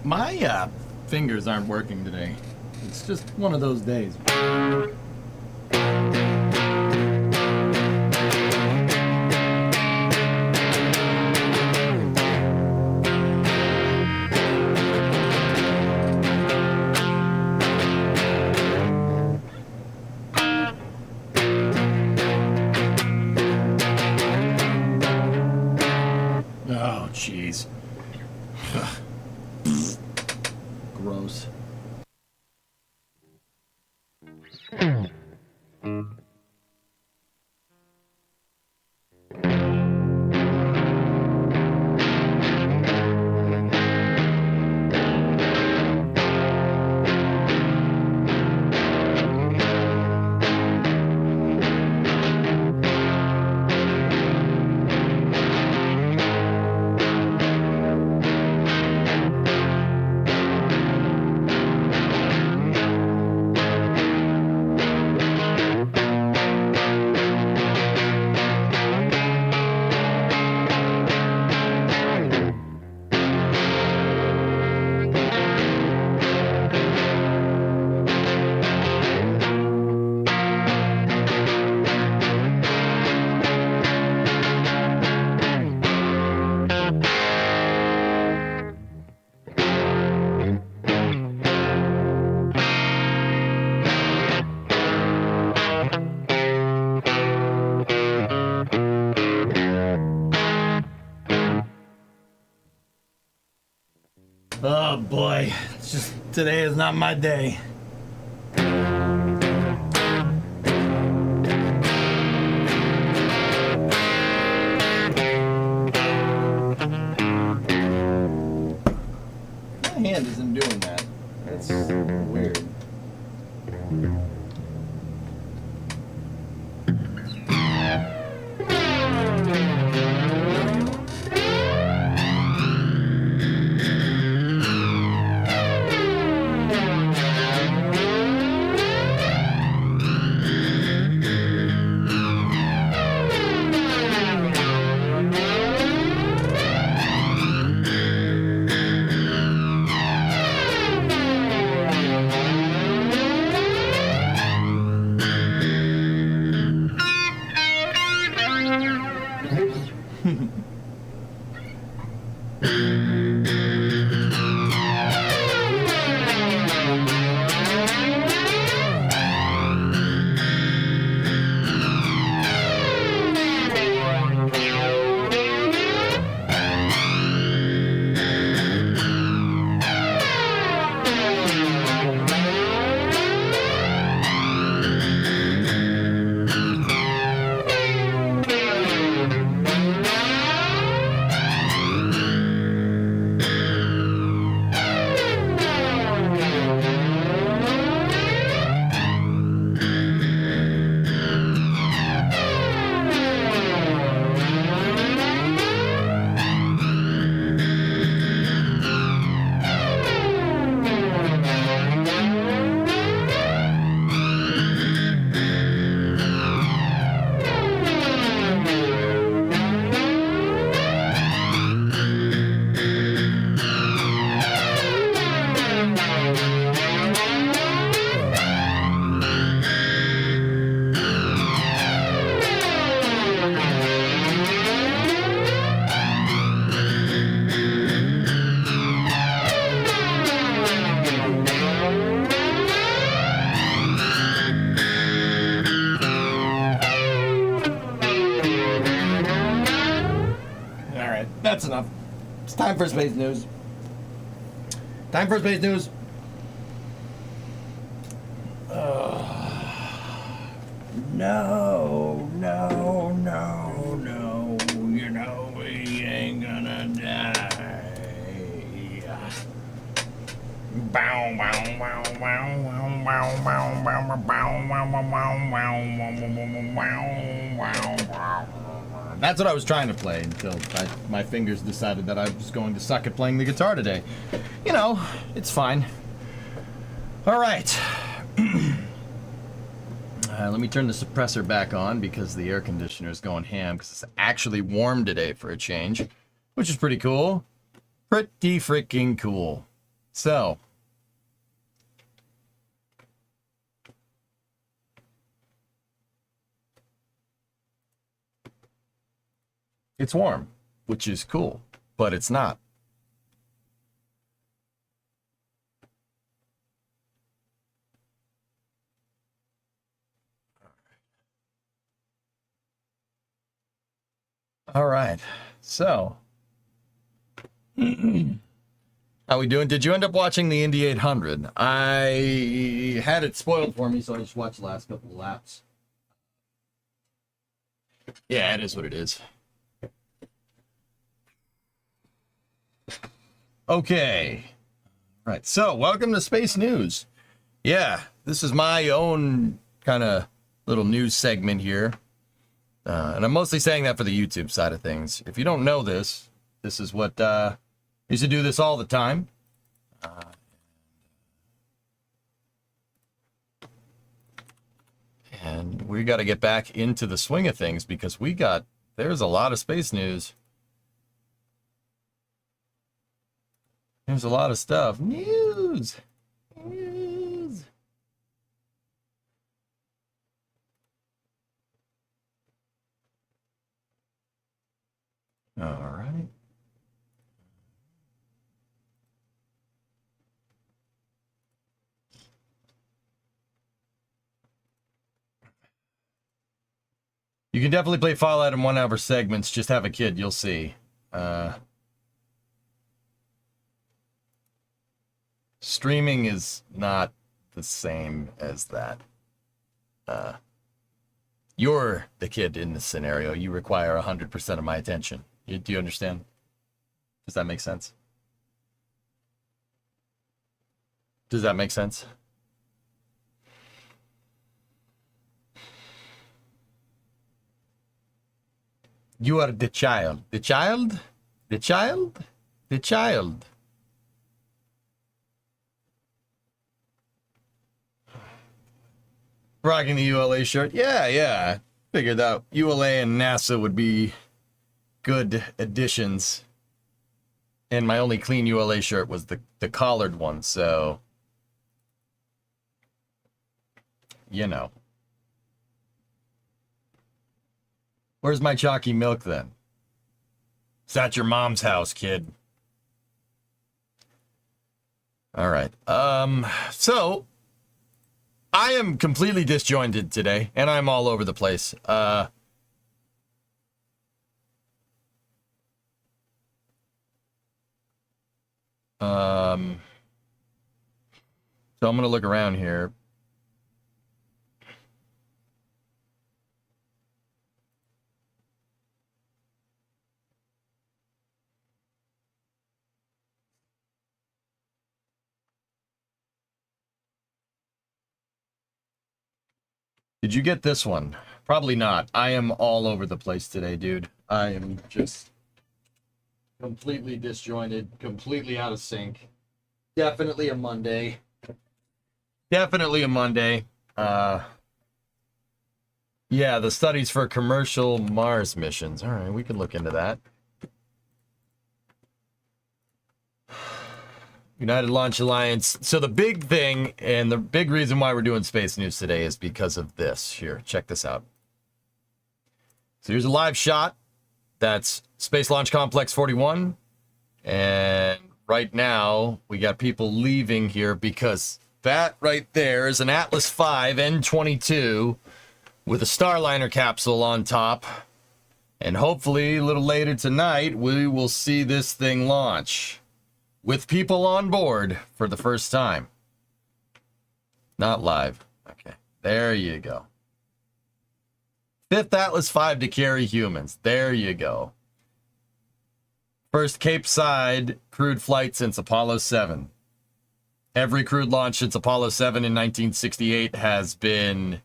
My fingers aren't working today. It's just one of those days. Oh, jeez. Gross. Oh boy, it's just today is not my day. My hand isn't doing that. That's weird. that's enough. It's time for space news. Time for space news. No. You know we ain't gonna die. That's what I was trying to play until my fingers decided that I was going to suck at playing the guitar today. You know, it's fine. All right. Let me turn the suppressor back on because the air conditioner is going ham because it's actually warm today for a change, which is pretty cool. Pretty freaking cool. So, it's warm, which is cool, but it's not. All right, so how we doing? Did you end up watching the Indy 800? I had it spoiled for me, so I just watched the last couple of laps. Yeah, it is what it is. Okay. Right, so welcome to Space News. Yeah, this is my own kind of little news segment here. And I'm mostly saying that for the YouTube side of things. If you don't know this, this is what I used to do this all the time. And we got to get back into the swing of things because there's a lot of space news. There's a lot of stuff. News. All right. You can definitely play Fallout in 1 hour segments. Just have a kid, you'll see. Streaming is not the same as that. You're the kid in this scenario. You require 100% of my attention. Do you understand? Does that make sense? Does that make sense? You are the child. The child? The child? The child. Rocking the ULA shirt. Yeah. Figured out ULA and NASA would be good additions. And my only clean ULA shirt was the collared one, so you know. Where's my chalky milk then? It's at your mom's house, kid. All right. So I am completely disjointed today, and I'm all over the place. So I'm gonna look around here. Did you get this one? Probably not. I am all over the place today, dude. I am just completely disjointed, completely out of sync. Definitely a Monday. Definitely a Monday. Yeah, the studies for commercial Mars missions. All right, we can look into that. United Launch Alliance. So the big thing and the big reason why we're doing space news today is because of this. Here, check this out. So here's a live shot. That's Space Launch Complex 41. And right now, we got people leaving here because that right there is an Atlas V N22 with a Starliner capsule on top. And hopefully, a little later tonight, we will see this thing launch with people on board for the first time. Not live. Okay, there you go. Fifth Atlas V to carry humans. There you go. First Cape Side crewed flight since Apollo 7. Every crewed launch since Apollo 7 in 1968 has been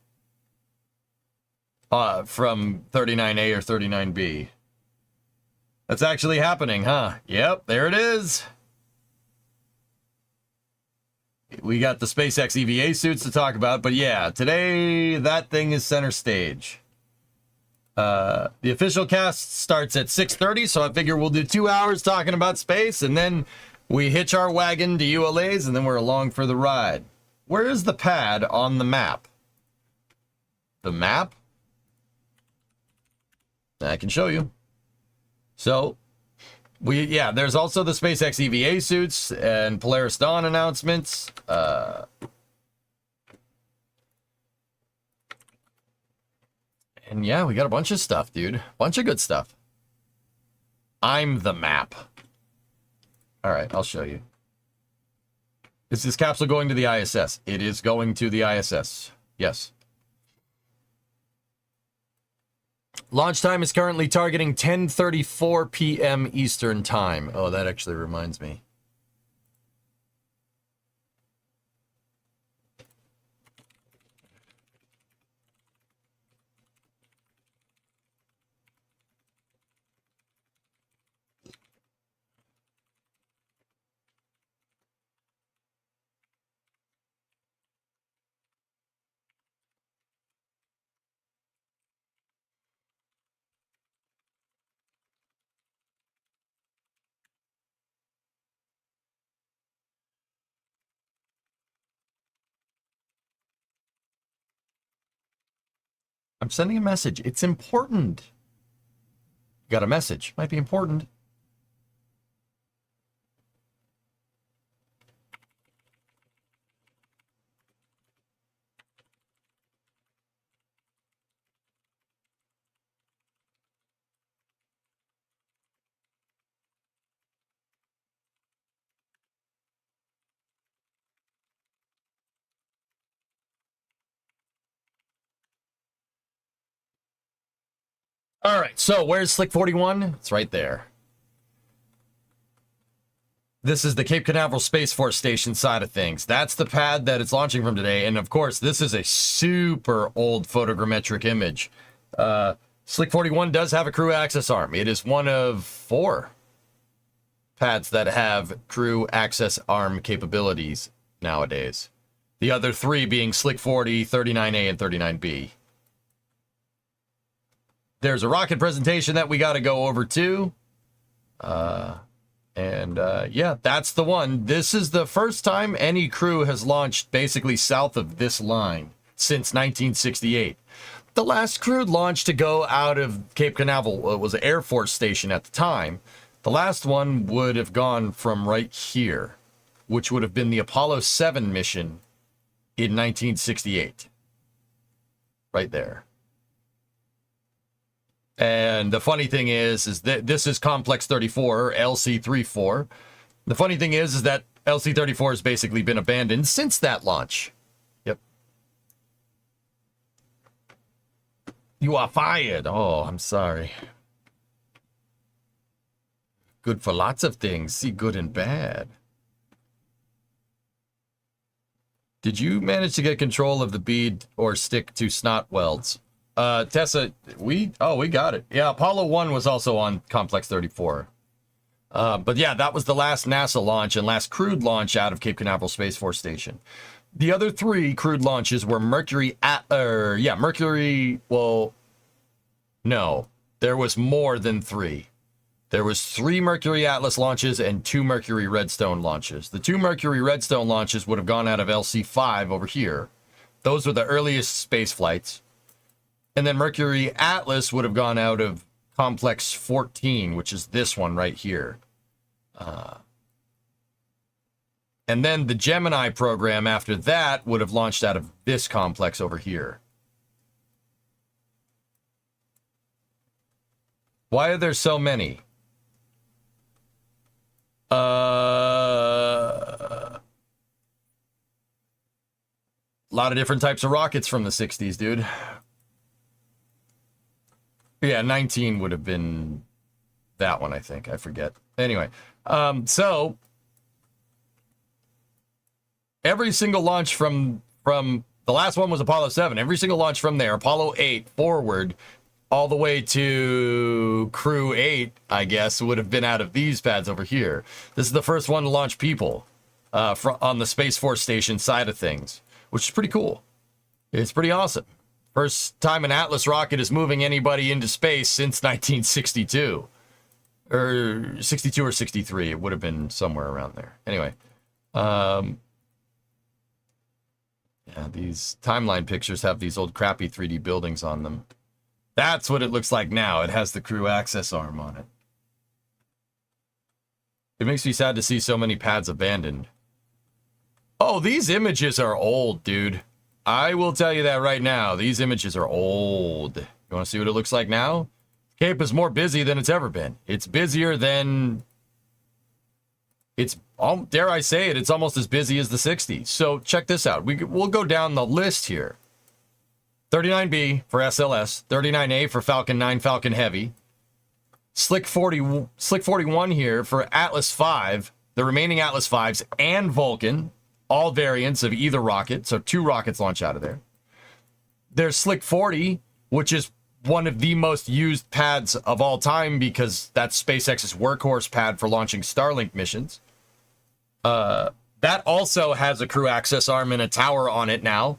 from 39A or 39B. That's actually happening, huh? Yep, there it is. We got the SpaceX EVA suits to talk about, but yeah, today that thing is center stage. The official cast starts at 6:30, so I figure we'll do 2 hours talking about space, and then we hitch our wagon to ULAs, and then we're along for the ride. Where is the pad on the map? The map? I can show you. So, there's also the SpaceX EVA suits and Polaris Dawn announcements. And yeah, we got a bunch of stuff, dude. Bunch of good stuff. I'm the map. All right, I'll show you. Is this capsule going to the ISS? It is going to the ISS. Yes. Launch time is currently targeting 10:34 p.m. Eastern Time. Oh, that actually reminds me. I'm sending a message. It's important. Got a message. Might be important. All right, so where's Slick 41? It's right there. This is the Cape Canaveral Space Force Station side of things. That's the pad that it's launching from today. And of course, this is a super old photogrammetric image. Slick 41 does have a crew access arm. It is one of 4 pads that have crew access arm capabilities nowadays. The other 3 being Slick 40, 39A, and 39B. There's a rocket presentation that we got to go over too. Yeah, that's the one. This is the first time any crew has launched basically south of this line since 1968. The last crewed launch to go out of Cape Canaveral was an Air Force station at the time. The last one would have gone from right here, which would have been the Apollo 7 mission in 1968. Right there. And the funny thing is that this is Complex 34, or LC-34. The funny thing is that LC-34 has basically been abandoned since that launch. Yep. You are fired. Oh, I'm sorry. Good for lots of things. See good and bad. Did you manage to get control of the bead or stick to snot welds? Tessa, we got it. Yeah, Apollo 1 was also on Complex 34. But yeah, that was the last NASA launch and last crewed launch out of Cape Canaveral Space Force Station. The other 3 crewed launches were no, there was more than 3. There was 3 Mercury Atlas launches and 2 Mercury Redstone launches. The 2 Mercury Redstone launches would have gone out of LC-5 over here. Those were the earliest space flights. And then Mercury Atlas would have gone out of Complex 14, which is this one right here. And then the Gemini program after that would have launched out of this complex over here. Why are there so many? A lot of different types of rockets from the 60s, dude. Yeah, 19 would have been that one, I think. I forget. Anyway, so every single launch from the last one was Apollo 7. Every single launch from there, Apollo 8 forward, all the way to Crew 8, I guess, would have been out of these pads over here. This is the first one to launch people on the Space Force Station side of things, which is pretty cool. It's pretty awesome. First time an Atlas rocket is moving anybody into space since 1962. Or 62 or 63. It would have been somewhere around there. Anyway. Yeah, these timeline pictures have these old crappy 3D buildings on them. That's what it looks like now. It has the crew access arm on it. It makes me sad to see so many pads abandoned. Oh, these images are old, dude. I will tell you that right now. These images are old. You want to see what it looks like now? Cape is more busy than it's ever been. It's busier than... It's, dare I say it, it's almost as busy as the 60s. So check this out. We'll go down the list here. 39B for SLS. 39A for Falcon 9 Falcon Heavy. Slick 41 here for Atlas 5. The remaining Atlas 5s and Vulcan. All variants of either rocket. So 2 rockets launch out of there. There's Slick 40, which is one of the most used pads of all time because that's SpaceX's workhorse pad for launching Starlink missions. That also has a crew access arm and a tower on it now.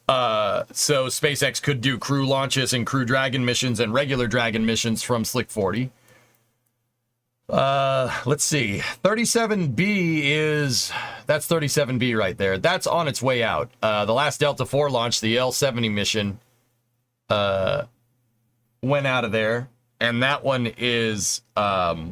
So SpaceX could do crew launches and Crew Dragon missions and regular Dragon missions from Slick 40. Let's see. 37B that's 37B right there. That's on its way out. The last Delta IV launch, the L-70 mission, went out of there. And that one is, that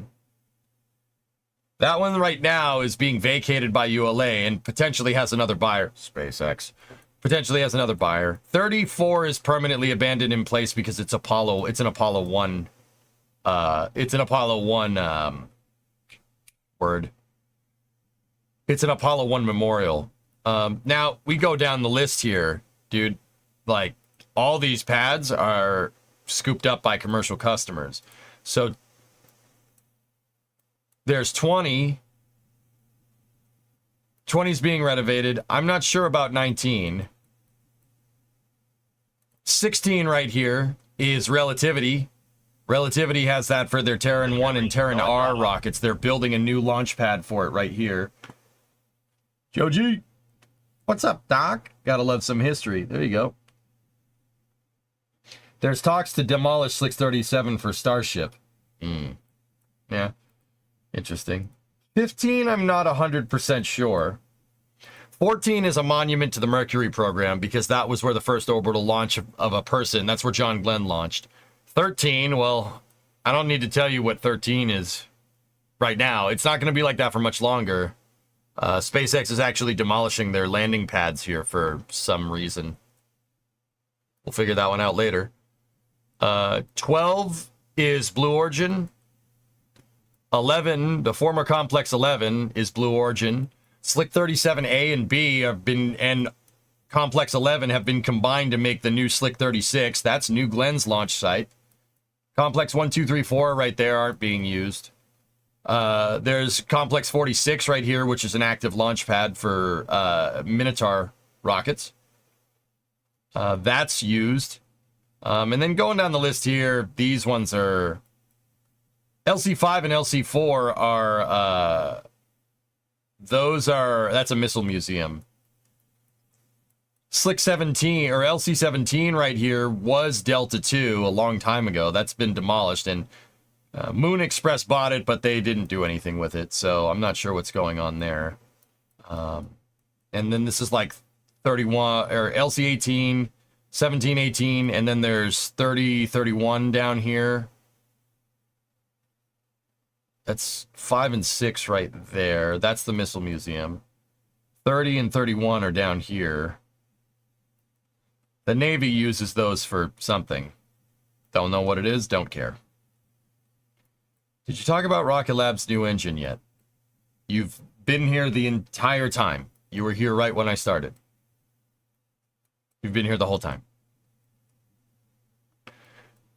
one right now is being vacated by ULA and potentially has another buyer. SpaceX potentially has another buyer. 34 is permanently abandoned in place because it's an Apollo 1. It's an Apollo 1 It's an Apollo 1 memorial. Now we go down the list here, dude. Like all these pads are scooped up by commercial customers. So there's 20. 20's being renovated. I'm not sure about 19. 16 right here is Relativity. Relativity has that for their Terran 1 and Terran R rockets. They're building a new launch pad for it right here. Joji, what's up, Doc? Gotta love some history. There you go. There's talks to demolish 637 for Starship. Yeah. Interesting. 15, I'm not 100% sure. 14 is a monument to the Mercury program because that was where the first orbital launch of a person. That's where John Glenn launched. 13, well, I don't need to tell you what 13 is right now. It's not going to be like that for much longer. SpaceX is actually demolishing their landing pads here for some reason. We'll figure that one out later. 12 is Blue Origin. 11, the former Complex 11 is Blue Origin. Slick 37A and B and Complex 11 have been combined to make the new Slick 36. That's New Glenn's launch site. Complex 1, 2, 3, 4 right there aren't being used. There's Complex 46 right here, which is an active launch pad for Minotaur rockets. That's used. And then going down the list here, these ones are... LC5 and LC4 are... that's a missile museum. Slick 17 or LC17 right here was Delta 2 a long time ago. That's been demolished, and Moon Express bought it, but they didn't do anything with it, so I'm not sure what's going on there. And then this is like 31 or LC18, 17, 18, and then there's 30, 31 down here. That's 5 and 6 right there. That's the missile museum. 30 and 31 are down here. The Navy uses those for something. Don't know what it is, don't care. Did you talk about Rocket Lab's new engine yet? You've been here the entire time. You were here right when I started. You've been here the whole time.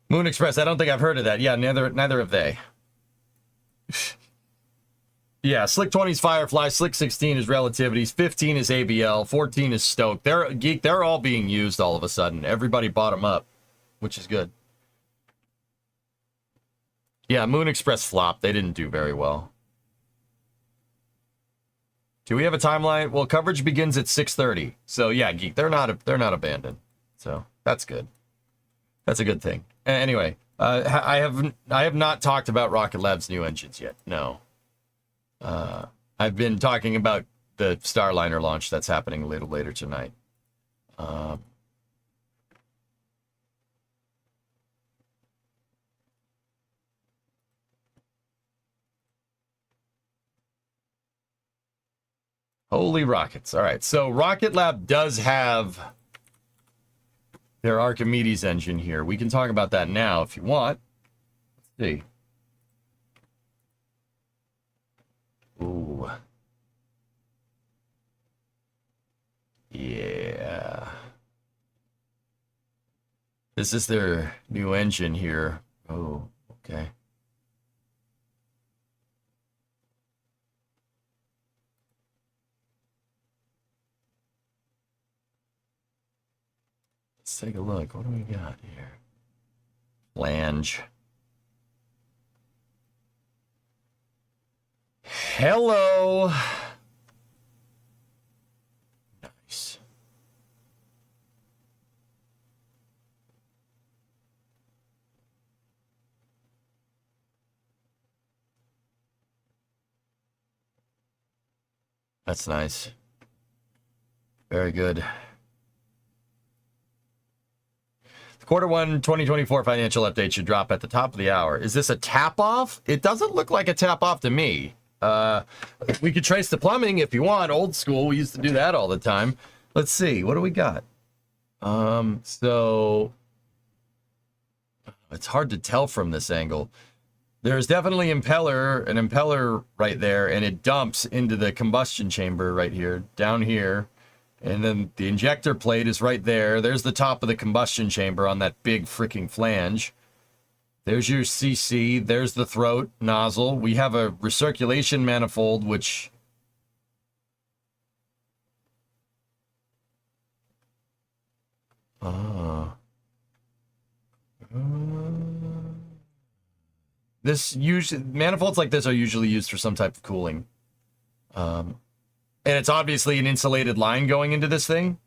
Moon Express, I don't think I've heard of that. Yeah, neither have they. Yeah, Slick 20 is Firefly, Slick 16 is Relativities, 15 is ABL, 14 is Stoke. They're all being used all of a sudden. Everybody bought them up, which is good. Yeah, Moon Express flopped. They didn't do very well. Do we have a timeline? Well, coverage begins at 6:30. So yeah, Geek, they're not abandoned. So that's good. That's a good thing. Anyway, I have not talked about Rocket Lab's new engines yet. No. I've been talking about the Starliner launch that's happening a little later tonight. Holy rockets. All right. So Rocket Lab does have their Archimedes engine here. We can talk about that now if you want. Let's see. Ooh. Yeah. This is their new engine here. Oh, okay. Let's take a look. What do we got here? Flange. Hello. Nice. That's nice. Very good. Q1 2024 financial update should drop at the top of the hour. Is this a tap off? It doesn't look like a tap off to me. We could trace the plumbing if you want. Old school. We used to do that all the time. Let's see. What do we got? So it's hard to tell from this angle. There's definitely an impeller right there, and it dumps into the combustion chamber right here, down here. And then the injector plate is right there. There's the top of the combustion chamber on that big freaking flange. There's your CC. There's the throat nozzle. We have a recirculation manifold, which... manifolds like this are usually used for some type of cooling. And it's obviously an insulated line going into this thing.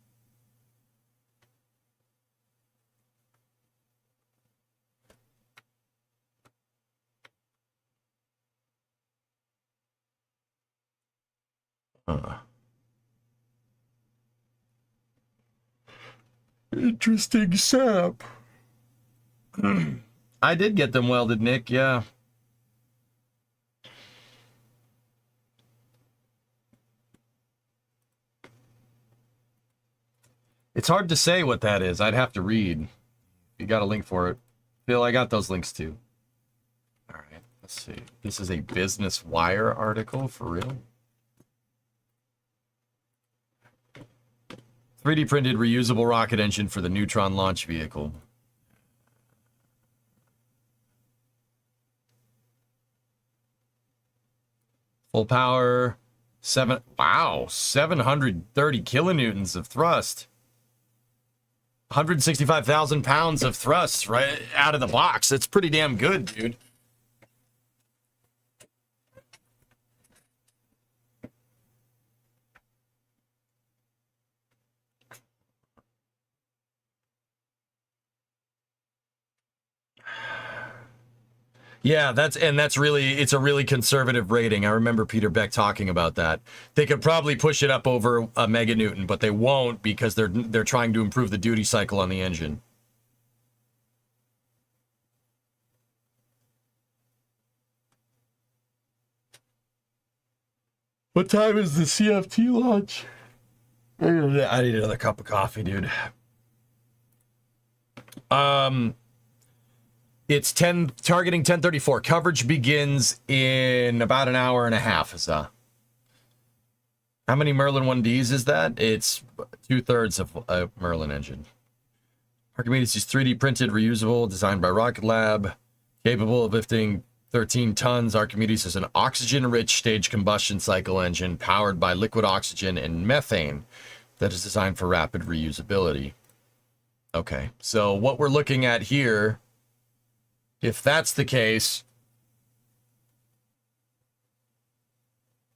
Interesting sap. I did get them welded, Nick, yeah. It's hard to say what that is. I'd have to read. You got a link for it. Phil, I got those links too. All right, let's see. This is a Business Wire article, for real? 3D printed reusable rocket engine for the Neutron launch vehicle. Full power, 730 kilonewtons of thrust. 165,000 pounds of thrust right out of the box. That's pretty damn good, dude. Yeah, it's a really conservative rating. I remember Peter Beck talking about that. They could probably push it up over a meganewton, but they won't because they're trying to improve the duty cycle on the engine. What time is the CFT launch? I need another cup of coffee, dude. It's targeting 1034. Coverage begins in about an hour and a half. How many Merlin 1Ds is that? It's 2/3 of a Merlin engine. Archimedes is 3D printed, reusable, designed by Rocket Lab, capable of lifting 13 tons. Archimedes is an oxygen-rich stage combustion cycle engine powered by liquid oxygen and methane that is designed for rapid reusability. Okay, so what we're looking at here, if that's the case,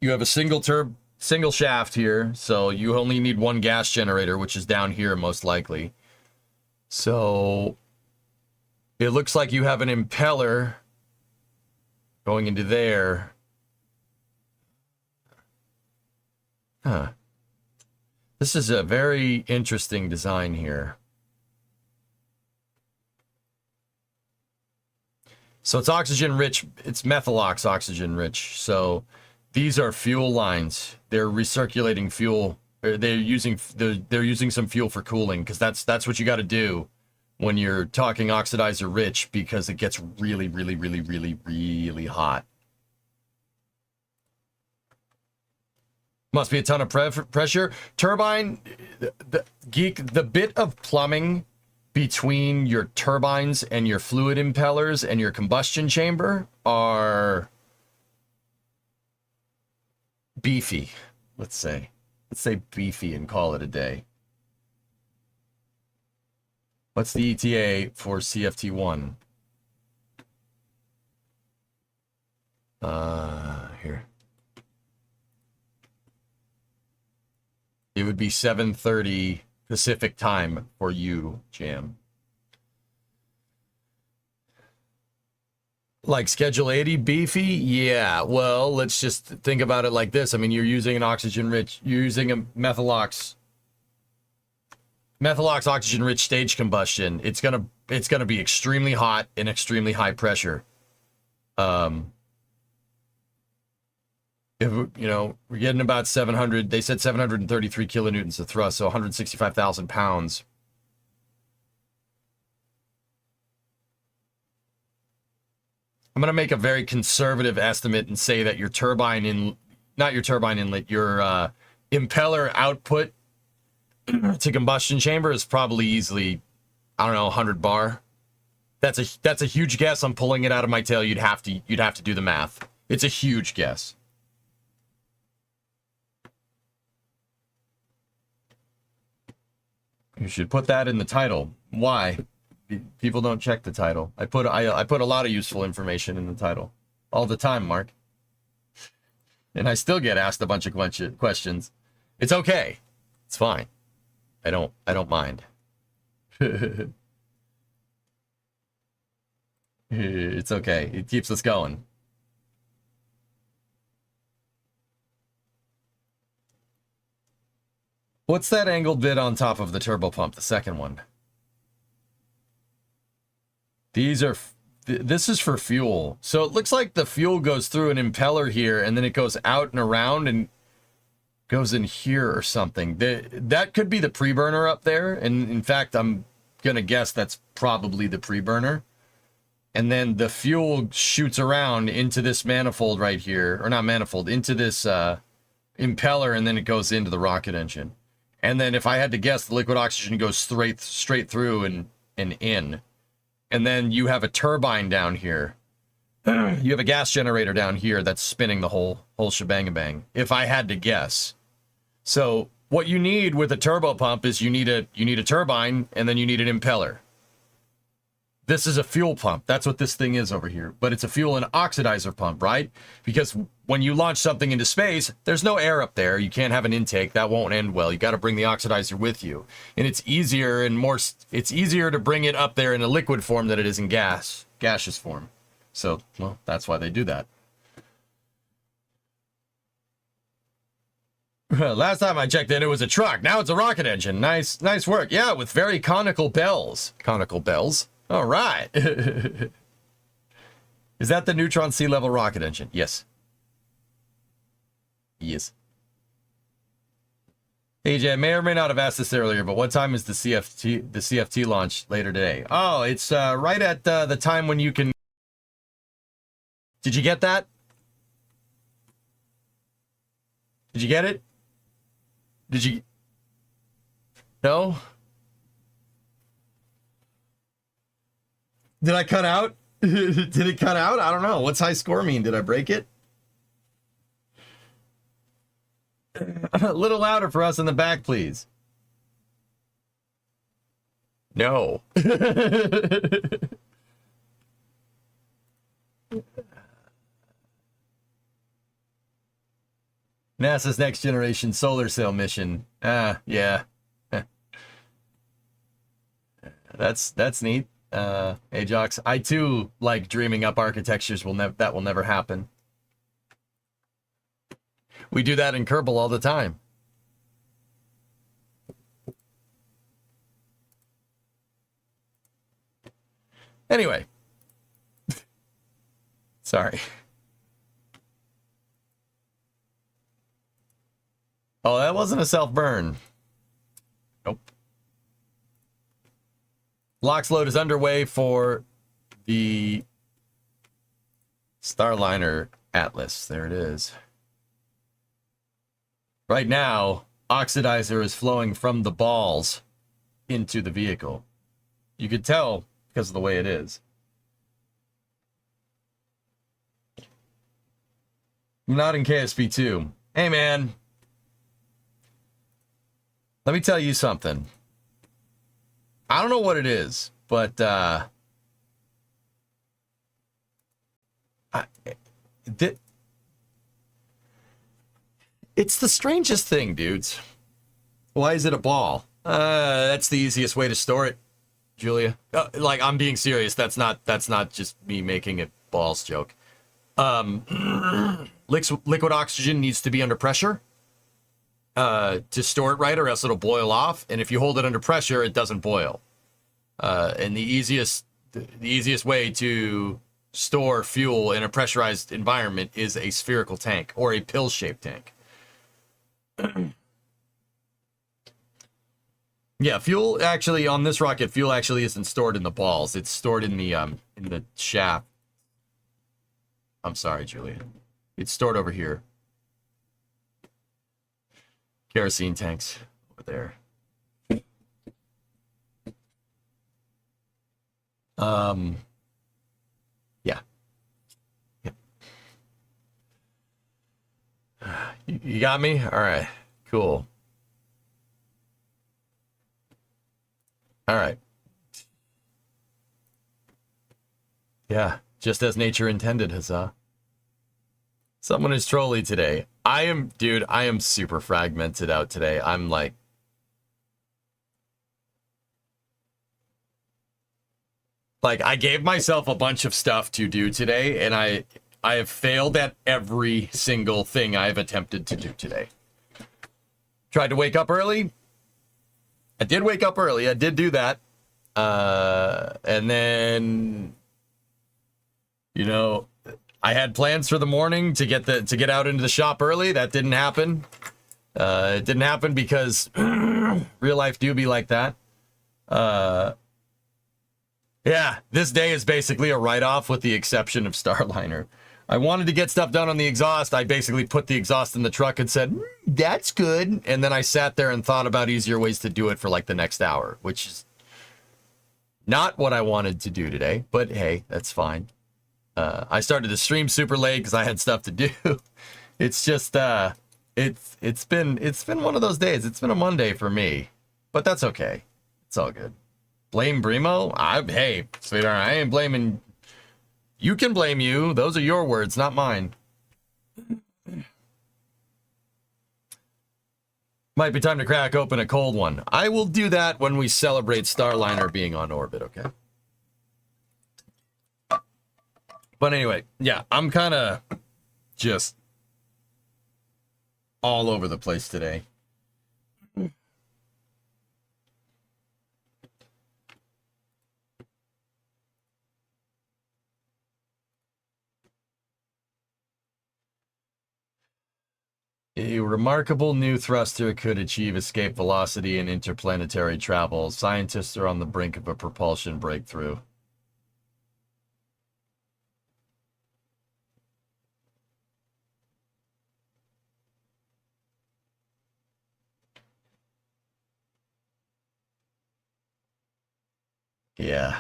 you have a single shaft here, so you only need one gas generator, which is down here most likely. So it looks like you have an impeller going into there. Huh. This is a very interesting design here. So it's oxygen rich, it's methylox oxygen rich. So these are fuel lines. They're recirculating fuel. They're using some fuel for cooling, because that's what you got to do when you're talking oxidizer rich, because it gets really, really, really, really, really hot. Must be a ton of pressure. Turbine, the bit of plumbing between your turbines and your fluid impellers and your combustion chamber are beefy, let's say beefy and call it a day. What's the ETA for CFT1? Here. It would be 7:30 Pacific time for you, Jam. Like Schedule 80 beefy? Yeah, well, let's just think about it like this. I mean, you're using an oxygen-rich, you're using a methylox oxygen-rich stage combustion. It's gonna be extremely hot and extremely high pressure. If, you know, we're getting about 700, they said 733 kilonewtons of thrust, so 165,000 pounds. I'm going to make a very conservative estimate and say that your turbine in, not your turbine inlet, your impeller output to combustion chamber is probably easily, I don't know, 100 bar. That's a huge guess. I'm pulling it out of my tail. You'd have to do the math. It's a huge guess. You should put that in the title. Why? People don't check the title. I put a lot of useful information in the title all the time, Mark. And I still get asked a bunch of questions. It's okay. It's fine. I don't mind. It's okay. It keeps us going. What's that angled bit on top of the turbo pump, the second one? This is for fuel. So it looks like the fuel goes through an impeller here, and then it goes out and around and goes in here or something. That could be the pre-burner up there. And in fact, I'm going to guess that's probably the pre-burner. And then the fuel shoots around into this manifold right here, or not manifold, into this impeller, and then it goes into the rocket engine. And then if I had to guess, the liquid oxygen goes straight through and in. And then you have a turbine down here. You have a gas generator down here that's spinning the whole shebang-a-bang, if I had to guess. So what you need with a turbo pump is you need a turbine, and then you need an impeller. This is a fuel pump. That's what this thing is over here. But it's a fuel and oxidizer pump, right? Because when you launch something into space, there's no air up there. You can't have an intake. That won't end well. You got to bring the oxidizer with you. And it's easier to bring it up there in a liquid form than it is in gaseous form. So, well, that's why they do that. Last time I checked it was a truck. Now it's a rocket engine. Nice work. Yeah, with very conical bells. Conical bells. All right. Is that the Neutron sea level rocket engine? Yes. Yes. AJ, I may or may not have asked this earlier, but what time is the CFT launch later today? Oh, it's right at the time when you can. Did you get that? Did you get it? Did you? No? Did I cut out? Did it cut out? I don't know. What's high score mean? Did I break it? A little louder for us in the back, please. No. NASA's next generation solar sail mission. Yeah. That's neat. Ajox, I too like dreaming up architectures that will never happen. We do that in Kerbal all the time. Anyway. Sorry. Oh, that wasn't a self-burn. Nope. Lock's load is underway for the Starliner Atlas. There it is. Right now, oxidizer is flowing from the balls into the vehicle. You could tell because of the way it is. I'm not in KSP2. Hey, man. Let me tell you something. I don't know what it is, but it's the strangest thing, dudes. Why is it a ball? That's the easiest way to store it, Julia. Like, I'm being serious. That's not just me making a balls joke. Liquid oxygen needs to be under pressure to store it right, or else it'll boil off. And if you hold it under pressure, it doesn't boil. And the easiest way to store fuel in a pressurized environment is a spherical tank or a pill-shaped tank. Yeah, fuel actually on this rocket, fuel actually isn't stored in the balls. It's stored in the shaft. I'm sorry, Julia. It's stored over here. Kerosene tanks over there. Yeah. You got me? All right. Cool. All right. Yeah, just as nature intended, huzzah. Someone is trolly today. I am super fragmented out today. I'm like, I gave myself a bunch of stuff to do today, and I have failed at every single thing I've attempted to do today. Tried to wake up early. I did wake up early. I did do that. And then, you know, I had plans for the morning to get out into the shop early. That didn't happen. It didn't happen because real life do be like that. Yeah, this day is basically a write-off with the exception of Starliner. I wanted to get stuff done on the exhaust. I basically put the exhaust in the truck and said, that's good. And then I sat there and thought about easier ways to do it for like the next hour, which is not what I wanted to do today. But hey, that's fine. I started the stream super late because I had stuff to do. It's just, it's been one of those days. It's been a Monday for me, but that's okay. It's all good. Blame Brimo? Hey, sweetheart, I ain't blaming. You can blame you. Those are your words, not mine. Might be time to crack open a cold one. I will do that when we celebrate Starliner being on orbit, okay? But anyway, yeah, I'm kind of just all over the place today. A remarkable new thruster could achieve escape velocity in interplanetary travel. Scientists are on the brink of a propulsion breakthrough. Yeah.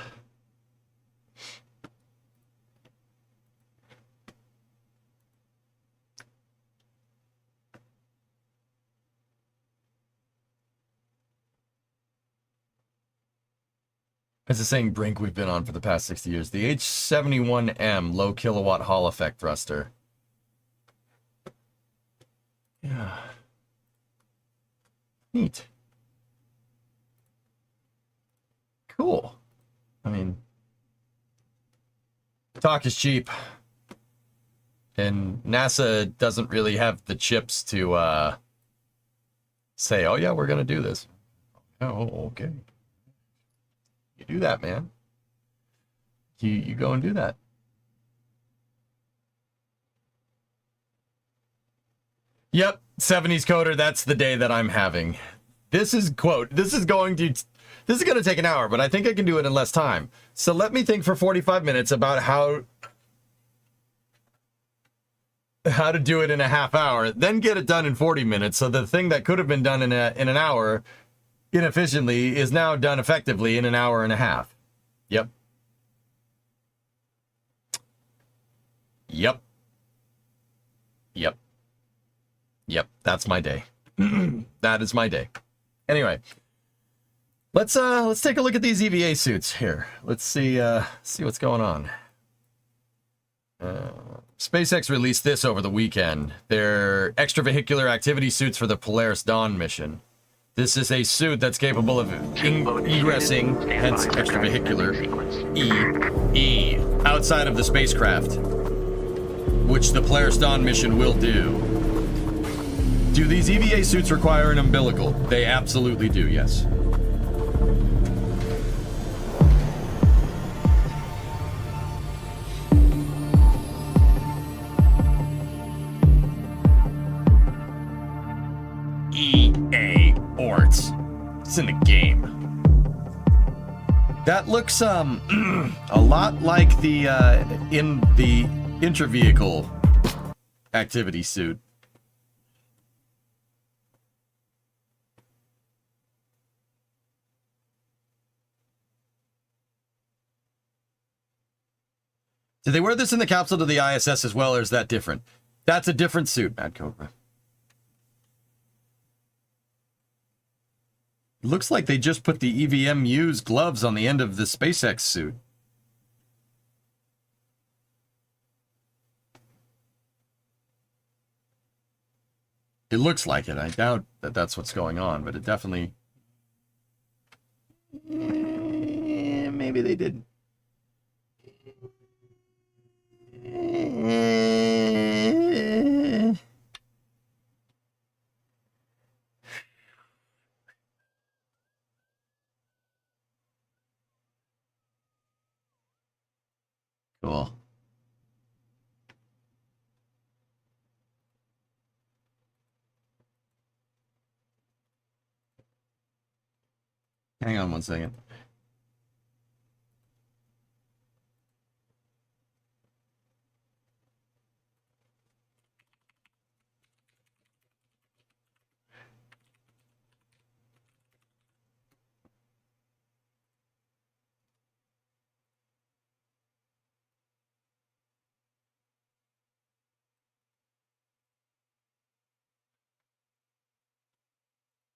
It's the same brink we've been on for the past 60 years. The H-71M low kilowatt Hall effect thruster. Yeah. Neat. Cool. I mean, talk is cheap. And NASA doesn't really have the chips to say, oh yeah, we're going to do this. Oh, okay. You do that, man. You go and do that. Yep, 70s coder, that's the day that I'm having. This is, quote, this is going to take an hour, but I think I can do it in less time. So let me think for 45 minutes about how to do it in a half hour, then get it done in 40 minutes. So the thing that could have been done in an hour inefficiently is now done effectively in an hour and a half. Yep. Yep. Yep. Yep. That's my day. That is my day. Anyway, let's take a look at these EVA suits here. Let's see what's going on. SpaceX released this over the weekend. They're extravehicular activity suits for the Polaris Dawn mission. This is a suit that's capable of egressing, hence extravehicular, outside of the spacecraft, which the Polaris Dawn mission will do. Do these EVA suits require an umbilical? They absolutely do, yes. EA Orts. It's in the game. That looks a lot like the in the intravehicle activity suit. Did they wear this in the capsule to the ISS as well, or is that different? That's a different suit, Mad Cobra. Looks like they just put the EVMU's gloves on the end of the SpaceX suit. It looks like it. I doubt that that's what's going on, but it definitely... maybe they didn't. Cool. Hang on one second.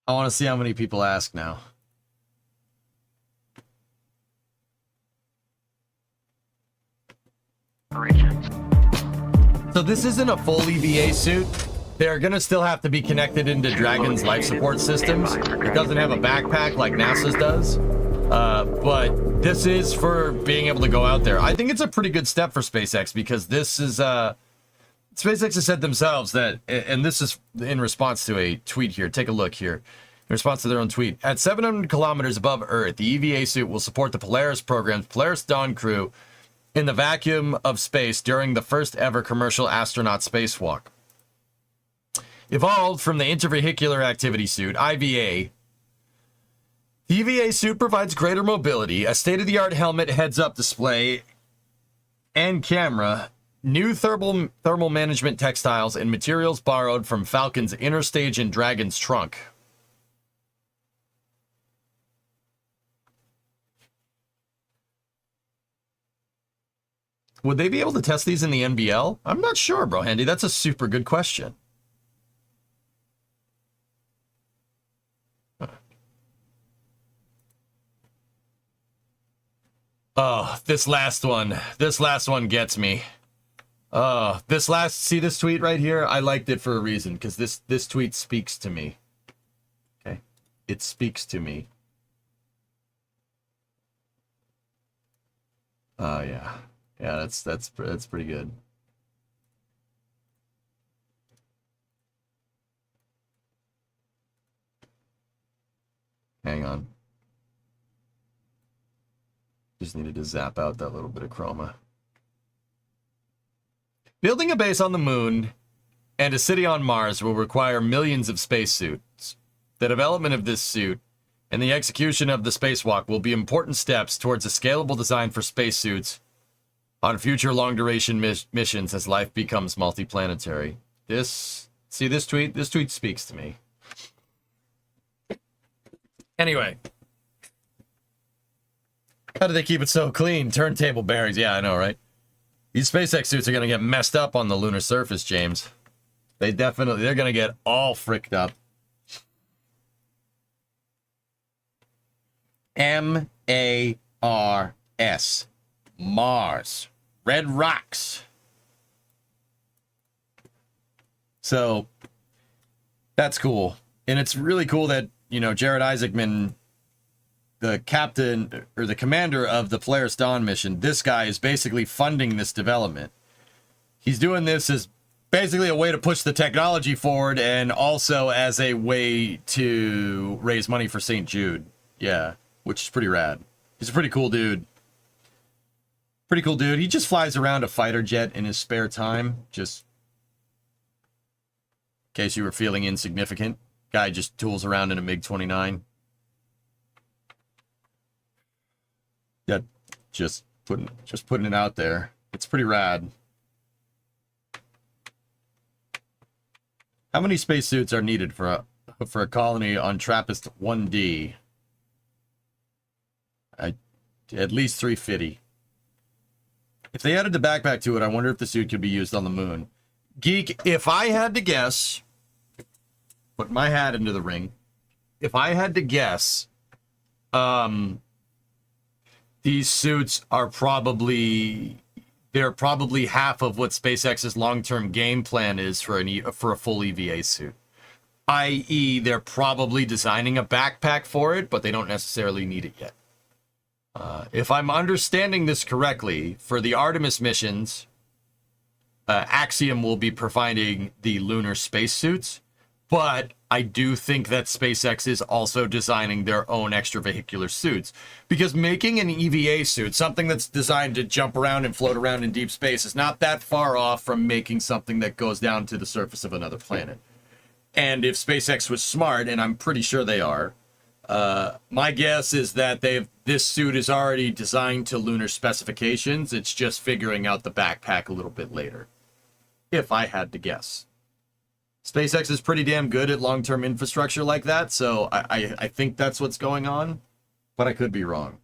I want to see how many people ask now. So this isn't a full EVA suit. They're going to still have to be connected into Dragon's life support systems. It doesn't have a backpack like NASA's does. But this is for being able to go out there. I think it's a pretty good step for SpaceX because this is... SpaceX has said themselves that, and this is in response to a tweet here. Take a look here. In response to their own tweet. At 700 kilometers above Earth, the EVA suit will support the Polaris program's Polaris Dawn crew in the vacuum of space during the first ever commercial astronaut spacewalk. Evolved from the Intervehicular Activity Suit, IVA. The EVA suit provides greater mobility, a state-of-the-art helmet, heads-up display, and camera, new thermal management textiles, and materials borrowed from Falcon's inner stage and Dragon's trunk. Would they be able to test these in the NBL? I'm not sure, bro, Handy. That's a super good question. Oh, this last one gets me. See this tweet right here? I liked it for a reason, because this tweet speaks to me. Okay? It speaks to me. Oh, yeah. Yeah, that's pretty good. Hang on. Just needed to zap out that little bit of chroma. Building a base on the moon and a city on Mars will require millions of spacesuits. The development of this suit and the execution of the spacewalk will be important steps towards a scalable design for spacesuits on future long-duration missions as life becomes multiplanetary. This tweet? This tweet speaks to me. Anyway. How do they keep it so clean? Turntable bearings. Yeah, I know, right? These SpaceX suits are going to get messed up on the lunar surface, James. They're going to get all fricked up. M-A-R-S. Mars. Red rocks. So, that's cool. And it's really cool that, Jared Isaacman, the captain or the commander of the Polaris Dawn mission, this guy is basically funding this development. He's doing this as basically a way to push the technology forward and also as a way to raise money for St. Jude. Yeah, which is pretty rad. He's a pretty cool dude. Pretty cool dude. He just flies around a fighter jet in his spare time, just in case you were feeling insignificant. Guy just tools around in a MiG-29. Yeah, just putting it out there. It's pretty rad. How many spacesuits are needed for a colony on TRAPPIST 1D? At least 350. If they added the backpack to it, I wonder if the suit could be used on the moon. Geek, if I had to guess, put my hat into the ring. If I had to guess, these suits are probably half of what SpaceX's long-term game plan is for a full EVA suit. I.e., they're probably designing a backpack for it, but they don't necessarily need it yet. If I'm understanding this correctly, for the Artemis missions, Axiom will be providing the lunar spacesuits, but I do think that SpaceX is also designing their own extravehicular suits, because making an EVA suit, something that's designed to jump around and float around in deep space, is not that far off from making something that goes down to the surface of another planet. And if SpaceX was smart, and I'm pretty sure they are, my guess is that this suit is already designed to lunar specifications. It's just figuring out the backpack a little bit later, if I had to guess. SpaceX is pretty damn good at long-term infrastructure like that, so I think that's what's going on, but I could be wrong.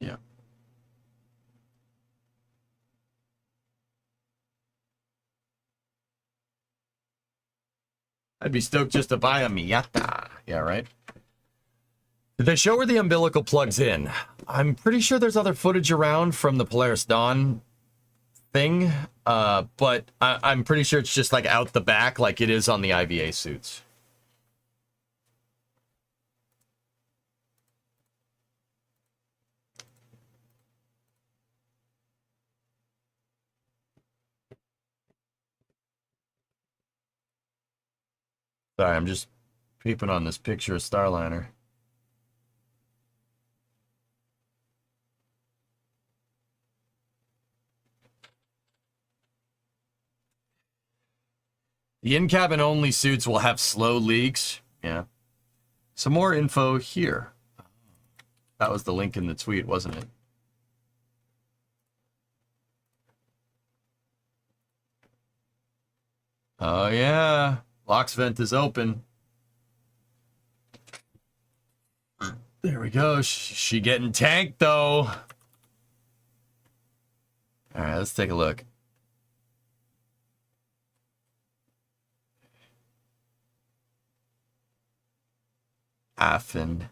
Yeah. I'd be stoked just to buy a Miata. Yeah, right? Did they show where the umbilical plugs in? I'm pretty sure there's other footage around from the Polaris Dawn thing, but I'm pretty sure it's just like out the back like it is on the IVA suits. Sorry, I'm just peeping on this picture of Starliner. The in-cabin only suits will have slow leaks. Yeah. Some more info here. That was the link in the tweet, wasn't it? Oh, yeah. LOX vent is open. There we go. She getting tanked, though. All right, let's take a look. Affen.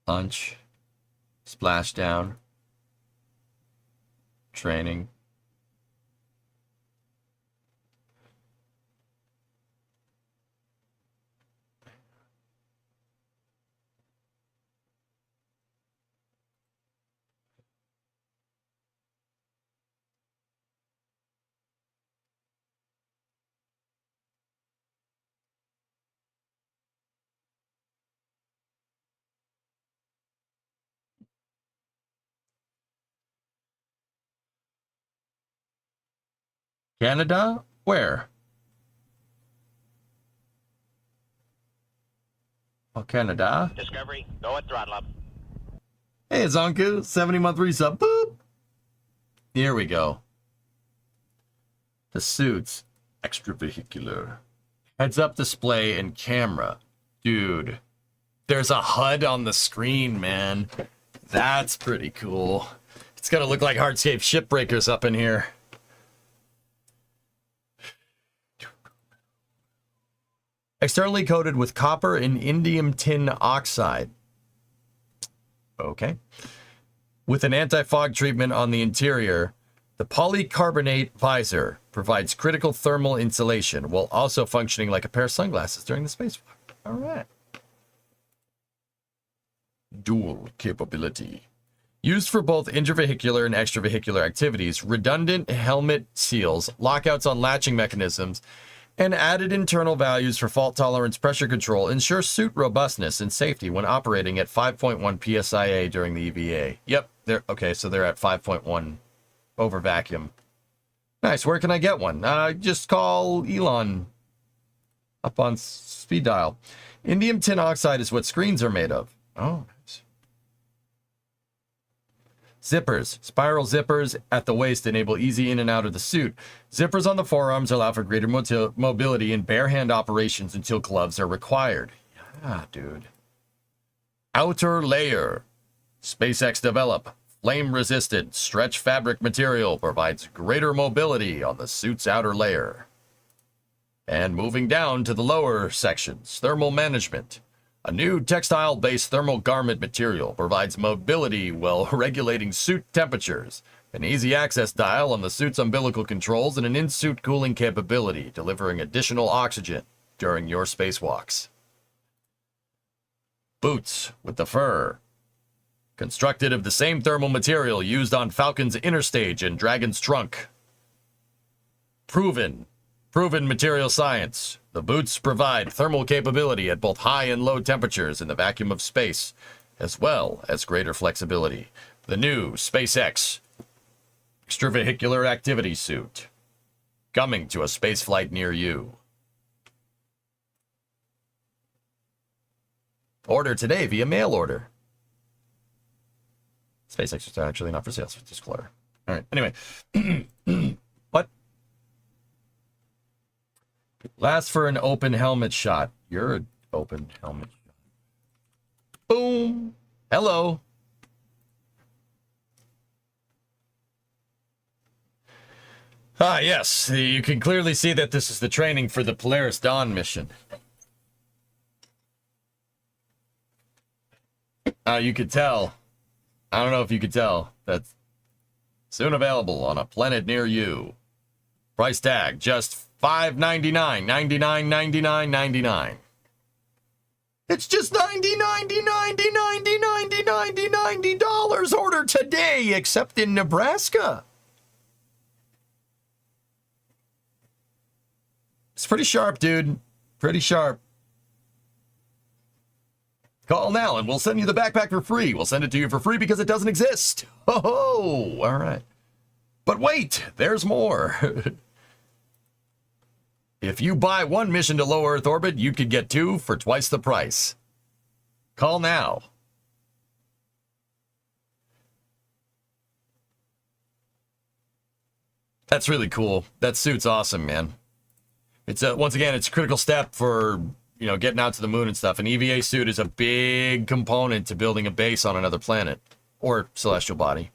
Lunch. Splashdown. Training. Canada? Where? Oh, Canada. Discovery, go at throttle up. Hey, Zonku, 70-month resub. Boop. Here we go. The suits. Extravehicular. Heads-up display and camera. Dude, there's a HUD on the screen, man. That's pretty cool. It's gonna look like Hardscape Shipbreakers up in here. Externally coated with copper and indium tin oxide. Okay. With an anti-fog treatment on the interior, the polycarbonate visor provides critical thermal insulation while also functioning like a pair of sunglasses during the spacewalk. All right. Dual capability. Used for both intravehicular and extravehicular activities, redundant helmet seals, lockouts on latching mechanisms, and added internal values for fault tolerance pressure control ensure suit robustness and safety when operating at 5.1 psia during the EVA. Yep, they're okay, so they're at 5.1 over vacuum. Nice, where can I get one? Just call Elon up on speed dial. Indium tin oxide is what screens are made of. Oh, nice. Zippers. Spiral zippers at the waist enable easy in and out of the suit. Zippers on the forearms allow for greater mobility in bare hand operations until gloves are required. Yeah, dude. Outer layer. SpaceX develop. Flame-resistant stretch fabric material provides greater mobility on the suit's outer layer. And moving down to the lower sections. Thermal management. A new textile-based thermal garment material provides mobility while regulating suit temperatures. An easy access dial on the suit's umbilical controls and an in-suit cooling capability, delivering additional oxygen during your spacewalks. Boots with the fur. Constructed of the same thermal material used on Falcon's inner stage and Dragon's trunk. Proven material science. The boots provide thermal capability at both high and low temperatures in the vacuum of space, as well as greater flexibility. The new SpaceX extravehicular activity suit. Coming to a spaceflight near you. Order today via mail order. SpaceX is actually not for sale, so disclosure. All right, anyway. What? Last for an open helmet shot. You're an open helmet shot. Boom. Hello. Ah, yes. You can clearly see that this is the training for the Polaris Dawn mission. You could tell. I don't know if you could tell. That's soon available on a planet near you. Price tag, just $5.99, $99.99. It's just $90 order today, except in Nebraska. pretty sharp, dude. Pretty sharp. Call now and we'll send you the backpack for free. We'll send it to you for free because it doesn't exist. Oh, all right. But wait, there's more. If you buy one mission to low Earth orbit, you could get 2 for twice the price. Call now. That's really cool. That suit's awesome, man. It's once again, it's a critical step for, you know, getting out to the moon and stuff. An EVA suit is a big component to building a base on another planet or celestial body.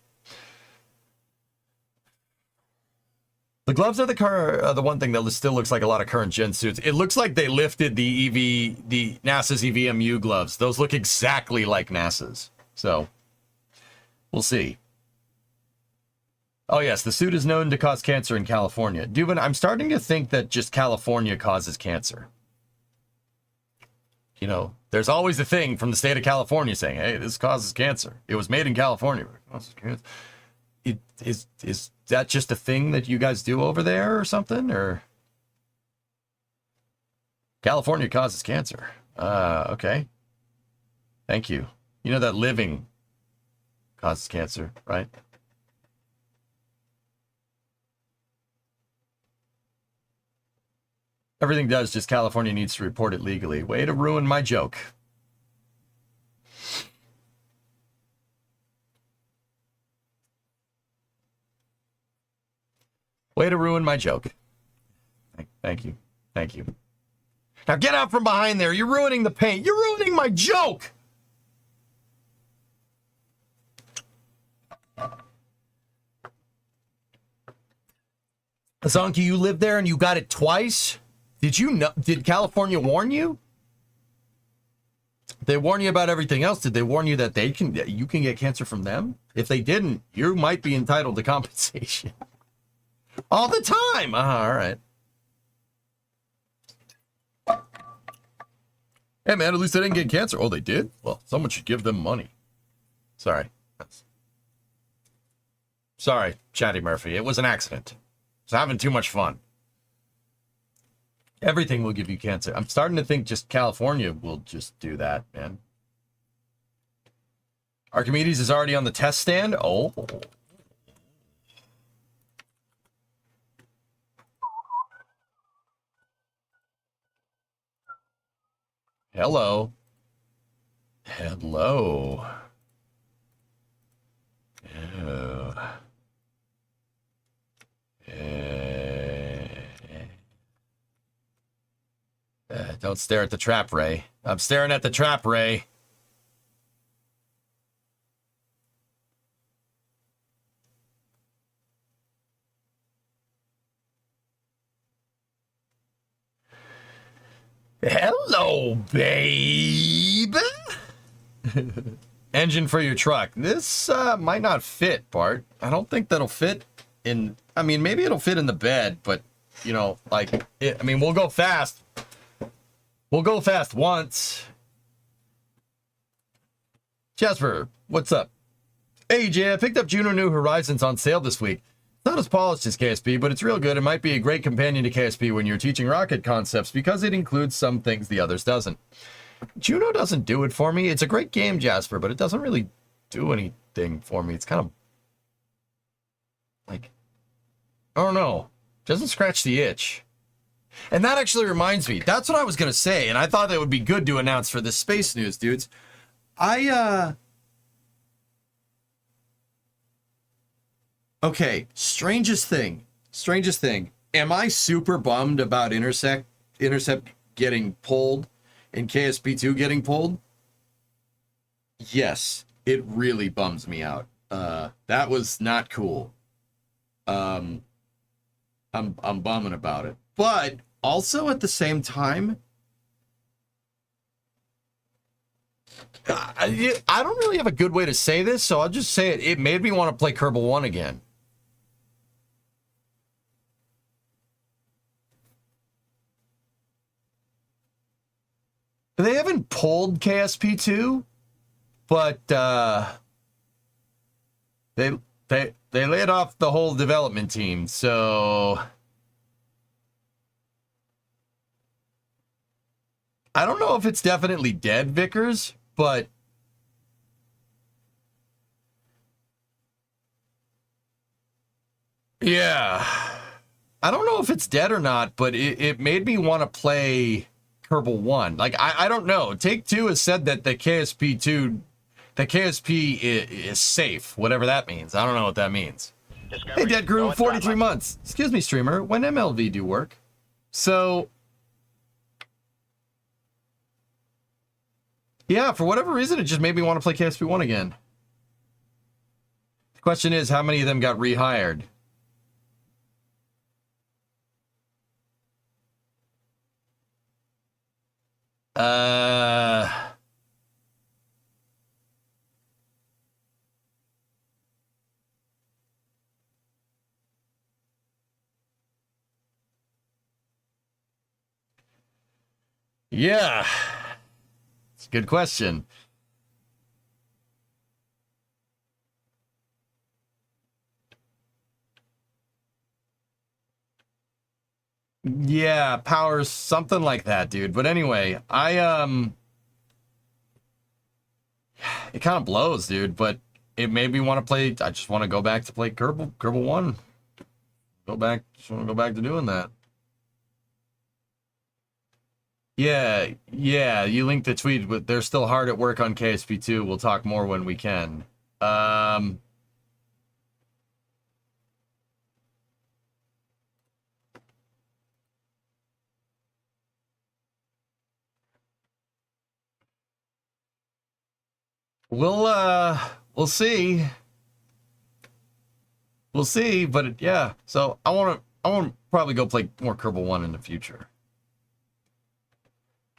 The gloves are the one thing that still looks like a lot of current gen suits. It looks like they lifted the NASA's EVMU gloves. Those look exactly like NASA's. So we'll see. Oh yes, the suit is known to cause cancer in California. Dubin, I'm starting to think that just California causes cancer. You know, there's always a thing from the state of California saying, hey, this causes cancer. It was made in California, but it causes cancer. Is that just a thing that you guys do over there or something? Or California causes cancer. Okay. Thank you. You know that living causes cancer, right? Everything does, just California needs to report it legally. Way to ruin my joke. Way to ruin my joke. Thank you. Thank you. Now get out from behind there. You're ruining the paint. You're ruining my joke. Zonky, you lived there and you got it twice? Did you know? Did California warn you? They warn you about everything else. Did they warn you that you can get cancer from them? If they didn't, you might be entitled to compensation. All the time. All right. Hey, man, at least they didn't get cancer. Oh, they did? Well, someone should give them money. Sorry. Sorry, Chatty Murphy. It was an accident. I was having too much fun. Everything will give you cancer. I'm starting to think just California will just do that, man. Archimedes is already on the test stand? Oh. Hello. Hello. Oh. Don't stare at the trap, Ray. I'm staring at the trap, Ray. Hello, babe. Engine for your truck. This might not fit, Bart. I don't think that'll fit in... I mean, maybe it'll fit in the bed, but, you know, like... I mean, we'll go fast. We'll go fast once. Jasper, what's up? Hey, Jay, I picked up Juno New Horizons on sale this week. It's not as polished as KSP, but it's real good. It might be a great companion to KSP when you're teaching rocket concepts because it includes some things the others doesn't. Juno doesn't do it for me. It's a great game, Jasper, but it doesn't really do anything for me. It's kind of like, I don't know. Doesn't scratch the itch. And that actually reminds me. That's what I was going to say, and I thought that would be good to announce for this space news, dudes. Okay, strangest thing. Am I super bummed about Intercept getting pulled and KSP2 getting pulled? Yes, it really bums me out. That was not cool. I'm bumming about it. But also at the same time, I don't really have a good way to say this, so I'll just say it. It made me want to play Kerbal 1 again. They haven't pulled KSP2, but they laid off the whole development team, so I don't know if it's definitely dead, Vickers, but yeah. I don't know if it's dead or not, but it made me want to play Kerbal 1. Like, I don't know. Take-Two has said that the KSP2, the KSP is safe, whatever that means. I don't know what that means. Hey, Dead Grew, 43 months. Excuse me, streamer. When MLV do work? So, yeah, for whatever reason, it just made me want to play KSP 1 again. The question is, how many of them got rehired? Yeah, it's a good question. Yeah, powers, something like that, dude. But anyway, it kind of blows, dude, but it made me want to play. I just want to go back to play Kerbal 1. Just want to go back to doing that. Yeah, you linked the tweet, but they're still hard at work on KSP2. We'll talk more when we can. We'll see. We'll see, but yeah. So I want to probably go play more Kerbal 1 in the future.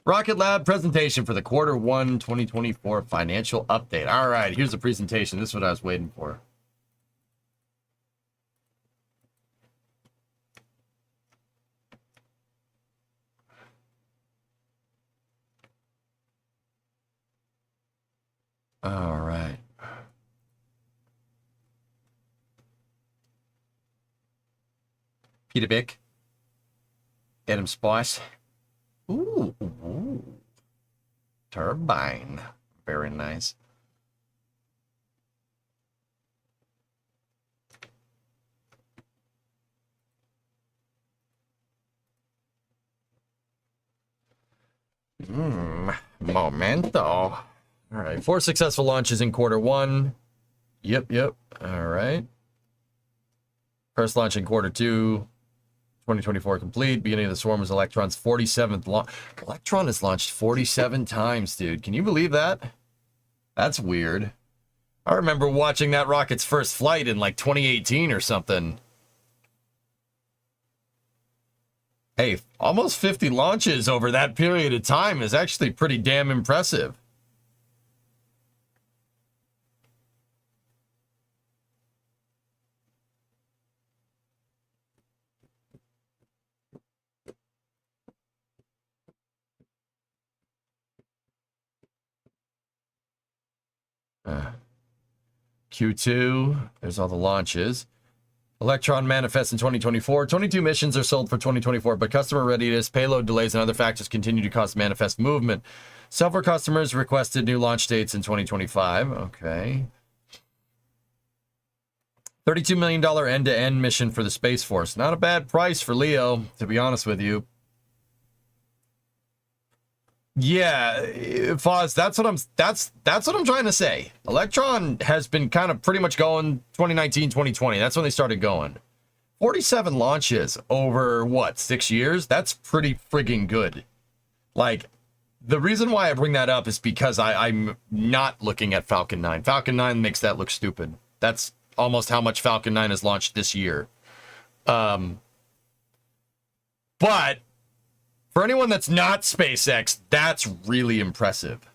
Rocket Lab presentation for the Q1 2024 financial update. All right, here's the presentation. This is what I was waiting for. All right. Peter Bick. Adam Spice. Ooh. Turbine. Very nice. Momento. All right. 4 successful launches in Q1. Yep. All right. First launch in Q2. 2024 complete. Beginning of the swarm was Electron's 47th launch. Electron has launched 47 times, dude. Can you believe that? That's weird. I remember watching that rocket's first flight in like 2018 or something. Hey, almost 50 launches over that period of time is actually pretty damn impressive. Q2, there's all the launches. Electron manifests in 2024. 22 missions are sold for 2024, but customer readiness, payload delays, and other factors continue to cause manifest movement. Several customers requested new launch dates in 2025. Okay. $32 million end-to-end mission for the Space Force. Not a bad price for Leo, to be honest with you. Yeah, Foz, that's what I'm trying to say. Electron has been kind of pretty much going 2019, 2020. That's when they started going. 47 launches over what, 6 years? That's pretty frigging good. Like, the reason why I bring that up is because I'm not looking at Falcon 9. Falcon 9 makes that look stupid. That's almost how much Falcon 9 has launched this year. But for anyone that's not SpaceX, that's really impressive.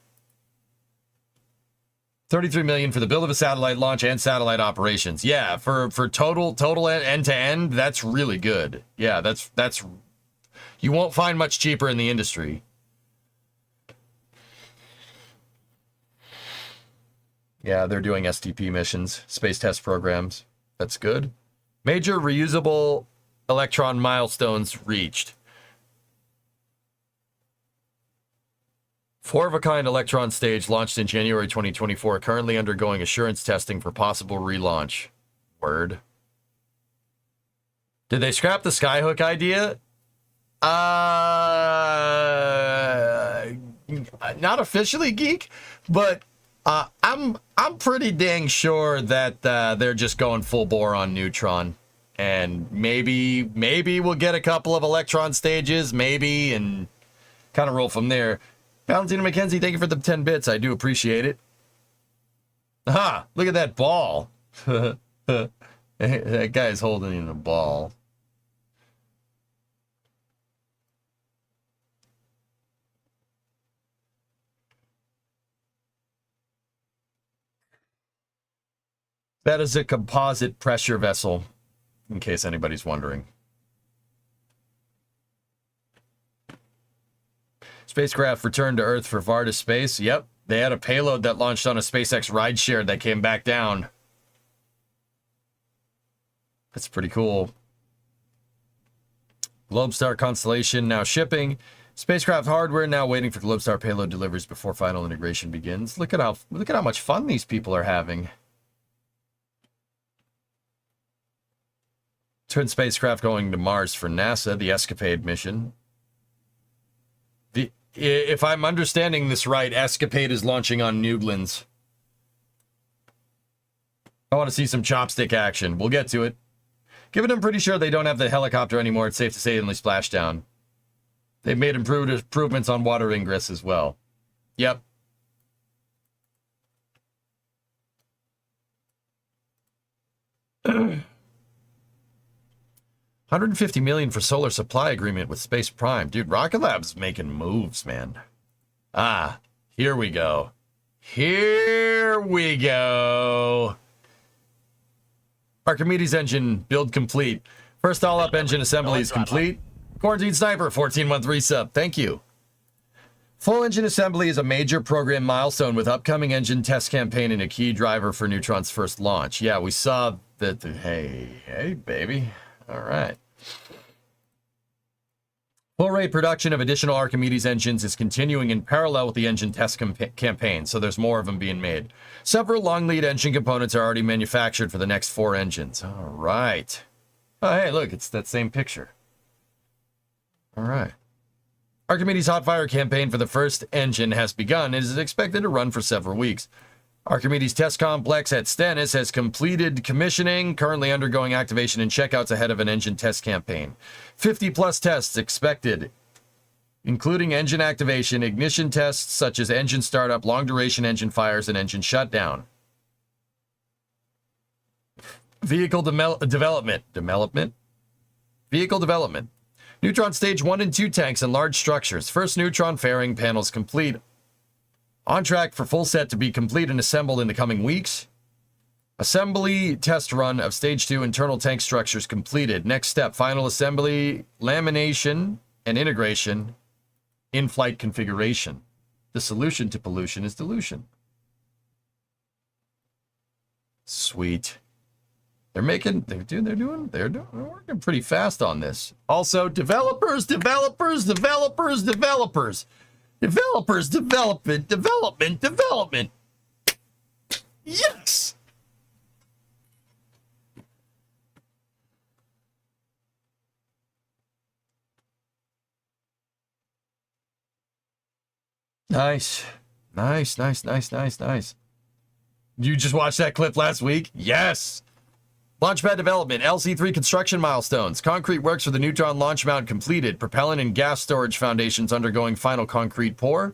$33 million for the build of a satellite launch and satellite operations. Yeah, for total end to end, that's really good. Yeah, that's you won't find much cheaper in the industry. Yeah, they're doing STP missions, space test programs. That's good. Major reusable Electron milestones reached. Four-of-a-kind Electron stage launched in January 2024, currently undergoing assurance testing for possible relaunch. Word. Did they scrap the Skyhook idea? Not officially, Geek, but I'm pretty dang sure that they're just going full bore on Neutron, and maybe we'll get a couple of Electron stages, maybe, and kind of roll from there. Valentina McKenzie, thank you for the 10 bits. I do appreciate it. Aha! Look at that ball. That guy's holding in a ball. That is a composite pressure vessel, in case anybody's wondering. Spacecraft returned to Earth for Varda Space. Yep, they had a payload that launched on a SpaceX rideshare that came back down. That's pretty cool. Globestar constellation now shipping. Spacecraft hardware now waiting for Globestar payload deliveries before final integration begins. Look at how much fun these people are having. Turn spacecraft going to Mars for NASA, the Escapade mission. If I'm understanding this right, Escapade is launching on Newlands. I want to see some chopstick action. We'll get to it. Given I'm pretty sure they don't have the helicopter anymore, it's safe to say only splashdown. They've made improvements on water ingress as well. Yep. $150 million for solar supply agreement with Space Prime. Dude, Rocket Lab's making moves, man. Ah, here we go. Here we go. Archimedes engine build complete. First all-up engine assembly is complete. Quarantine Sniper, 14-month resub. Thank you. Full engine assembly is a major program milestone with upcoming engine test campaign and a key driver for Neutron's first launch. Yeah, we saw that. Hey, baby. All right. Full rate production of additional Archimedes engines is continuing in parallel with the engine test campaign, so there's more of them being made. Several long lead engine components are already manufactured for the next 4 engines. All right. Oh, hey, look, it's that same picture. All right. Archimedes hot fire campaign for the first engine has begun and is expected to run for several weeks. Archimedes test complex at Stennis has completed commissioning, currently undergoing activation and checkouts ahead of an engine test campaign. 50 plus tests expected, including engine activation, ignition tests such as engine startup, long duration engine fires, and engine shutdown. Vehicle development. Vehicle development. Neutron stage 1 and 2 tanks and large structures. First Neutron fairing panels complete. On track for full set to be complete and assembled in the coming weeks. Assembly test run of stage 2 internal tank structures completed. Next step, final assembly, lamination, and integration, in-flight configuration. The solution to pollution is dilution. Sweet. They're working pretty fast on this. Also, development. Yes! Nice. You just watched that clip last week? Yes! Launchpad development, LC-3 construction milestones. Concrete works for the Neutron launch mount completed. Propellant and gas storage foundations undergoing final concrete pour.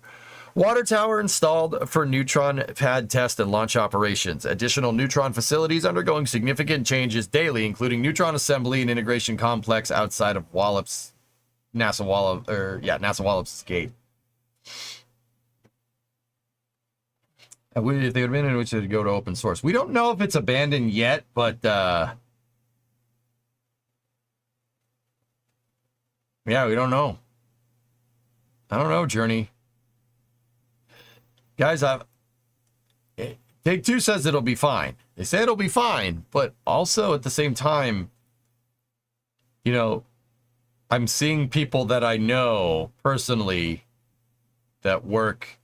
Water tower installed for Neutron pad test and launch operations. Additional Neutron facilities undergoing significant changes daily, including Neutron assembly and integration complex outside of NASA Wallops Gate. If they would have been in which to go to open source. We don't know if it's abandoned yet, but yeah, we don't know. I don't know, Journey. Guys, Take-Two says it'll be fine. They say it'll be fine, but also at the same time, you know, I'm seeing people that I know personally that work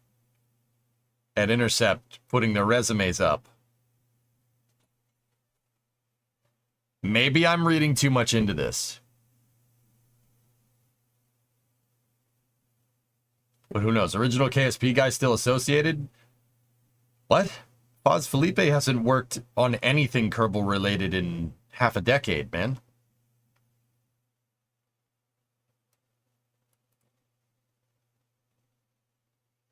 at Intercept putting their resumes up. Maybe I'm reading too much into this. But who knows? Original KSP guy still associated? What? Paz Felipe hasn't worked on anything Kerbal related in half a decade, man.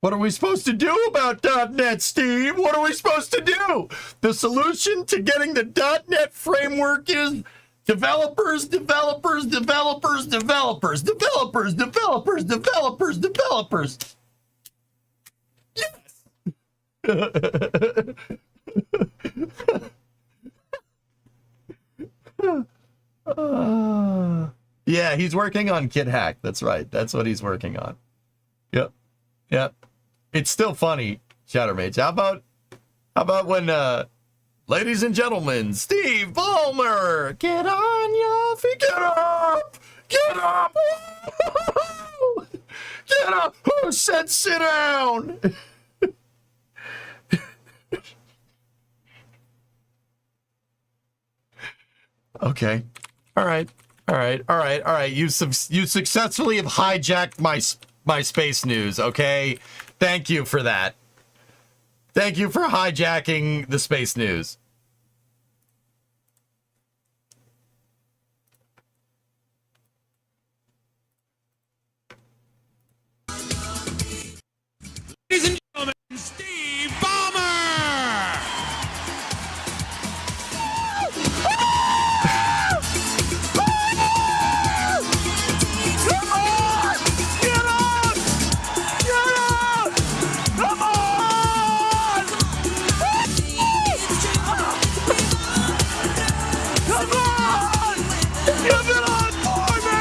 What are we supposed to do about .NET, Steve? What are we supposed to do? The solution to getting the .NET framework is developers, developers, developers, developers, developers, developers, developers, developers. Yes. Yeah, he's working on Kid Hack. That's right. That's what he's working on. Yep. Yep. It's still funny, Chattermates. How about when, ladies and gentlemen, Steve Ballmer, get on your feet, get up, get up, get up. Who said sit down? Okay. All right. All right. All right. All right. You successfully have hijacked my space news. Okay. Thank you for that. Thank you for hijacking the space news. Ladies and gentlemen, Steve Ballmer! Come on! Get on! Get on! Come on! Come on! Give it on for me!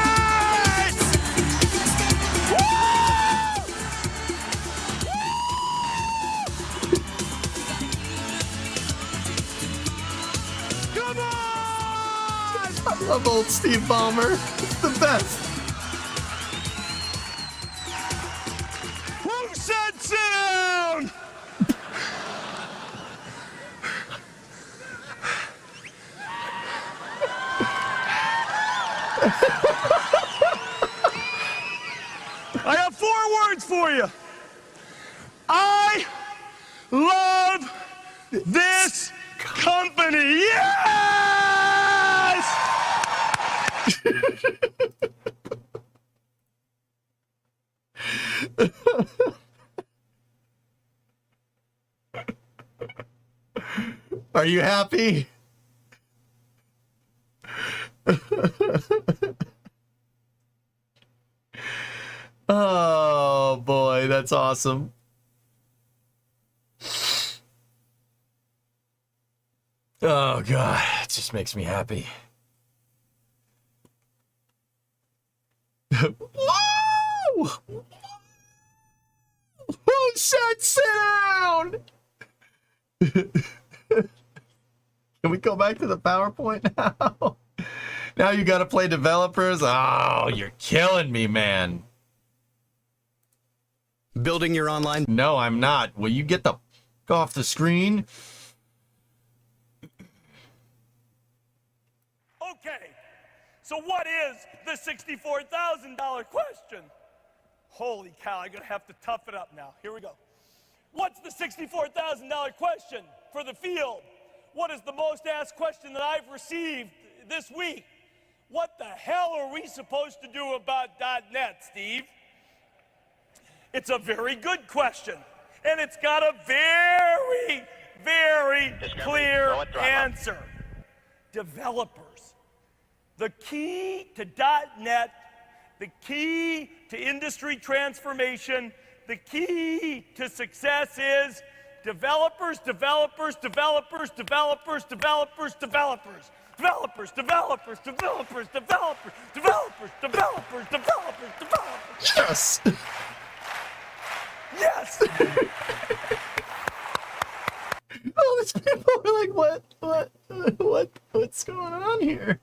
Come on! I love old Steve Ballmer. It's the best. Who said sit down? I have 4 words for you. I love this company. Yes! Are you happy? Oh boy, that's awesome. Oh god, it just makes me happy. Whoa! Who said sit down? Can we go back to the PowerPoint now? Now you gotta play developers? Oh, you're killing me, man. Building your online... No, I'm not. Will you get the go off the screen? Okay, so what is the $64,000 question? Holy cow, I'm gonna have to tough it up now. Here we go. What's the $64,000 question for the field? What is the most asked question that I've received this week? What the hell are we supposed to do about .NET, Steve? It's a very good question, and it's got a very, very clear answer. Developers. The key to .NET, the key to industry transformation, the key to success is developers, developers, developers, developers, developers, developers. Developers, developers, developers, developers, developers, developers, developers, developers. Yes. Yes. All these people are like, what's going on here?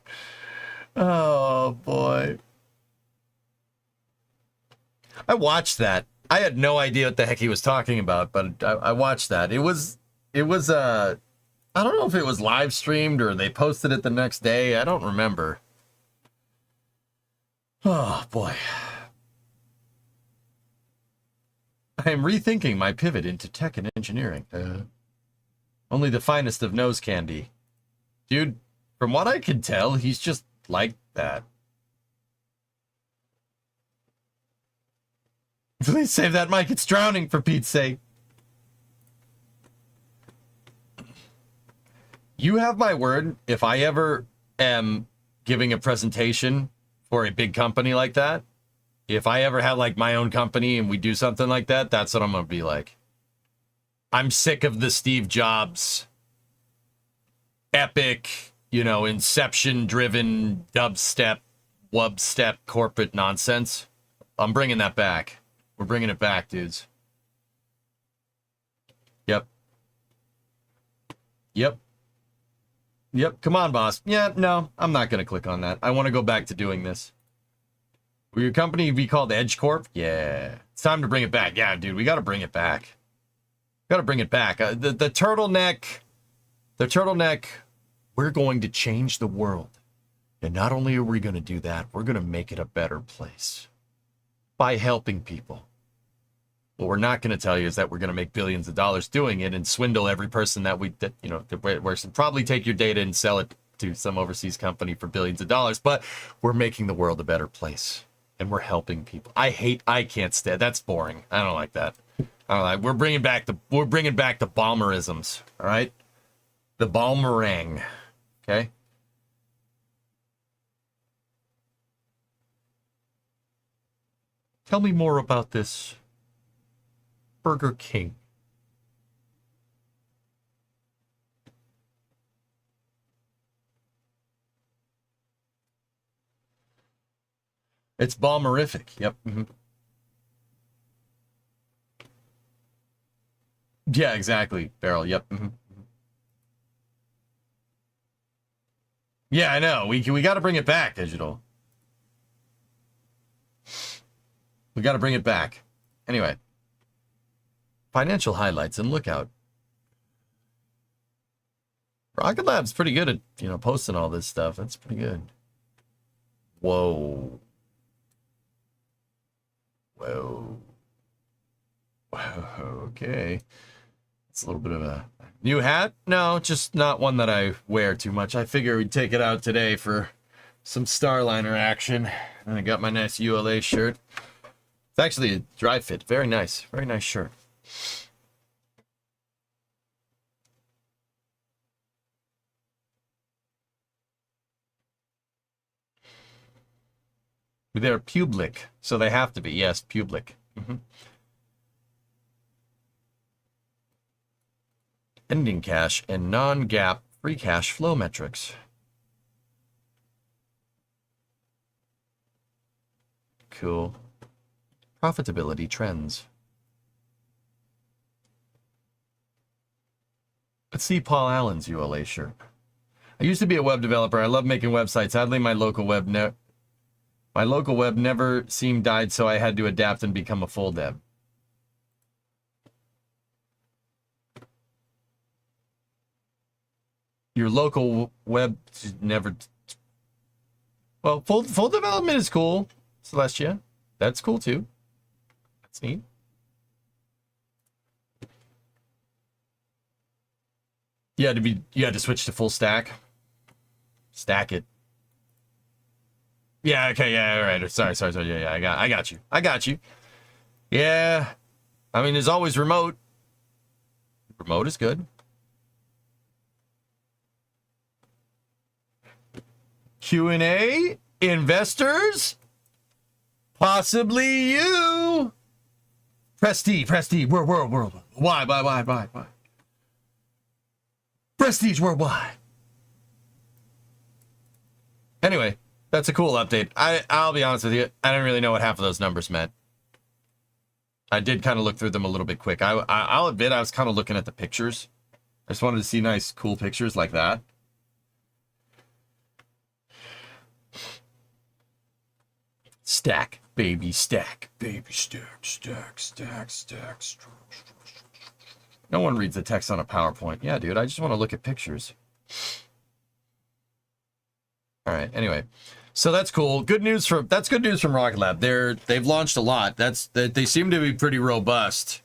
Oh boy. I watched that I had no idea what the heck he was talking about, but I watched that. It was I don't know if it was live streamed or they posted it the next day. I don't remember. Oh boy. I am rethinking my pivot into tech and engineering. Only the finest of nose candy. Dude, from what I can tell, he's just like that. Please save that mic. It's drowning, for Pete's sake. You have my word. If I ever am giving a presentation for a big company like that, if I ever have like my own company and we do something like that, that's what I'm going to be like. I'm sick of the Steve Jobs epic, inception-driven dubstep, wubstep corporate nonsense. I'm bringing that back. We're bringing it back, dudes. Yep. Come on, boss. Yeah, no, I'm not going to click on that. I want to go back to doing this. Will your company be called Edge Corp? Yeah. It's time to bring it back. Yeah, dude, we got to bring it back. Got to bring it back. The turtleneck, we're going to change the world. And not only are we going to do that, we're going to make it a better place by helping people. What we're not going to tell you is that we're going to make billions of dollars doing it and swindle every person that works, and probably take your data and sell it to some overseas company for billions of dollars. But we're making the world a better place and we're helping people. I can't stand. That's boring. I don't like that. I don't like. We're bringing back the Balmerisms. All right, the Balmerang. Okay. Tell me more about this Burger King. It's Balmerific. Yep. Mm-hmm. Yeah, exactly. Barrel. Yep. Mm-hmm. Yeah, I know. We got to bring it back, digital. We got to bring it back. Anyway. Financial highlights and lookout. Rocket Lab's pretty good at, posting all this stuff. That's pretty good. Whoa. Okay. It's a little bit of a new hat. No, just not one that I wear too much. I figure we'd take it out today for some Starliner action. And I got my nice ULA shirt. It's actually a dry fit. Very nice. Very nice shirt. They're public, so they have to be. Yes, public. Mm-hmm. Ending cash and non-GAAP free cash flow metrics. Cool. Profitability trends. Let's see Paul Allen's ULA shirt. I used to be a web developer. I love making websites. Sadly, my local web never seemed died, so I had to adapt and become a full dev. Your local web never... Well, full development is cool, Celestia. That's cool, too. That's neat. You had to switch to full stack. Stack it. Yeah, okay, yeah, all right. Sorry. Yeah, I got you. Yeah. I mean, there's always remote. Remote is good. Q&A, investors, possibly you. Prestige, world. Why? Prestige worldwide. Anyway, that's a cool update. I'll be honest with you, I didn't really know what half of those numbers meant. I did kind of look through them a little bit quick. I'll admit I was kind of looking at the pictures. I just wanted to see nice, cool pictures like that. Stack, baby, stack, baby, stack, stack, stack, stack, stack. No one reads the text on a PowerPoint. Yeah, dude, I just want to look at pictures. All right, anyway. So that's cool. Good news from Rocket Lab. They've launched a lot. They seem to be pretty robust.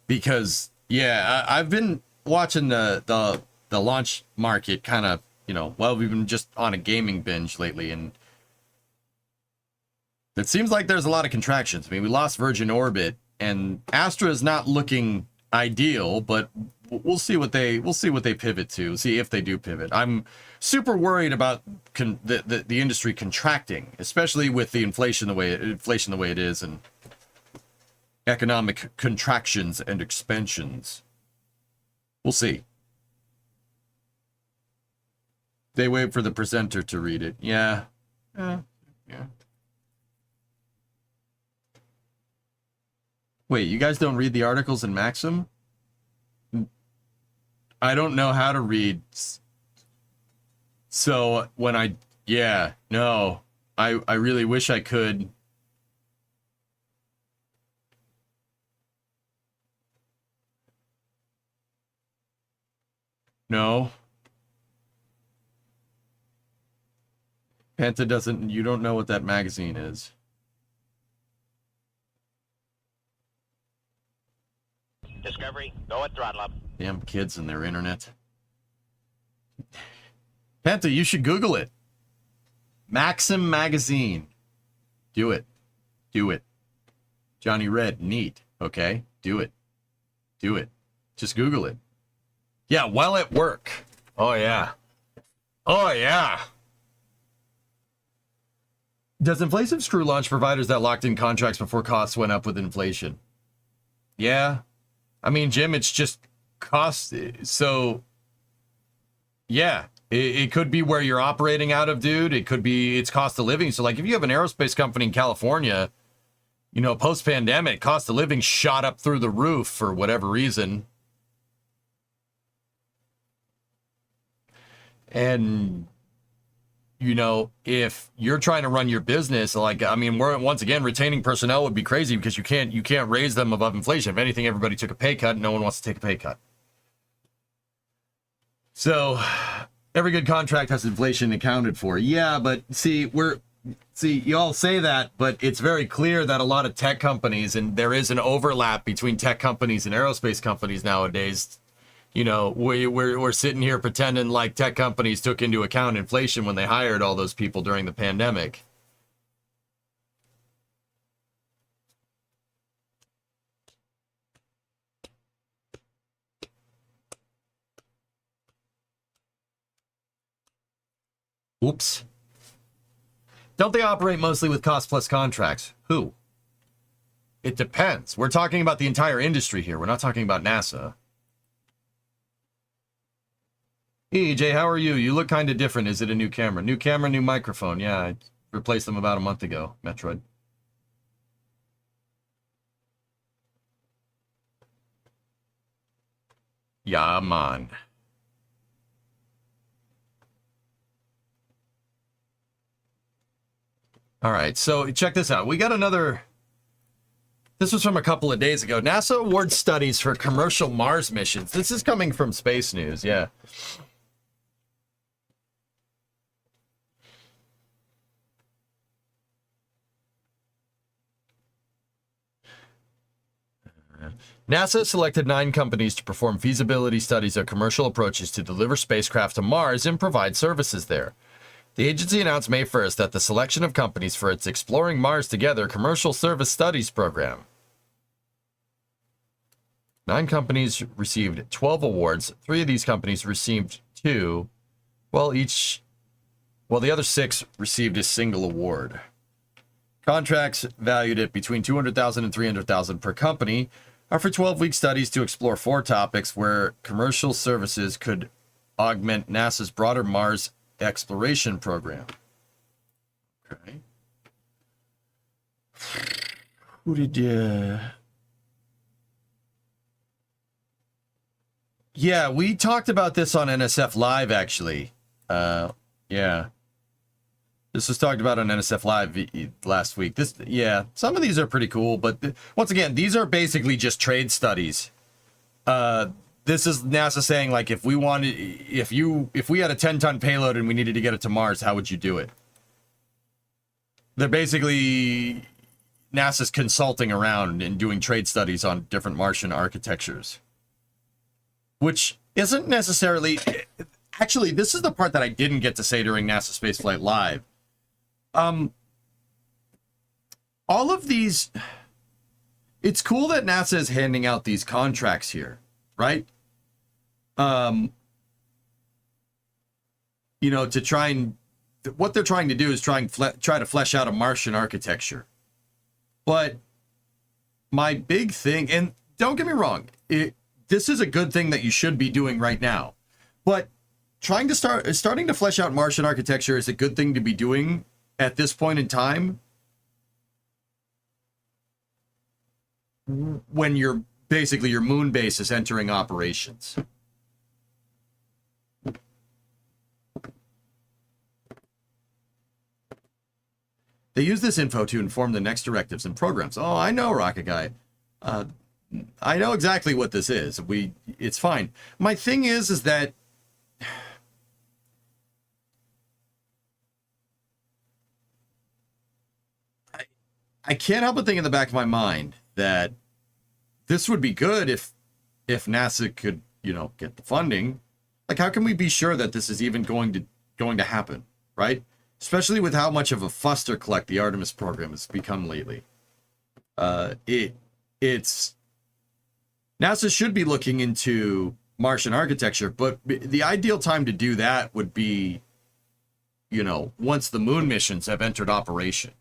Because yeah, I've been watching the launch market kind of, well, we've been just on a gaming binge lately, and it seems like there's a lot of contractions. I mean, we lost Virgin Orbit, and Astra is not looking ideal, but we'll see what they pivot to. See if they do pivot. I'm super worried about the industry contracting, especially with the inflation the way it is, and economic contractions and expansions. We'll see. They wait for the presenter to read it. Yeah. Yeah. Wait, you guys don't read the articles in Maxim? I don't know how to read. So when I really wish I could. No. Panta doesn't, you don't know what that magazine is. Discovery, go at throttle up. Damn kids and their internet. Panta, you should Google it. Maxim magazine. Do it. Do it. Johnny Red, neat. Okay? Do it. Do it. Just Google it. Yeah, while at work. Oh, yeah. Oh, yeah. Does inflation screw launch providers that locked in contracts before costs went up with inflation? Yeah. I mean, Jim, it's just cost. So, yeah, it could be where you're operating out of, dude. It could be it's cost of living. So, like, if you have an aerospace company in California, post-pandemic, cost of living shot up through the roof for whatever reason. And, if you're trying to run your business, once again, retaining personnel would be crazy because you can't raise them above inflation. If anything, everybody took a pay cut. No one wants to take a pay cut. So every good contract has inflation accounted for. Yeah, but see, you all say that, but it's very clear that a lot of tech companies, and there is an overlap between tech companies and aerospace companies nowadays. We're sitting here pretending like tech companies took into account inflation when they hired all those people during the pandemic. Oops. Don't they operate mostly with cost plus contracts? Who? It depends. We're talking about the entire industry here. We're not talking about NASA. EJ, how are you? You look kind of different. Is it a new camera? New camera, new microphone. Yeah, I replaced them about a month ago. Metroid. Yeah, man. All right, so check this out. We got another... This was from a couple of days ago. NASA awards studies for commercial Mars missions. This is coming from Space News, yeah. NASA selected 9 companies to perform feasibility studies of commercial approaches to deliver spacecraft to Mars and provide services there. The agency announced May 1st that the selection of companies for its Exploring Mars Together commercial service studies program. 9 companies received 12 awards. 3 of these companies received 2, while the other 6 received a single award. Contracts valued at between $200,000 and $300,000 per company are for 12-week studies to explore 4 topics where commercial services could augment NASA's broader Mars exploration program. Okay. Who did... Yeah, we talked about this on NSF Live, actually. Yeah. This was talked about on NSF Live last week. Yeah, some of these are pretty cool, but once again, these are basically just trade studies. This is NASA saying, like, if we had a 10-ton payload and we needed to get it to Mars, how would you do it? They're basically NASA's consulting around and doing trade studies on different Martian architectures, which isn't necessarily. Actually, this is the part that I didn't get to say during NASA Spaceflight Live. All of these, it's cool that NASA is handing out these contracts here, right? You know, to try and, what they're trying to do is try to flesh out a Martian architecture. But my big thing, and don't get me wrong, this is a good thing that you should be doing right now. But starting to flesh out Martian architecture is a good thing to be doing at this point in time, when you're basically your moon base is entering operations. They use this info to inform the next directives and programs. Oh, I know, Rocket Guy. I know exactly what this is. It's fine. My thing is that I can't help but think in the back of my mind that this would be good if NASA could, you know, get the funding. Like, how can we be sure that this is even going to happen, right? Especially with how much of a fuster-collect the Artemis program has become lately. It's NASA should be looking into Martian architecture, but the ideal time to do that would be, you know, once the moon missions have entered operation.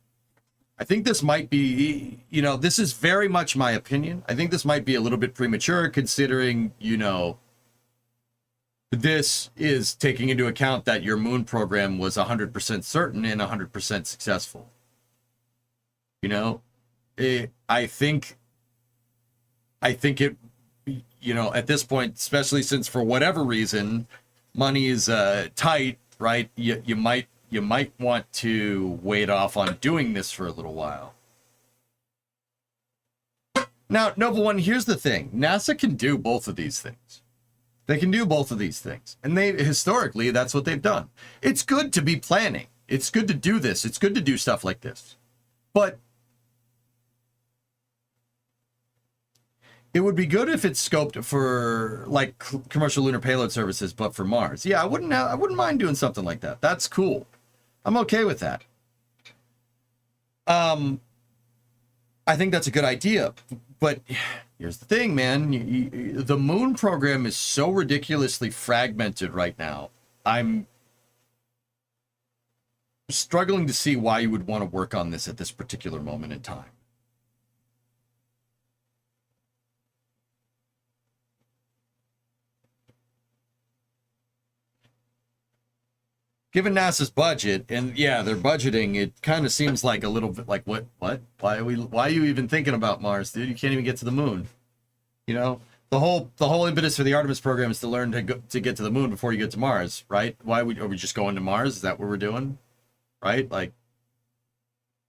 I think this might be, you know, this is very much my opinion. I think this might be a little bit premature considering, you know, this is taking into account that your moon program was 100% certain and 100% successful. You know, I think it, you know, at this point, especially since for whatever reason, money is tight, right? You might want to wait off on doing this for a little while. Now, Nova One, here's the thing. NASA can do both of these things. They can do both of these things. And historically, that's what they've done. It's good to be planning. It's good to do this. It's good to do stuff like this. But it would be good if it's scoped for, like, commercial lunar payload services, but for Mars. Yeah, I wouldn't mind doing something like that. That's cool. I'm okay with that. I think that's a good idea. But here's the thing, man. The moon program is so ridiculously fragmented right now. I'm struggling to see why you would want to work on this at this particular moment in time. Given NASA's budget, and yeah, their budgeting, it kind of seems like a little bit like, what? Why are you even thinking about Mars, dude? You can't even get to the moon. You know, the whole impetus for the Artemis program is to learn to get to the moon before you get to Mars, right? Are we just going to Mars? Is that what we're doing? Right? Like,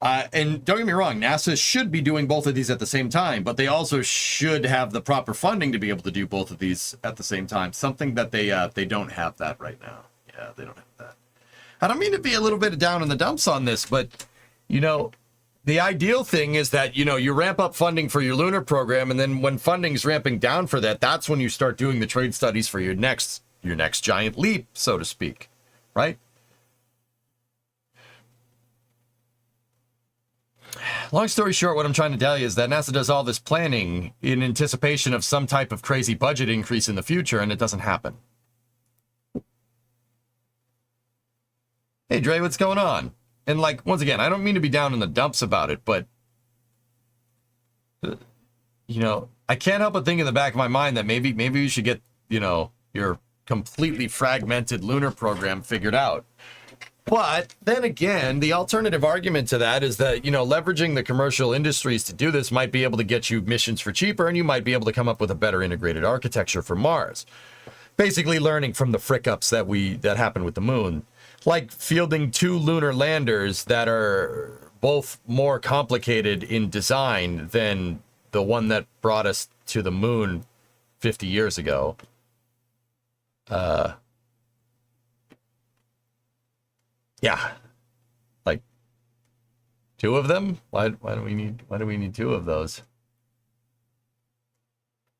and don't get me wrong, NASA should be doing both of these at the same time, but they also should have the proper funding to be able to do both of these at the same time. Something that they don't have that right now. Yeah, they don't have that. I don't mean to be a little bit down in the dumps on this, but, you know, the ideal thing is that, you know, you ramp up funding for your lunar program, and then when funding's ramping down for that, that's when you start doing the trade studies for your next giant leap, so to speak, right? Long story short, what I'm trying to tell you is that NASA does all this planning in anticipation of some type of crazy budget increase in the future, and it doesn't happen. Hey, Dre, what's going on? And, like, once again, I don't mean to be down in the dumps about it, but, you know, I can't help but think in the back of my mind that maybe you should get, you know, your completely fragmented lunar program figured out. But then again, the alternative argument to that is that, you know, leveraging the commercial industries to do this might be able to get you missions for cheaper, and you might be able to come up with a better integrated architecture for Mars. Basically learning from the frick-ups that happened with the moon. like fielding 2 lunar landers that are both more complicated in design than the one that brought us to the moon 50 years ago. Yeah. Like 2 of them? Why do we need 2 of those?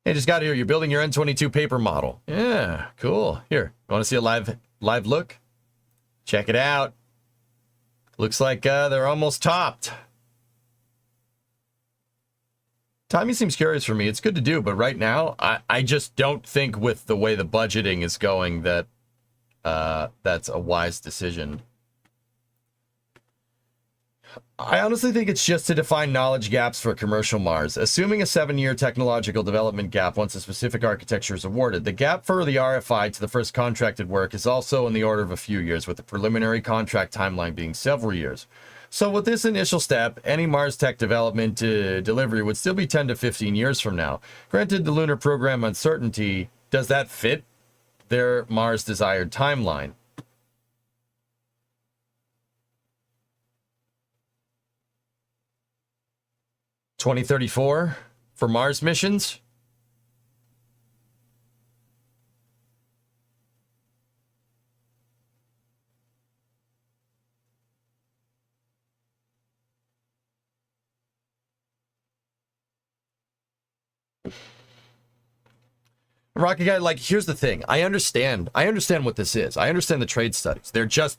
Hey, just got here. You're building your N22 paper model. Yeah, cool. Here, you want to see a live look? Check it out. Looks like they're almost topped. Timing seems curious for me. It's good to do, but right now, I just don't think with the way the budgeting is going that that's a wise decision. I honestly think it's just to define knowledge gaps for commercial Mars. Assuming a 7-year technological development gap once a specific architecture is awarded, the gap for the RFI to the first contracted work is also in the order of a few years, with the preliminary contract timeline being several years. So with this initial step, any Mars tech development delivery would still be 10 to 15 years from now. Granted the lunar program uncertainty, does that fit their Mars desired timeline? (2034) for Mars missions? Rocket Guy, like, here's the thing. I understand what this is. I understand the trade studies.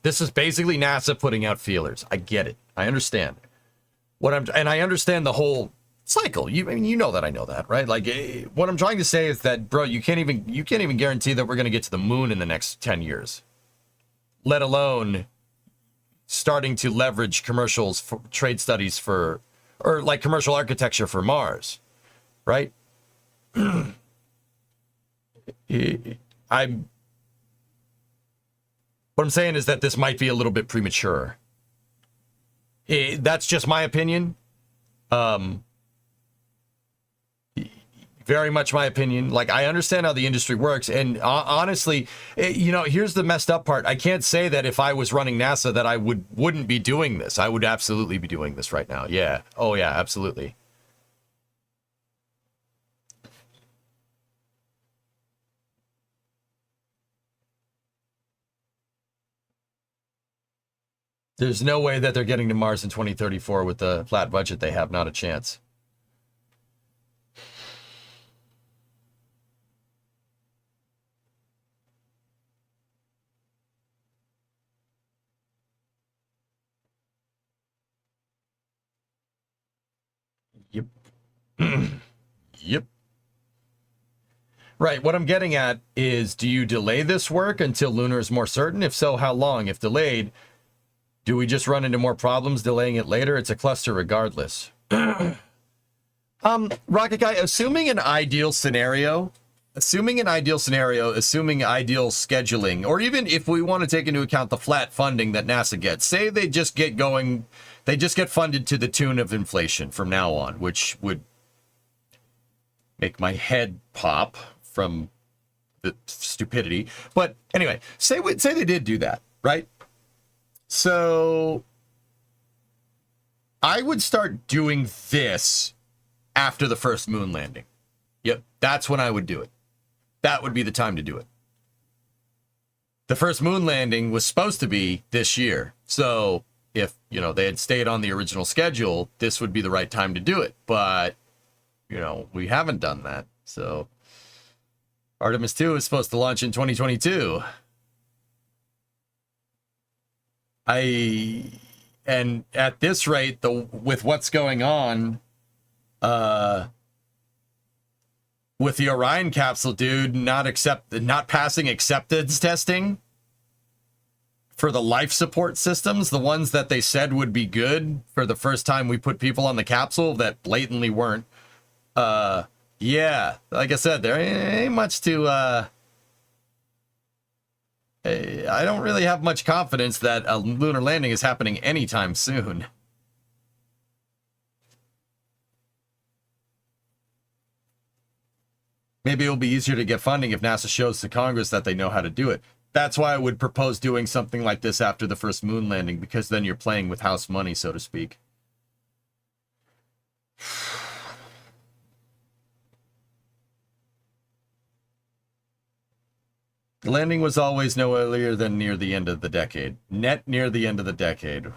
This is basically NASA putting out feelers. I get it. I understand. And I understand the whole cycle. You know that I know that, right? Like, what I'm trying to say is that, bro, you can't even guarantee that we're going to get to the moon in the next 10 years. Let alone starting to leverage commercials for trade studies or like commercial architecture for Mars, right? What I'm saying is that this might be a little bit premature. That's just my opinion. Very much my opinion. Like, I understand how the industry works, and honestly, here's the messed up part. I can't say that if I was running NASA that I wouldn't be doing this. I would absolutely be doing this right now. Yeah. Oh yeah, absolutely. There's no way that they're getting to Mars in 2034 with the flat budget they have. Not a chance. Yep. Yep. Right. What I'm getting at is, do you delay this work until lunar is more certain? If so, how long? If delayed, do we just run into more problems delaying it later? It's a cluster regardless. Rocket Guy, assuming ideal scenario, assuming ideal scheduling, or even if we want to take into account the flat funding that NASA gets, say they just get funded to the tune of inflation from now on, which would make my head pop from the stupidity. But anyway, say they did do that, right? So I would start doing this after the first moon landing. Yep, that's when I would do it. That would be the time to do it. The first moon landing was supposed to be this year. So if, they had stayed on the original schedule, this would be the right time to do it. But, we haven't done that. So Artemis 2 is supposed to launch in 2022. And at this rate, with what's going on, with the Orion capsule, dude, not passing acceptance testing for the life support systems, the ones that they said would be good for the first time we put people on the capsule that blatantly weren't. Yeah, like I said, there ain't much to, I don't really have much confidence that a lunar landing is happening anytime soon. Maybe it'll be easier to get funding if NASA shows to Congress that they know how to do it. That's why I would propose doing something like this after the first moon landing, because then you're playing with house money, so to speak. The landing was always no earlier than near the end of the decade. Net near the end of the decade.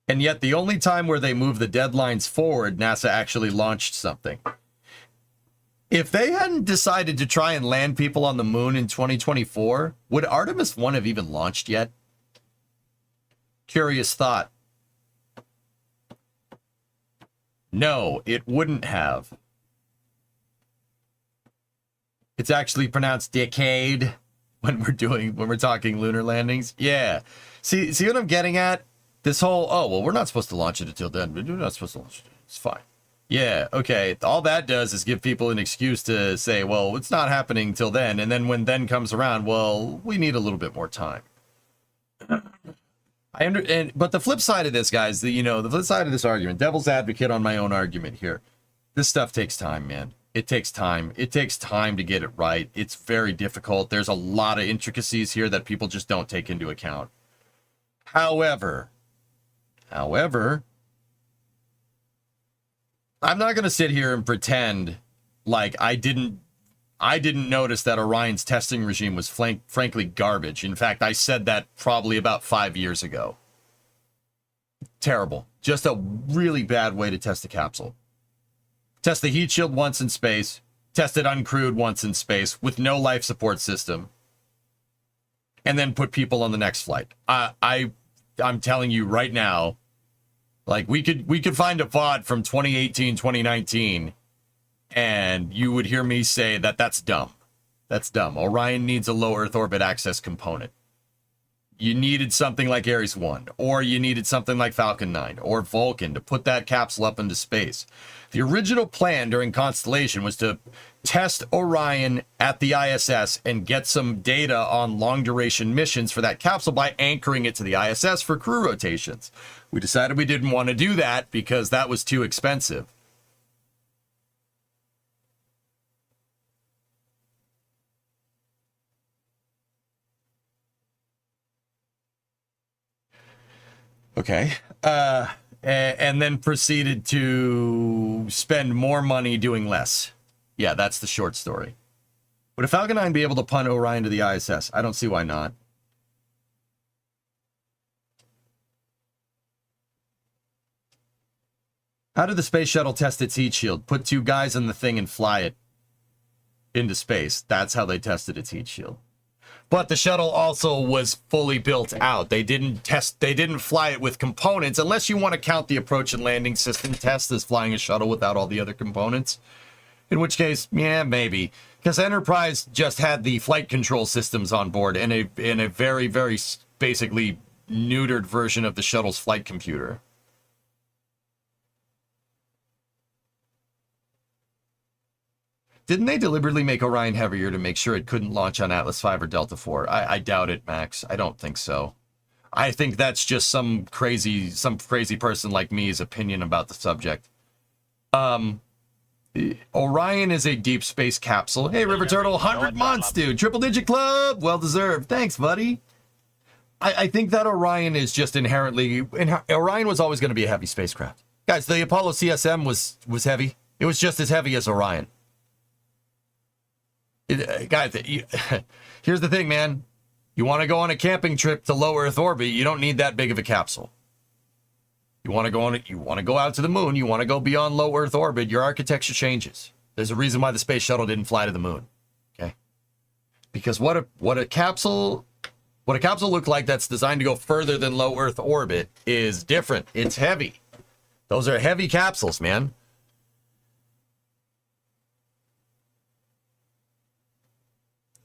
And yet the only time where they moved the deadlines forward, NASA actually launched something. If they hadn't decided to try and land people on the moon in 2024, would Artemis 1 have even launched yet? Curious thought. No, it wouldn't have. It's actually pronounced decade when we're talking lunar landings. Yeah. See what I'm getting at? This whole, oh, well, we're not supposed to launch it until then. We're not supposed to launch it. It's fine. Yeah, okay. All that does is give people an excuse to say, well, it's not happening till then. And then when then comes around, well, we need a little bit more time. But the flip side of this, guys, the flip side of this argument, devil's advocate on my own argument here. This stuff takes time, man. It takes time. It takes time to get it right. It's very difficult. There's a lot of intricacies here that people just don't take into account. However, I'm not going to sit here and pretend like I didn't notice that Orion's testing regime was frankly garbage. In fact, I said that probably about 5 years ago. Terrible. Just a really bad way to test a capsule. Test the heat shield once in space, test it uncrewed once in space with no life support system, and then put people on the next flight. I'm telling you right now, like we could find a VOD from 2018, 2019, and you would hear me say that that's dumb. That's dumb. Orion needs a low Earth orbit access component. You needed something like Ares 1, or you needed something like Falcon 9, or Vulcan to put that capsule up into space. The original plan during Constellation was to test Orion at the ISS and get some data on long-duration missions for that capsule by anchoring it to the ISS for crew rotations. We decided we didn't want to do that because that was too expensive. Okay. And then proceeded to spend more money doing less. Yeah, that's the short story. Would a Falcon 9 be able to punt Orion to the ISS? I don't see why not. How did the space shuttle test its heat shield? Put 2 guys in the thing and fly it into space. That's how they tested its heat shield. But the shuttle also was fully built out. They didn't fly it with components, unless you want to count the approach and landing system test as flying a shuttle without all the other components. In which case, yeah, maybe. Because Enterprise just had the flight control systems on board and a very, very basically neutered version of the shuttle's flight computer. Didn't they deliberately make Orion heavier to make sure it couldn't launch on Atlas V or Delta IV? I doubt it, Max. I don't think so. I think that's just some crazy person like me's opinion about the subject. Orion is a deep space capsule. Hey, River Turtle, 100 months, dude. Triple digit club. Well deserved. Thanks, buddy. I think that Orion is just inherently... Orion was always going to be a heavy spacecraft. Guys, the Apollo CSM was heavy. It was just as heavy as Orion. Guys, here's the thing, man. You want to go on a camping trip to low Earth orbit, you don't need that big of a capsule. You want to go out to the moon, you want to go beyond low Earth orbit, your architecture changes. There's a reason why the space shuttle didn't fly to the moon. Okay? Because what a capsule looked like that's designed to go further than low Earth orbit is different. It's heavy. Those are heavy capsules, man.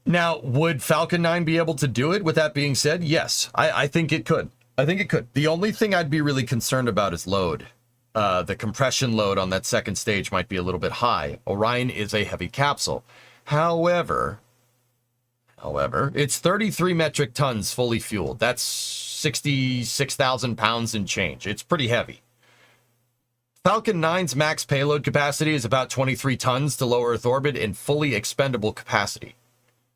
Now, would Falcon 9 be able to do it? With that being said, yes, I think it could. I think it could. The only thing I'd be really concerned about is load. The compression load on that second stage might be a little bit high. Orion is a heavy capsule. However, it's 33 metric tons fully fueled. That's 66,000 pounds and change. It's pretty heavy. Falcon 9's max payload capacity is about 23 tons to low Earth orbit in fully expendable capacity.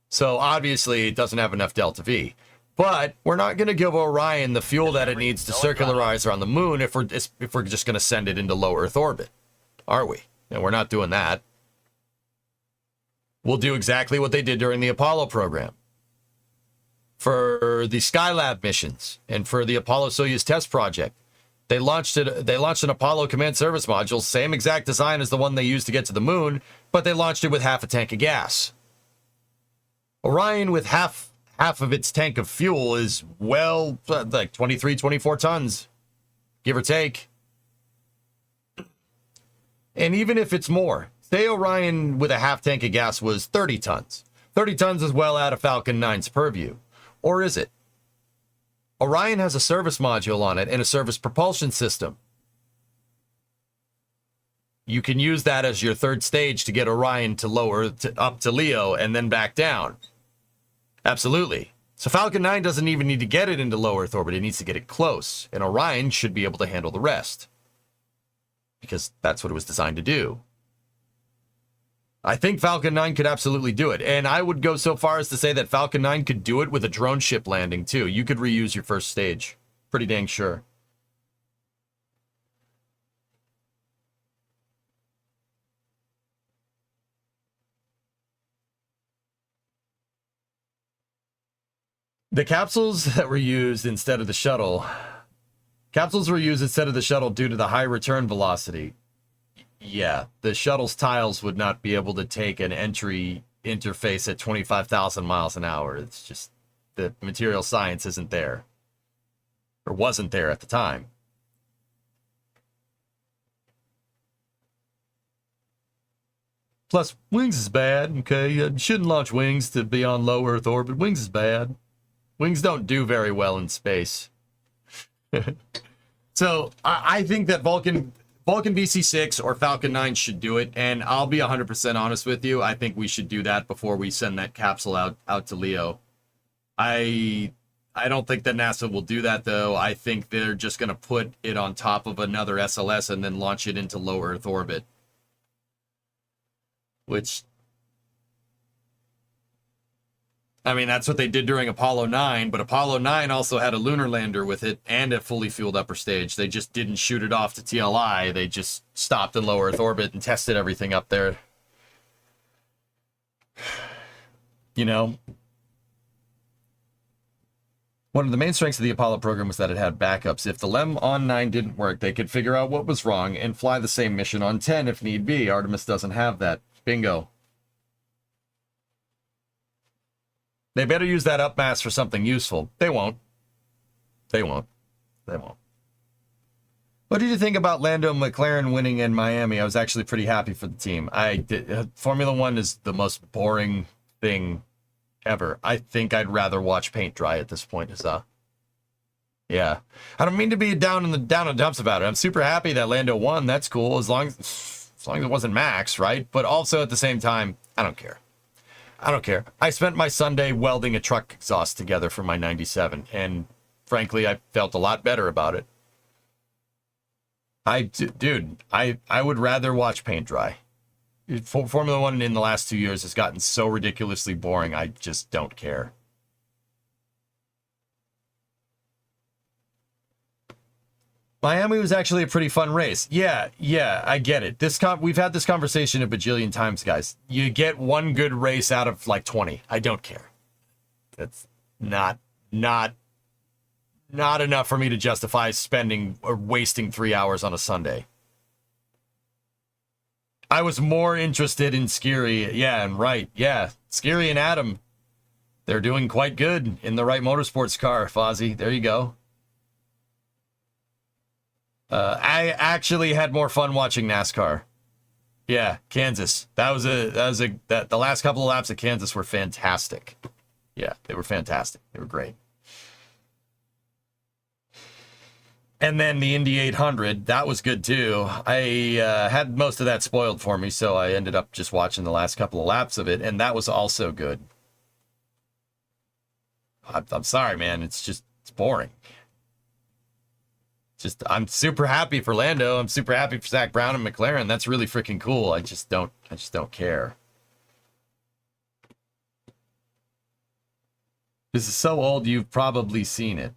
So obviously it doesn't have enough delta V. But we're not going to give Orion the fuel that it needs to circularize around the moon if we're just going to send it into low Earth orbit, are we? And we're not doing that. We'll do exactly what they did during the Apollo program. For the Skylab missions and for the Apollo-Soyuz test project, they launched an Apollo command service module, same exact design as the one they used to get to the moon, but they launched it with half a tank of gas. Orion with half of its tank of fuel is, well, like 23, 24 tons, give or take. And even if it's more, say Orion with a half tank of gas was 30 tons. 30 tons is well out of Falcon 9's purview. Or is it? Orion has a service module on it and a service propulsion system. You can use that as your third stage to get Orion up to Leo and then back down. Absolutely. So Falcon 9 doesn't even need to get it into low Earth orbit. It needs to get it close. And Orion should be able to handle the rest. Because that's what it was designed to do. I think Falcon 9 could absolutely do it. And I would go so far as to say that Falcon 9 could do it with a drone ship landing, too. You could reuse your first stage. Pretty dang sure. The capsules that were used instead of the shuttle... Capsules were used instead of the shuttle due to the high return velocity. Yeah, the shuttle's tiles would not be able to take an entry interface at 25,000 miles an hour. It's just the material science isn't there. Or wasn't there at the time. Plus, Wings is bad, okay? You shouldn't launch Wings to be on low Earth orbit. Wings is bad. Wings don't do very well in space. So, I think that Vulcan VC6 or Falcon 9 should do it, and I'll be 100% honest with you. I think we should do that before we send that capsule out to Leo. I don't think that NASA will do that, though. I think they're just going to put it on top of another SLS and then launch it into low Earth orbit. Which, I mean, that's what they did during Apollo 9, but Apollo 9 also had a lunar lander with it and a fully fueled upper stage. They just didn't shoot it off to TLI. They just stopped in low Earth orbit and tested everything up there. You know, one of the main strengths of the Apollo program was that it had backups. If the LEM on 9 didn't work, they could figure out what was wrong and fly the same mission on 10 if need be. Artemis doesn't have that. Bingo. They better use that upmass for something useful. They won't. They won't. They won't. What did you think about Lando McLaren winning in Miami? I was actually pretty happy for the team. Formula One is the most boring thing ever. I think I'd rather watch paint dry at this point. Yeah. I don't mean to be down in the dumps about it. I'm super happy that Lando won. That's cool. As long as it wasn't Max, right? But also at the same time, I don't care. I don't care. I spent my Sunday welding a truck exhaust together for my 97, and frankly, I felt a lot better about it. Dude, I would rather watch paint dry. Formula One in the last 2 years has gotten so ridiculously boring, I just don't care. Miami was actually a pretty fun race. Yeah, I get it. We've had this conversation a bajillion times, guys. You get one good race out of like 20. I don't care. That's not enough for me to justify spending or wasting 3 hours on a Sunday. I was more interested in Skiri. Yeah, and right. Yeah, Skiri and Adam. They're doing quite good in the right motorsports car, Fozzie. There you go. I actually had more fun watching NASCAR. Yeah, Kansas. The last couple of laps of Kansas were fantastic. Yeah, they were fantastic. They were great. And then the Indy 800, that was good too. I had most of that spoiled for me, so I ended up just watching the last couple of laps of it, and that was also good. I'm sorry, man. It's boring. Just, I'm super happy for Lando. I'm super happy for Zach Brown and McLaren. That's really freaking cool. I just don't care. This is so old, you've probably seen it.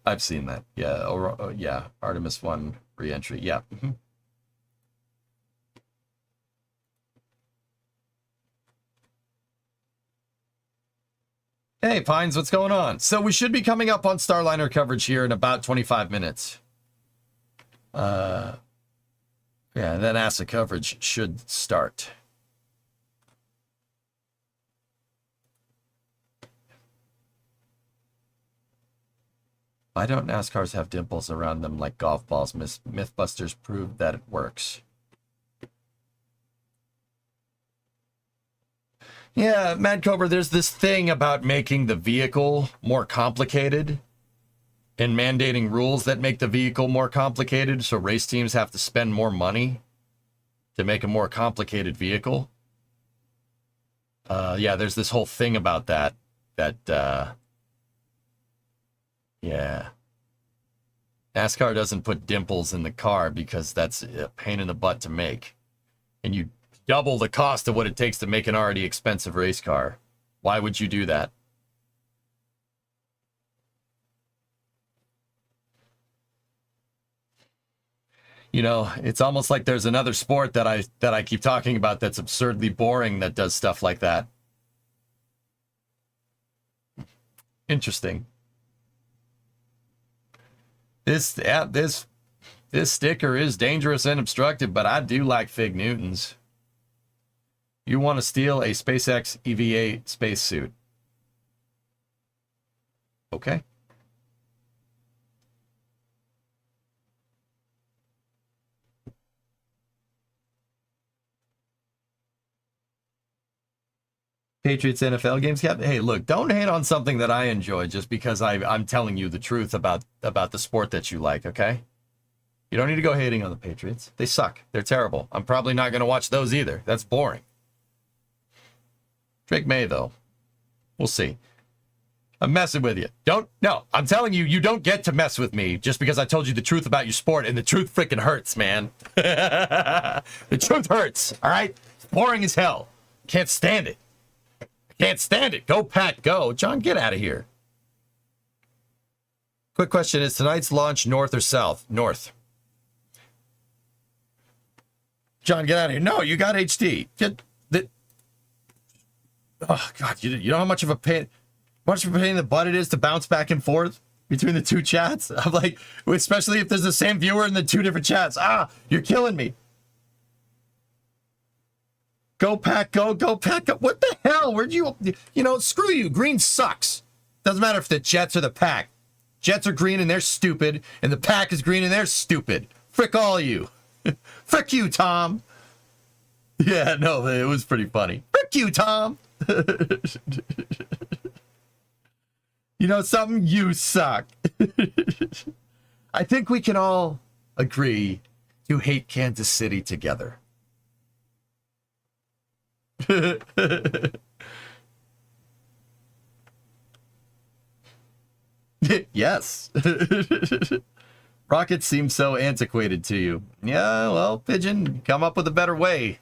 I've seen that. Yeah. Oh, yeah. Artemis 1 re-entry. Yeah. Hey, Pines, what's going on? So we should be coming up on Starliner coverage here in about 25 minutes. Yeah, and then NASA coverage should start. Why don't NASCARs have dimples around them like golf balls? Mythbusters proved that it works. Yeah, Mad Cobra, there's this thing about making the vehicle more complicated and mandating rules that make the vehicle more complicated, so race teams have to spend more money to make a more complicated vehicle. Yeah, there's this whole thing about that, yeah. NASCAR doesn't put dimples in the car because that's a pain in the butt to make. And you double the cost of what it takes to make an already expensive race car. Why would you do that? You know, it's almost like there's another sport that I keep talking about that's absurdly boring that does stuff like that. Interesting. This sticker is dangerous and obstructive, but I do like Fig Newtons. You want to steal a SpaceX EVA spacesuit. Okay. Patriots NFL games, Captain. Hey, look, don't hate on something that I enjoy just because I'm telling you the truth about the sport that you like, okay? You don't need to go hating on the Patriots. They suck. They're terrible. I'm probably not going to watch those either. That's boring. Drake May, though. We'll see. I'm messing with you. No, I'm telling you, you don't get to mess with me just because I told you the truth about your sport, and the truth freaking hurts, man. The truth hurts, all right? It's boring as hell. Can't stand it. Can't stand it. Go, Pat, go. John, get out of here. Quick question. Is tonight's launch north or south? North. John, get out of here. No, you got HD. Oh, God. You know how much of a pain in the butt it is to bounce back and forth between the two chats? I'm like, especially if there's the same viewer in the two different chats. You're killing me. Go Pack, go Pack, go. What the hell? Where'd you know, screw you. Green sucks. Doesn't matter if the Jets or the Pack. Jets are green and they're stupid, and the Pack is green and they're stupid. Frick all of you. Frick you, Tom. Yeah, no, it was pretty funny. Frick you, Tom. You know something? You suck. I think we can all agree to hate Kansas City together. Yes. Rockets seem so antiquated to you. Yeah, well, Pigeon, come up with a better way.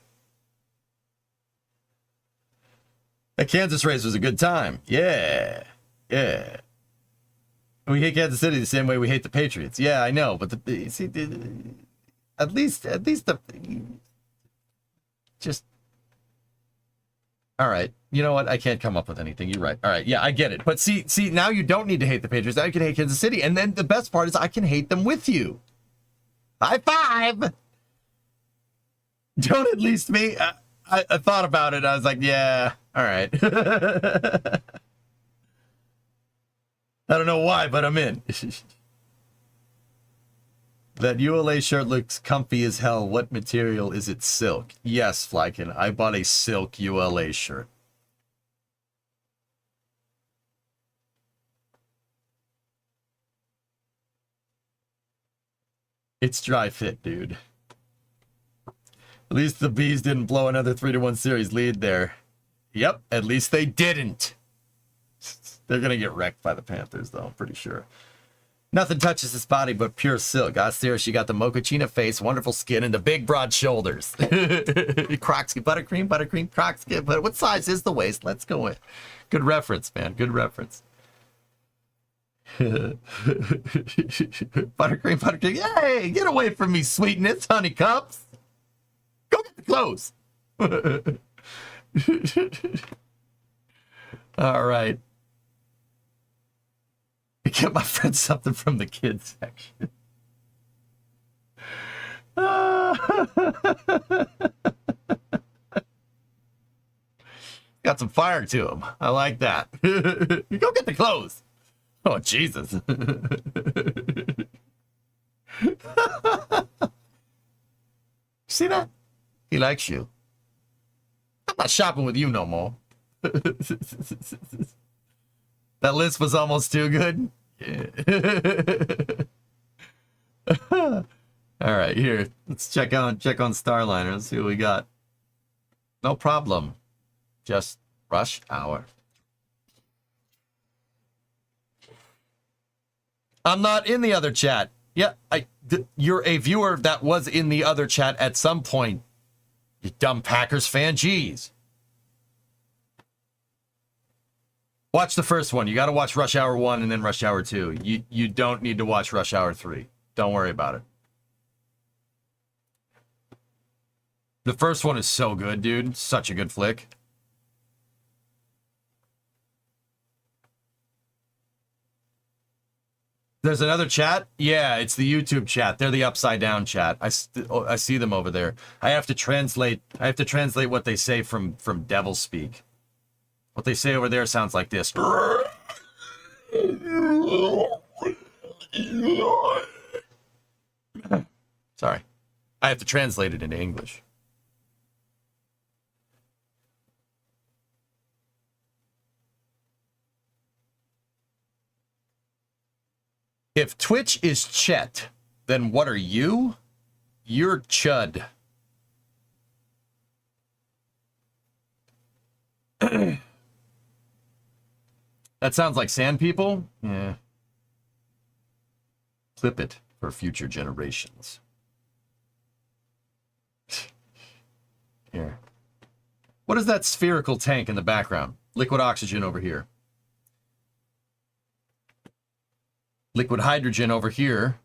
That Kansas race was a good time. Yeah. Yeah. We hate Kansas City the same way we hate the Patriots. Yeah, I know, but at least the just all right. You know what? I can't come up with anything. You're right. All right. Yeah, I get it. But see, now you don't need to hate the Patriots. Now you can hate Kansas City. And then the best part is I can hate them with you. High five. Don't at least me. I thought about it. I was like, yeah, all right. I don't know why, but I'm in. That ULA shirt looks comfy as hell. What material is it? Silk. Yes, Flykin. I bought a silk ULA shirt. It's dry fit, dude. At least the Bees didn't blow another 3-1 series lead there. Yep, at least they didn't. They're going to get wrecked by the Panthers, though, I'm pretty sure. Nothing touches this body but pure silk. Ah, seriously, you got the mochaccino face, wonderful skin, and the big, broad shoulders. Crocs, buttercream, Crocs. But what size is the waist? Let's go with. Good reference, man. Good reference. Buttercream. Yay! Get away from me, sweetness, honey cups. Go get the clothes. All right. Get my friend something from the kids section. Got some fire to him. I like that. Go get the clothes. Oh, Jesus. See that? He likes you. I'm not shopping with you no more. That list was almost too good. Yeah. All right, here. Let's check on Starliner. Let's see what we got. No problem. Just rush hour. I'm not in the other chat. Yeah, you're a viewer that was in the other chat at some point. You dumb Packers fan. Jeez. Watch the first one. You got to watch Rush Hour 1 and then Rush Hour 2. You don't need to watch Rush Hour 3. Don't worry about it. The first one is so good, dude. Such a good flick. There's another chat? Yeah, it's the YouTube chat. They're the upside down chat. I see them over there. I have to translate what they say from devil speak. What they say over there sounds like this. Sorry. I have to translate it into English. If Twitch is Chet, then what are you? You're Chud. That sounds like sand people? Yeah. Clip it for future generations. Here. What is that spherical tank in the background? Liquid oxygen over here. Liquid hydrogen over here.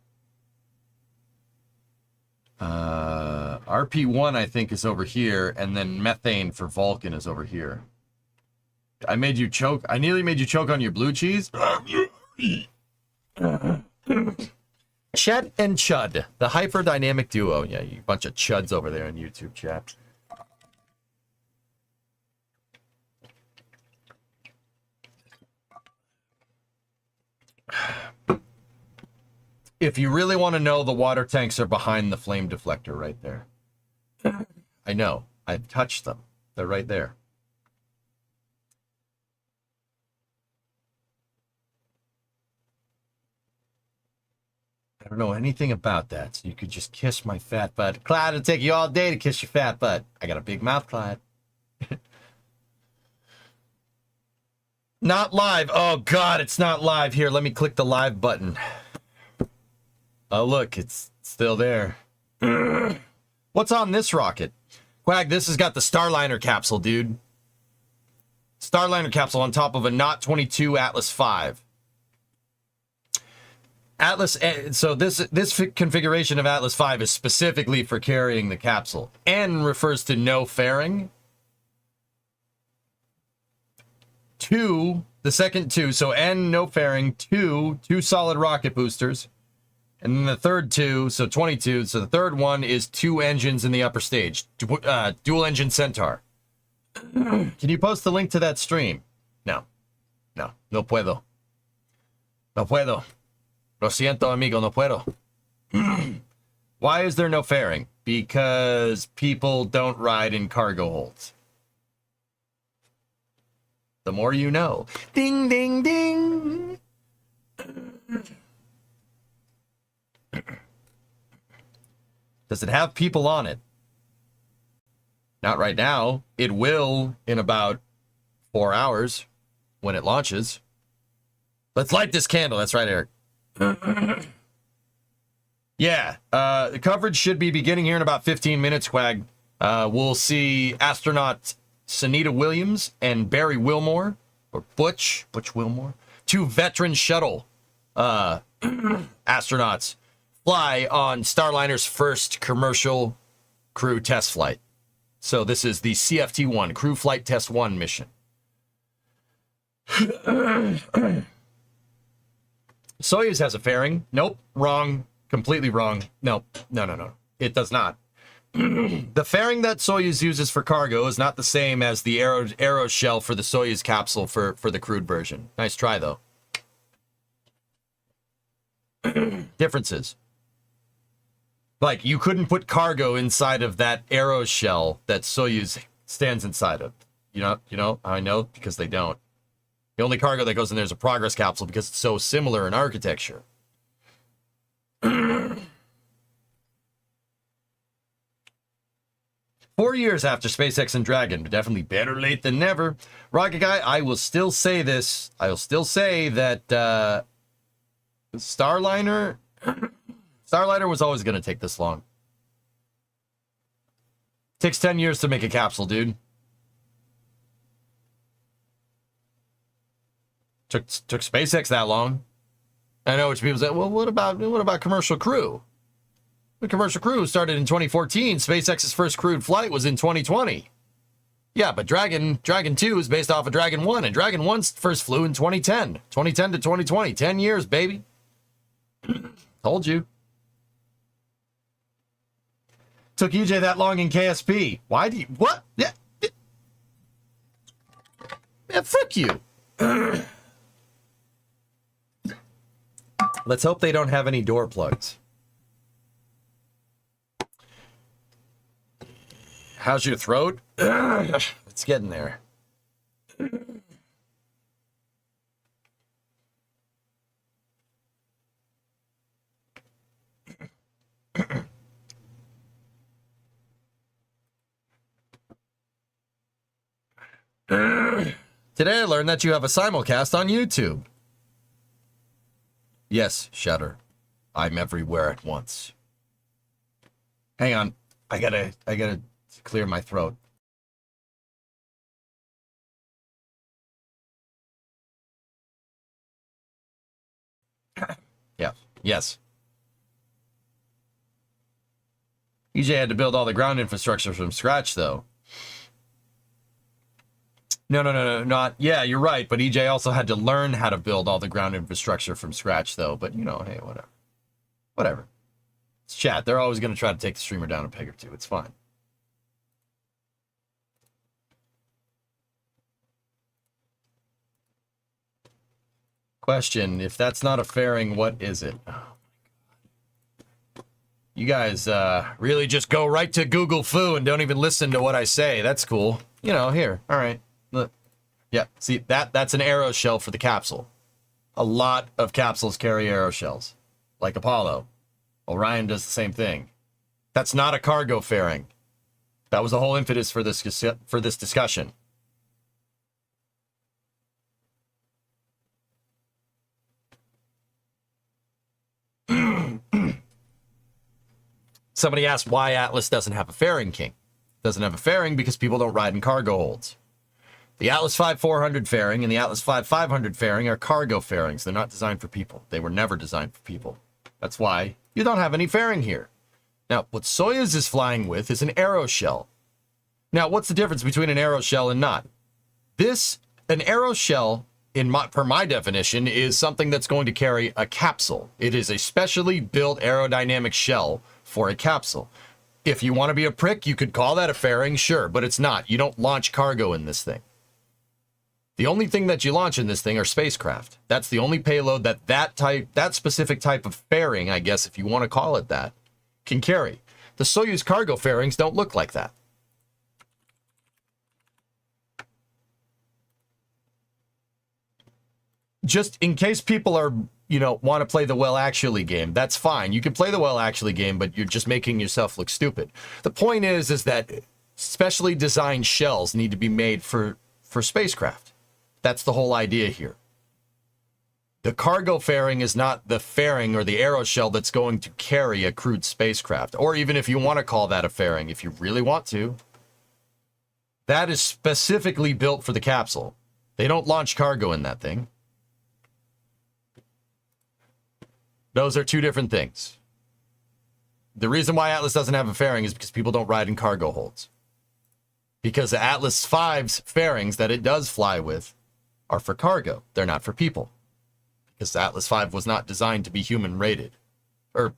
RP1, I think, is over here, and then methane for Vulcan is over here. I made you choke. I nearly made you choke on your blue cheese. Chet and Chud, the hyperdynamic duo. Yeah, you bunch of chuds over there in YouTube chat. If you really want to know, the water tanks are behind the flame deflector right there. I know. I've touched them. They're right there. I don't know anything about that, so you could just kiss my fat butt. Clyde, it'll take you all day to kiss your fat butt. I got a big mouth, Clyde. Not live. Oh, God, it's not live. Here, let me click the live button. Oh, look, it's still there. What's on this rocket? Quag, this has got the Starliner capsule, dude. Starliner capsule on top of a Not 22 Atlas 5. Atlas, so this configuration of Atlas 5 is specifically for carrying the capsule. N refers to no fairing. 2, the second 2, so N, no fairing, 2 solid rocket boosters. And then the third 2, so 22, so the third one is 2 engines in the upper stage. Dual engine Centaur. Can you post the link to that stream? No puedo. No puedo. Lo siento, amigo, no puedo. Why is there no fairing? Because people don't ride in cargo holds. The more you know. Ding, ding, ding. Does it have people on it? Not right now. It will in about 4 hours when it launches. Let's light this candle. That's right, Eric. Yeah, the coverage should be beginning here in about 15 minutes, Quag. We'll see astronaut Sunita Williams and Barry Wilmore, or Butch Wilmore, two veteran shuttle astronauts fly on Starliner's first commercial crew test flight. So this is the CFT-1, Crew Flight Test 1 mission. Soyuz has a fairing. Nope, wrong. Completely wrong. No. It does not. The fairing that Soyuz uses for cargo is not the same as the aero shell for the Soyuz capsule for the crewed version. Nice try, though. Differences. Like, you couldn't put cargo inside of that aero shell that Soyuz stands inside of. You know, I know, because they don't. The only cargo that goes in there is a Progress capsule because it's so similar in architecture. 4 years after SpaceX and Dragon, but definitely better late than never. Rocket Guy, I will still say this. I will still say that Starliner was always going to take this long. Takes 10 years to make a capsule, dude. Took SpaceX that long. I know which people say, well, what about Commercial Crew? The Commercial Crew started in 2014. SpaceX's first crewed flight was in 2020. Yeah, but Dragon 2 is based off of Dragon 1, and Dragon 1 first flew in 2010. 2010 to 2020. 10 years, baby. Told you. Took EJ that long in KSP. Why do you... What? Yeah, frick you. Let's hope they don't have any door plugs. How's your throat? It's getting there. Today I learned that you have a simulcast on YouTube. Yes, Shutter. I'm everywhere at once. Hang on. I gotta clear my throat. Yeah. Yes. EJ had to build all the ground infrastructure from scratch, though. No, not... Yeah, you're right, but EJ also had to learn how to build all the ground infrastructure from scratch, though. But, you know, hey, whatever. Whatever. It's chat. They're always going to try to take the streamer down a peg or two. It's fine. Question, if that's not a fairing, what is it? Oh, my God. You guys really just go right to Google Foo and don't even listen to what I say. That's cool. You know, here. All right. Look. Yeah, see, that's an arrow shell for the capsule. A lot of capsules carry arrow shells, like Apollo. Orion does the same thing. That's not a cargo fairing. That was the whole impetus for this discussion. Somebody asked why Atlas doesn't have a fairing king. Doesn't have a fairing because people don't ride in cargo holds. The Atlas V 400 fairing and the Atlas V 500 fairing are cargo fairings. They're not designed for people. They were never designed for people. That's why you don't have any fairing here. Now, what Soyuz is flying with is an arrow shell. Now, what's the difference between an arrow shell and not? An arrow shell, per my definition, is something that's going to carry a capsule. It is a specially built aerodynamic shell for a capsule. If you want to be a prick, you could call that a fairing, sure, but it's not. You don't launch cargo in this thing. The only thing that you launch in this thing are spacecraft. That's the only payload that specific type of fairing, I guess, if you want to call it that, can carry. The Soyuz cargo fairings don't look like that. Just in case people are, want to play the well actually game, that's fine. You can play the well actually game, but you're just making yourself look stupid. The point is that specially designed shells need to be made for spacecraft. That's the whole idea here. The cargo fairing is not the fairing or the aeroshell that's going to carry a crewed spacecraft, or even if you want to call that a fairing, if you really want to. That is specifically built for the capsule. They don't launch cargo in that thing. Those are two different things. The reason why Atlas doesn't have a fairing is because people don't ride in cargo holds. Because the Atlas V's fairings that it does fly with are for cargo. They're not for people. Because the Atlas V was not designed to be human rated. Or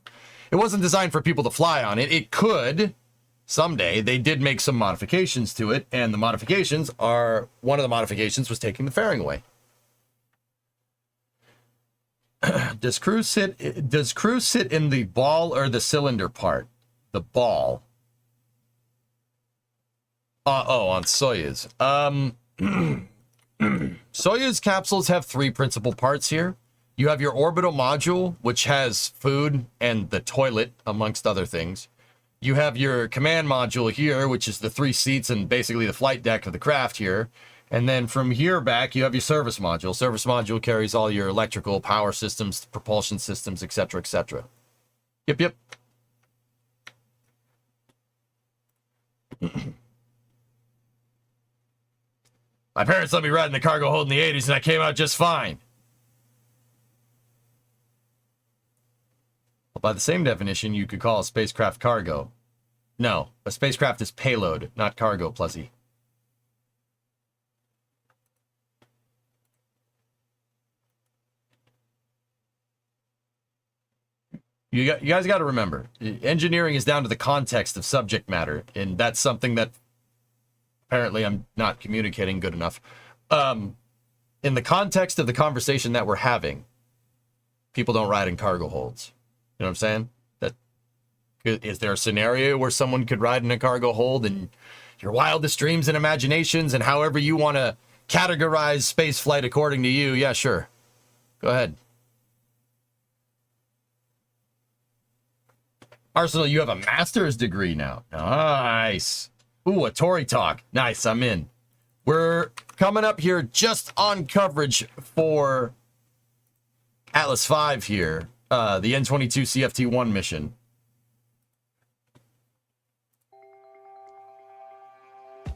it wasn't designed for people to fly on it. It could someday. They did make some modifications to it, and the modifications are, one of the modifications was taking the fairing away. Does crew sit in the ball or the cylinder part? The ball. On Soyuz. Soyuz capsules have three principal parts here. You have your orbital module, which has food and the toilet, amongst other things. You have your command module here, which is the 3 seats and basically the flight deck of the craft here. And then from here back, you have your service module. Service module carries all your electrical power systems, propulsion systems, etc., etc. Yep. My parents let me ride in the cargo hold in the 80s, and I came out just fine. Well, by the same definition, you could call a spacecraft cargo. No, a spacecraft is payload, not cargo, Pluzzy. You guys got to remember, engineering is down to the context of subject matter, and that's something that apparently I'm not communicating good enough. In the context of the conversation that we're having, people don't ride in cargo holds. You know what I'm saying? Is there a scenario where someone could ride in a cargo hold in your wildest dreams and imaginations, and however you want to categorize space flight according to you? Yeah, sure. Go ahead. Arsenal, you have a master's degree now. Nice. Ooh, a Tory talk. Nice, I'm in. We're coming up here just on coverage for Atlas V here, the N-22 CFT-1 mission.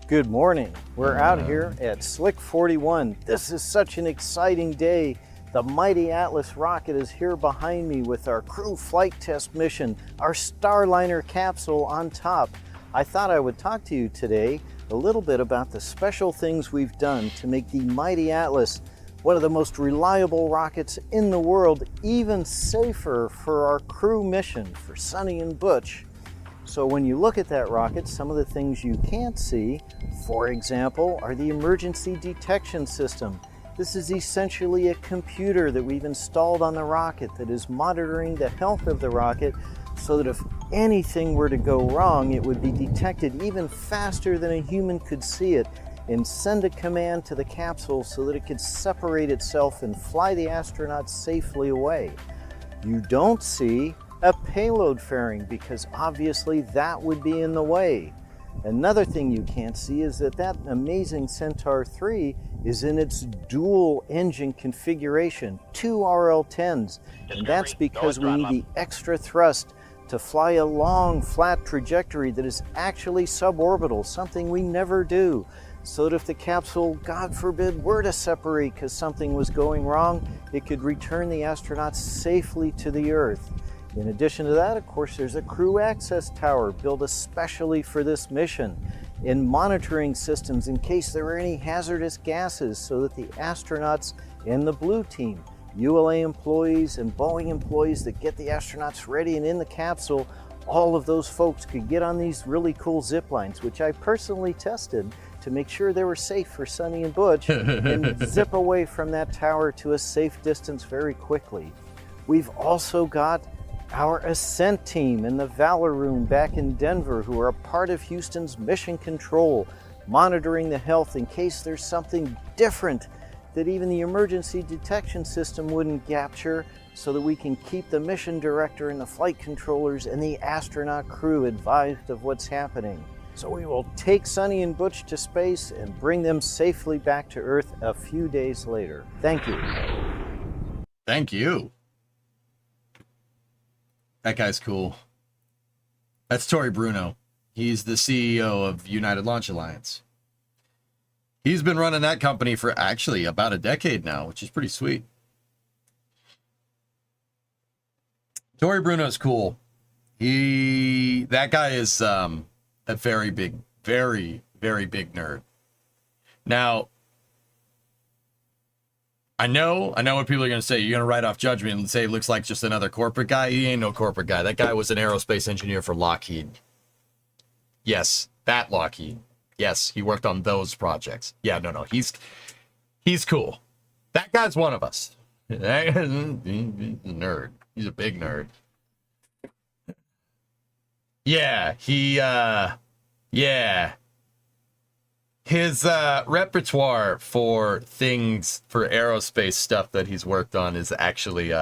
Good morning. We're out here at Slick 41. This is such an exciting day. The mighty Atlas rocket is here behind me with our crew flight test mission, our Starliner capsule on top. I thought I would talk to you today a little bit about the special things we've done to make the mighty Atlas one of the most reliable rockets in the world, even safer for our crew mission for Sonny and Butch. So when you look at that rocket, some of the things you can't see, for example, are the emergency detection system. This is essentially a computer that we've installed on the rocket that is monitoring the health of the rocket so that if anything were to go wrong, it would be detected even faster than a human could see it and send a command to the capsule so that it could separate itself and fly the astronauts safely away. You don't see a payload fairing because obviously that would be in the way. Another thing you can't see is that amazing Centaur 3 is in its dual engine configuration, 2 RL-10s, and that's because we need the extra thrust to fly a long, flat trajectory that is actually suborbital, something we never do, so that if the capsule, God forbid, were to separate because something was going wrong, it could return the astronauts safely to the Earth. In addition to that, of course, there's a crew access tower built especially for this mission, and monitoring systems in case there were any hazardous gases so that the astronauts and the blue team, ULA employees and Boeing employees that get the astronauts ready and in the capsule, all of those folks could get on these really cool zip lines, which I personally tested to make sure they were safe for Sonny and Butch, and zip away from that tower to a safe distance very quickly. We've also got our Ascent team in the Valor Room back in Denver, who are a part of Houston's mission control, monitoring the health in case there's something different that even the emergency detection system wouldn't capture, so that we can keep the mission director and the flight controllers and the astronaut crew advised of what's happening. So we will take Sonny and Butch to space and bring them safely back to Earth a few days later. Thank you. Thank you. That guy's cool. That's Tori Bruno. He's the CEO of United Launch Alliance. He's been running that company for actually about a decade now, which is pretty sweet. Tori Bruno's cool. That guy is a very big, very, very big nerd. Now, I know what people are going to say. You're going to write off Judgment and say he looks like just another corporate guy. He ain't no corporate guy. That guy was an aerospace engineer for Lockheed. Yes, that Lockheed. Yes, he worked on those projects. Yeah, no, he's cool. That guy's one of us. He's a nerd. He's a big nerd. Yeah, yeah. His repertoire for things, for aerospace stuff that he's worked on is actually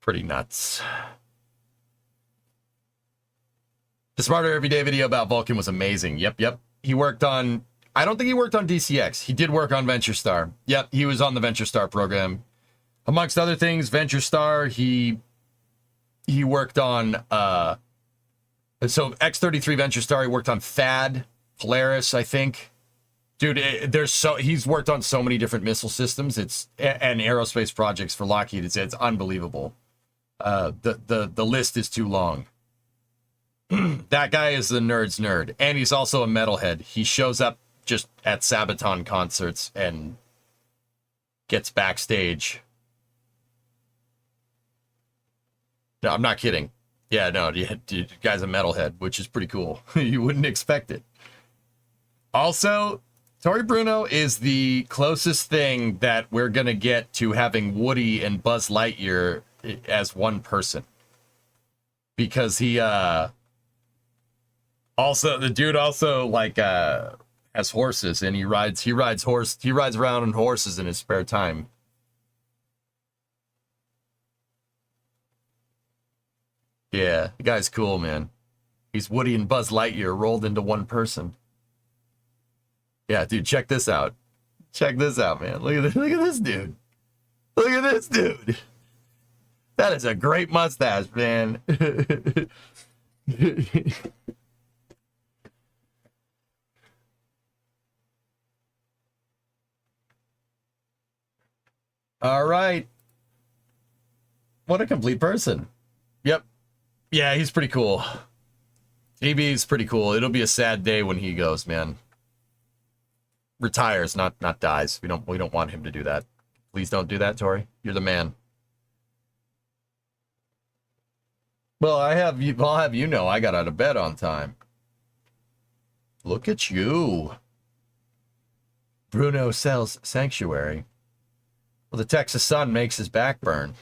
pretty nuts. The Smarter Everyday video about Vulcan was amazing. Yep. He worked on, I don't think he worked on DCX. He did work on Venture Star. Yep, he was on the Venture Star program. Amongst other things, Venture Star, he worked on, so X-33 Venture Star, he worked on THAAD, Polaris, I think. Dude, he's worked on so many different missile systems. And aerospace projects for Lockheed. It's unbelievable. The list is too long. That guy is the nerd's nerd. And he's also a metalhead. He shows up just at Sabaton concerts and gets backstage. No, I'm not kidding. Yeah, no, dude, guy's a metalhead, which is pretty cool. You wouldn't expect it. Also, Tori Bruno is the closest thing that we're going to get to having Woody and Buzz Lightyear as one person. Because the dude also like has horses, and he rides around on horses in his spare time. Yeah, the guy's cool, man. He's Woody and Buzz Lightyear rolled into one person. Yeah, dude, check this out. Check this out, man. Look at this dude. Look at this dude. That is a great mustache, man. All right. What a complete person. Yep. Yeah, he's pretty cool. EB's pretty cool. It'll be a sad day when he goes, man. Retires, not dies. We don't want him to do that. Please don't do that, Tori. You're the man. Well, I'll have you know I got out of bed on time. Look at you. Bruno sells Sanctuary. Well, the Texas sun makes his back burn.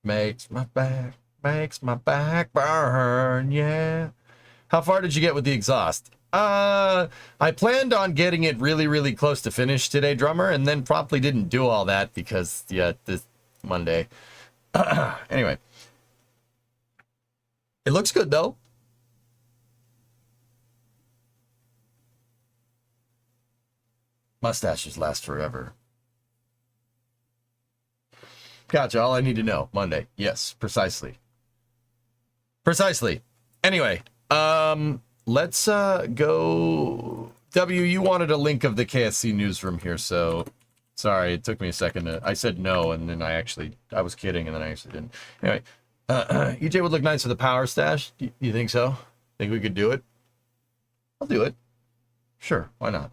Makes my back burn, yeah. How far did you get with the exhaust? I planned on getting it really, really close to finish today, drummer, and then probably didn't do all that because, yeah, this Monday. Anyway. It looks good, though. Mustaches last forever. Gotcha. All I need to know. Monday. Yes, precisely. Precisely. Anyway, let's go. W, you wanted a link of the KSC newsroom here, so sorry, it took me a second to, I said no, and then I was kidding, and then I actually didn't. Anyway, EJ would look nice with a power stash. You think so? Think we could do it? I'll do it. Sure, why not?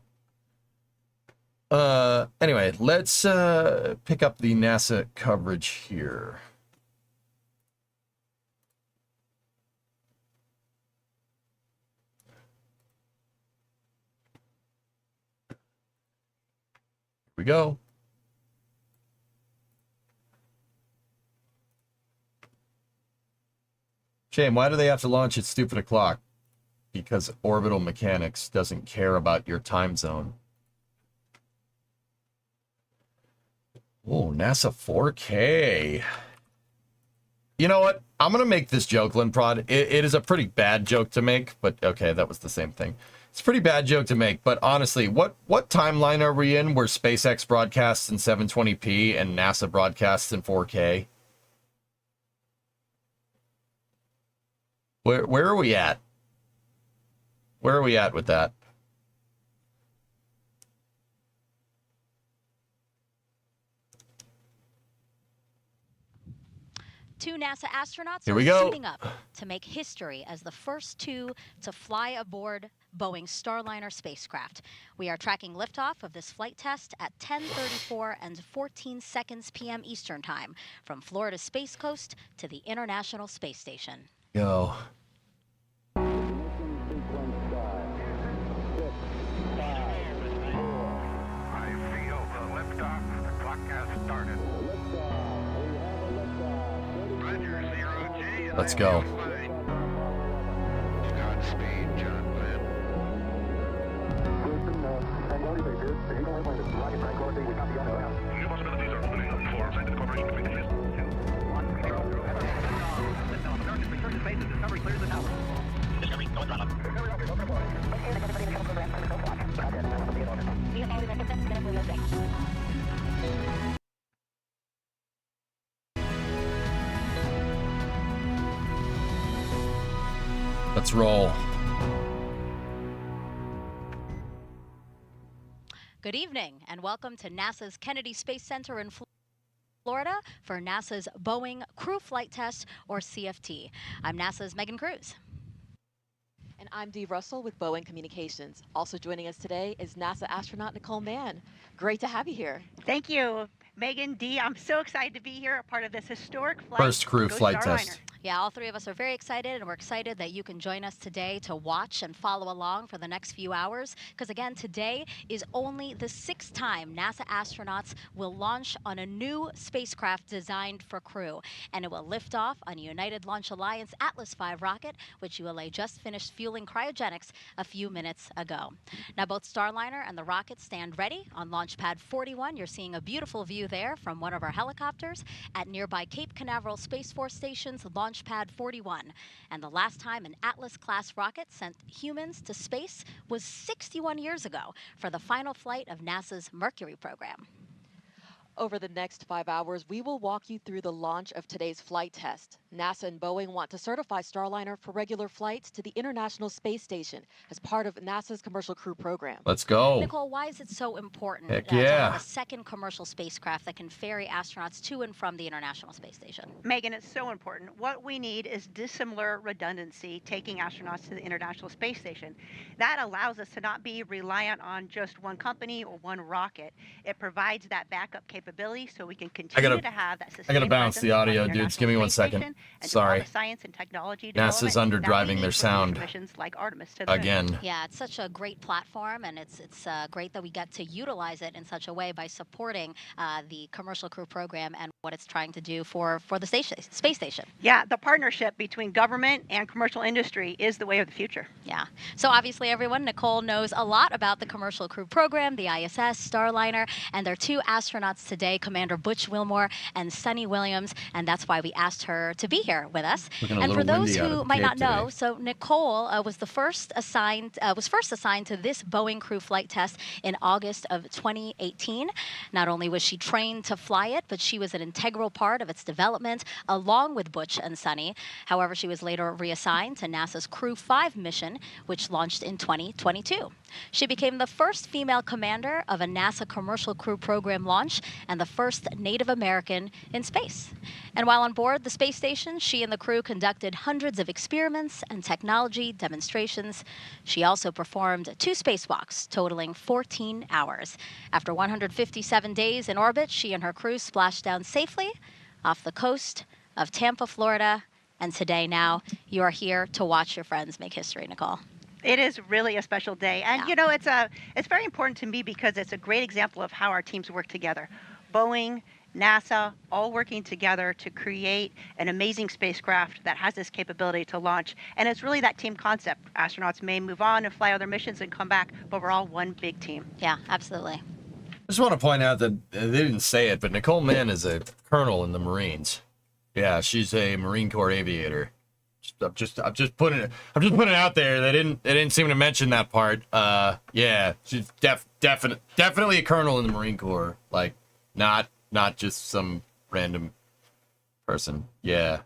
Anyway, let's pick up the NASA coverage here. Here we go. Shame, why do they have to launch at stupid o'clock? Because orbital mechanics doesn't care about your time zone. Oh, NASA 4K. You know what? I'm going to make this joke, Linprod. It is a pretty bad joke to make, but okay, that was the same thing. It's a pretty bad joke to make, but honestly, what timeline are we in where SpaceX broadcasts in 720p and NASA broadcasts in 4K? Where are we at? Where are we at with that? Two NASA astronauts Here we are go. suiting up to make history as the first two to fly aboard Boeing's Starliner spacecraft. We are tracking liftoff of this flight test at 10:34 and 14 seconds p.m. Eastern Time from Florida's Space Coast to the International Space Station. Go. Let's go. Discovery, go and throttle up. Let's roll. Good evening and welcome to NASA's Kennedy Space Center in Florida for NASA's Boeing Crew Flight Test, or CFT. I'm NASA's Megan Cruz. And I'm Dee Russell with Boeing Communications. Also joining us today is NASA astronaut Nicole Mann. Great to have you here. Thank you, Megan, Dee. I'm so excited to be here, a part of this historic flight. First crew Go flight Starliner. test. Yeah, all three of us are very excited, and we're excited that you can join us today to watch and follow along for the next few hours. Because again, today is only the 6th time NASA astronauts will launch on a new spacecraft designed for crew. And it will lift off on a United Launch Alliance Atlas V rocket, which ULA just finished fueling cryogenics a few minutes ago. Now, both Starliner and the rocket stand ready on Launch Pad 41. You're seeing a beautiful view there from one of our helicopters at nearby Cape Canaveral Space Force Station's Launch Pad 41. And the last time an Atlas-class rocket sent humans to space was 61 years ago for the final flight of NASA's Mercury program. Over the next 5 hours, we will walk you through the launch of today's flight test. NASA and Boeing want to certify Starliner for regular flights to the International Space Station as part of NASA's Commercial Crew program. Let's go. Nicole, why is it so important Heck to yeah. have a second commercial spacecraft that can ferry astronauts to and from the International Space Station? Megan, it's so important. What we need is dissimilar redundancy taking astronauts to the International Space Station. That allows us to not be reliant on just one company or one rocket. It provides that backup capability so we can continue to have that sustained I gotta bounce the presence on audio, the dudes. Give me International 1 Space second. Station and do all Sorry. the science and technology NASA's development that underdriving we their need for sound. missions like Artemis to the moon. Again. Yeah, it's such a great platform, and it's great that we get to utilize it in such a way by supporting the Commercial Crew program and what it's trying to do for the space station. Yeah, the partnership between government and commercial industry is the way of the future. Yeah. So obviously, everyone, Nicole knows a lot about the Commercial Crew program, the ISS, Starliner, and their two astronauts today, Commander Butch Wilmore and Sunny Williams, and that's why we asked her to be here with us. Looking a And for little those windy out who at might the not Cape know, today. so Nicole was first assigned to this Boeing Crew flight test in August of 2018. Not only was she trained to fly it, but she was an integral part of its development along with Butch and Sunny. However, she was later reassigned to NASA's Crew 5 mission, which launched in 2022. She became the first female commander of a NASA Commercial Crew program launch and the first Native American in space. And while on board the space station, she and the crew conducted hundreds of experiments and technology demonstrations. She also performed 2 spacewalks, totaling 14 hours. After 157 days in orbit, she and her crew splashed down safely off the coast of Tampa, Florida. And today now, you are here to watch your friends make history, Nicole. It is really a special day. And Yeah. you know, it's very important to me because it's a great example of how our teams work together. Boeing, NASA, all working together to create an amazing spacecraft that has this capability to launch. And it's really that team concept. Astronauts may move on and fly other missions and come back, but we're all one big team. Yeah, absolutely. I just want to point out that they didn't say it, but Nicole Mann is a colonel in the Marines. Yeah, she's a Marine Corps aviator. I'm just putting it out there. They didn't seem to mention that part. Yeah, she's definitely a colonel in the Marine Corps. Like, not just some random person. Yeah.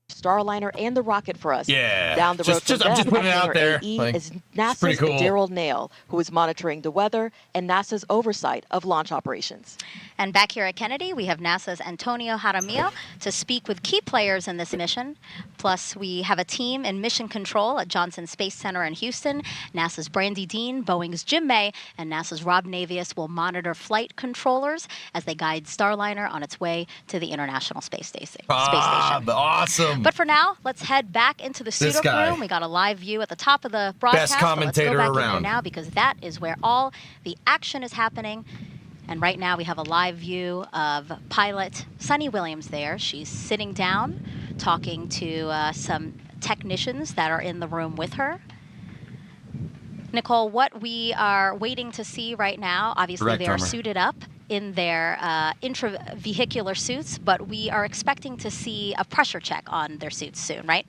Starliner and the rocket for us. Yeah. Down the road from I'm just them, putting it acting out there. AE Like, is it's pretty NASA's cool. Daryl Nail, who is monitoring the weather and NASA's oversight of launch operations. And back here at Kennedy, we have NASA's Antonio Jaramillo to speak with key players in this mission. Plus, we have a team in mission control at Johnson Space Center in Houston. NASA's Brandy Dean, Boeing's Jim May, and NASA's Rob Navius will monitor flight controllers as they guide Starliner on its way to the International Space Station. Awesome. But for now, let's head back into the This suit-up guy. room. We got a live view at the top of the broadcast. Best so commentator let's go back in around. there now because that is where all the action is happening. And right now we have a live view of pilot Sunny Williams there. She's sitting down talking to some technicians that are in the room with her. Nicole, what we are waiting to see right now, obviously Correct, they are Homer. suited up in their intravehicular suits, but we are expecting to see a pressure check on their suits soon, right?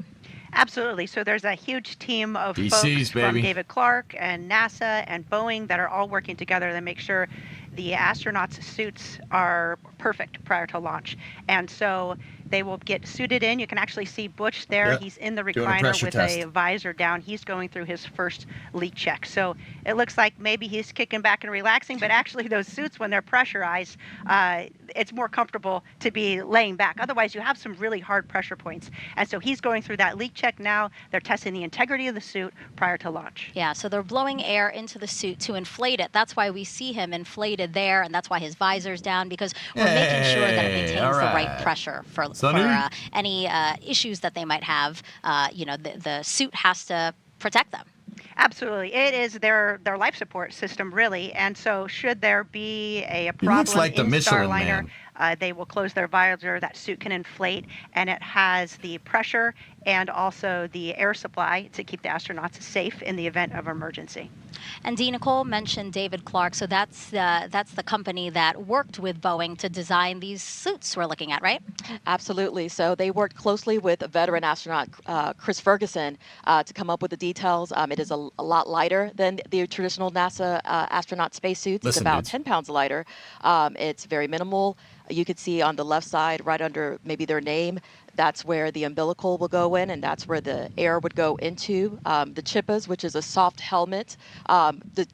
Absolutely. So there's a huge team of DCs, folks from baby. David Clark and NASA and Boeing that are all working together to make sure the astronauts' suits are perfect prior to launch. And so they will get suited in. You can actually see Butch there. Yep. He's in the Doing a recliner pressure with test. a visor down. He's going through his first leak check. So it looks like maybe he's kicking back and relaxing, but actually those suits, when they're pressurized, it's more comfortable to be laying back. Otherwise, you have some really hard pressure points. And so he's going through that leak check now. They're testing the integrity of the suit prior to launch. Yeah, so they're blowing air into the suit to inflate it. That's why we see him inflated there, and that's why his visor's down, because we're making sure that it maintains all the right right. pressure for Sonny? any issues that they might have. The suit has to protect them. Absolutely. It is their life support system, really. And so should there be a He looks problem like the in Michelin Starliner, Man. they will close their visor. That suit can inflate, and it has the pressure and also the air supply to keep the astronauts safe in the event of emergency. And Dee Nicole mentioned David Clark, so that's the company that worked with Boeing to design these suits we're looking at, right? Absolutely. So they worked closely with veteran astronaut Chris Ferguson to come up with the details. It is a lot lighter than the traditional NASA astronaut spacesuits. It's Listen, about dudes. 10 pounds lighter. It's very minimal. You could see on the left side, right under maybe their name, that's where the umbilical will go in, and that's where the air would go into. The chippas, which is a soft helmet. The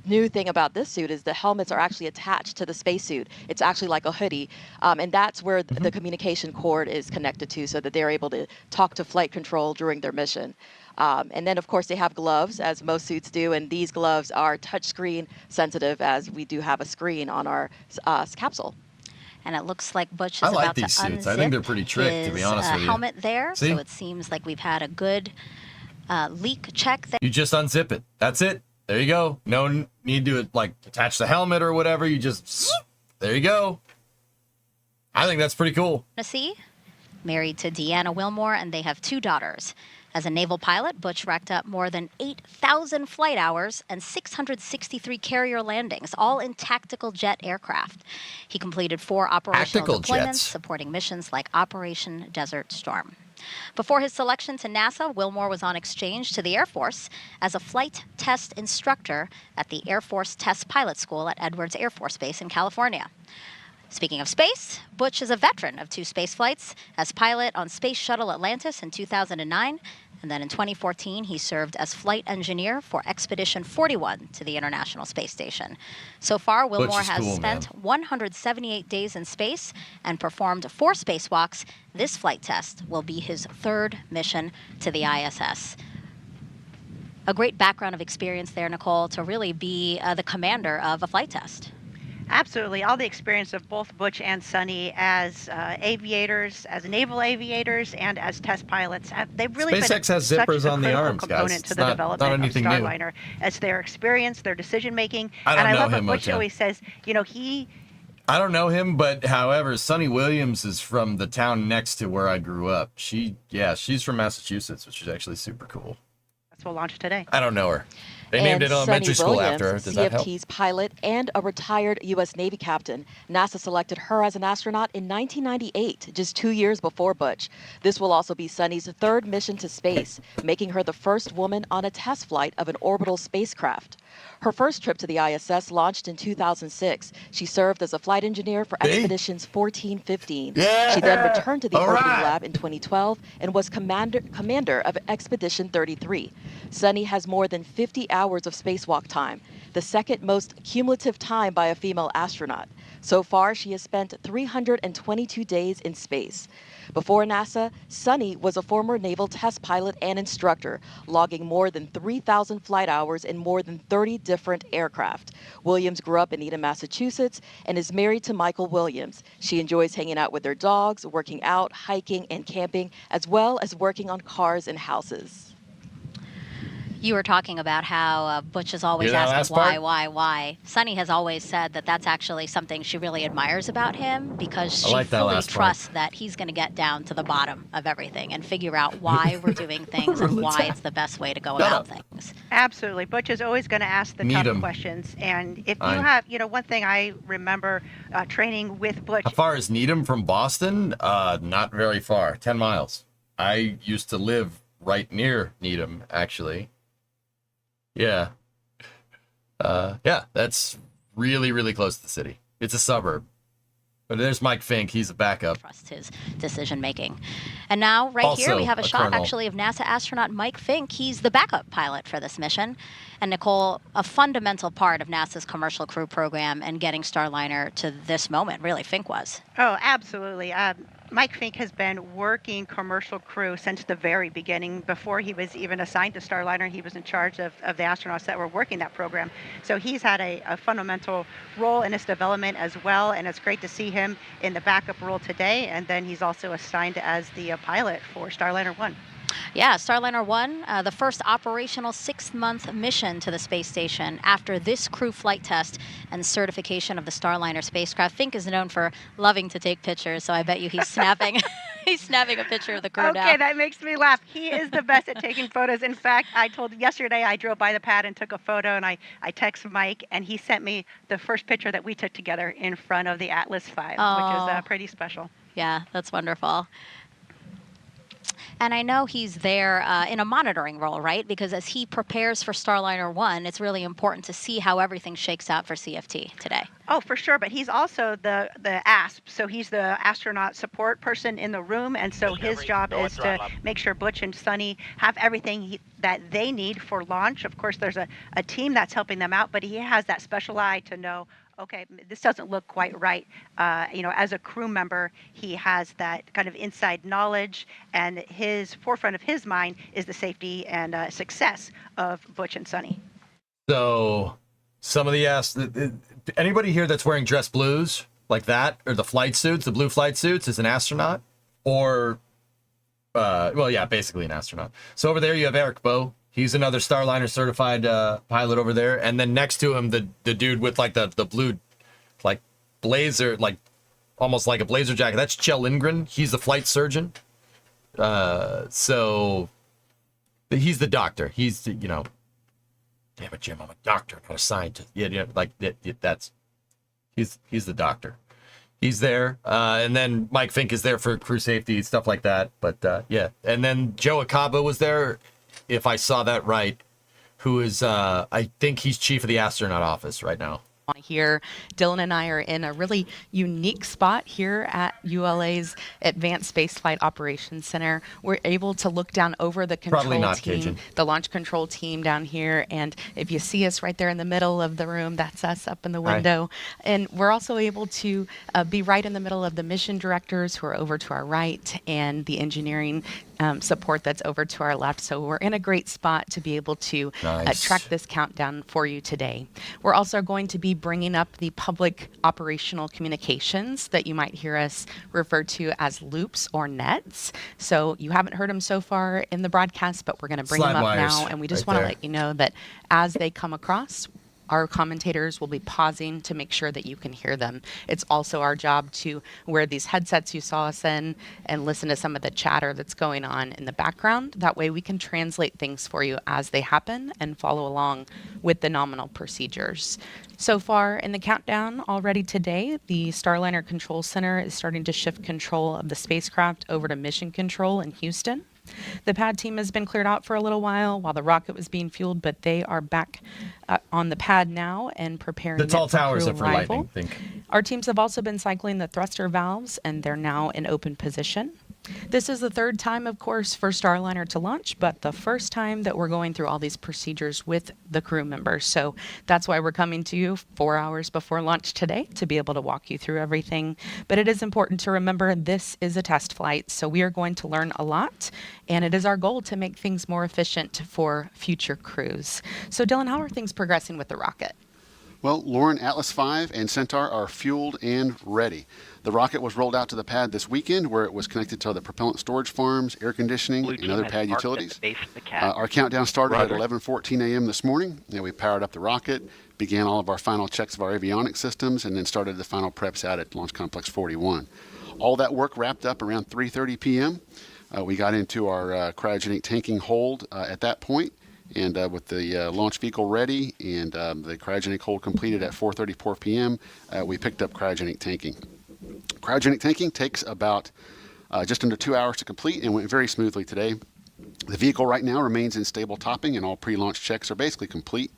new thing about this suit is the helmets are actually attached to the spacesuit. It's actually like a hoodie, and that's where the communication cord is connected to, so that they're able to talk to flight control during their mission. And then, of course, they have gloves, as most suits do, and these gloves are touchscreen sensitive, as we do have a screen on our capsule. And it looks like Butch is I like about these to suits. I think they're unzip pretty tricked, to be his, honest with you. helmet there. See? So it seems like we've had a good leak check there. You just unzip it. That's it. There you go. No need to attach the helmet or whatever. You just there you go. I think that's pretty cool. Tennessee, married to Deanna Wilmore, and they have 2 daughters. As a naval pilot, Butch racked up more than 8,000 flight hours and 663 carrier landings, all in tactical jet aircraft. He completed 4 operational Tactical deployments, jets. supporting missions like Operation Desert Storm. Before his selection to NASA, Wilmore was on exchange to the Air Force as a flight test instructor at the Air Force Test Pilot School at Edwards Air Force Base in California. Speaking of space, Butch is a veteran of 2 space flights as pilot on Space Shuttle Atlantis in 2009, and then in 2014 he served as flight engineer for Expedition 41 to the International Space Station. So far, Wilmore is has cool, spent man. 178 days in space and performed 4 spacewalks. This flight test will be his 3rd mission to the ISS. A great background of experience there, Nicole, to really be the commander of a flight test. Absolutely. All the experience of both Butch and Sunny as aviators, as naval aviators, and as test pilots. They've really been SpaceX has such zippers a on the critical arms, guys. component It's to the not development anything of new. Starliner. As their experience, their decision making. I don't and I know love him what Butch much, always says, I don't know him, but however, Sunny Williams is from the town next to where I grew up. She's from Massachusetts, which is actually super cool. Will launch today. I don't know her. They named And an elementary Sunny school Williams, after her. Does that help? CFT's pilot and a retired U.S. Navy captain. NASA selected her as an astronaut in 1998, just 2 years before Butch. This will also be Sunny's third mission to space, making her the first woman on a test flight of an orbital spacecraft. Her first trip to the ISS launched in 2006. She served as a flight engineer for Expeditions 14-15. Yeah. She then returned to the All Orbiting right. Lab in 2012 and was commander of Expedition 33. Sunny has more than 50 hours of spacewalk time, the second most cumulative time by a female astronaut. So far, she has spent 322 days in space. Before NASA, Sunny was a former naval test pilot and instructor, logging more than 3,000 flight hours in more than 30 different aircraft. Williams grew up in Eden, Massachusetts, and is married to Michael Williams. She enjoys hanging out with their dogs, working out, hiking, and camping, as well as working on cars and houses. You were talking about how Butch is always Hear that asking last why. Sunny has always said that that's actually something she really admires about him, because I she like that fully last part. trusts that he's going to get down to the bottom of everything and figure out why we're doing things and why it's the best way to go about things. Absolutely. Butch is always going to ask the Need tough 'em. questions. And if you I- have, one thing I remember training with Butch. How far is Needham from Boston? Not very far. 10 miles. I used to live right near Needham, actually. Yeah. Yeah, that's really, really close to the city. It's a suburb. But there's Mike Fink. He's a backup. Trust his decision making. And now, right here, Also we have a a shot colonel. actually of NASA astronaut Mike Fink. He's the backup pilot for this mission. And Nicole, a fundamental part of NASA's commercial crew program and getting Starliner to this moment, really, Fink was. Oh, absolutely. Mike Fink has been working commercial crew since the very beginning. Before he was even assigned to Starliner, he was in charge of the astronauts that were working that program. So he's had a fundamental role in its development as well, and it's great to see him in the backup role today. And then he's also assigned as the pilot for Starliner 1. Yeah, Starliner 1, the first operational 6-month mission to the space station after this crew flight test and certification of the Starliner spacecraft. Fink is known for loving to take pictures, so I bet you he's snapping he's snapping a picture of the crew now. Okay, that makes me laugh. He is the best at taking photos. In fact, yesterday I drove by the pad and took a photo, and I texted Mike, and he sent me the first picture that we took together in front of the Atlas V, which is pretty special. Yeah, that's wonderful. And I know he's there in a monitoring role, right? Because as he prepares for Starliner 1, it's really important to see how everything shakes out for CFT today. Oh, for sure. But he's also the ASP. So he's the astronaut support person in the room. And so his job is to make sure Butch and Sunny have everything that they need for launch. Of course, there's a team that's helping them out, but he has that special eye to know, okay, this doesn't look quite right. As a crew member, he has that kind of inside knowledge, and his forefront of his mind is the safety and success of Butch and Sunny. So, some of the anybody here that's wearing dress blues like that, or the flight suits, the blue flight suits, is an astronaut, or, basically an astronaut. So over there you have Eric Bowe. He's another Starliner certified pilot over there, and then next to him, the dude with like the blue, like blazer, like almost like a blazer jacket. That's Kjell Lindgren. He's the flight surgeon. So he's the doctor. He's damn it, Jim, I'm a doctor, not a scientist. He's the doctor. He's there, and then Mike Fink is there for crew safety, stuff like that. But yeah, and then Joe Acaba was there, if I saw that right, who is, I think he's chief of the astronaut office right now. Here, Dylan and I are in a really unique spot here at ULA's Advanced Spaceflight Operations Center. We're able to look down over the control Probably not team, Cajun. the launch control team down here, and if you see us right there in the middle of the room, that's us up in the Hi. window. And we're also able to be right in the middle of the mission directors who are over to our right, and the engineering support that's over to our left. So we're in a great spot to be able to Nice. track this countdown for you today. We're also going to be bringing up the public operational communications that you might hear us refer to as loops or nets. So you haven't heard them so far in the broadcast, but we're going to bring Slide them up wires now. And we just right want to there. let you know that as they come across, our commentators will be pausing to make sure that you can hear them. It's also our job to wear these headsets you saw us in and listen to some of the chatter that's going on in the background. That way we can translate things for you as they happen and follow along with the nominal procedures. So far in the countdown already today, the Starliner Control Center is starting to shift control of the spacecraft over to Mission Control in Houston. The pad team has been cleared out for a little while the rocket was being fueled, but they are back on the pad now and preparing The tall it for towers crew are for arrival. lightning, think. Our teams have also been cycling the thruster valves, and they're now in open position. This is the third time, of course, for Starliner to launch, but the first time that we're going through all these procedures with the crew members. So that's why we're coming to you 4 hours before launch today to be able to walk you through everything. But it is important to remember this is a test flight, so we are going to learn a lot, and it is our goal to make things more efficient for future crews. So Dylan, how are things progressing with the rocket? Well, Lauren, Atlas V and Centaur are fueled and ready. The rocket was rolled out to the pad this weekend where it was connected to the propellant storage farms, air conditioning, and other pad utilities. Our countdown started at 11:14 a.m. this morning, and we powered up the rocket, began all of our final checks of our avionics systems, and then started the final preps out at Launch Complex 41. All that work wrapped up around 3:30 p.m. We got into our cryogenic tanking hold at that point. And with the launch vehicle ready and the cryogenic hold completed at 4:34 p.m., we picked up cryogenic tanking. Cryogenic tanking takes about just under 2 hours to complete and went very smoothly today. The vehicle right now remains in stable topping and all pre-launch checks are basically complete.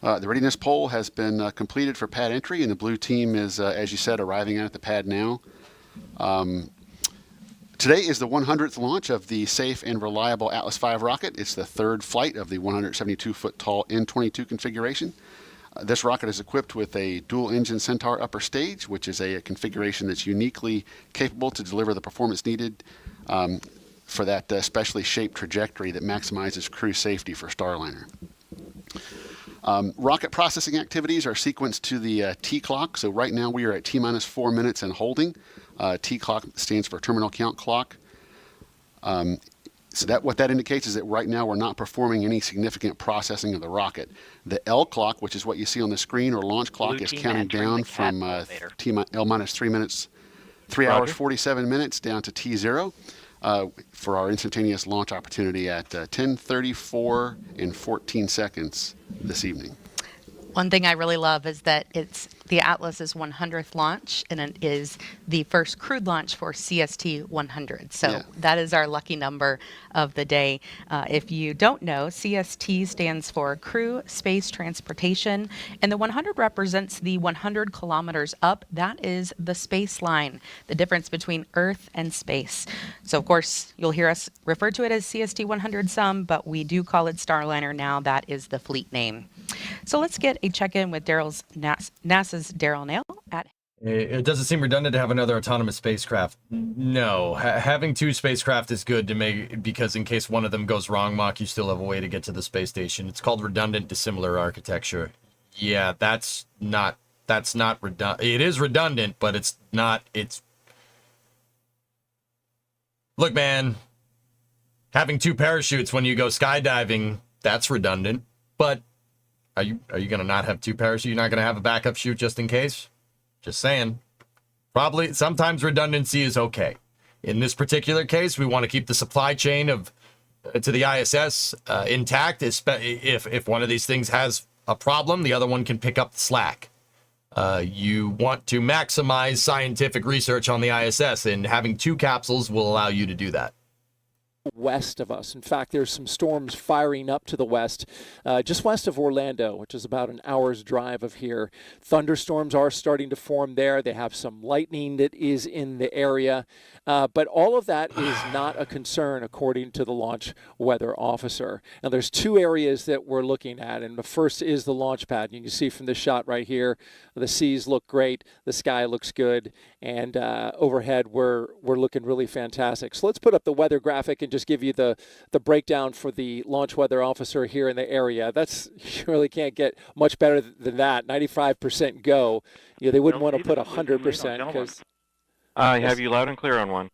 The readiness poll has been completed for pad entry, and the blue team is, as you said, arriving at the pad now. Today is the 100th launch of the safe and reliable Atlas V rocket. It's the third flight of the 172-foot-tall N-22 configuration. This rocket is equipped with a dual-engine Centaur upper stage, which is a configuration that's uniquely capable to deliver the performance needed for that specially shaped trajectory that maximizes crew safety for Starliner. Rocket processing activities are sequenced to the T clock. So right now we are at T-minus 4 minutes and holding. T clock stands for terminal count clock. So what that indicates is that right now we're not performing any significant processing of the rocket. The L clock, which is what you see on the screen, or launch clock, is counting down from L-minus 3 minutes, 3 hours, 47 minutes down to T0 for our instantaneous launch opportunity at 10:34 and 14 seconds this evening. One thing I really love is that it's the Atlas's 100th launch, and it is the first crewed launch for CST 100. So that is our lucky number of the day. If you don't know, CST stands for Crew Space Transportation, and the 100 represents the 100 kilometers up. That is the space line, the difference between Earth and space. So, of course, you'll hear us refer to it as CST 100 some, but we do call it Starliner now. That is the fleet name. So let's get a check-in with NASA's Daryl Nail at. It doesn't seem redundant to have another autonomous spacecraft. No, having two spacecraft is good to make, because in case one of them goes wrong, Mock, you still have a way to get to the space station. It's called redundant dissimilar architecture. Yeah, that's not redundant. It is redundant, but it's not. Look, man, having two parachutes when you go skydiving, that's redundant. But are you going to not have two parachutes? You're not going to have a backup chute just in case? Just saying. Probably, sometimes redundancy is okay. In this particular case, we want to keep the supply chain to the ISS intact. If one of these things has a problem, the other one can pick up the slack. You want to maximize scientific research on the ISS, and having two capsules will allow you to do that. West of us. In fact, there's some storms firing up to the west, just west of Orlando, which is about an hour's drive of here. Thunderstorms are starting to form there. They have some lightning that is in the area, but all of that is not a concern according to the launch weather officer. Now, there's two areas that we're looking at, and the first is the launch pad. You can see from this shot right here, the seas look great, the sky looks good, and overhead we're looking really fantastic. So let's put up the weather graphic and just give you the breakdown for the launch weather officer here in the area. You really can't get much better than that. 95% go. They wouldn't want to put 100% because. I have you loud and clear on one.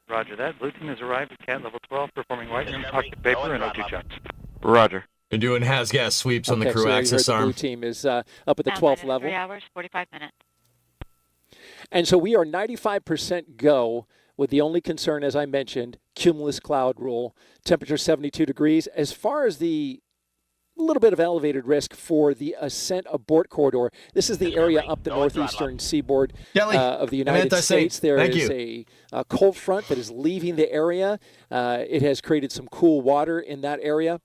Roger that. Blue team has arrived at CAT level 12, performing white room, cockpit paper, and O2 checks. Roger. They're doing has-gas sweeps on the crew so access the arm. blue team is up at the 12th level. 3 hours, 45 minutes. And so we are 95% go, with the only concern, as I mentioned, cumulus cloud rule, temperature 72 degrees. As far as the little bit of elevated risk for the ascent abort corridor, this is the area up the northeastern seaboard of the United States. There is a cold front that is leaving the area. It has created some cool water in that area.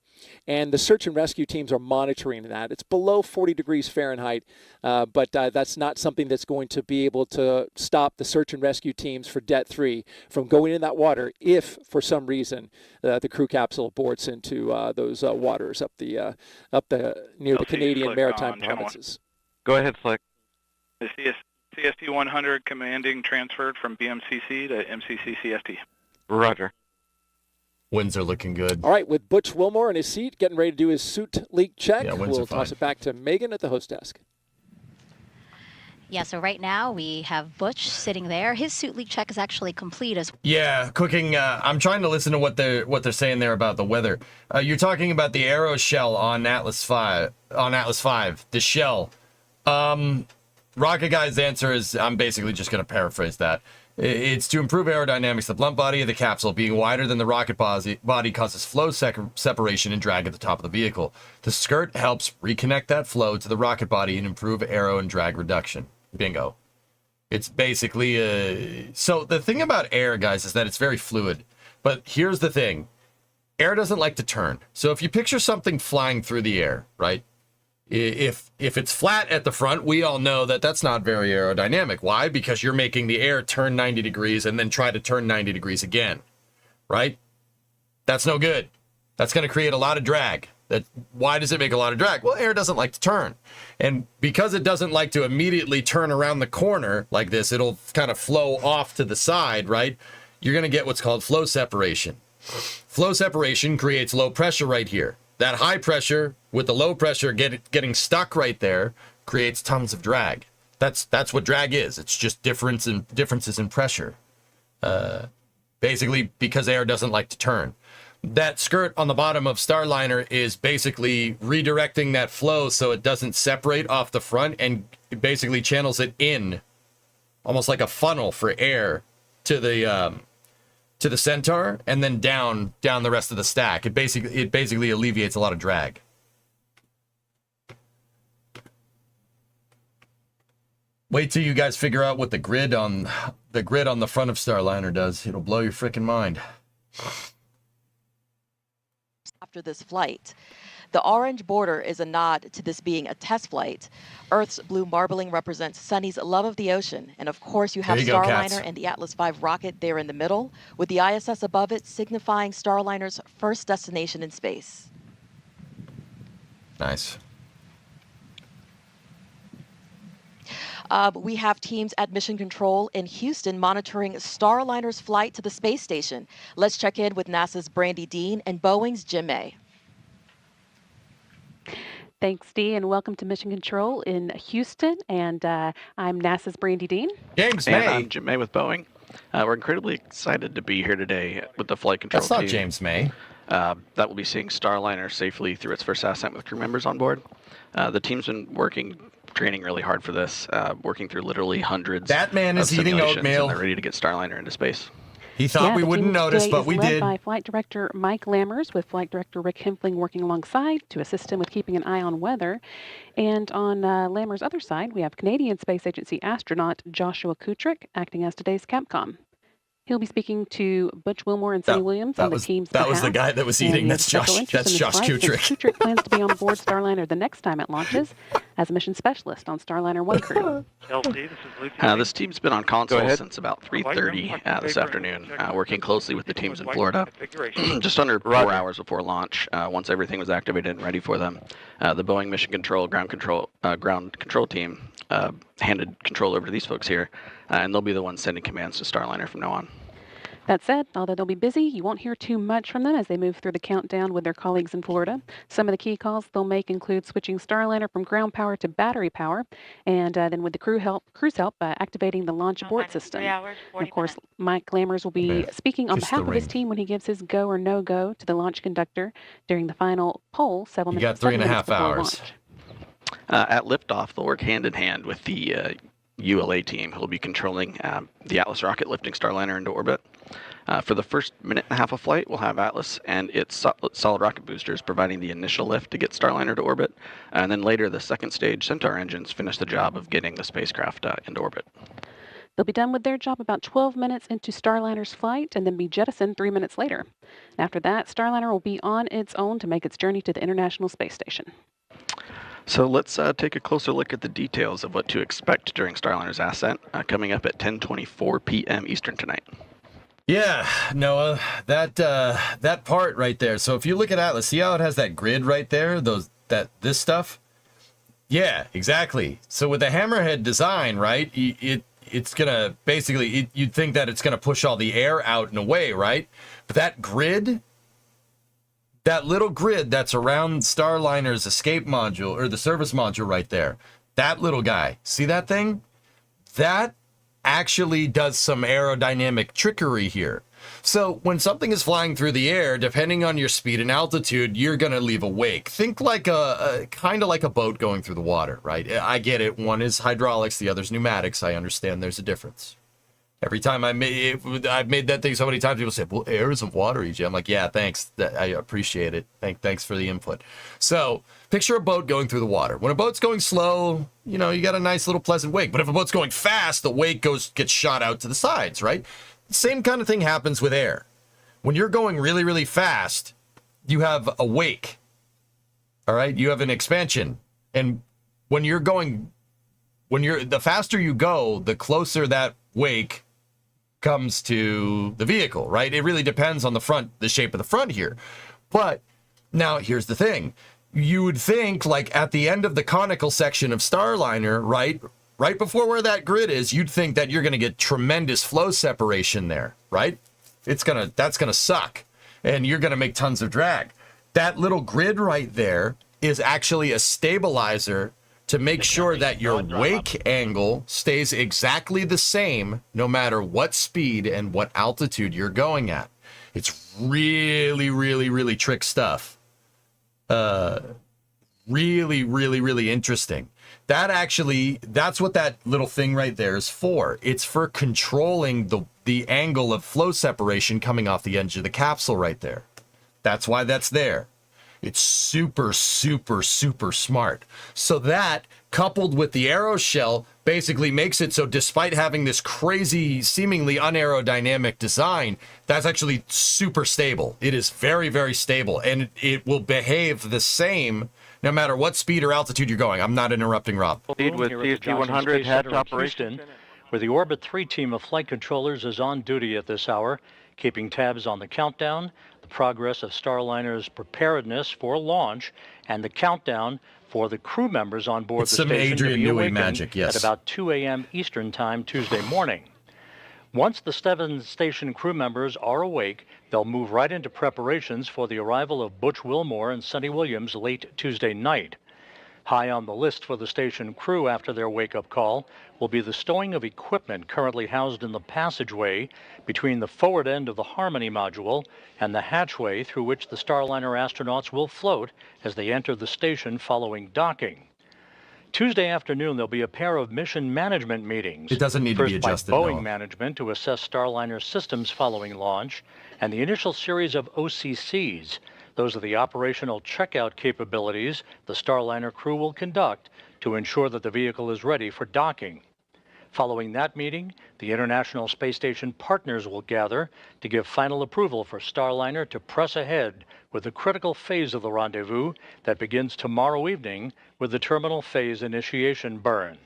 And the search and rescue teams are monitoring that. It's below 40 degrees Fahrenheit, but that's not something that's going to be able to stop the search and rescue teams for Det 3 from going in that water if, for some reason, the crew capsule boards into those waters up the near the Canadian Maritime Provinces. Go ahead, Slick. The CST 100 commanding transferred from BMCC to MCC CST. Roger. Winds are looking good. All right, with Butch Wilmore in his seat, getting ready to do his suit leak check, Yeah, we'll toss it back to Megan at the host desk. Yeah, so right now we have Butch sitting there. His suit leak check is actually complete as well. Yeah, cooking. I'm trying to listen to what they're saying there about the weather. You're talking about the aero shell on Atlas 5. The shell. Rocket Guy's answer is, I'm basically just going to paraphrase that. It's to improve aerodynamics. The blunt body of the capsule being wider than the rocket body causes flow separation and drag at the top of the vehicle. The skirt helps reconnect that flow to the rocket body and improve aero and drag reduction. Bingo. It's basically so the thing about air, guys, is that it's very fluid. But here's the thing. Air doesn't like to turn. So if you picture something flying through the air, right? If it's flat at the front, we all know that that's not very aerodynamic. Why? Because you're making the air turn 90 degrees and then try to turn 90 degrees again, right? That's no good. That's going to create a lot of drag. Why does it make a lot of drag? Well, air doesn't like to turn. And because it doesn't like to immediately turn around the corner like this, it'll kind of flow off to the side, right? You're going to get what's called flow separation. Flow separation creates low pressure right here. That high pressure with the low pressure getting stuck right there creates tons of drag. That's what drag is. It's just differences in pressure. Basically, because air doesn't like to turn. That skirt on the bottom of Starliner is basically redirecting that flow so it doesn't separate off the front, and it basically channels it in, almost like a funnel for air to the Centaur, and then down the rest of the stack. It basically alleviates a lot of drag. Wait till you guys figure out what the grid on the front of Starliner does. It'll blow your freaking mind. After this flight. The orange border is a nod to this being a test flight. Earth's blue marbling represents Sunny's love of the ocean. And of course, you have Starliner and the Atlas V rocket there in the middle, with the ISS above it signifying Starliner's first destination in space. Nice. We have teams at Mission Control in Houston monitoring Starliner's flight to the space station. Let's check in with NASA's Brandy Dean and Boeing's Jim May. Thanks, Dee, and welcome to Mission Control in Houston. And I'm NASA's Brandy Dean. James May. And I'm Jim May with Boeing. We're incredibly excited to be here today with the flight control team. That's not James May. That will be seeing Starliner safely through its first ascent with crew members on board. The team's been training really hard for this, working through literally hundreds that man is of eating simulations, oatmeal. and they're ready to get Starliner into space. He thought we wouldn't notice, but we did. Led by Flight Director Mike Lammers, with Flight Director Rick Hempling working alongside to assist him with keeping an eye on weather. And on Lammers' other side, we have Canadian Space Agency astronaut Joshua Kutrick acting as today's Capcom. He'll be speaking to Butch Wilmore and Sonny Williams on the team's behalf. That was the guy that was eating. That's Josh Kutrick. Kutrick plans to be on board Starliner the next time it launches as a mission specialist on Starliner 1 crew. This team's been on console since about 3:30 this afternoon, working closely with the teams in Florida. Just under 4 hours before launch, once everything was activated and ready for them, the Boeing Mission Control ground control team handed control over to these folks here, and they'll be the ones sending commands to Starliner from now on. That said, although they'll be busy, you won't hear too much from them as they move through the countdown with their colleagues in Florida. Some of the key calls they'll make include switching Starliner from ground power to battery power, and then with the crew's help, abtivating the launch abort system. 3 hours, 40 And of course, minutes. Mike Lammers will be speaking on Just behalf the of his ring. team when he gives his go or no go to the launch conductor during the final poll. You got 3.5 hours. At liftoff, they'll work hand in hand with the ULA team, who will be controlling the Atlas rocket lifting Starliner into orbit. For the first minute and a half of flight, we'll have Atlas and its solid rocket boosters providing the initial lift to get Starliner to orbit. And then later, the second stage Centaur engines finish the job of getting the spacecraft into orbit. They'll be done with their job about 12 minutes into Starliner's flight and then be jettisoned 3 minutes later. After that, Starliner will be on its own to make its journey to the International Space Station. So let's take a closer look at the details of what to expect during Starliner's ascent, coming up at 10:24 p.m. Eastern tonight. Yeah, Noah, that part right there. So if you look at Atlas, see how it has that grid right there? This stuff? Yeah, exactly. So with the hammerhead design, right? It's gonna basically you'd think that it's gonna push all the air out and away, right? But that grid, that little grid that's around Starliner's escape module or the service module right there, that little guy, see that thing? That actually does some aerodynamic trickery here. So when something is flying through the air, depending on your speed and altitude, you're going to leave a wake. Think like a kind of like a boat going through the water, right? I get it. One is hydraulics, the other's pneumatics. I understand there's a difference. Every time I've made that thing so many times, people say, well, air isn't water, EJ. I'm like, yeah, thanks. I appreciate it. Thanks for the input. So picture a boat going through the water. When a boat's going slow, you got a nice little pleasant wake. But if a boat's going fast, the wake gets shot out to the sides, right? Same kind of thing happens with air. When you're going really, really fast, you have a wake. All right? You have an expansion. And the faster you go, the closer that wake comes to the vehicle, right? It really depends on the shape of the front here. But now here's the thing. You would think like at the end of the conical section of Starliner, right before where that grid is, you'd think that you're going to get tremendous flow separation there, right? That's going to suck and you're going to make tons of drag. That little grid right there is actually a stabilizer to make sure that your wake angle stays exactly the same no matter what speed and what altitude you're going at. It's really, really, really trick stuff. Really, really, really interesting. That's what that little thing right there is for. It's for controlling the angle of flow separation coming off the edge of the capsule right there. That's why that's there. It's super, super, super smart. So that, coupled with the aeroshell, basically makes it so despite having this crazy, seemingly unaerodynamic design, that's actually super stable. It is very, very stable, and it will behave the same no matter what speed or altitude you're going. I'm not interrupting Rob. Lead with CST-100 head to operation, where the Orbit 3 team of flight controllers is on duty at this hour, keeping tabs on the countdown, the progress of Starliner's preparedness for launch, and the countdown for the crew members on board the station Adrian Newey magic, yes. at about 2 a.m. Eastern Time Tuesday morning. Once the 7 station crew members are awake, they'll move right into preparations for the arrival of Butch Wilmore and Sonny Williams late Tuesday night. High on the list for the station crew after their wake-up call will be the stowing of equipment currently housed in the passageway between the forward end of the Harmony module and the hatchway through which the Starliner astronauts will float as they enter the station following docking. Tuesday afternoon, there'll be a pair of mission management meetings. It doesn't need to be adjusted, First by Boeing no. management to assess Starliner systems following launch, and the initial series of OCCs. Those are the operational checkout capabilities the Starliner crew will conduct to ensure that the vehicle is ready for docking. Following that meeting, the International Space Station partners will gather to give final approval for Starliner to press ahead with the critical phase of the rendezvous that begins tomorrow evening with the terminal phase initiation burn.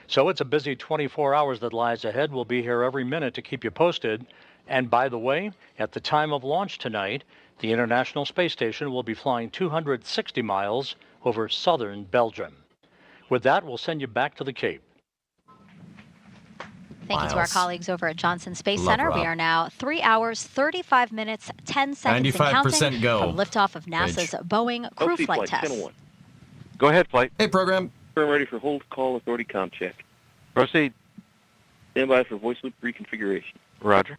So it's a busy 24 hours that lies ahead. We'll be here every minute to keep you posted. And by the way, at the time of launch tonight, the International Space Station will be flying 260 miles over southern Belgium. With that, we'll send you back to the Cape. Thank you to our Miles. colleagues over at Johnson Space Love Center. We Rob. are now 3 hours, 35 minutes, 10 seconds and 95% counting go. from liftoff of NASA's Boeing crew LC flight flight test. Channel 1. Go ahead, flight. Hey, program. Firm ready for hold call authority comp check. Proceed. Stand by for voice loop reconfiguration. Roger.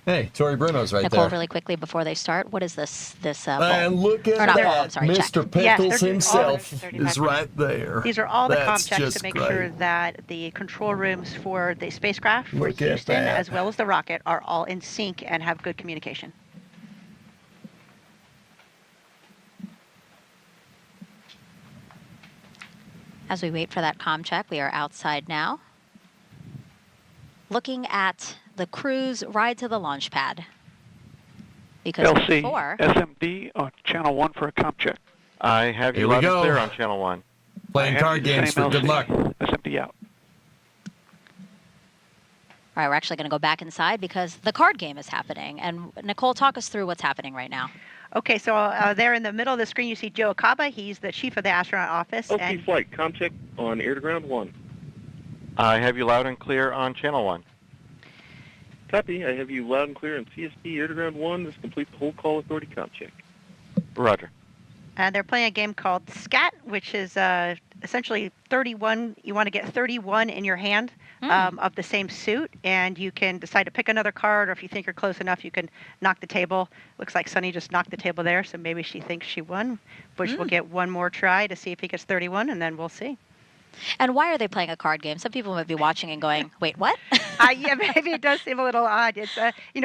Hey, Tori Bruno's right Nicole, there. really quickly before they start, what is this? And look at or not bowl, that. I'm sorry, Mr. check. Pickles they're himself all- is right there. These are all the comp That's checks just to make great. sure that the control rooms for the spacecraft, for Look at Houston, that. as well as the rocket, are all in sync and have good communication. As we wait for that comm check, we are outside now, looking at the crew's ride to the launch pad. Because LC, before, SMD on channel 1 for a comp check. I have Here you we loud and go. clear on channel 1. Playing card games for good luck. SMD out. all right, we're actually going to go back inside because the card game is happening. And Nicole, talk us through what's happening right now. Okay, so there in the middle of the screen, you see Joe Akaba. He's the chief of the astronaut office. LC and flight, comp check on air to ground 1. I have you loud and clear on channel 1. Copy. I have you loud and clear on CST air to ground 1. This completes the hold call authority comp check. Roger. they're playing a game called Scat, which is essentially 31. You want to get 31 in your hand of the same suit, and you can decide to pick another card, or if you think you're close enough, you can knock the table. Looks like Sunny just knocked the table there, so maybe she thinks she won. Bush will get one more try to see if he gets 31, and then we'll see. And why are they playing a card game? Some people might be watching and going, wait, what? Yeah, maybe it does seem a little odd. It's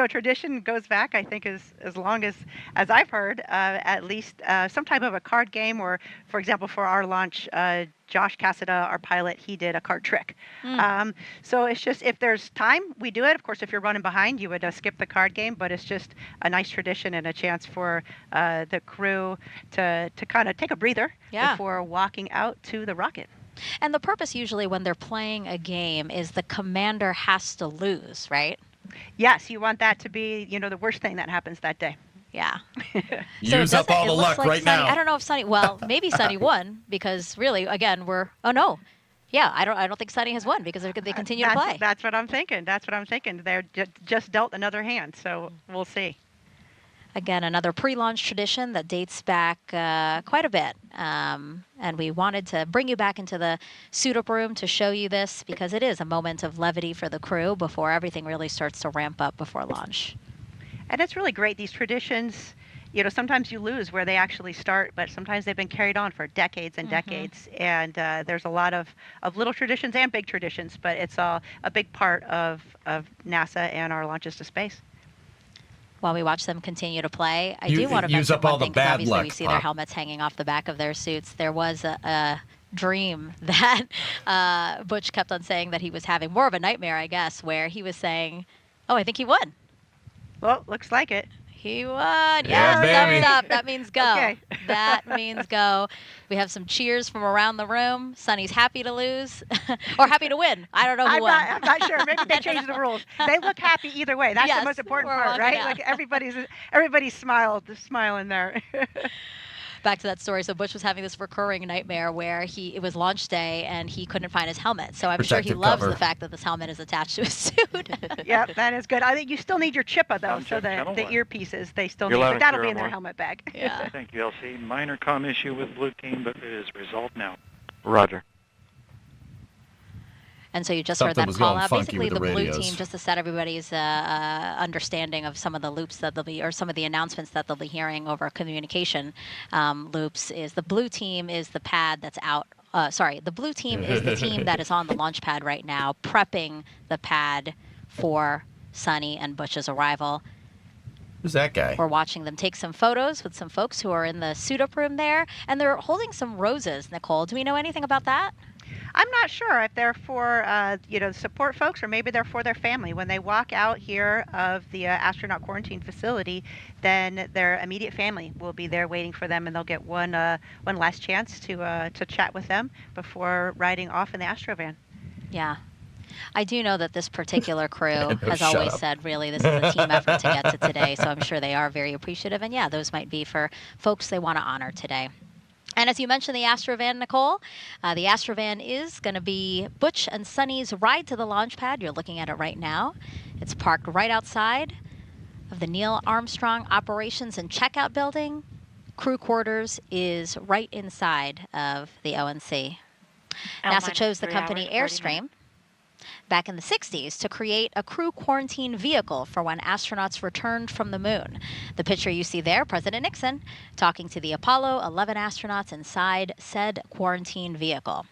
tradition goes back, I think, as long as I've heard, at least some type of a card game, or, for example, for our launch, Josh Cassada, our pilot, he did a card trick. So it's just, if there's time, we do it. Of course, if you're running behind, you would skip the card game, but it's just a nice tradition and a chance for the crew to kind of take a breather before walking out to the rocket. And the purpose usually when they're playing a game is the commander has to lose, right? Yes, you want that to be, the worst thing that happens that day. Yeah. Use up all the luck right Sunny, now. I don't know if Sunny, well, maybe Sunny won because really, again, oh no. Yeah, I don't think Sunny has won because they continue to play. That's what I'm thinking. They're just dealt another hand, so we'll see. Again, another pre-launch tradition that dates back quite a bit. And we wanted to bring you back into the suit-up room to show you this because it is a moment of levity for the crew before everything really starts to ramp up before launch. And it's really great. These traditions, sometimes you lose where they actually start, but sometimes they've been carried on for decades and decades. And there's a lot of little traditions and big traditions, but it's a big part of NASA and our launches to space. While we watch them continue to play, I do want to use mention up all one the thing, because bad obviously luck, we see their Pop. helmets hanging off the back of their suits. There was a dream that Butch kept on saying that he was having, more of a nightmare, I guess, where he was saying, oh, I think he won. Well, looks like it. He won. Yeah, Yes, baby. thumbs up. That means go. Okay. That means go. We have some cheers from around the room. Sunny's happy to lose or happy to win. I don't know who won. I'm not sure. Maybe they changed the rules. They look happy either way. That's the most important we're part, walking right? out. Like everybody's smiling there. Back to that story. So Butch was having this recurring nightmare where it was launch day and he couldn't find his helmet. So I'm sure he Protective loves cover. the fact that this helmet is attached to his suit. Yep, that is good. I think you still need your chippa though, Sound so check, channel the one. earpieces they still You're need, loud but and that'll clear be on in their one. helmet bag. Yeah. Thank you, LC. Minor comm issue with blue team, but it is resolved now. Roger. And so you just Something heard that was call going out. funky Basically, with the the blue radios. team, just to set everybody's understanding of some of the loops that they'll be, or some of the announcements that they'll be hearing over communication loops, is the blue team is the pad that's out. The blue team is the team that is on the launch pad right now, prepping the pad for Sunny and Butch's arrival. Who's that guy? We're watching them take some photos with some folks who are in the suit-up room there, and they're holding some roses, Nicole. Do we know anything about that? I'm not sure if they're for support folks, or maybe they're for their family. When they walk out here of the astronaut quarantine facility, then their immediate family will be there waiting for them, and they'll get one last chance to chat with them before riding off in the Astrovan. Yeah. I do know that this particular crew has Shut always up. said, really, this is a team effort to get to today, so I'm sure they are very appreciative. And yeah, those might be for folks they want to honor today. And as you mentioned, the Astrovan, Nicole, the Astrovan is going to be Butch and Sunny's ride to the launch pad. You're looking at it right now. It's parked right outside of the Neil Armstrong Operations and Checkout Building. Crew quarters is right inside of the ONC. NASA chose the company Airstream back in the 60s to create a crew quarantine vehicle for when astronauts returned from the moon. The picture you see there, President Nixon talking to the Apollo 11 astronauts inside said quarantine vehicle.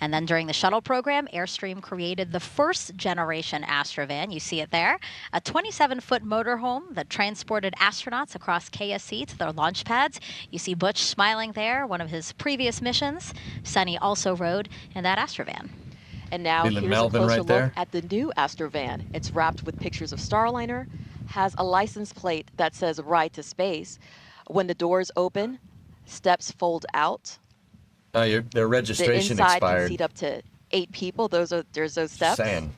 And then during the shuttle program, Airstream created the first generation Astrovan. You see it there, a 27-foot motorhome that transported astronauts across KSC to their launch pads. You see Butch smiling there, one of his previous missions. Sunny also rode in that Astrovan. And now Leland here's Melvin a closer right there. look at the new Astrovan. It's wrapped with pictures of Starliner, has a license plate that says Ride to Space. When the doors open, steps fold out. Their registration the inside expired. can seat up to 8 people. There's those steps. Saying.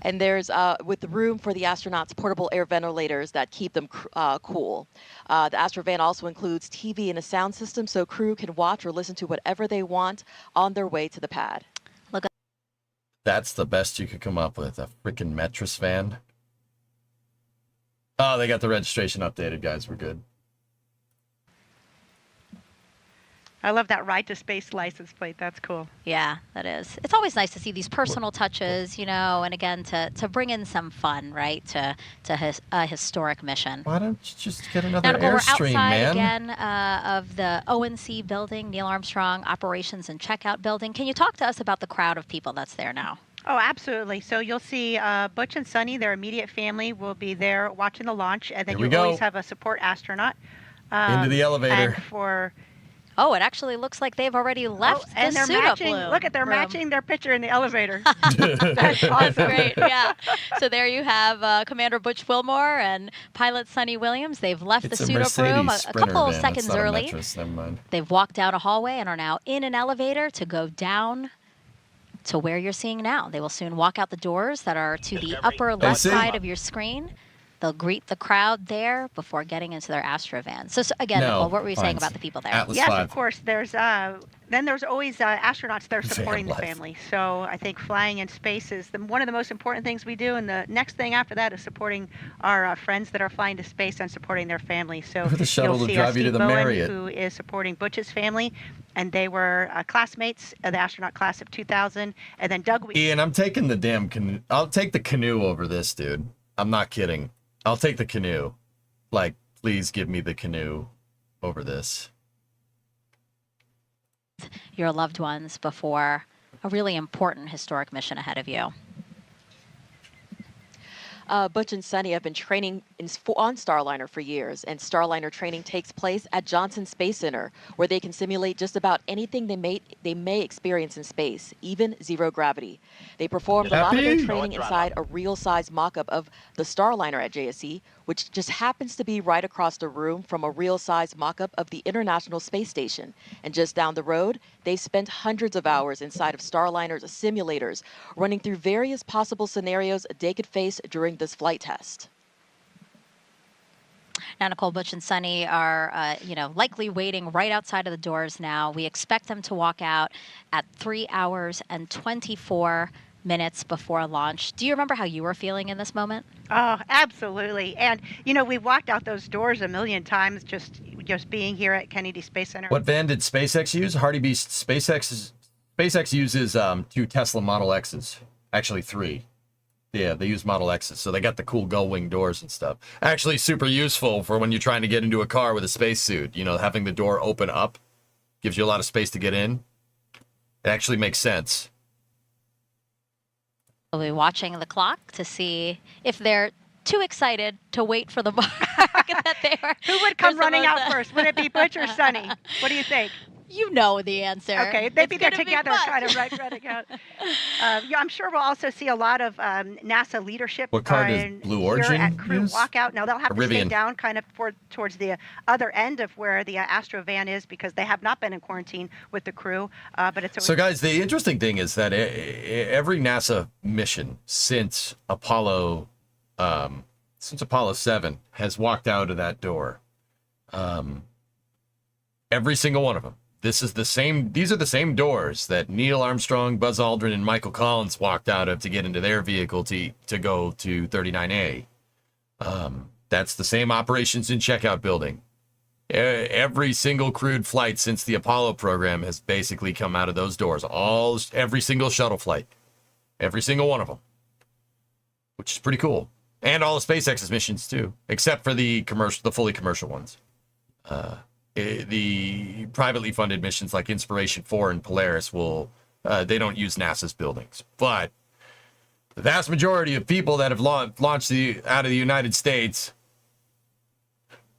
And there's, with the room for the astronauts, portable air ventilators that keep them cool. The Astrovan also includes TV and a sound system so crew can watch or listen to whatever they want on their way to the pad. Look, That's the best you could come up with, a freaking Metris van. Oh, they got the registration updated, guys. We're good. I love that Ride to Space license plate. That's cool. Yeah, that is. It's always nice to see these personal touches, you know, and again, to bring in some fun, right, to a historic mission. Why don't you just get another Now, Nicole, we're Airstream, outside man? again of the ONC building, Neil Armstrong Operations and Checkout Building. Can you talk to us about the crowd of people that's there now? Oh, absolutely. So you'll see Butch and Sunny, their immediate family, will be there watching the launch, and then Here we you always go. have a support astronaut. Into the elevator. And for Oh, it actually looks like they've already left and the they're suit matching. up Look at they're room. matching their picture in the elevator. That's awesome. Great, yeah. So there you have Commander Butch Wilmore and pilot Sunny Williams. They've left It's the a suit up room Mercedes a couple Sprinter of van. seconds That's not a early. Metris. Never mind. They've walked down a hallway and are now in an elevator to go down to where you're seeing now. They will soon walk out the doors that are to the upper left side of your screen. They'll greet the crowd there before getting into their Astrovan. So again, No, Nicole, what were you saying fine. about the people there? Atlas Yes, 5. of course. There's always astronauts there supporting the life. family. So I think flying in space is one of the most important things we do. And the next thing after that is supporting our friends that are flying to space and supporting their families. So With the shuttle you'll to see drive you to Steve the Bowen, Marriott. who is supporting Butch's family, and they were classmates of the astronaut class of 2000. And then Doug. Ian, I'm taking the damn canoe. I'll take the canoe over this, dude. I'm not kidding. I'll take the canoe. Like, please give me the canoe over this. Your loved ones before a really important historic mission ahead of you. Butch and Sunny have been training on Starliner for years, and Starliner training takes place at Johnson Space Center, where they can simulate just about anything they may experience in space, even zero gravity. They performed a lot of their training inside a real-size mock-up of the Starliner at JSC, which just happens to be right across the room from a real-size mock-up of the International Space Station. And just down the road, they spent hundreds of hours inside of Starliner's simulators, running through various possible scenarios they could face during this flight test. Now, Nicole, Butch and Sunny are, likely waiting right outside of the doors now. We expect them to walk out at 3 hours and 24 minutes before launch. Do you remember how you were feeling in this moment? Oh, absolutely. And, we've walked out those doors a million times just being here at Kennedy Space Center. What van did SpaceX use? Hardy Beast. SpaceX uses 2 Tesla Model X's. Actually, 3. Yeah, they use Model X's, so they got the cool gull-wing doors and stuff. Actually, super useful for when you're trying to get into a car with a spacesuit. Having the door open up gives you a lot of space to get in. It actually makes sense. We'll be watching the clock to see if they're too excited to wait for the mark that they are. Who would come running out first? Would it be Butch or Sunny? What do you think? You know the answer. Okay, they'd be there It's gonna be together, fun. kind of running out. I'm sure we'll also see a lot of NASA leadership. What car does Blue here Origin at crew use? walkout. Now they'll have to stay Rivian. down kind of towards the other end of where the Astrovan is because they have not been in quarantine with the crew. But it's So, guys, the interesting thing is that every NASA mission since Apollo 7 has walked out of that door. Every single one of them. These are the same doors that Neil Armstrong, Buzz Aldrin, and Michael Collins walked out of to get into their vehicle to go to 39A. That's the same operations and checkout building. Every single crewed flight since the Apollo program has basically come out of those doors. Every single shuttle flight. Every single one of them. Which is pretty cool. And all of SpaceX's missions too, except for the fully commercial ones. The privately funded missions like Inspiration 4 and Polaris they don't use NASA's buildings. But the vast majority of people that have launched out of the United States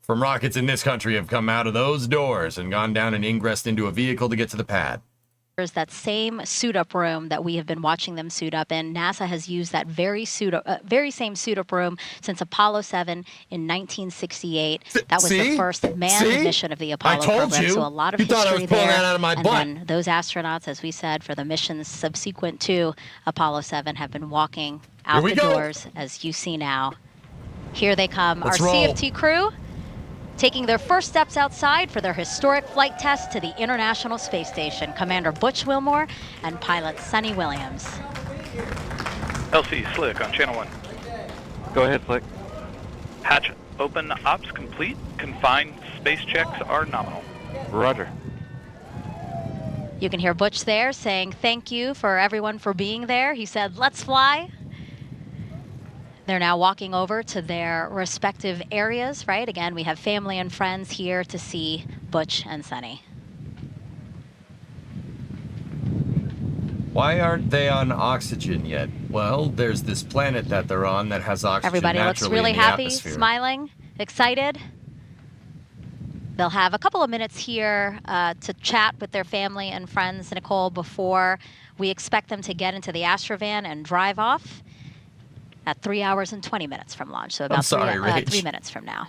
from rockets in this country have come out of those doors and gone down and ingressed into a vehicle to get to the pad. There's that same suit-up room that we have been watching them suit up in. NASA has used that very same suit-up room since Apollo 7 in 1968. That was the first manned mission of the Apollo program. So a lot of history there. That out of my and butt. then those astronauts, as we said, for the missions subsequent to Apollo 7, have been walking out the doors, as you see now. Here they come. Let's Our roll. CFT crew, taking their first steps outside for their historic flight test to the International Space Station. Commander Butch Wilmore and pilot Sonny Williams. LC Slick on channel 1. Go ahead, Flick. Hatch open, ops complete. Confined space checks are nominal. Roger. You can hear Butch there saying thank you for everyone for being there. He said, let's fly. They're now walking over to their respective areas, right? Again, we have family and friends here to see Butch and Sonny. Why aren't they on oxygen yet? Well, there's this planet that they're on that has oxygen Everybody looks naturally really in the happy, atmosphere. smiling, excited. They'll have a couple of minutes here to chat with their family and friends, Nicole, before we expect them to get into the Astrovan and drive off at 3 hours and 20 minutes from launch. So about 3 minutes from now.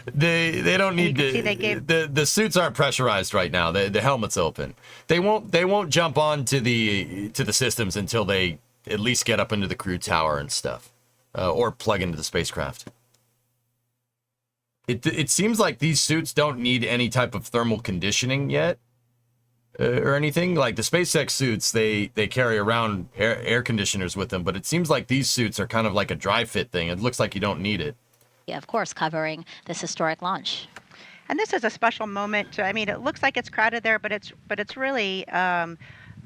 They don't need to. The suits aren't pressurized right now. The helmet's open. They won't jump on to the systems until they at least get up into the crew tower and stuff, or plug into the spacecraft. It seems like these suits don't need any type of thermal conditioning yet, or anything. Like the SpaceX suits, they carry around air conditioners with them, but it seems like these suits are kind of like a dry fit thing. It looks like you don't need it. Yeah, of course, covering this historic launch. And this is a special moment. I mean, it looks like it's crowded there, but it's really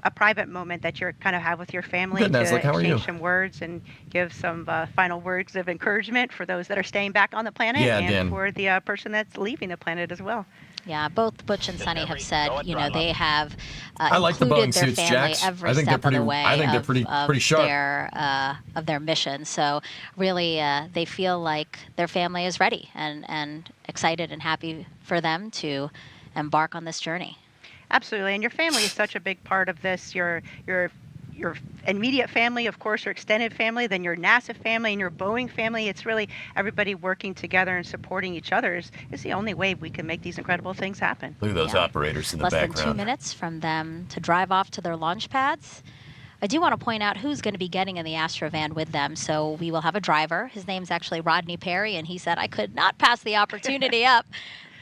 a private moment that you're kind of have with your family to exchange some words and give some final words of encouragement for those that are staying back on the planet and for the person that's leaving the planet as well. Yeah, both Butch and Sonny have said, they have I like the included Boeing their suits, family Jax. every step of the way. I think they're pretty sharp. Of their mission. So really, they feel like their family is ready and excited and happy for them to embark on this journey. Absolutely, and your family is such a big part of this. Your immediate family, of course, your extended family, then your NASA family and your Boeing family. It's really everybody working together and supporting each other is the only way we can make these incredible things happen. Look at those operators in the background. Less than 2 minutes from them to drive off to their launch pads. I do want to point out who's going to be getting in the Astrovan with them. So we will have a driver. His name's actually Rodney Perry, and he said, I could not pass the opportunity up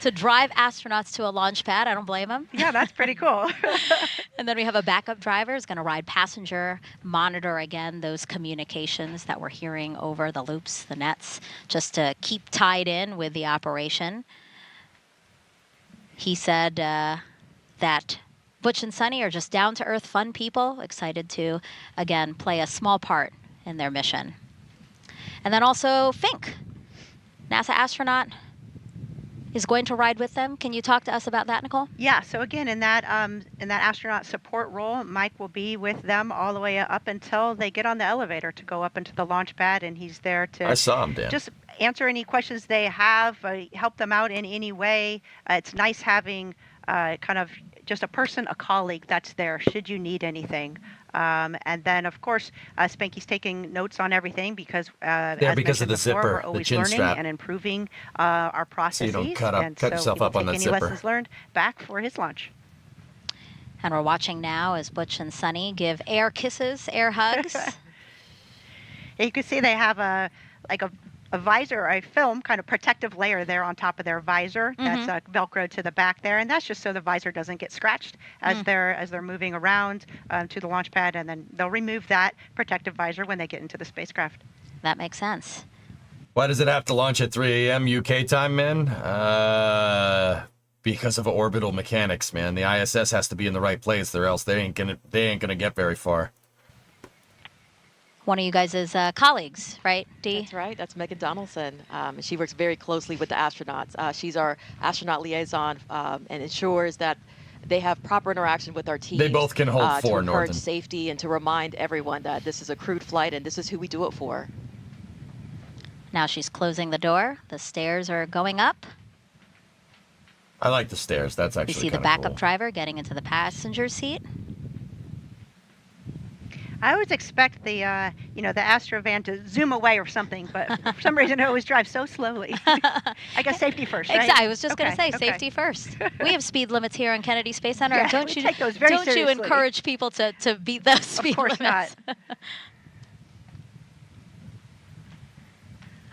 to drive astronauts to a launch pad. I don't blame him. Yeah, that's pretty cool. And then we have a backup driver who's going to ride passenger, monitor again those communications that we're hearing over the loops, the nets, just to keep tied in with the operation. He said that Butch and Sonny are just down-to-earth, fun people, excited to, again, play a small part in their mission. And then also Fink, NASA astronaut, is going to ride with them. Can you talk to us about that, Nicole? Yeah, so again, in that astronaut support role, Mike will be with them all the way up until they get on the elevator to go up into the launch pad, and he's there to I saw him, Dan. Just answer any questions they have, help them out in any way. It's nice having kind of just a person, a colleague that's there should you need anything. And then, of course, Spanky's taking notes on everything because, because of the before, zipper, we're always the chin learning strap. and improving our processes. So you don't cut yourself he will up on take that any zipper. lessons learned back for his launch. And we're watching now as Butch and Sonny give air kisses, air hugs. You can see they have a a visor, a film kind of protective layer there on top of their visor that's Velcroed to the back there, and that's just so the visor doesn't get scratched as they're moving around to the launch pad, and then they'll remove that protective visor when they get into the spacecraft. That makes sense. Why does it have to launch at 3 a.m. UK time, man? Because of orbital mechanics, man. The ISS has to be in the right place, or else they ain't gonna get very far. One of you guys' colleagues, right, Dee? That's right. That's Megan Donaldson. She works very closely with the astronauts. She's our astronaut liaison and ensures that they have proper interaction with our team. They both can hold to four, encourage Norton. safety and to remind everyone that this is a crewed flight and this is who we do it for. Now she's closing the door. The stairs are going up. I like the stairs. That's actually You see the kinda backup cool. driver getting into the passenger seat. I always expect the the Astrovan to zoom away or something, but for some reason it always drives so slowly. I guess safety first, right? Exactly. I was just going to Okay, say okay. safety first. We have speed limits here on Kennedy Space Center. Yeah, don't we you take those very don't you seriously. encourage people to beat those speed Of course limits? not.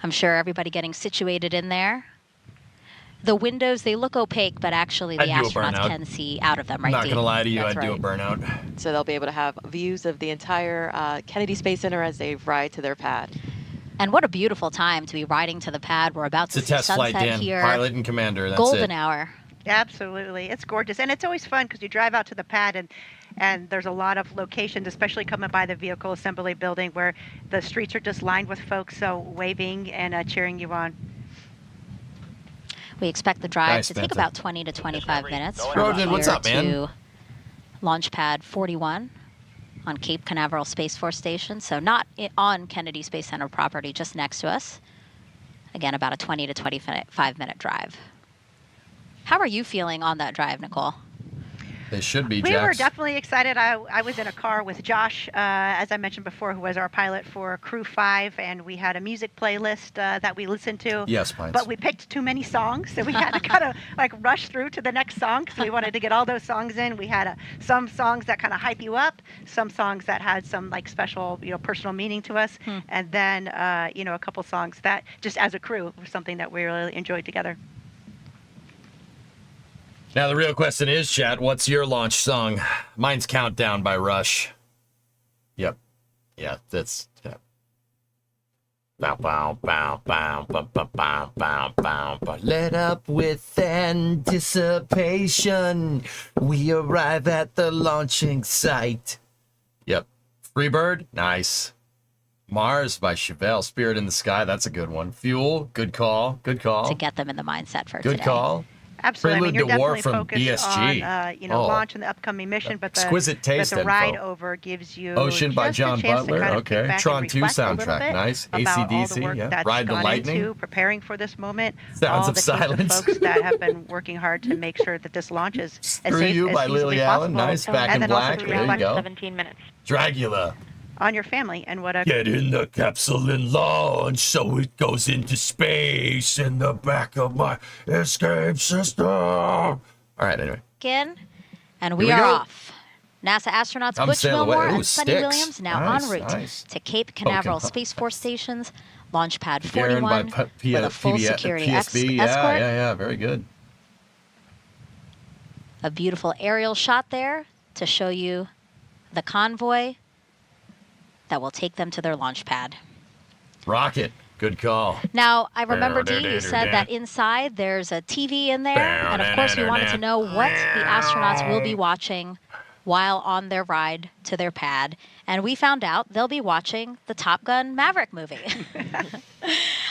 I'm sure everybody getting situated in there. The windows, they look opaque, but actually the I'd do a astronauts burnout. can see out of them, right, Not Dee? gonna lie to you, That's I'd do a right. burnout. So they'll be able to have views of the entire Kennedy Space Center as they ride to their pad. And what a beautiful time to be riding to the pad. We're about It's to a see test flight, sunset Dan. here. Pilot and commander. That's Golden it. hour. Absolutely. It's gorgeous. And it's always fun because you drive out to the pad and there's a lot of locations, especially coming by the vehicle assembly building where the streets are just lined with folks waving and cheering you on. We expect the drive Nice, to take Samantha. about 20 to 25 minutes from Roden, what's here up, man? to Launch Pad 41 on Cape Canaveral Space Force Station. So not on Kennedy Space Center property, just next to us. Again, about a 20 to 25-minute drive. How are you feeling on that drive, Nicole? They should be, We were Jax. definitely excited. I was in a car with Josh, as I mentioned before, who was our pilot for Crew 5, and we had a music playlist that we listened to. Yes, Pines. But we picked too many songs, so we had to kind of rush through to the next song because we wanted to get all those songs in. We had some songs that kind of hype you up, some songs that had some special, personal meaning to us, and then a couple songs that just as a crew was something that we really enjoyed together. Now the real question is, chat, what's your launch song? Mine's Countdown by Rush. Yep. Yeah, that's... Yeah. Bow, bow, bow, bow, bow, bow, bow, bow, bow, bow. Let up with anticipation. We arrive at the launching site. Yep. Freebird, nice. Mars by Chevelle. Spirit in the Sky, that's a good one. Fuel, good call. Good call. To get them in the mindset for Good today. call. Absolutely. Prelude You're to War definitely from focused BSG. on Oh. launch and the upcoming mission, but the Exquisite taste but the ride info. over gives you Ocean by just a John chance to Butler. kind of kick Okay. back Tron and 2 reflect a little soundtrack. bit Nice. about all the AC/DC. work Yeah. that's Ride the gone Lightning. into preparing for this moment. Sounds all of the teams Silence. of folks that have been working hard to make sure that this launch is as Screw safe You as by feasibly Lily Allen. possible. Nice. Back and in then also Black. to There you reflect go. 17 minutes. Dragula. on your family and what a Get in the capsule and launch so it goes into space in the back of my escape system. All right, anyway. In, and we Here we are go. off. NASA astronauts Come Butch sail away. Wilmore Ooh, and Sunny sticks. Williams now Nice, en route nice. to Cape Canaveral Poking. Space Force Station's Launch Pad Garen by 41 with a full security PSB. Yeah, escort. yeah, very good. A beautiful aerial shot there to show you the convoy that will take them to their launch pad. Rocket. Good call. Now, I remember, Dee, you said that inside there's a TV in there, and of course we wanted to know what the astronauts will be watching while on their ride to their pad, and we found out they'll be watching the Top Gun Maverick movie.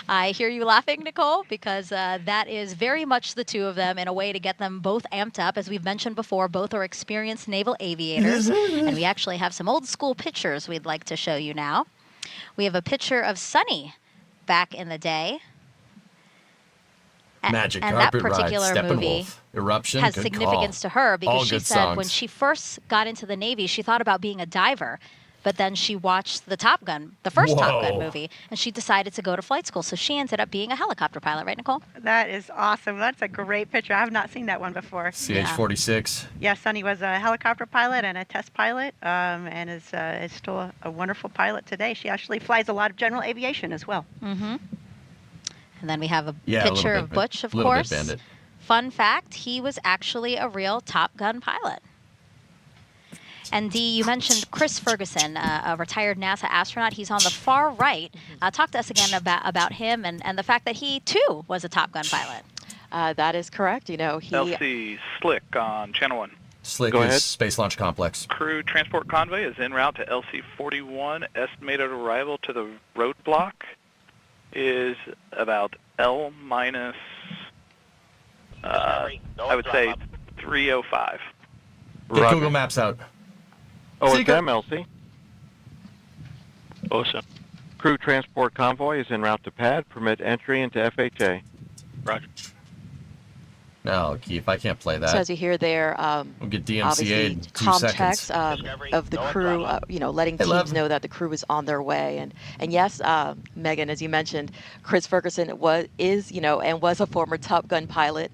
I hear you laughing, Nicole, because that is very much the two of them in a way to get them both amped up. As we've mentioned before, both are experienced naval aviators, and we actually have some old school pictures we'd like to show you now. We have a picture of Sunny back in the day. Magic and that Carpet Ride, particular movie Steppenwolf, Eruption, has good significance call. to her All because she good said when songs. she first got into the Navy, she thought about being a diver, but then she watched the Top Gun, the first Top Gun Whoa. movie, and she decided to go to flight school. So she ended up being a helicopter pilot, right, Nicole? That is awesome. That's a great picture. I have not seen that one before. CH-46. Yeah, Sunny was a helicopter pilot and a test pilot, and is still a wonderful pilot today. She actually flies a lot of general aviation as well. Mm-hmm. And then we have a Yeah, picture a of Butch, of little course. bit bandit. Fun fact, he was actually a real Top Gun pilot. And Dee, you mentioned Chris Ferguson, a retired NASA astronaut. He's on the far right. Talk to us again about him and the fact that he, too, was a Top Gun pilot. That is correct. You know, he... LC Slick on Channel 1. Slick Go is ahead. Space Launch Complex. Crew transport convoy is en route to LC-41. Estimated arrival to the roadblock is about L minus, I would say 305. Get Google Maps out. OSM, LC. OSM. Crew transport convoy is en route to pad. Permit entry into FHA. Roger. No, Keith, I can't play that. So as you hear there, we'll get DMCA'd obviously in 2 comm seconds. checks of the crew, you know, letting teams know that the crew is on their way. And yes, Megan, as you mentioned, Chris Ferguson is, you know, and was a former Top Gun pilot.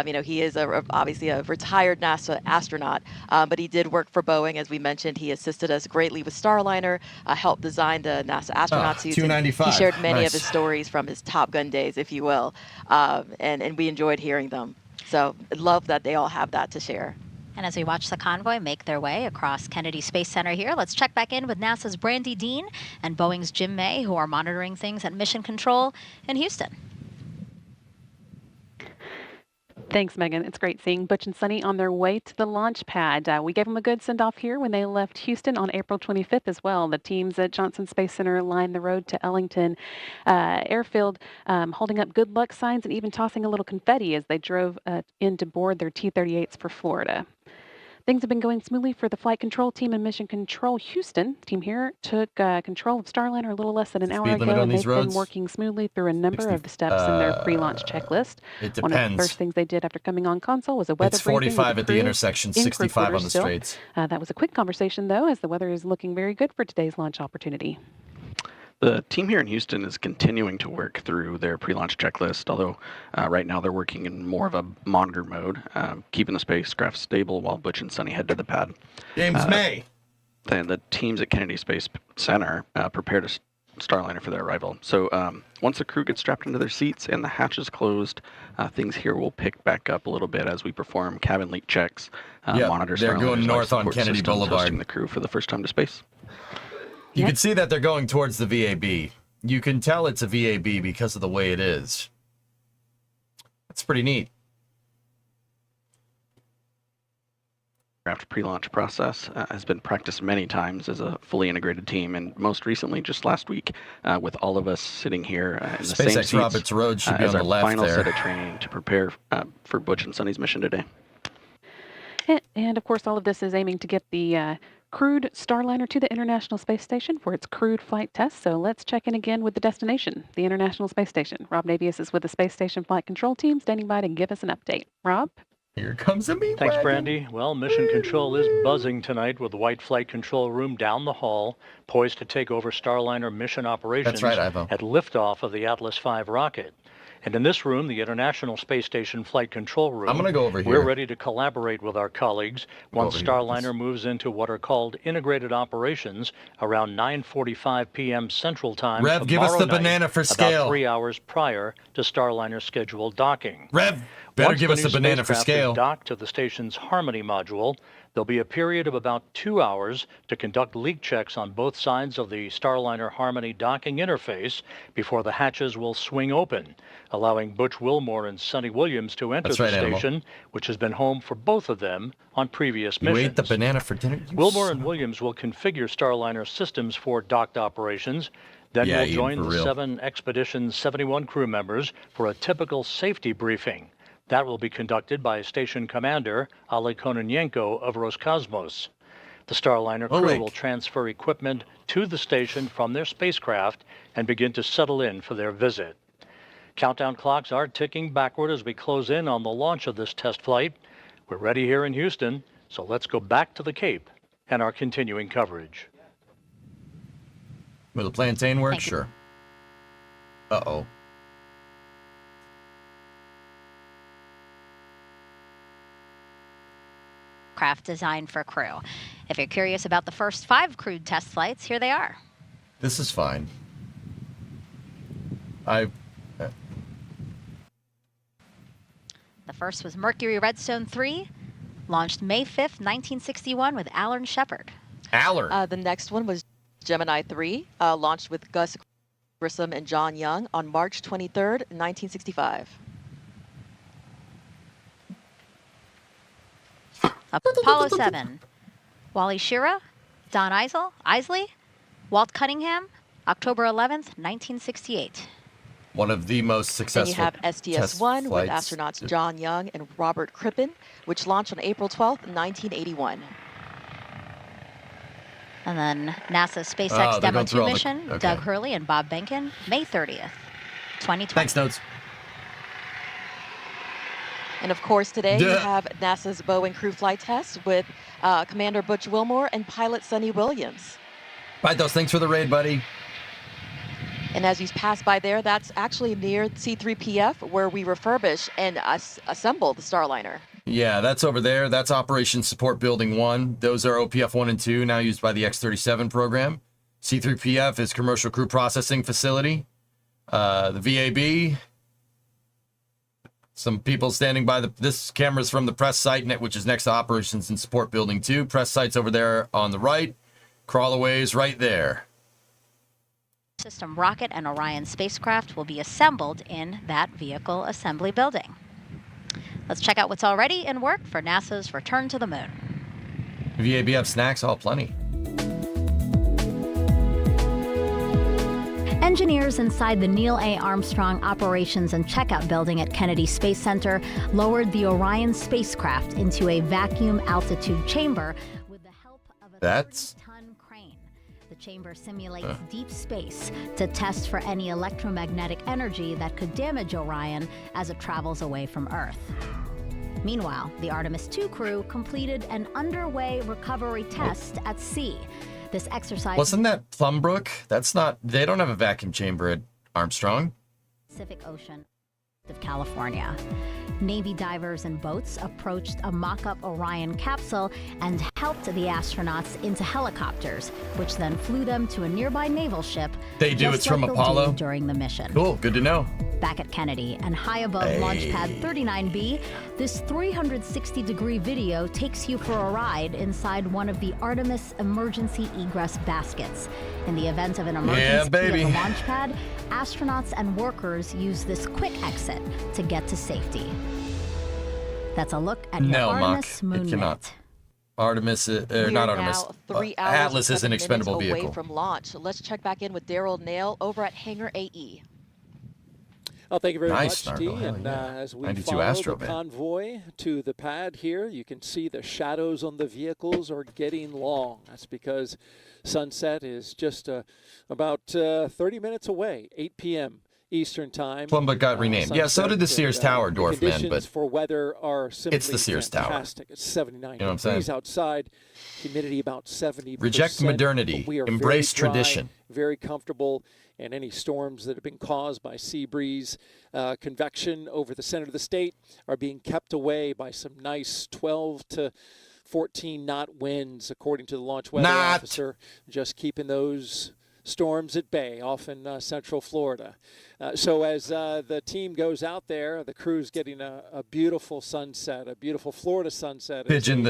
You know, he is obviously a retired NASA astronaut, but he did work for Boeing, as we mentioned. He assisted us greatly with Starliner, helped design the NASA astronaut suits. And he shared many of his stories from his Top Gun days, if you will, and we enjoyed hearing them. So love that they all have that to share. And as we watch the convoy make their way across Kennedy Space Center here, let's check back in with NASA's Brandy Dean and Boeing's Jim May, who are monitoring things at Mission Control in Houston. Thanks, Megan. It's great seeing Butch and Sunny on their way to the launch pad. We gave them a good send-off here when they left Houston on April 25th as well. The teams at Johnson Space Center lined the road to Ellington Airfield, holding up good luck signs and even tossing a little confetti as they drove in to board their T-38s for Florida. Things have been going smoothly for the flight control team in Mission Control Houston. The team here took control of Starliner a little less than an hour ago, and they've been working smoothly through a number of steps in their pre-launch checklist. It depends. One of the first things they did after coming on console was a weather briefing. It's 45 at the intersection, 65 on the straights. That was a quick conversation, though, as the weather is looking very good for today's launch opportunity. The team here in Houston is continuing to work through their pre-launch checklist, although right now they're working in more of a monitor mode, keeping the spacecraft stable while Butch and Sunny head to the pad. James May. The teams at Kennedy Space Center prepared a Starliner for their arrival. So once the crew gets strapped into their seats and the hatches closed, things here will pick back up a little bit as we perform cabin leak checks, monitor they're Starliner's going north on life support Kennedy systems, Boulevard. hosting the crew for the first time to space. You can see that they're going towards the VAB. You can tell it's a VAB because of the way it is. That's pretty neat. Pre-launch process has been practiced many times as a fully integrated team, and most recently, just last week, with all of us sitting here in the same seats Roberts Road should be as on our the left final there. set of training to prepare for Butch and Sunny's mission today. And of course, all of this is aiming to get the crewed Starliner to the International Space Station for its crewed flight test. So let's check in again with the destination, the International Space Station. Rob Navius is with the Space Station Flight Control Team, standing by to give us an update. Rob? Here comes the meat Thanks, wagon. Brandy. Well, Mission Control is buzzing tonight with the White Flight Control Room down the hall, poised to take over Starliner mission operations at liftoff of the Atlas V rocket. And in this room, the International Space Station Flight Control Room, I'm going to go over here. We're ready to collaborate with our colleagues once Starliner moves into what are called integrated operations around 9:45 p.m. Central Time. Rev, give us the banana for scale. About 3 hours prior to Starliner's scheduled docking. Rev, better Once give us the banana for spacecraft is scale. docked to the station's Harmony module, there'll be a period of about 2 hours to conduct leak checks on both sides of the Starliner Harmony docking interface before the hatches will swing open, allowing Butch Wilmore and Sonny Williams to enter the station, which has been home for both of them on previous missions. You ate the banana for dinner? Wilmore and Williams will configure Starliner systems for docked operations. Then we'll join the 7 Expedition 71 crew members for a typical safety briefing. That will be conducted by Station Commander Ali Kononenko of Roscosmos. The Starliner crew will transfer equipment to the station from their spacecraft and begin to settle in for their visit. Countdown clocks are ticking backward as we close in on the launch of this test flight. We're ready here in Houston, so let's go back to the Cape and our continuing coverage. Will the plantain work? Sure. Uh-oh. Craft designed for crew. If you're curious about the first 5 crewed test flights, here they are. This is fine. first was Mercury Redstone 3, launched May 5th, 1961 with Alan Shepard. The next one was Gemini 3, launched with Gus Grissom and John Young on March 23rd, 1965. Apollo 7, Wally Schirra, Don Isley, Walt Cunningham, October 11th, 1968. One of the most successful. Then you have STS-1 with astronauts John Young and Robert Crippen, which launched on April 12th, 1981. And then NASA's SpaceX Demo 2 mission, okay. Doug Hurley and Bob Behnken, May 30th, 2020. Thanks, Notes. And of course, today you have NASA's Boeing crew flight test with Commander Butch Wilmore and pilot Sonny Williams. Right, those. Thanks for the raid, buddy. And as you pass by there, that's actually near C3PF, where we refurbish and assemble the Starliner. Yeah, that's over there. That's Operation Support Building 1. Those are OPF 1 and 2, now used by the X-37 program. C3PF is Commercial Crew Processing Facility. The VAB, some people standing by this camera's from the press site, which is next to Operations and Support Building 2. Press site's over there on the right. Crawlaway's right there. System rocket and Orion spacecraft will be assembled in that vehicle assembly building. Let's check out what's already in work for NASA's return to the moon. VABF snacks, all plenty. Engineers inside the Neil A. Armstrong Operations and Checkout Building at Kennedy Space Center lowered the Orion spacecraft into a vacuum altitude chamber with the help of a 30-ton crane. The chamber simulates deep space to test for any electromagnetic energy that could damage Orion as it travels away from Earth. Meanwhile, the Artemis II crew completed an underway recovery test at sea. This exercise... Wasn't that Plumbrook? That's not... They don't have a vacuum chamber at Armstrong. Pacific Ocean of California. Navy divers and boats approached a mock-up Orion capsule and helped the astronauts into helicopters, which then flew them to a nearby naval ship. They do. It's from Apollo during the mission. Cool. Good to know. Back at Kennedy and high above Launch Pad 39B, this 360-degree video takes you for a ride inside one of the Artemis emergency egress baskets. In the event of an emergency at the launch pad, astronauts and workers use this quick exit to get to safety. That's a look at your Artemis moon it cannot. Minute. Artemis, not Artemis. Atlas is an expendable vehicle. Away from launch. Let's check back in with Daryl Nail over at Hangar AE. Well, thank you very nice, much, Snargle. T. And as we follow the convoy to the pad here, you can see the shadows on the vehicles are getting long. That's because sunset is just about 30 minutes away, 8 p.m. Eastern time. Plumba got renamed. Yeah, so did the Sears Tower, Dwarfman, but for weather are simply it's the Sears fantastic. Tower. It's 79 you know degrees outside, humidity about 70%. Reject modernity, embrace tradition. Very comfortable, and any storms that have been caused by sea breeze, convection over the center of the state are being kept away by some nice 12 to 14 knot winds, according to the launch weather officer, just keeping those storms at bay off in central Florida. So as the team goes out there, the crew's getting a beautiful sunset, a beautiful Florida sunset. Pigeon,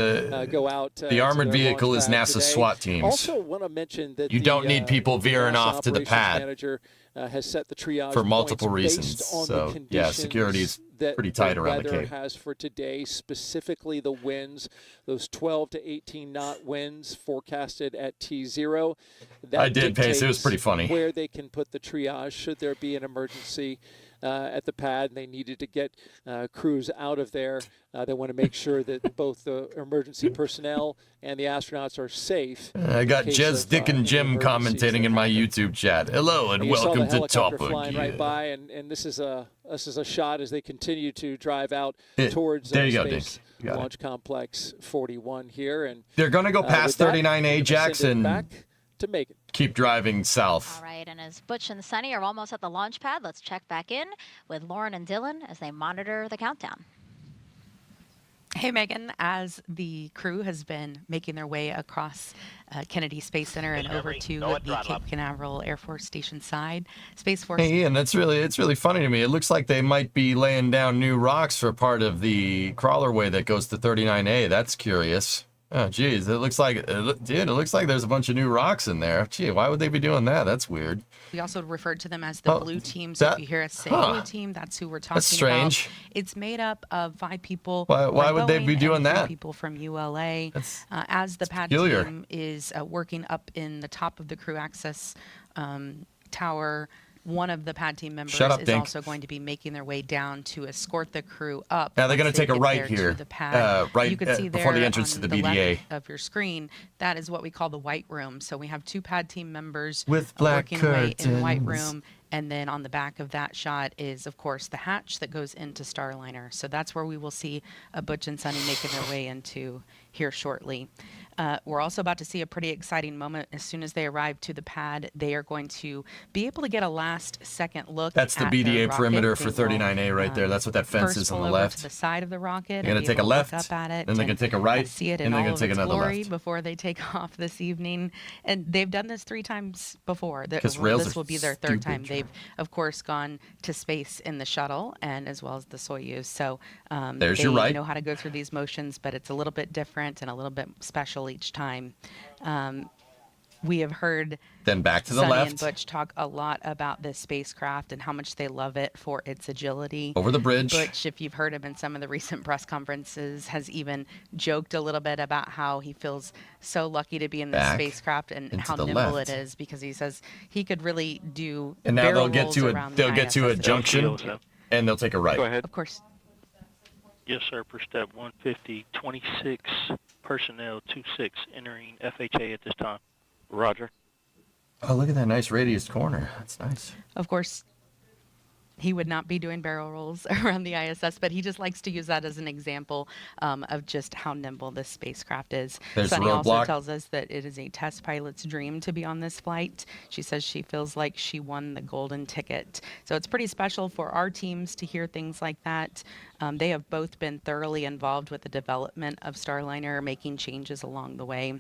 go out. The armored vehicle is NASA's SWAT teams. Also want to mention that you don't need people veering off to the pad manager has set the triage for multiple points reasons. On so the yeah, security is pretty tight around the Cape. Has for today, specifically the winds, those 12 to 18 knot winds forecasted at T0. That I did, Pace. It was pretty funny. Where they can put the triage should there be an emergency at the pad, and they needed to get crews out of there. They want to make sure that both the emergency personnel and the astronauts are safe. I got Jez, Dick, and Jim commentating in my YouTube chat. Hello and welcome to Top of flying Gear. right by, and this is a shot as they continue to drive out towards there you go, Space Dick. Launch Complex 41 here, and they're going to go past 39 Ajax and back to Megan. Keep driving south. All right, and as Butch and Sunny are almost at the launch pad, let's check back in with Lauren and Dylan as they monitor the countdown. Hey, Megan. As the crew has been making their way across Kennedy Space Center and over to the Cape Canaveral Air Force Station side, Space Force. Hey, Ian, it's really funny to me. It looks like they might be laying down new rocks for part of the crawlerway that goes to 39A. That's curious. Oh, geez, it looks like there's a bunch of new rocks in there. Gee, why would they be doing that? That's weird. We also referred to them as the blue team. So if you hear us say blue team, that's who we're talking about. That's strange. It's made up of 5 people. Why would they be doing that? 3 people from ULA. As the pad peculiar. team is working up in the top of the crew access tower, one of the pad team members is also going to be making their way down to escort the crew up. Now they're going to take a right here, the pad. right you can see before there the entrance to the BDA. Left of your screen, that is what we call the white room. So we have 2 pad team members with black working away curtains in the white room. And then on the back of that shot is, of course, the hatch that goes into Starliner. So that's where we will see Butch and Sunny making their way into here shortly. We're also about to see a pretty exciting moment. As soon as they arrive to the pad, they are going to be able to get a last-second look. That's the BDA perimeter for 39A right there. That's what that fence is on the left. To the side of the rocket. They're going to take a left, up at it then they're going to take a right, see it and they're going to take another left before they take off this evening. And they've done this 3 times before. Because this will be their 3rd time. They've, of course, gone to space in the shuttle and as well as the Soyuz. So there's your right. They know how to go through these motions, but it's a little bit different and a little bit special each time. We have heard then back to the Sunny left and Butch talk a lot about this spacecraft and how much they love it for its agility. Over the bridge. Butch, if you've heard him in some of the recent press conferences, has even joked a little bit about how he feels so lucky to be in this spacecraft and how nimble it is, because he says he could really do. And now they'll get to a junction and they'll take a right. Go ahead. Of course. Yes, sir. Per step 150, 26 personnel 26 entering FHA at this time. Roger. Oh, look at that nice radius corner. That's nice. Of course, he would not be doing barrel rolls around the ISS, but he just likes to use that as an example of just how nimble this spacecraft is. Sunny also tells us that it is a test pilot's dream to be on this flight. She says she feels like she won the golden ticket. So it's pretty special for our teams to hear things like that. They have both been thoroughly involved with the development of Starliner, making changes along the way.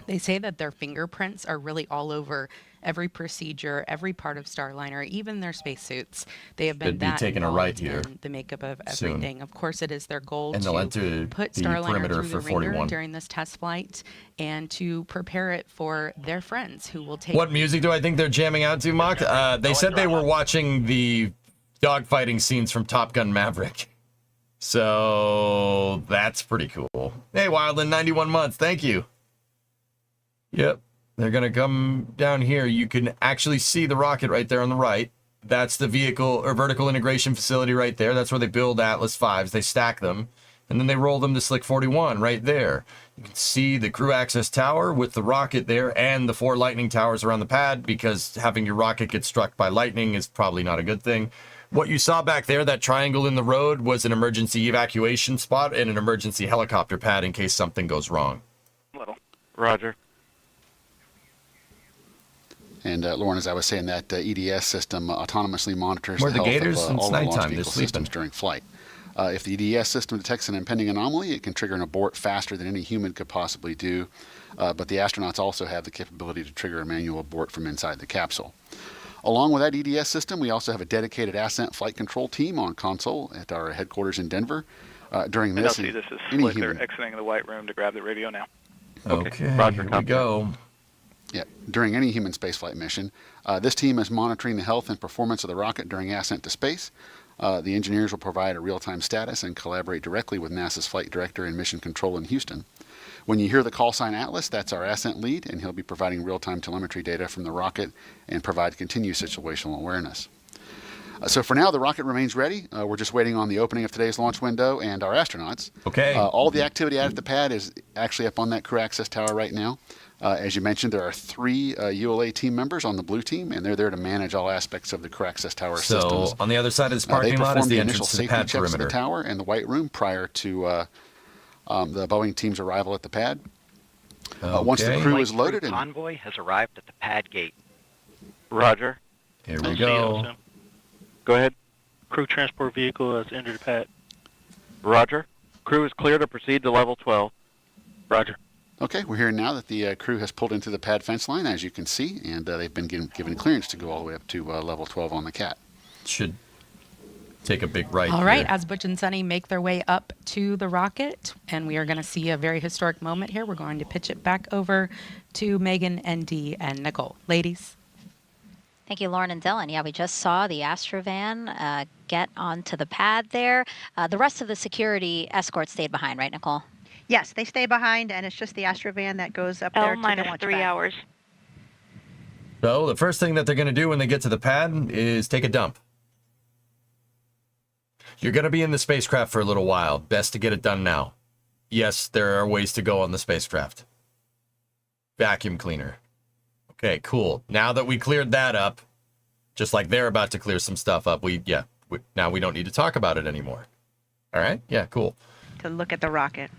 They say that their fingerprints are really all over every procedure, every part of Starliner, even their spacesuits. They have been taking a right here in the makeup of everything. Soon. Of course, it is their goal to put Starliner through the ringer 41 during this test flight and to prepare it for their friends who will take. What music do I think they're jamming out to, Mock? They said they were watching the dogfighting scenes from Top Gun Maverick. So that's pretty cool. Hey, Wildland, 91 months. Thank you. Yep. They're going to come down here. You can actually see the rocket right there on the right. That's the vehicle or vertical integration facility right there. That's where they build Atlas 5s. They stack them, and then they roll them to Slick 41 right there. You can see the crew access tower with the rocket there and the 4 lightning towers around the pad, because having your rocket get struck by lightning is probably not a good thing. What you saw back there, that triangle in the road, was an emergency evacuation spot and an emergency helicopter pad in case something goes wrong. Roger. And Lauren, as I was saying, that EDS system autonomously monitors the health gators of all the launch nighttime, vehicle systems during flight. If the EDS system detects an impending anomaly, it can trigger an abort faster than any human could possibly do. But the astronauts also have the capability to trigger a manual abort from inside the capsule. Along with that EDS system, we also have a dedicated ascent flight control team on console at our headquarters in Denver. During this, this is Slick. They're exiting the white room to grab the radio now. Okay, Roger, here we go. Yeah, during any human spaceflight mission, this team is monitoring the health and performance of the rocket during ascent to space. The engineers will provide a real-time status and collaborate directly with NASA's flight director and mission control in Houston. When you hear the call sign Atlas, that's our ascent lead, and he'll be providing real-time telemetry data from the rocket and provide continuous situational awareness. So for now, the rocket remains ready. We're just waiting on the opening of today's launch window and our astronauts. Okay. All the activity out at the pad is actually up on that crew access tower right now. As you mentioned, there are 3 ULA team members on the blue team, and they're there to manage all aspects of the crew access tower systems. So on the other side of this parking lot is the entrance to the pad perimeter. They performed the initial safety checks of the tower and the white room prior to the Boeing team's arrival at the pad. Once the crew is loaded, and convoy has arrived at the pad gate. Roger. Here we go. Go ahead. Crew transport vehicle has entered the pad. Roger. Crew is clear to proceed to level 12. Roger. Okay, we're hearing now that the crew has pulled into the pad fence line, as you can see, and they've been given clearance to go all the way up to level 12 on the CAT. Should take a big right. All right, here. as Butch and Sunny make their way up to the rocket, and we are going to see a very historic moment here. We're going to pitch it back over to Megan and Dee and Nicole. Ladies. Thank you, Lauren and Dylan. Yeah, we just saw the Astrovan get onto the pad there. The rest of the security escort stayed behind, right, Nicole? Yes, they stay behind, and it's just the Astrovan that goes up there to the launch pad. hours. So the first thing that they're going to do when they get to the pad is take a dump. You're going to be in the spacecraft for a little while. Best to get it done now. Yes, there are ways to go on the spacecraft. Vacuum cleaner. Okay, cool. Now that we cleared that up, just like they're about to clear some stuff up, now we don't need to talk about it anymore. All right? Yeah, cool. To look at the rocket.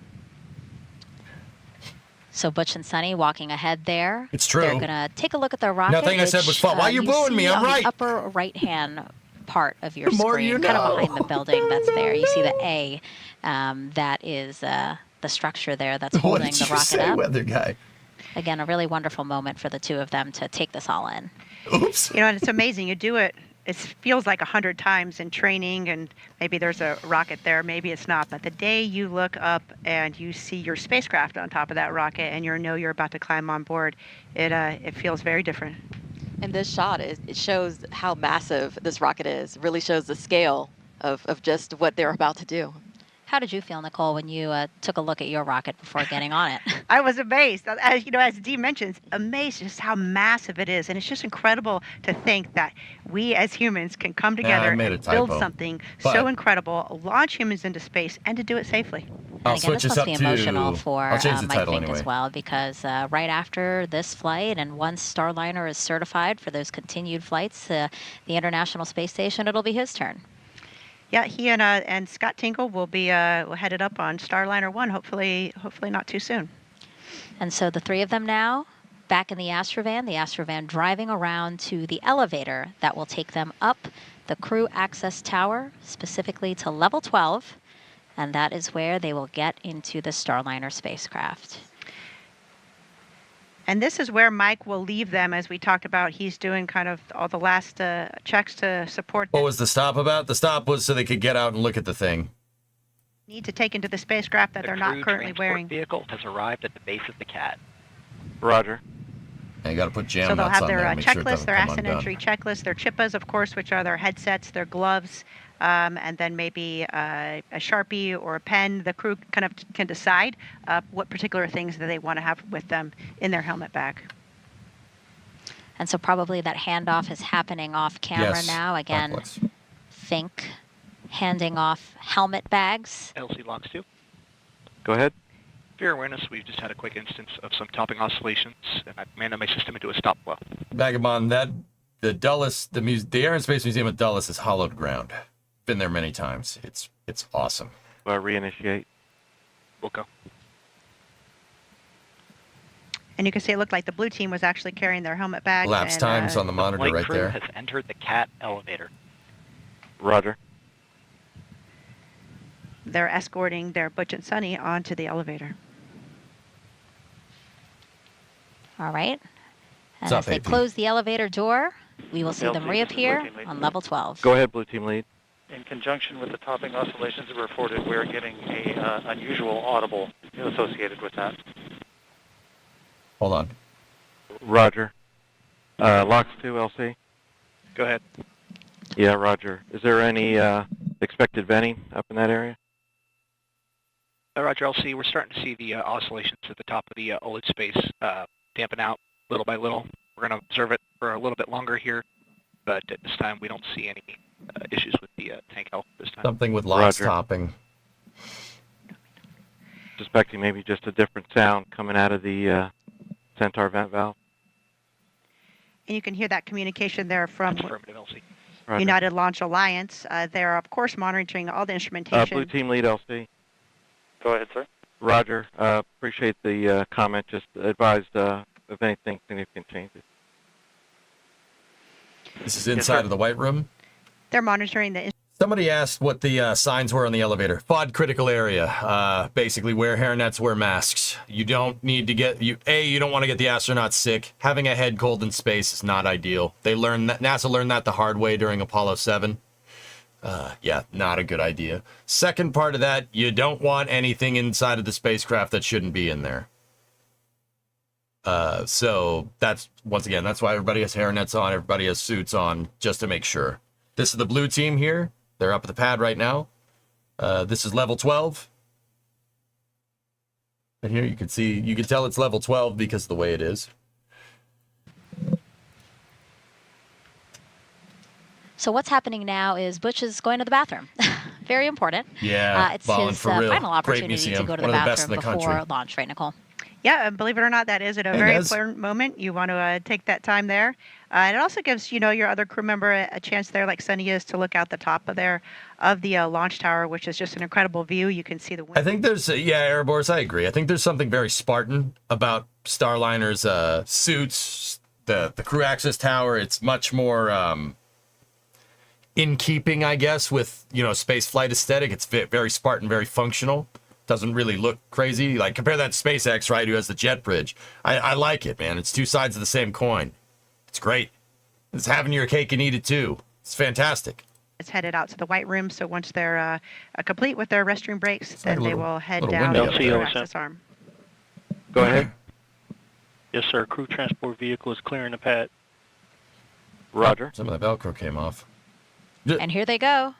So Butch and Sunny walking ahead there. It's true. They're going to take a look at the rocket. Nothing I said was false. Why are you booing me? I'm on right. The upper right-hand part of your The more screen, you kind of know. behind the building that's there. You see the A. That is the structure there that's What holding did the you rocket say, up. weather guy? Again, a really wonderful moment for the two of them to take this all in. Oops. You know, and it's amazing. You do it. It feels like 100 times in training, and maybe there's a rocket there, maybe it's not. But the day you look up and you see your spacecraft on top of that rocket, and you know you're about to climb on board, it feels very different. And this shot, it shows how massive this rocket is. It really shows the scale of just what they're about to do. How did you feel, Nicole, when you took a look at your rocket before getting on it? I was amazed. As you know, as Dee mentions, amazed just how massive it is. And it's just incredible to think that we as humans can come together I made a and build typo. something But- so incredible, launch humans into space, and to do it safely. I'll And again, switch this this must up be to. emotional for I'll change the Mike title Fink anyway. as well, because right after this flight, and once Starliner is certified for those continued flights to the International Space Station, it'll be his turn. Yeah, he and Scott Tingle will be headed up on Starliner 1, hopefully not too soon. And so the three of them now back in the Astrovan driving around to the elevator that will take them up the crew access tower, specifically to level 12, and that is where they will get into the Starliner spacecraft. And this is where Mike will leave them, as we talked about. He's doing kind of all the last checks to support What was the stop about? The stop was so they could get out and look at the thing. need to take into the spacecraft that they're not currently wearing. Vehicle has arrived at the base of the CAT. Roger. And you got to put jam So they'll nuts have on their there. Make sure it checklist, doesn't their come ascent undone. entry checklist, their chippas, of course, which are their headsets, their gloves, and then maybe a Sharpie or a pen. The crew kind of can decide what particular things that they want to have with them in their helmet bag. And so probably that handoff is happening off camera Yes, now. Again, complex. Fink handing off helmet bags. LC Logs 2. Go ahead. For your awareness, we've just had a quick instance of some topping oscillations, and I've manned my system into a stop flow. Vagabond, the Dulles, the Air and Space Museum at Dulles is hollowed ground. Been there many times. It's awesome. Reinitiate. We'll go. And you can see it looked like the blue team was actually carrying their helmet bags. Lapse and, times on the monitor Flight right crew there. has entered the CAT elevator. Roger. they're escorting their Butch and Sunny onto the elevator. All right. And What's up, as they AP? close the elevator door, we will see them LC, reappear Blue Team on level 12. Go ahead, Blue Team Lead. In conjunction with the topping oscillations reported, we're getting a unusual audible associated with that. Hold on. Roger. Locks 2, LC. Go ahead. Yeah, Roger. Is there any expected venting up in that area? Roger, LC, we're starting to see the oscillations at the top of the OLED space dampen out little by little. We're going to observe it for a little bit longer here, but at this time we don't see any issues with the tank health this time. Something with lots Roger. topping. Suspecting maybe just a different sound coming out of the Centaur vent valve. And you can hear that communication there from Affirmative, LC. Roger. United Launch Alliance. They're, of course, monitoring all the instrumentation. Blue Team Lead, LC. Go ahead, sir. Roger. Appreciate the comment. Just advised if anything significant changes. This is inside of the White Room. They're monitoring the Somebody asked what the signs were on the elevator. FOD critical area. Basically, wear hairnets, wear masks. You don't need to get you don't want to get the astronauts sick. Having a head cold in space is not ideal. NASA learned that the hard way during Apollo 7. Yeah, not a good idea. Second part of that, you don't want anything inside of the spacecraft that shouldn't be in there. So that's, once again, that's why everybody has hairnets on, everybody has suits on, just to make sure. This is the blue team here. They're up at the pad right now. This is level 12. And here you can tell it's level 12 because of the way it is. So what's happening now is Butch is going to the bathroom. Very important. Yeah, it's his final opportunity to go to the bathroom before country. launch, right, Nicole? Yeah, and believe it or not, that is at a very important moment. You want to take that time there. And it also gives, your other crew member a chance there, like Sunny is, to look out the top of the launch tower, which is just an incredible view. You can see the wind. I think there's, Airborne, I agree. I think there's something very Spartan about Starliner's suits, the crew access tower. It's much more in keeping, I guess, with, space flight aesthetic. It's very Spartan, very functional. Doesn't really look crazy. Like, compare that to SpaceX, right, who has the jet bridge. I like it, man. It's two sides of the same coin. It's great. It's having your cake and eat it, too. It's fantastic. It's headed out to the White Room, so once they're complete with their restroom breaks, then they will head down to the access arm. Go ahead. Yes, sir. Crew transport vehicle is clearing the pad. Roger. Some of the Velcro came off. And here they go.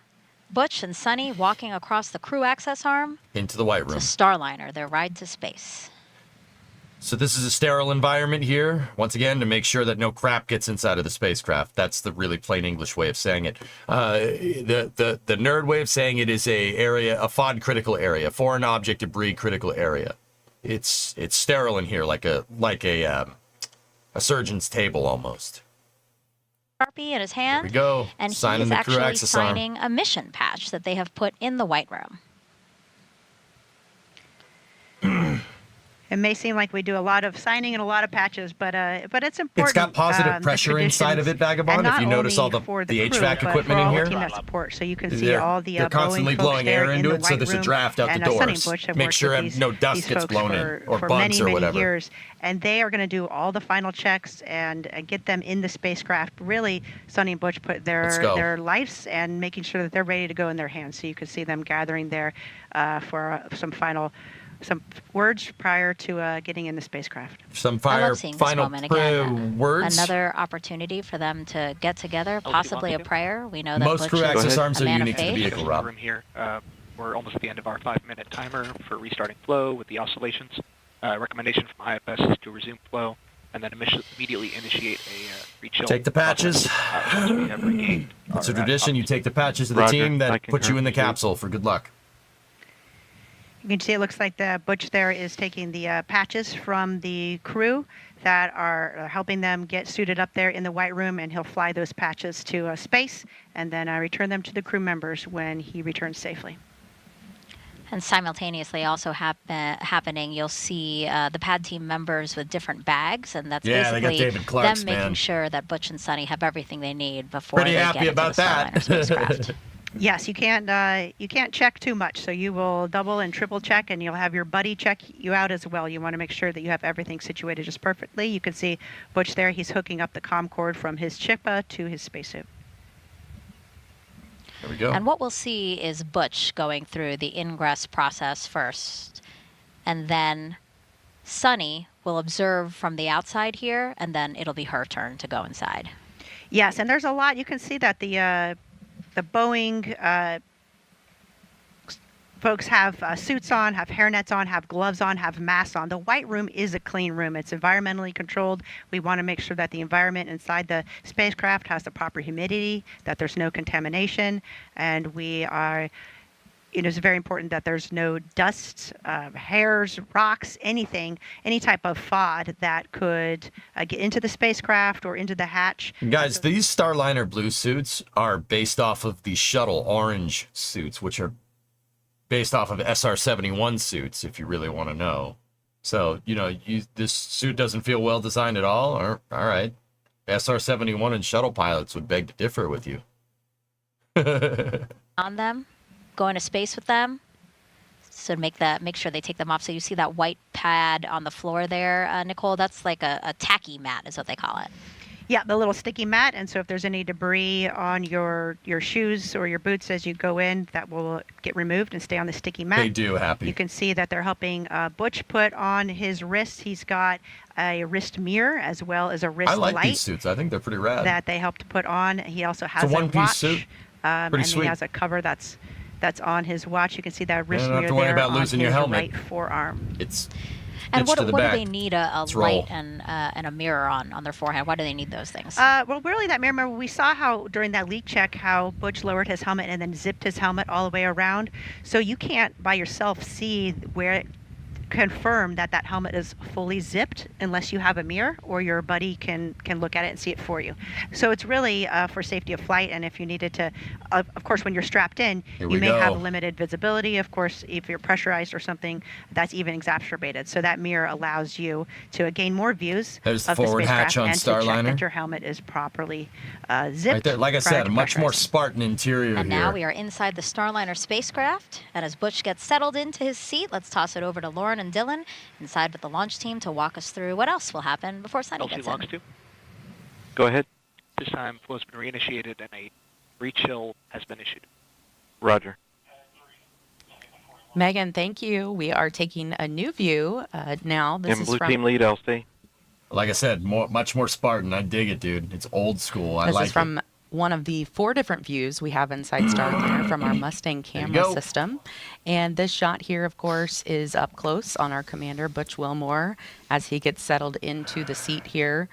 Butch and Sunny walking across the crew access arm into the White Room. To Starliner, their ride to space. So this is a sterile environment here, once again, to make sure that no crap gets inside of the spacecraft. That's the really plain English way of saying it. The nerd way of saying it is a FOD critical area, foreign object debris critical area. It's sterile in here, like a surgeon's table almost. Sharpie in his hand. Here we go. And he's actually signing a mission patch that they have put in the White Room. It may seem like we do a lot of signing and a lot of patches, but it's important. It's got positive pressure inside of it, Vagabond. If you notice all the HVAC equipment in here, that support, so you can see all the they're constantly blowing air into it, so there's a draft out the doors. Make sure no dust gets blown in or bugs or whatever. Years, and they are going to do all the final checks and get them in the spacecraft. Really, Sunny and Butch put their lives and making sure that they're ready to go in their hands. So you can see them gathering there for some words prior to getting in the spacecraft. Some final words. Another opportunity for them to get together, possibly a prayer. We know that most crew access arms are unique to the vehicle, Rob. Room here. We're almost at the end of our 5-minute timer for restarting flow with the oscillations. Recommendation from IFS is to resume flow and then immediately initiate a rechill. Take the patches. It's a tradition. You take the patches of the team that put you in the capsule for good luck. You can see it looks like the Butch there is taking the patches from the crew that are helping them get suited up there in the White Room, and he'll fly those patches to space and then return them to the crew members when he returns safely. And simultaneously also happening, you'll see the pad team members with different bags, and that's basically them making sure that Butch and Sunny have everything they need before they get into the Starliner spacecraft. Yes, you can't check too much, so you will double and triple check, and you'll have your buddy check you out as well. You want to make sure that you have everything situated just perfectly. You can see Butch there; he's hooking up the comm cord from his Chippa to his spacesuit. There we go. And what we'll see is Butch going through the ingress process first, and then Sunny will observe from the outside here, and then it'll be her turn to go inside. Yes, and there's a lot. You can see that the Boeing folks have suits on, have hairnets on, have gloves on, have masks on. The White Room is a clean room. It's environmentally controlled. We want to make sure that the environment inside the spacecraft has the proper humidity, that there's no contamination, and it's very important that there's no dust, hairs, rocks, anything, any type of FOD that could get into the spacecraft or into the hatch. Guys, these Starliner blue suits are based off of the shuttle orange suits, which are based off of SR-71 suits, if you really want to know. So, this suit doesn't feel well designed at all? All right. SR-71 and shuttle pilots would beg to differ with you. on them, go into space with them. So make sure they take them off. So you see that white pad on the floor there, Nicole? That's like a tacky mat is what they call it. Yeah, the little sticky mat. And so if there's any debris on your shoes or your boots as you go in, that will get removed and stay on the sticky mat. They do, Happy. You can see that they're helping Butch put on his wrists. He's got a wrist mirror as well as a wrist I like light these suits. I think they're pretty rad. that they helped put on. He also has It's a one-piece watch, suit. and sweet. he has a cover that's on his watch. You can see that wrist don't have mirror to worry there about on losing his your helmet. right forearm. It's And pitched to the what do back. they need a Let's roll. light and a mirror on their forehead? Why do they need those things? Well, really, that mirror. Remember, we saw how during that leak check how Butch lowered his helmet and then zipped his helmet all the way around. So you can't by yourself see where. Confirm that helmet is fully zipped unless you have a mirror or your buddy can look at it and see it for you. So it's really for safety of flight. And if you needed to, of course, when you're strapped in, you may have limited visibility. Of course, if you're pressurized or something, that's even exacerbated. So that mirror allows you to gain more views There's of the forward the hatch spacecraft on and to check Starliner. that your helmet is properly zipped. Right there. Like I prior said, to a much more pressurizing. Spartan interior And here. now we are inside the Starliner spacecraft. And as Butch gets settled into his seat, let's toss it over to Lauren and Dylan inside with the launch team to walk us through what else will happen before Sunny gets in. Go ahead. This time, flow has been reinitiated and a rechill has been issued. Roger. Megan, thank you. We are taking a new view now. This And is blue from team lead, Elsie. Like I said, much more Spartan. I dig it, dude. It's old school. I This like is from one of the 4 different views we have inside Starliner from our Mustang camera system. And this shot here, of course, is up close on our commander, Butch Wilmore, as he gets settled into the seat here.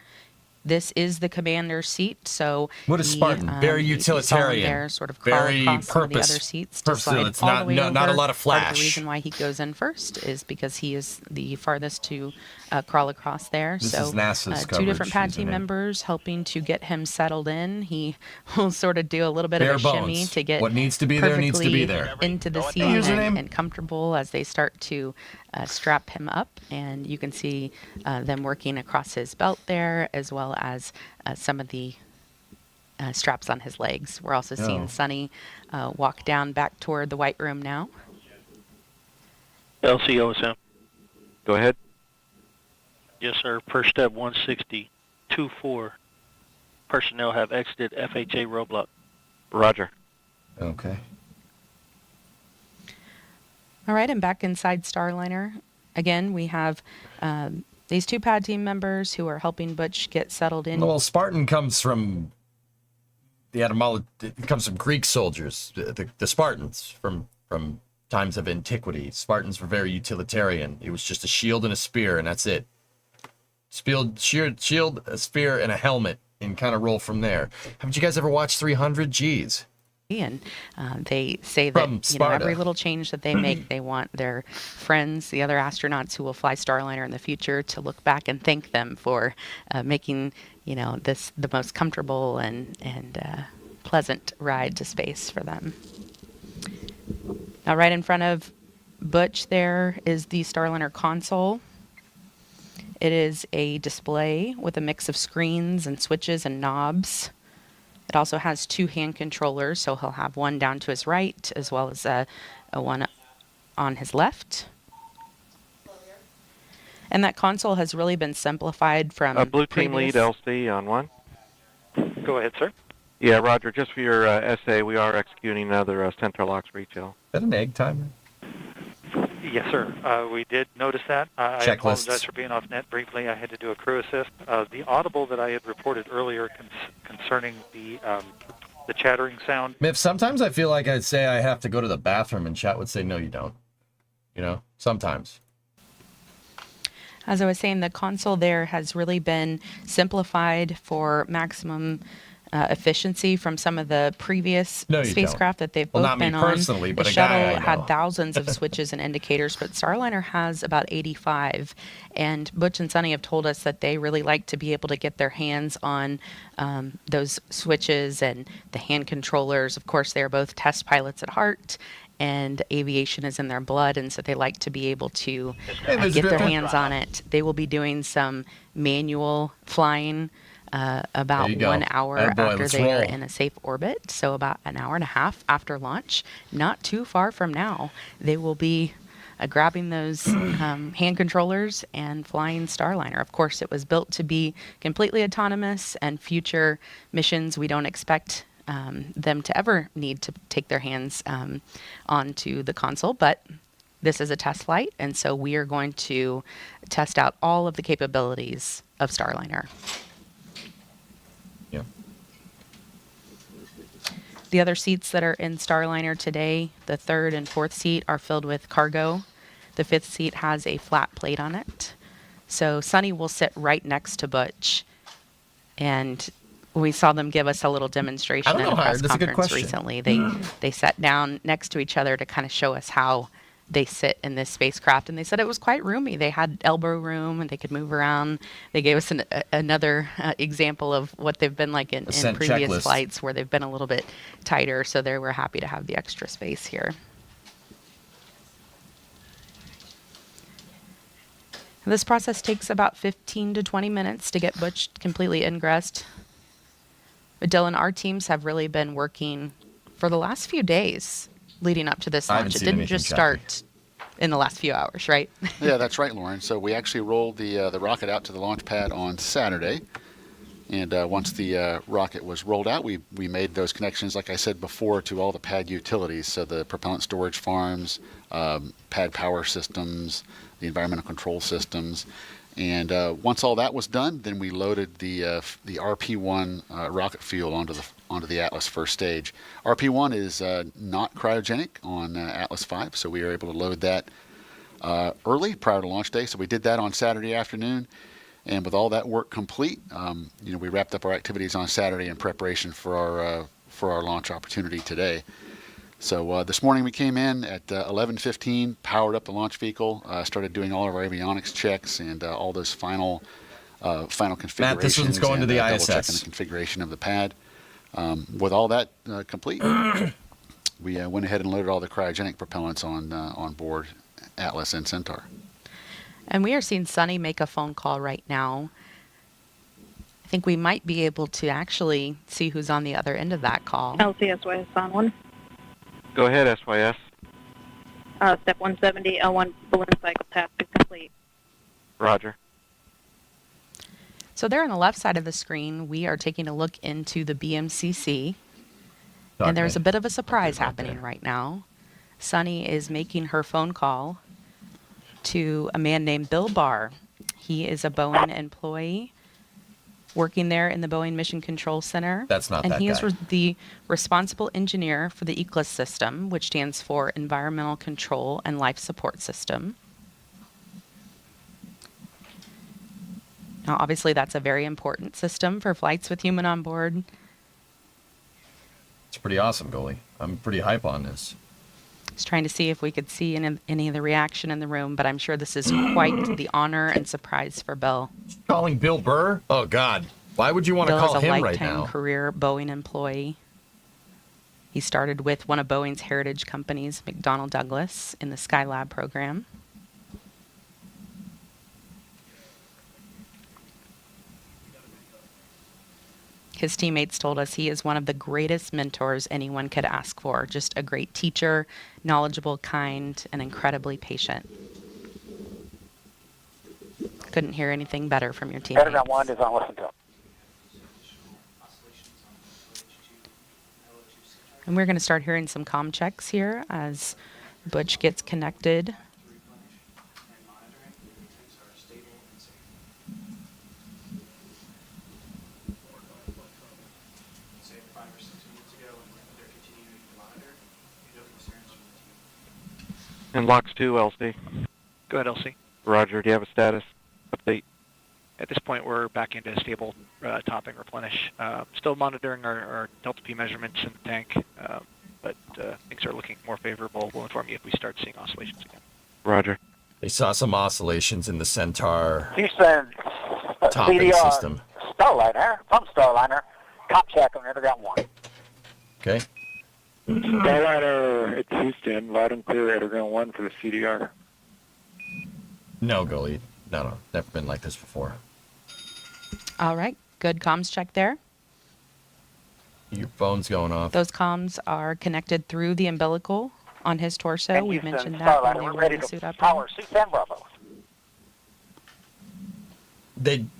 This is the commander's seat, so what is Spartan? Very you saw him utilitarian. there, sort of crawl Very across some of the other seats to purposeful. slide It's all not the way not a over. lot of Part of flash. the reason why he goes in first is because he is the farthest to crawl across there. This so is NASA's 2 different pad coverage, team isn't it? members helping to get him settled in. He will sort of do a little bit Bare of a shimmy bones. to get What needs to be there needs to be perfectly there. into the seat and comfortable as they start to strap him up. And you can see them working across his belt there, as well as some of the straps on his legs. We're also seeing Sunny walk down back toward the white room now. LCOSM. Go ahead. Yes, sir. Per step 160.24. Personnel have exited FHA roadblock. Roger. Okay. All right, and back inside Starliner. Again, we have these 2 pad team members who are helping Butch get settled in. Well, Spartan comes from the etymology. It comes from Greek soldiers, the Spartans from times of antiquity. Spartans were very utilitarian. It was just a shield and a spear, and that's it. Shield, a spear, and a helmet, and kind of roll from there. Haven't you guys ever watched 300? Jeez. And they say that Sparta. every little change that they make, they want their friends, the other astronauts who will fly Starliner in the future, to look back and thank them for making this the most comfortable and pleasant ride to space for them. Now, right in front of Butch there is the Starliner console. It is a display with a mix of screens and switches and knobs. It also has 2 hand controllers, so he'll have one down to his right as well as a one on his left. And that console has really been simplified from Blue team lead, LC on 1. Go ahead, sir. Yeah, Roger. Just for your essay, we are executing another Centaur Locks rechill. Is that an egg timer? Yes, sir. We did notice that. I Checklists. apologize for being off net briefly. I had to do a crew assist. The audible that I had reported earlier concerning the chattering sound. If sometimes I feel like I'd say I have to go to the bathroom, and chat would say, no, you don't. Sometimes. As I was saying, the console there has really been simplified for maximum efficiency from some of the previous spacecraft that they've both been on. Personally, but the a guy I shuttle know. had thousands of switches and indicators, but Starliner has about 85. And Butch and Sunny have told us that they really like to be able to get their hands on those switches and the hand controllers. Of course, they're both test pilots at heart, and aviation is in their blood, and so they like to be able to get their hands on it. They will be doing some manual flying about 1 hour after let's they are roll. in a safe orbit, so about an hour and a half after launch. Not too far from now, they will be grabbing those hand controllers and flying Starliner. Of course, it was built to be completely autonomous, and future missions we don't expect them to ever need to take their hands onto the console, but this is a test flight, and so we are going to test out all of the capabilities of Starliner. Yeah. The other seats that are in Starliner today, the third and fourth seat, are filled with cargo. The fifth seat has a flat plate on it. So Sunny will sit right next to Butch, and we saw them give us a little demonstration in a press conference recently. They sat down next to each other to kind of show us how they sit in this spacecraft, and they said it was quite roomy. They had elbow room, and they could move around. They gave us another example of what they've been like in previous flights, where they've been a little bit tighter, so they were happy to have the extra space here. This process takes about 15 to 20 minutes to get Butch completely ingressed. But Dylan, our teams have really been working for the last few days leading up to this launch. It didn't just start in the last few hours, right? Yeah, that's right, Lauren. So we actually rolled the rocket out to the launch pad on Saturday. And once the rocket was rolled out, we made those connections, like I said before, to all the pad utilities. So the propellant storage farms, pad power systems, the environmental control systems. And once all that was done, then we loaded the RP-1 rocket fuel onto the Atlas first stage. RP-1 is not cryogenic on Atlas V, so we were able to load that early prior to launch day. So we did that on Saturday afternoon, and with all that work complete, we wrapped up our activities on Saturday in preparation for our launch opportunity today. So this morning we came in at 11:15, powered up the launch vehicle, started doing all of our avionics checks and all those final configurations. Matt, this one's going to the ISS. Double-checking the configuration of the pad. With all that complete, we went ahead and loaded all the cryogenic propellants on board Atlas and Centaur. And we are seeing Sunny make a phone call right now. I think we might be able to actually see who's on the other end of that call. LCSY is on one. Go ahead, SYS. Step 170, L1 balloon cycle task is complete. Roger. So there on the left side of the screen, we are taking a look into the BMCC. And there's a bit of a surprise happening right now. Sunny is making her phone call to a man named Bill Barr. He is a Boeing employee working there in the Boeing Mission Control Center. That's not that guy. And he is the responsible engineer for the ECLSS system, which stands for Environmental Control and Life Support System. Now, obviously, that's a very important system for flights with human on board. It's pretty awesome, goalie. I'm pretty hype on this. Just trying to see if we could see any of the reaction in the room, but I'm sure this is quite the honor and surprise for Bill. Calling Bill Burr? Oh, God. Why would you want to call him right now? Bill is a lifetime career Boeing employee. He started with one of Boeing's heritage companies, McDonnell Douglas, in the Skylab program. His teammates told us he is one of the greatest mentors anyone could ask for. Just a great teacher, knowledgeable, kind, and incredibly patient. Couldn't hear anything better from your teammates. Pentagon 1 is on listen to. And we're going to start hearing some comm checks here as Butch gets connected. And LOX 2, LC. Go ahead, LC. Roger, do you have a status update? At this point, we're back into stable topping replenish. Still monitoring our delta P measurements in the tank, but things are looking more favorable. We'll inform you if we start seeing oscillations again. Roger. They saw some oscillations in the Centaur Houston, topping CDR, system. Starliner, from Starliner, cop check on Pentagon 1. Okay. Starliner, it's Houston, loud and clear, Pentagon 1 for the CDR. No, goalie. No. Never been like this before. All right. Good comms check there. Your phone's going off. Those comms are connected through the umbilical on his torso. And We Houston, mentioned that when Starliner, they we're were ready in the to suit up. power suit 10 Bravo.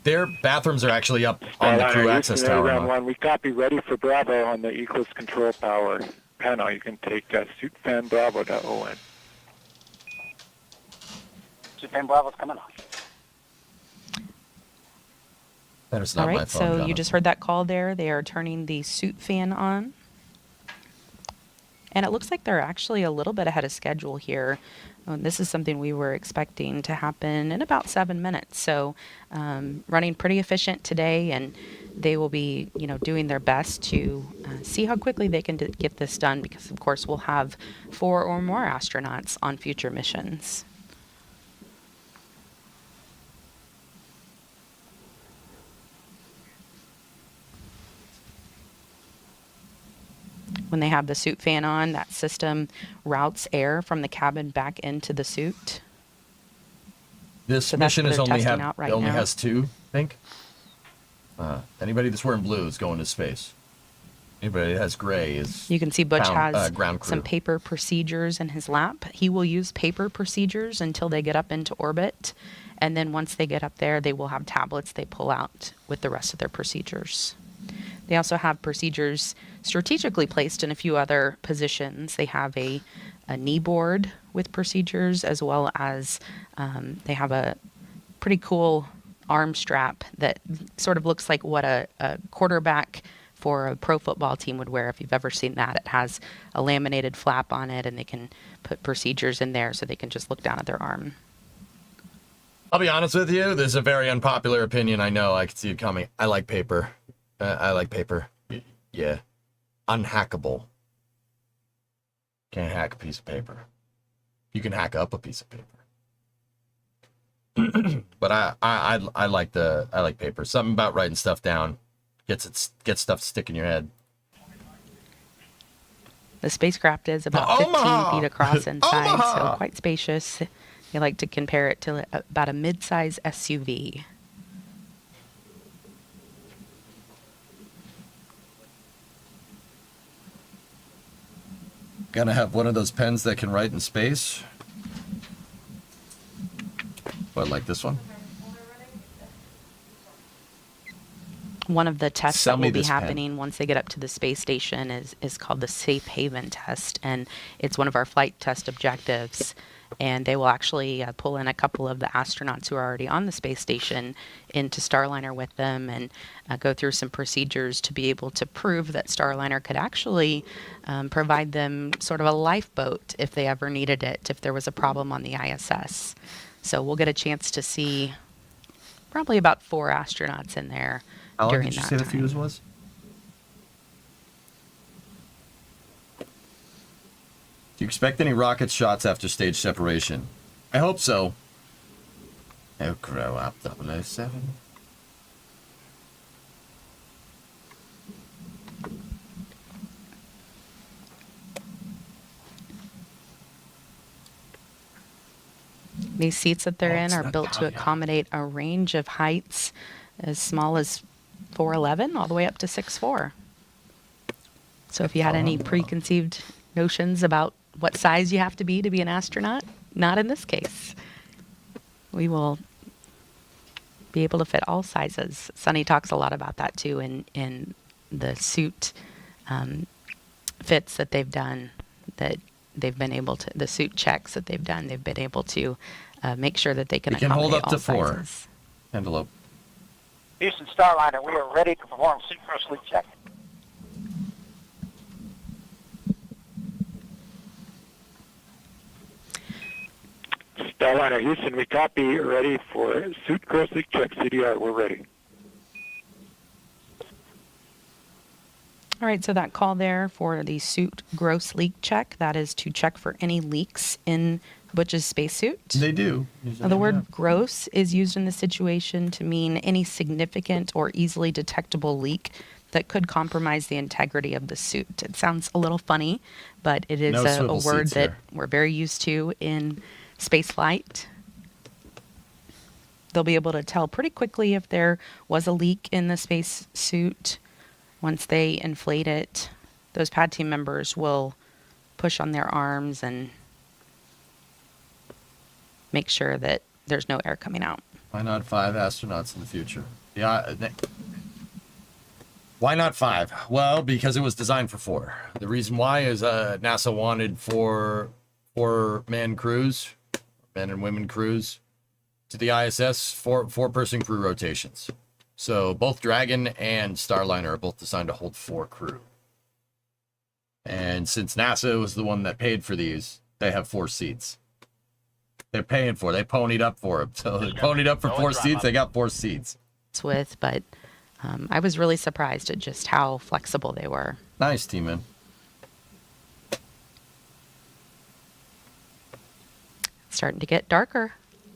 Their bathrooms are actually up on the crew access tower. Round one, we copy, ready for Bravo on the Eclipse control tower panel. You can take suit fan Bravo to ON. Suit fan Bravo's coming on. That's All not my right, phone, so Jonathan. you just heard that call there. They are turning the suit fan on. And it looks like they're actually a little bit ahead of schedule here. This is something we were expecting to happen in about 7 minutes. So running pretty efficient today, and they will be, doing their best to see how quickly they can get this done, because of course we'll have 4 or more astronauts on future missions. When they have the suit fan on, that system routes air from the cabin back into the suit. This mission is only now. has 2, I think. Anybody that's wearing blue is going to space. Anybody that has gray is. You can see Butch has ground crew. some paper procedures in his lap. He will use paper procedures until they get up into orbit. And then once they get up there, they will have tablets they pull out with the rest of their procedures. They also have procedures strategically placed in a few other positions. They have a knee board with procedures, as well as they have a pretty cool arm strap that sort of looks like what a quarterback for a pro football team would wear, if you've ever seen that. It has a laminated flap on it, and they can put procedures in there so they can just look down at their arm. I'll be honest with you, this is a very unpopular opinion. I know, I can see it coming. I like paper. I like paper. Yeah. Unhackable. Can't hack a piece of paper. You can hack up a piece of paper. But I like paper. Something about writing stuff down. Gets stuff to stick in your head. The spacecraft is about 15 feet across inside, so quite spacious. They like to compare it to about a mid-size SUV. Gonna have one of those pens that can write in space. What, like this one? One of the tests Sell that me will be this pen. happening once they get up to the space station is called the Safe Haven test, and it's one of our flight test objectives. And they will actually pull in a couple of the astronauts who are already on the space station into Starliner with them, and go through some procedures to be able to prove that Starliner could actually provide them sort of a lifeboat if they ever needed it, if there was a problem on the ISS. So we'll get a chance to see probably about 4 astronauts in there. How long during did you that say the time. fuse was? Do you expect any rocket shots after stage separation? I hope so. Oh, grow up, 007. These seats that they're in are built to accommodate a range of heights as small as 4'11" all the way up to 6'4". So if you had any preconceived notions about what size you have to be an astronaut, not in this case. We will be able to fit all sizes. Sunny talks a lot about that too in the suit fits that they've done, that they've been able to, the suit checks that they've done, they've been able to make sure that they can accommodate hold up all to 4. sizes. Envelope. Houston Starliner, we are ready to perform suit cross leak check. Starliner Houston, we copy, ready for suit cross leak check. CDR, we're ready. All right, so that call there for the suit gross leak check, that is to check for any leaks in Butch's spacesuit. They do. Now, the word gross is used in this situation to mean any significant or easily detectable leak that could compromise the integrity of the suit. It sounds a little funny, but it is a word that we're very used to in spaceflight. They'll be able to tell pretty quickly if there was a leak in the space suit. Once they inflate it, those pad team members will push on their arms and make sure that there's no air coming out. Why not 5 astronauts in the future? Yeah. Why not 5? Well, because it was designed for 4. The reason why is NASA wanted 4-man crews, men and women crews, to the ISS, 4-person crew rotations. So both Dragon and Starliner are both designed to hold 4 crew. And since NASA was the one that paid for these, they have 4 seats. They're paying for it. They ponied up for it. So they ponied up for 4 seats. They got 4 seats. But I was really surprised at just how flexible they were. Nice, T-Man. Starting to get darker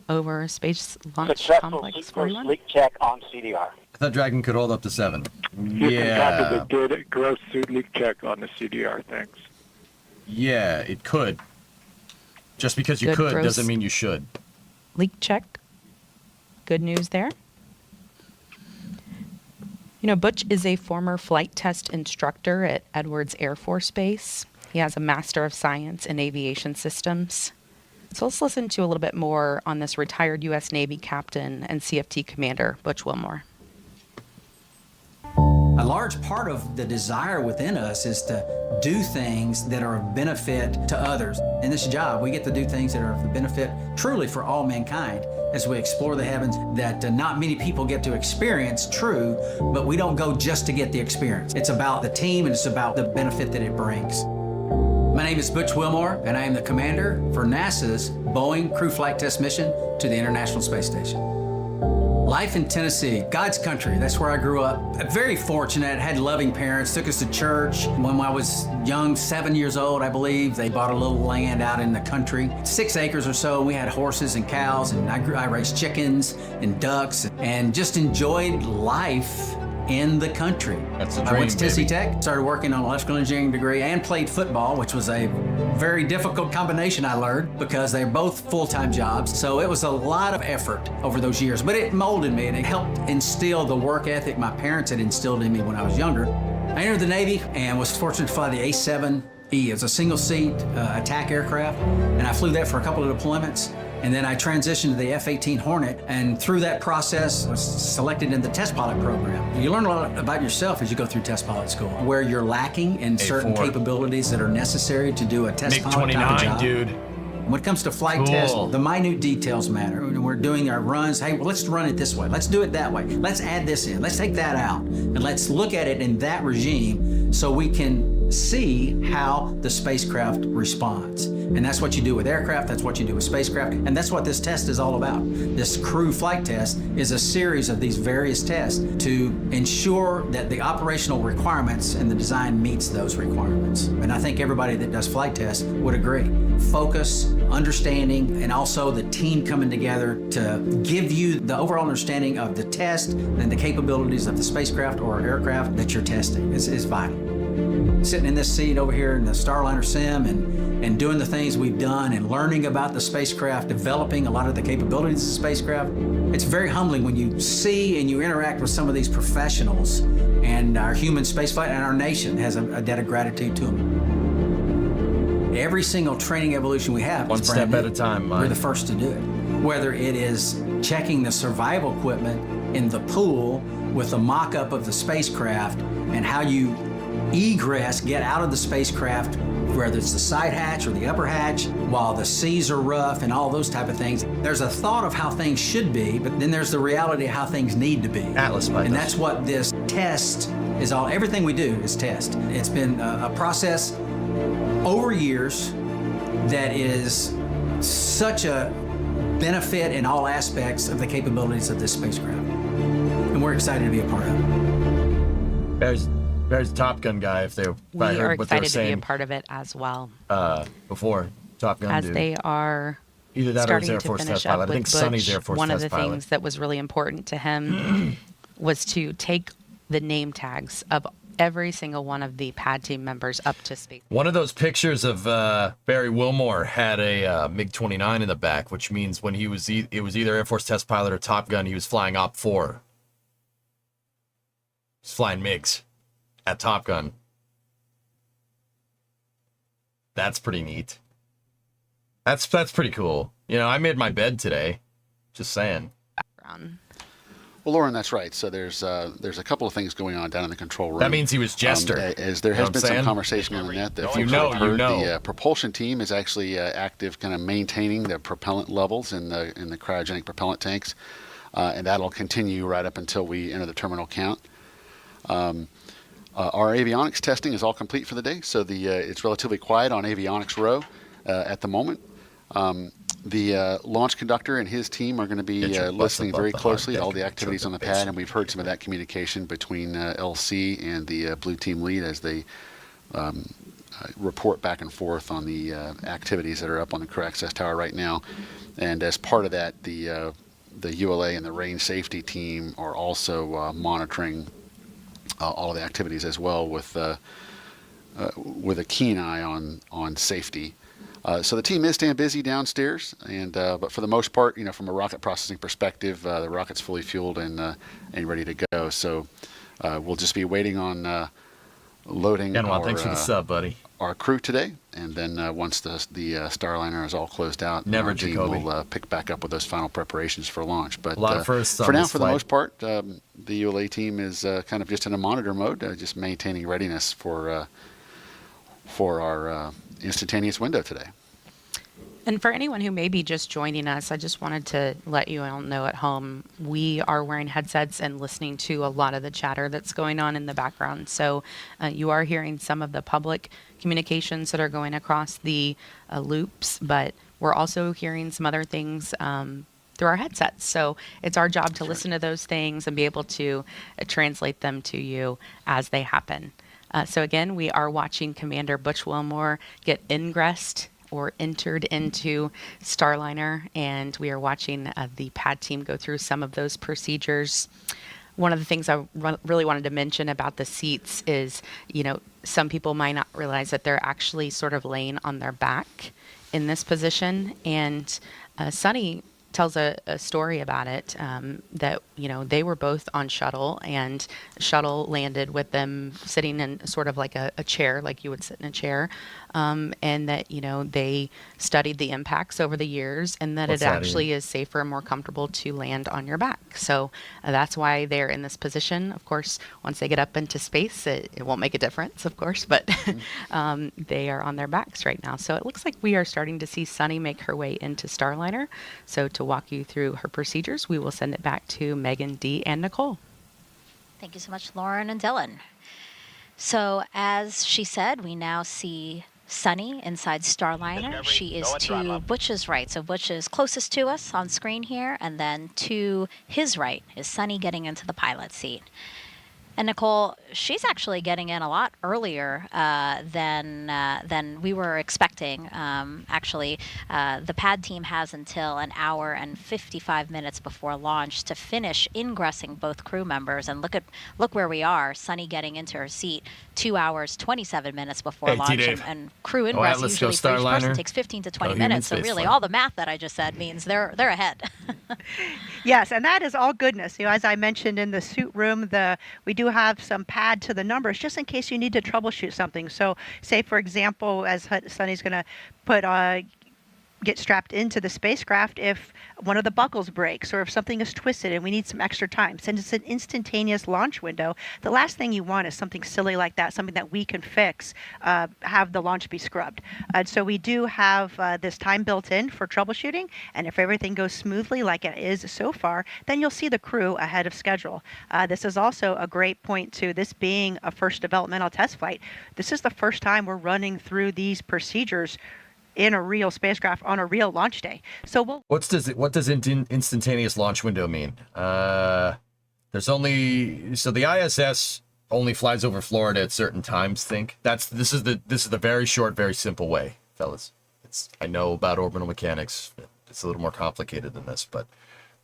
over Space Launch Successful Complex 41. leak check on CDR. I thought Dragon could hold up to 7. Yeah. It did a gross suit leak check on the CDR, thanks. Yeah, it could. Just because you Good could gross doesn't mean you should. Leak check. Good news there. You know, Butch is a former flight test instructor at Edwards Air Force Base. He has a Master of Science in Aviation Systems. So let's listen to a little bit more on this retired U.S. Navy captain and CFT commander, Butch Wilmore. A large part of the desire within us is to do things that are of benefit to others. In this job, we get to do things that are of benefit truly for all mankind as we explore the heavens that not many people get to experience, true, but we don't go just to get the experience. It's about the team and it's about the benefit that it brings. My name is Butch Wilmore, and I am the commander for NASA's Boeing Crew Flight Test Mission to the International Space Station. Life in Tennessee, God's country, that's where I grew up. Very fortunate, had loving parents, took us to church. When I was young, 7 years old, I believe, they bought a little land out in the country, 6 acres or so. We had horses and cows, and I raised chickens and ducks, and just enjoyed life in the country. That's the I dream, went to Tennessee baby. Tech, started working on an electrical engineering degree, and played football, which was a very difficult combination, I learned, because they're both full-time jobs. So it was a lot of effort over those years, but it molded me and it helped instill the work ethic my parents had instilled in me when I was younger. I entered the Navy and was fortunate to fly the A-7E. It was a single-seat attack aircraft, and I flew that for a couple of deployments. And then I transitioned to the F-18 Hornet, and through that process, was selected in the test pilot program. You learn a lot about yourself as you go through test pilot school, where you're lacking in certain capabilities that are necessary to do a test pilot type of job. dude. When it comes to flight tests, the minute details matter. When we're doing our runs, hey, well, let's run it this way. Let's do it that way. Let's add this in. Let's take that out. And let's look at it in that regime so we can see how the spacecraft responds. And that's what you do with aircraft, that's what you do with spacecraft, and that's what this test is all about. This crew flight test is a series of these various tests to ensure that the operational requirements and the design meets those requirements. And I think everybody that does flight tests would agree. Focus, understanding, and also the team coming together to give you the overall understanding of the test and the capabilities of the spacecraft or aircraft that you're testing is vital. Sitting in this seat over here in the Starliner sim and doing the things we've done and learning about the spacecraft, developing a lot of the capabilities of the spacecraft, it's very humbling when you see and you interact with some of these professionals, and our human spaceflight and our nation has a debt of gratitude to them. Every single training evolution we have One is brand step new. at a time, Mike. We're the first to do it. Whether it is checking the survival equipment in the pool with a mock-up of the spacecraft and how you egress, get out of the spacecraft, whether it's the side hatch or the upper hatch, while the seas are rough and all those type of things. There's a thought of how things should be, but then there's the reality of how things need to be. Atlas, and that's what this test is all. Everything we do is test. It's been a process over years that is such a benefit in all aspects of the capabilities of this spacecraft. And we're excited to be a part of it. There's a Top Gun guy, if they We are heard what they were excited to be a saying part of it as well. before. Top Gun As dude. they are Either that or his starting Air to Force finish test up pilot. I with think Sonny's Butch, Air Force one of test the pilot. things that was really important to him was to take the name tags of every single one of the pad team members up to space. One of those pictures of Barry Wilmore had a MiG-29 in the back, which means when he was it was either Air Force test pilot or Top Gun, he was flying Op-4. He's flying MiGs at Top Gun. That's pretty neat. That's pretty cool. You know, I made my bed today. Just saying. Background. Well, Lauren, that's right. So there's a couple of things going on down in the control room. That means he was Jester. As there has been some conversation on the net that you know, the propulsion team is actually active, kind of maintaining the propellant levels in the cryogenic propellant tanks, and that'll continue right up until we enter the terminal count. Our avionics testing is all complete for the day, so it's relatively quiet on avionics row at the moment. The launch conductor and his team are going to be listening very closely to all the activities on the pad, and we've heard some of that communication between LC and the blue team lead as they report back and forth on the activities that are up on the crew access tower right now. And as part of that, the ULA and the range safety team are also monitoring all of the activities as well with a keen eye on safety. So the team is staying busy downstairs, and but for the most part, you know, from a rocket processing perspective, the rocket's fully fueled and ready to go. So we'll just be waiting on loading thanks for the sub, buddy. Our crew today, and then once the Starliner is all closed out, our team will pick back up with those final preparations for launch. But a lot of firsts for now, for the most part, the ULA team is kind of just in a monitor mode, just maintaining readiness for our instantaneous window today. And for anyone who may be just joining us, I just wanted to let you all know at home, we are wearing headsets and listening to a lot of the chatter that's going on in the background. So you are hearing some of the public communications that are going across the loops, but we're also hearing some other things through our headsets. So it's our job to listen to those things and be able to translate them to you as they happen. So again, we are watching Commander Butch Wilmore get ingressed or entered into Starliner, and we are watching the pad team go through some of those procedures. One of the things I really wanted to mention about the seats is, you know, some people might not realize that they're actually sort of laying on their back in this position, and Sunny tells a story about it, that, you know, they were both on shuttle, and shuttle landed with them sitting in sort of like a chair, like you would sit in a chair, and that, you know, they studied the impacts over the years, and that it actually is safer and more comfortable to land on your back. So that's why they're in this position. Of course, once they get up into space, it won't make a difference, of course, but they are on their backs right now. So it looks like we are starting to see Sunny make her way into Starliner. So to walk you through her procedures, we will send it back to Megan, Dee, and Nicole. Thank you so much, Lauren and Dylan. So as she said, we now see Sunny inside Starliner. She is to Butch's right. So Butch is closest to us on screen here, and then to his right is Sunny getting into the pilot seat. And Nicole, she's actually getting in a lot earlier than we were expecting. Actually, the pad team has until an hour and 55 minutes before launch to finish ingressing both crew members. And look where we are. Sunny getting into her seat 2 hours 27 minutes before launch, and crew ingress usually for each person takes 15 to 20 minutes. So really, all the math that I just said means they're ahead. Yes, and that is all goodness. You know, as I mentioned in the suit room, we do have some pad to the numbers just in case you need to troubleshoot something. So say, for example, as Sunny's going to get strapped into the spacecraft, if one of the buckles breaks or if something is twisted and we need some extra time, since it's an instantaneous launch window, the last thing you want is something silly like that, something that we can fix, have the launch be scrubbed. So we do have this time built in for troubleshooting, and if everything goes smoothly like it is so far, then you'll see the crew ahead of schedule. This is also a great point to this being a first developmental test flight. This is the first time we're running through these procedures in a real spacecraft on a real launch day. So what does instantaneous launch window mean? There's only, so the ISS only flies over Florida at certain times. This is the very short, very simple way, fellas. I know about orbital mechanics. It's a little more complicated than this, but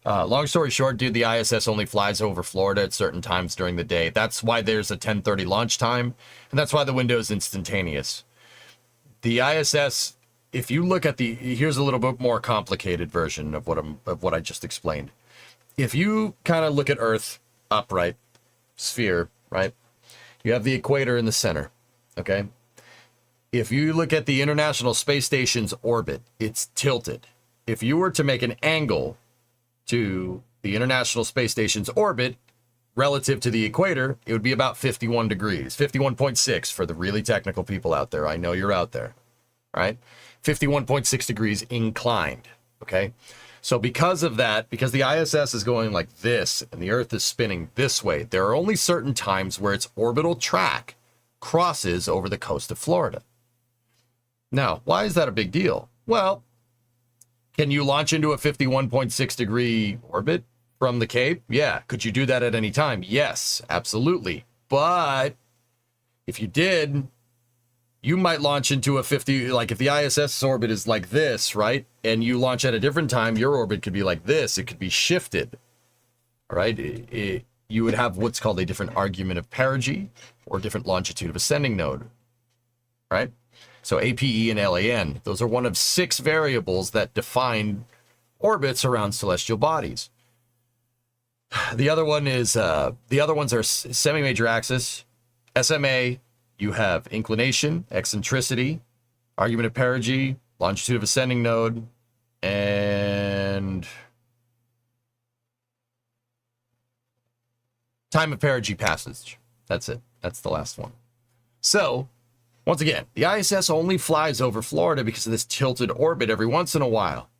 Long story short, dude, the ISS only flies over Florida at certain times during the day. That's why there's a 10:30 launch time, and that's why the window is instantaneous. The ISS, if you look at here's a little bit more complicated version of what I just explained. If you kind of look at Earth upright, sphere, right? You have the equator in the center, okay? If you look at the International Space Station's orbit, it's tilted. If you were to make an angle to the International Space Station's orbit relative to the equator, it would be about 51 degrees, 51.6 for the really technical people out there. I know you're out there, right? 51.6 degrees inclined, okay? So because of that, because the ISS is going like this and the Earth is spinning this way, there are only certain times where its orbital track crosses over the coast of Florida. Now, why is that a big deal? Well, can you launch into a 51.6 degree orbit from the Cape? Yeah. Could you do that at any time? Yes, absolutely. But if you did, you might launch into a 50, like if the ISS orbit is like this, right? And you launch at a different time, your orbit could be like this. It could be shifted, all right? You would have what's called a different argument of perigee or different longitude of ascending node, right? So APE and LAN, those are one of 6 variables that define orbits around celestial bodies. The other one is, the other ones are semi-major axis, SMA, you have inclination, eccentricity, argument of perigee, longitude of ascending node, and time of perigee passage. That's it. That's the last one. So, once again, the ISS only flies over Florida because of this tilted orbit every once in a while.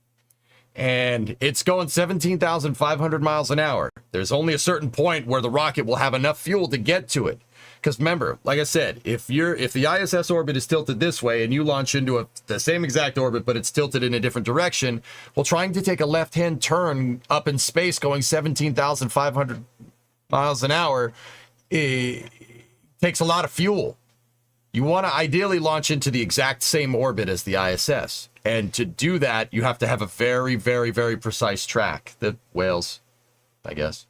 And it's going 17,500 miles an hour. There's only a certain point where the rocket will have enough fuel to get to it. Because remember, like I said, if the ISS orbit is tilted this way and you launch into the same exact orbit, but it's tilted in a different direction, well, trying to take a left-hand turn up in space going 17,500 miles an hour, it takes a lot of fuel. You want to ideally launch into the exact same orbit as the ISS. And to do that, you have to have a very, very, very precise track. The whales, I guess.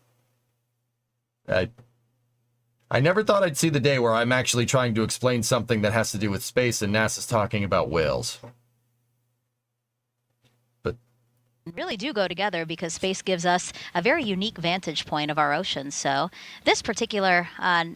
I never thought I'd see the day where I'm actually trying to explain something that has to do with space and NASA's talking about whales. Really do go together because space gives us a very unique vantage point of our oceans. So this particular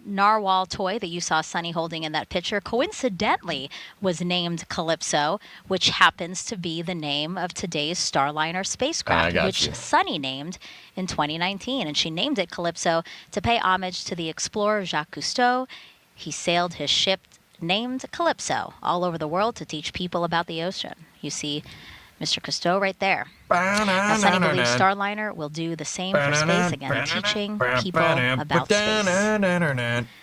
narwhal toy that you saw Sunny holding in that picture coincidentally was named Calypso, which happens to be the name of today's Starliner spacecraft, which Sunny named in 2019. And she named it Calypso to pay homage to the explorer Jacques Cousteau. He sailed his ship named Calypso all over the world to teach people about the ocean. You see Mr. Cousteau right there. Now, Sunny believes Starliner will do the same for space, again, teaching people about space. And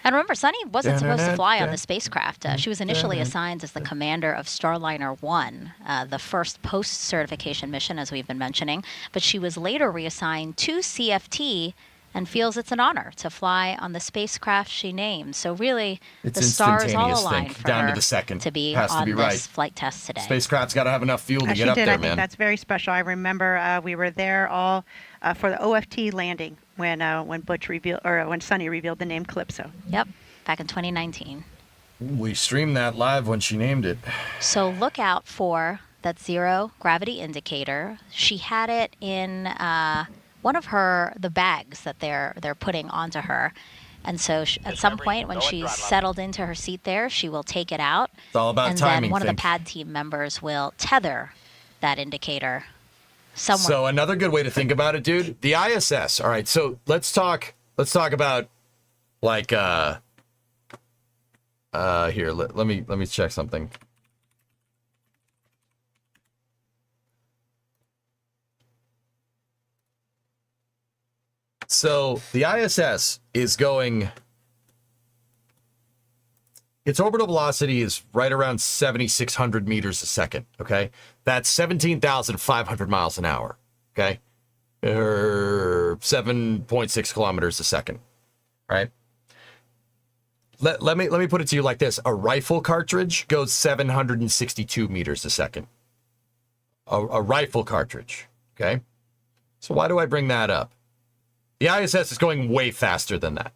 remember, Sunny wasn't supposed to fly on the spacecraft. She was initially assigned as the commander of Starliner 1, the first post-certification mission, as we've been mentioning. But she was later reassigned to CFT and feels it's an honor to fly on the spacecraft she named. So really, the stars all aligned for down her to the second. to be Has to on be this right. flight test today. Spacecraft's got to have enough fuel to get up there, I think man. that's very special. I remember we were there all for the OFT landing when Butch revealed, or when Sunny revealed the name Calypso. Yep, back in 2019. We streamed that live when she named it. So look out for that zero gravity indicator. She had it in one of the bags that they're putting onto her. And so at some point when she's settled into her seat there, she will take it out. It's all about and timing. And then one of the pad team members will tether that indicator somewhere. So another good way to think about it, dude, the ISS. All right, so let's talk about like here, let me check something. So the ISS is going, its orbital velocity is right around 7,600 meters a second, okay? That's 17,500 miles an hour, okay? Or 7.6 kilometers a second, right? Let me put it to you like this. A rifle cartridge goes 762 meters a second. A rifle cartridge, okay? So why do I bring that up? The ISS is going way faster than that.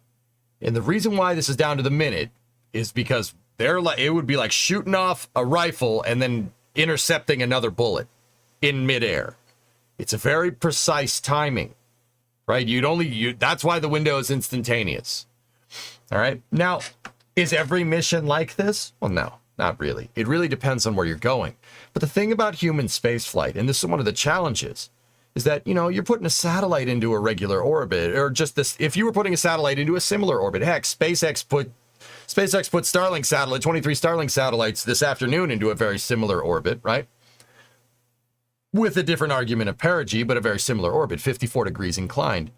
And the reason why this is down to the minute is because it would be like shooting off a rifle and then intercepting another bullet in midair. It's a very precise timing, right? That's why the window is instantaneous. All right. Now, is every mission like this? Well, no, not really. It really depends on where you're going. But the thing about human spaceflight, and this is one of the challenges, is that, you're putting a satellite into a regular orbit, or just this. If you were putting a satellite into a similar orbit, heck, SpaceX put Starlink satellite, 23 Starlink satellites this afternoon into a very similar orbit, right? With a different argument of perigee, but a very similar orbit, 54 degrees inclined,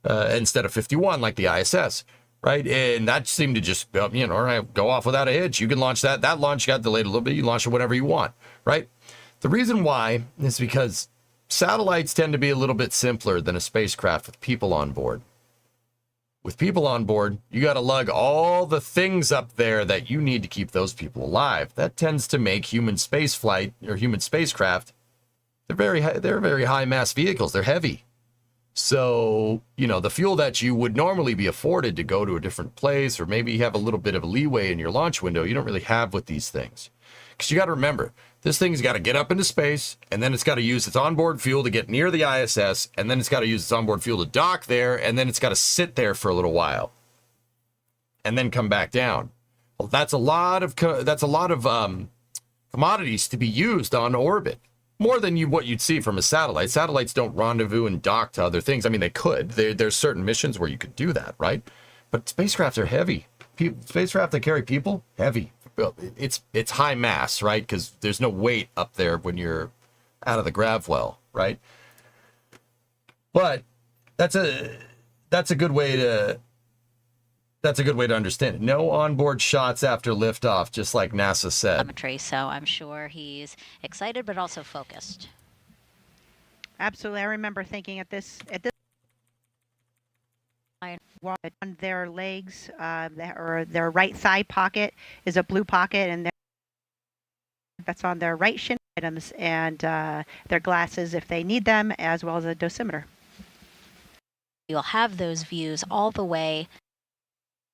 instead of 51 like the ISS, right? And that seemed to just, go off without a hitch. You can launch that. That launch got delayed a little bit. You launch it whenever you want, right? The reason why is because satellites tend to be a little bit simpler than a spacecraft with people on board. With people on board, you got to lug all the things up there that you need to keep those people alive. That tends to make human space flight or human spacecraft, they're very high mass vehicles. They're heavy. So, the fuel that you would normally be afforded to go to a different place, or maybe you have a little bit of a leeway in your launch window, you don't really have with these things. Because you got to remember, this thing's got to get up into space, and then it's got to use its onboard fuel to get near the ISS, and then it's got to use its onboard fuel to dock there, and then it's got to sit there for a little while, and then come back down. Well, that's a lot of commodities to be used on orbit, more than what you'd see from a satellite. Satellites don't rendezvous and dock to other things. I mean, they could. There's certain missions where you could do that, right? But spacecraft are heavy. Spacecraft that carry people, heavy. It's high mass, right? Because there's no weight up there when you're out of the grav well, right? But that's a good way to understand it. No onboard shots after liftoff, just like NASA said. So I'm sure he's excited, but also focused. Absolutely. I remember thinking at this on their legs, or their right side pocket is a blue pocket, and that's on their right shin items, and their glasses if they need them, as well as a dosimeter. You'll have those views all the way.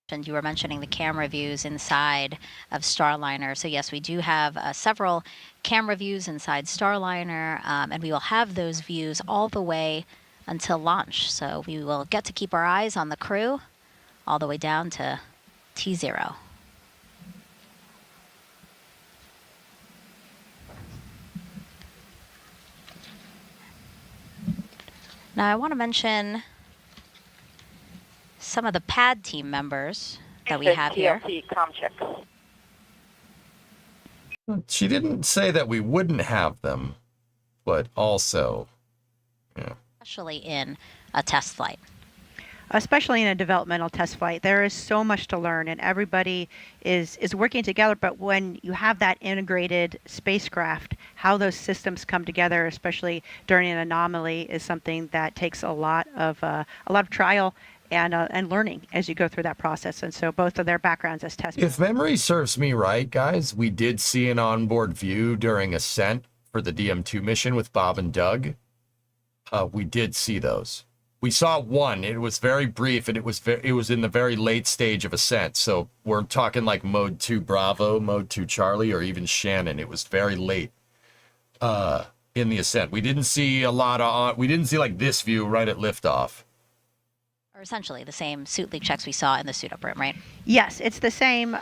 And you were mentioning the camera views inside of Starliner. So yes, we do have several camera views inside Starliner, and we will have those views all the way until launch. So we will get to keep our eyes on the crew all the way down to T0. Now I want to mention some of the pad team members that we have here. She didn't say that we wouldn't have them, but also, yeah. Especially in a test flight. Especially in a developmental test flight, there is so much to learn, and everybody is working together. But when you have that integrated spacecraft, how those systems come together, especially during an anomaly, is something that takes a lot of trial and learning as you go through that process. And so both of their backgrounds as test. If memory serves me right, guys, we did see an onboard view during ascent for the DM2 mission with Bob and Doug. We did see those. We saw one. It was very brief, and it was in the very late stage of ascent. So we're talking like mode 2 Bravo, mode 2 Charlie, or even Shannon. It was very late in the ascent. We didn't see we didn't see like this view right at liftoff. Or essentially the same suit leak checks we saw in the suit up room, right? Yes, it's the same,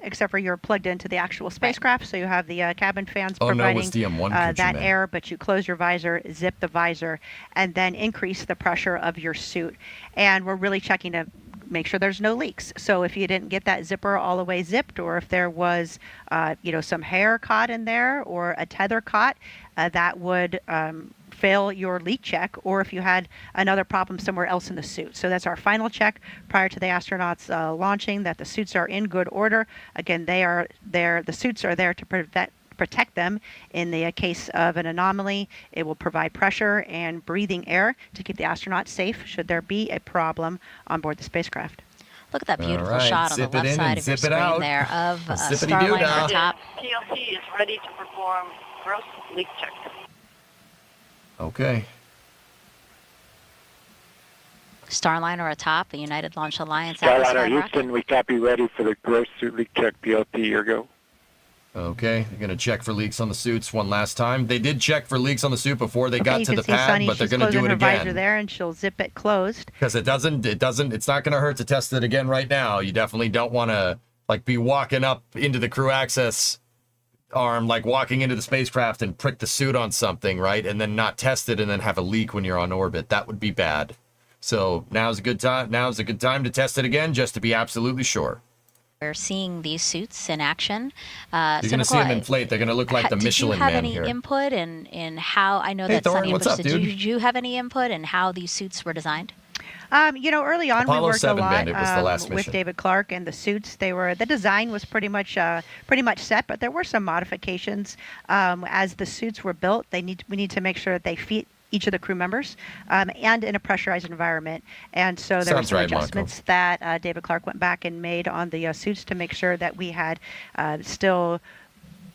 except for you're plugged into the actual spacecraft, right. So you have the cabin fans providing that air, but you close your visor, zip the visor, and then increase the pressure of your suit. And we're really checking to make sure there's no leaks. So if you didn't get that zipper all the way zipped, or if there was, some hair caught in there or a tether caught, that would fail your leak check, or if you had another problem somewhere else in the suit. So that's our final check prior to the astronauts launching, that the suits are in good order. Again, the suits are there to protect them in the case of an anomaly. It will provide pressure and breathing air to keep the astronauts safe should there be a problem on board the spacecraft. Look at that beautiful shot on the left side of your screen there of Starliner on top. TLC is ready to perform gross leak check. Okay. Starliner atop a United Launch Alliance Atlas Starliner V rocket. Houston, we copy, ready for the gross suit leak check, BLT, your go. Okay, they're going to check for leaks on the suits one last time. They did check for leaks on the suit before they got you to can the see pad, Sunny, but they're she's going to do closing it her visor again. there, and she'll zip it closed. Because it's not going to hurt to test it again right now. You definitely don't want to be walking up into the crew access arm, like walking into the spacecraft and prick the suit on something, right? And then not test it and then have a leak when you're on orbit. That would be bad. So now's a good time. Now's a good time to test it again, just to be absolutely sure. We're seeing these suits in action. You're going to see them inflate. They're going to look like the Michelin Man here. Did you have any input in how, I know Hey, that Thorne, Sunny, what's but up, dude? did you have any input in how these suits were designed? Early on Apollo we worked 7 a lot Bandit was the last with mission. David Clark and the suits. The design was pretty much set, but there were some modifications as the suits were built. We need to make sure that they fit each of the crew members and in a pressurized environment. And so there were some adjustments that David Clark went back and made on the suits to make sure that we had still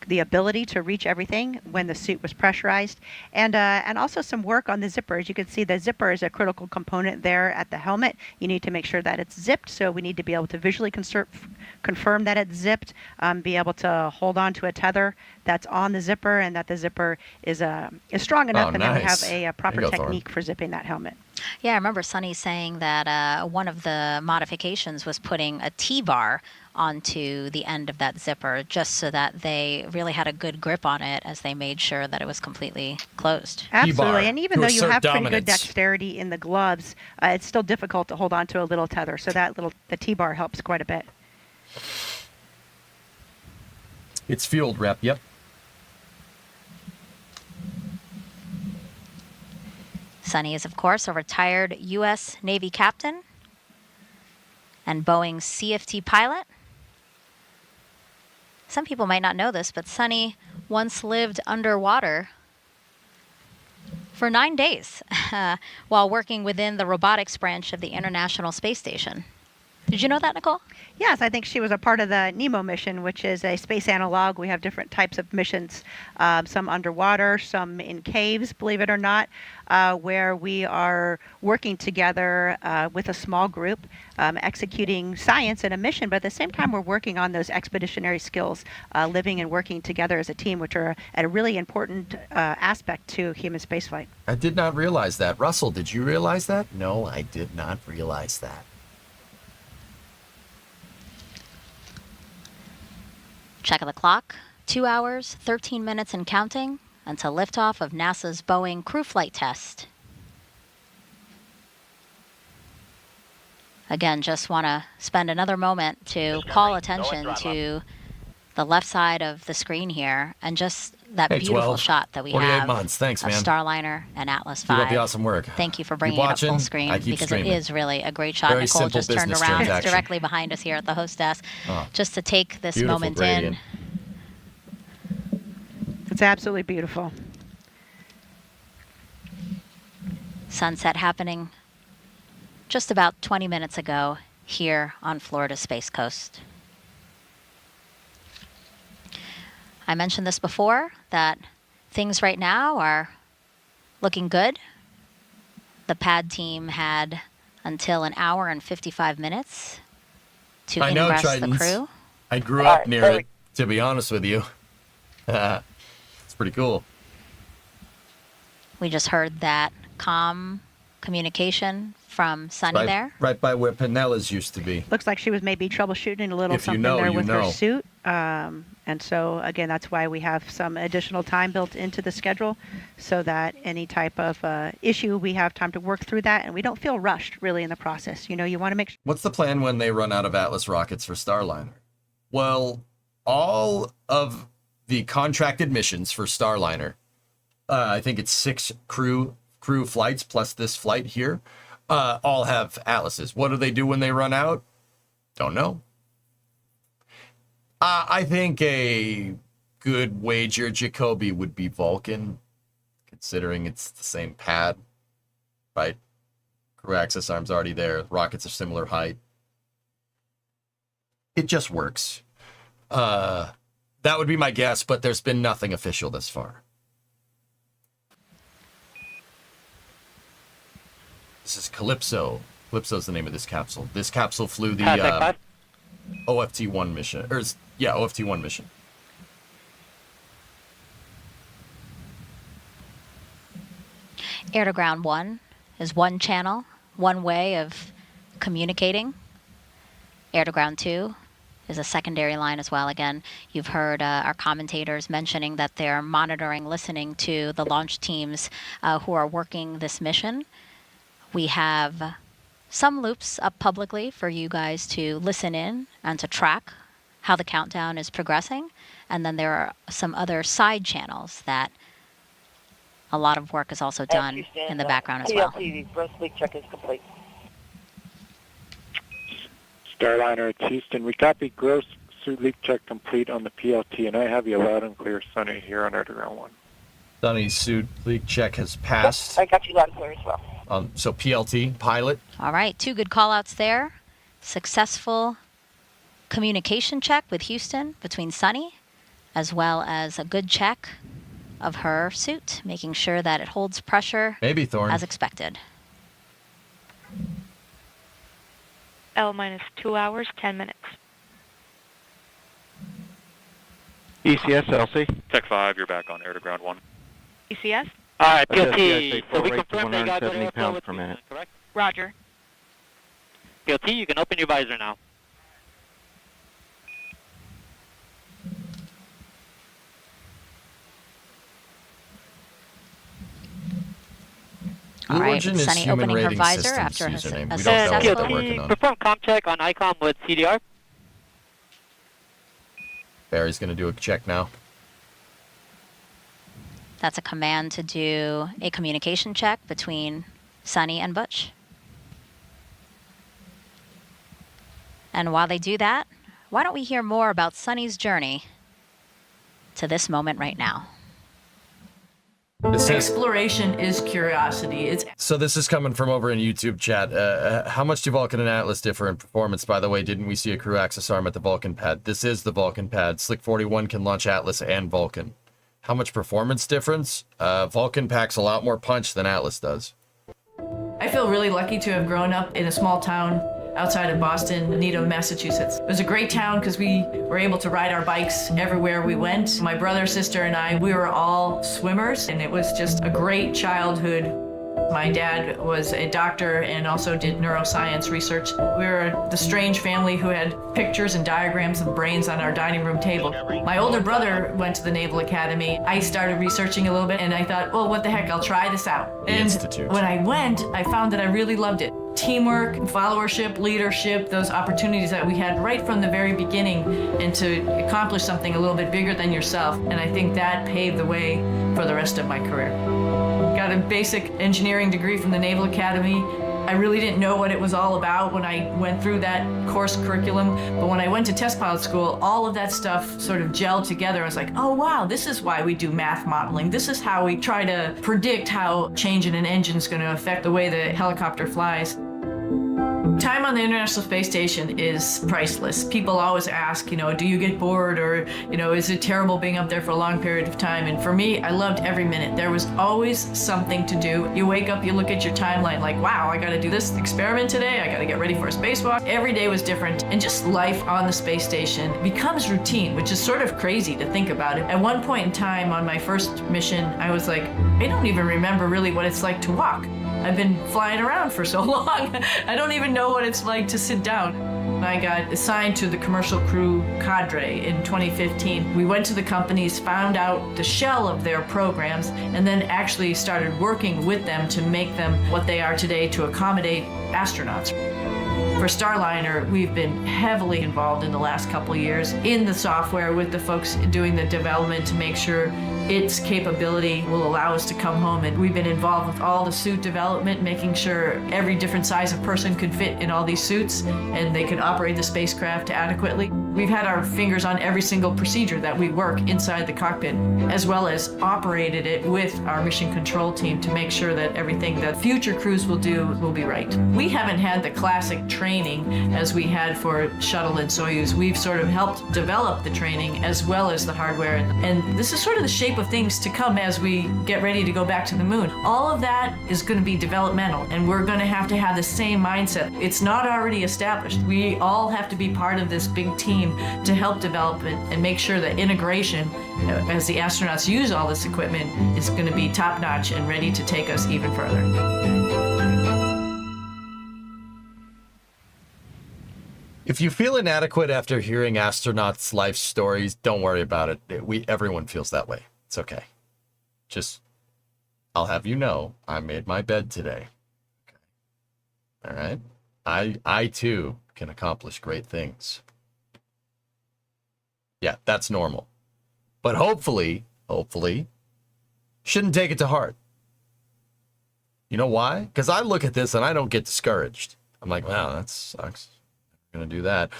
the ability to reach everything when the suit was pressurized, and also some work on the zippers. You can see the zipper is a critical component there at the helmet. You need to make sure that it's zipped, so we need to be able to visually confirm that it's zipped, be able to hold on to a tether that's on the zipper, and that the zipper is strong enough, and then we have a proper technique for zipping that helmet. Yeah, I remember Sunny saying that one of the modifications was putting a T-bar onto the end of that zipper, just so that they really had a good grip on it as they made sure that it was completely closed. Absolutely, and even though you have pretty good dexterity in the gloves, it's still difficult to hold on to a little tether, so the T-bar helps quite a bit. It's fueled, Rep, yep. Sunny is, of course, a retired U.S. Navy captain and Boeing CFT pilot. Some people might not know this, but Sunny once lived underwater for 9 days while working within the robotics branch of the International Space Station. Did you know that, Nicole? Yes, I think she was a part of the NEMO mission, which is a space analog. We have different types of missions, some underwater, some in caves, believe it or not, where we are working together with a small group, executing science in a mission, but at the same time we're working on those expeditionary skills, living and working together as a team, which are a really important aspect to human spaceflight. I did not realize that. Russell, did you realize that? No, I did not realize that. Check of the clock, 2 hours, 13 minutes and counting until liftoff of NASA's Boeing crew flight test. Again, just want to spend another moment to call attention to the left side of the screen here and just that beautiful shot that we 48 have months. Thanks, of man. Starliner and Atlas V. Keep up the awesome work. Thank you for bringing it up full screen because streaming. it is really a great shot. Very Nicole simple just turned business around. It's transaction. directly behind us here at the host desk just to take this Beautiful moment gradient. in. It's absolutely beautiful. Sunset happening just about 20 minutes ago here on Florida's Space Coast. I mentioned this before, that things right now are looking good. The pad team had until an hour and 55 minutes to ingress the crew. I grew up near it, to be honest with you. It's pretty cool. We just heard that comm communication from Sunny there. Right by where Pinella's used to be. Looks like she was maybe troubleshooting a little If you something know, there you with know. her suit. And so, again, that's why we have some additional time built into the schedule so that any type of issue, we have time to work through that and we don't feel rushed really in the process. You know, you want to make sure. What's the plan when they run out of Atlas rockets for Starliner? Well, all of the contracted missions for Starliner, I think it's 6 crew flights plus this flight here, all have Atlases. What do they do when they run out? Don't know. I think a good wager, Jacoby, would be Vulcan, considering it's the same pad, right? Crew access arm's already there. Rockets are similar height. It just works. That would be my guess, but there's been nothing official this far. This is Calypso Calypso's the name of this capsule. This capsule flew the OFT-1 mission. OFT-1 mission. Air to ground 1 is one channel, one way of communicating. Air to ground 2 is a secondary line as well. Again, you've heard our commentators mentioning that they're monitoring, listening to the launch teams who are working this mission. We have some loops up publicly for you guys to listen in and to track how the countdown is progressing. And then there are some other side channels that a lot of work is also done in the background as well. Gross leak check is complete. Starliner, it's Houston. We copy gross suit leak check complete on the PLT, and I have you loud and clear, Sunny, here on Air to Ground 1. Sunny's suit leak check has passed. I got you loud and clear as well. So PLT, pilot. All right, 2 good call-outs there. Successful communication check with Houston between Sunny, as well as a good check of her suit, making sure that it holds pressure Maybe Thorn. as expected. L minus 2 hours, 10 minutes. ECS, LC. Tech 5, you're back on Air to Ground 1. ECS? All right, PLT, PLT. So we rate confirm they got good 170 airflow pounds with per minute. correct? Roger. PLT, you can open your visor now. All Blue right, Origin is Sunny Human opening her Rating visor Systems after a username. We don't know what they're successful. working on. Perform comp check on ICOM with CDR. Barry's going to do a check now. That's a command to do a communication check between Sunny and Butch. And while they do that, why don't we hear more about Sunny's journey to this moment right now? Exploration is curiosity. So this is coming from over in YouTube chat. How much do Vulcan and Atlas differ in performance? By the way, didn't we see a crew access arm at the Vulcan pad? This is the Vulcan pad. Slick 41 can launch Atlas and Vulcan. How much performance difference? Vulcan packs a lot more punch than Atlas does. I feel really lucky to have grown up in a small town outside of Boston, Needham, Massachusetts. It was a great town because we were able to ride our bikes everywhere we went. My brother, sister, and I, we were all swimmers, and it was just a great childhood. My dad was a doctor and also did neuroscience research. We were the strange family who had pictures and diagrams of brains on our dining room table. My older brother went to the Naval Academy. I started researching a little bit, and I thought, well, what the heck, I'll try this out. The Institute. When I went, I found that I really loved it. Teamwork, followership, leadership, those opportunities that we had right from the very beginning, and to accomplish something a little bit bigger than yourself. And I think that paved the way for the rest of my career. Got a basic engineering degree from the Naval Academy. I really didn't know what it was all about when I went through that course curriculum, but when I went to test pilot school, all of that stuff sort of gelled together. I was like, oh wow, this is why we do math modeling. This is how we try to predict how change in an engine is going to affect the way the helicopter flies. Time on the International Space Station is priceless. People always ask, do you get bored, or, is it terrible being up there for a long period of time? And for me, I loved every minute. There was always something to do. You wake up, you look at your timeline like, wow, I gotta do this experiment today. I gotta get ready for a spacewalk. Every day was different. And just life on the space station becomes routine, which is sort of crazy to think about it. At one point in time on my first mission, I was like, I don't even remember really what it's like to walk. I've been flying around for so long. I don't even know what it's like to sit down. I got assigned to the commercial crew cadre in 2015. We went to the companies, found out the shell of their programs, and then actually started working with them to make them what they are today to accommodate astronauts. For Starliner, we've been heavily involved in the last couple of years in the software with the folks doing the development to make sure its capability will allow us to come home. And we've been involved with all the suit development, making sure every different size of person could fit in all these suits and they could operate the spacecraft adequately. We've had our fingers on every single procedure that we work inside the cockpit, as well as operated it with our mission control team to make sure that everything that future crews will do will be right. We haven't had the classic training as we had for Shuttle and Soyuz. We've sort of helped develop the training as well as the hardware. And this is sort of the shape of things to come as we get ready to go back to the moon. All of that is going to be developmental, and we're going to have the same mindset. It's not already established. We all have to be part of this big team to help develop it and make sure that integration, as the astronauts use all this equipment, is going to be top-notch and ready to take us even further. If you feel inadequate after hearing astronauts' life stories, don't worry about it. Everyone feels that way. It's okay. Just, I'll have you know, I made my bed today. Okay. All right? I too can accomplish great things. Yeah, that's normal. But hopefully, shouldn't take it to heart. You know why? Because I look at this and I don't get discouraged. I'm like, wow, that sucks. I'm going to do that.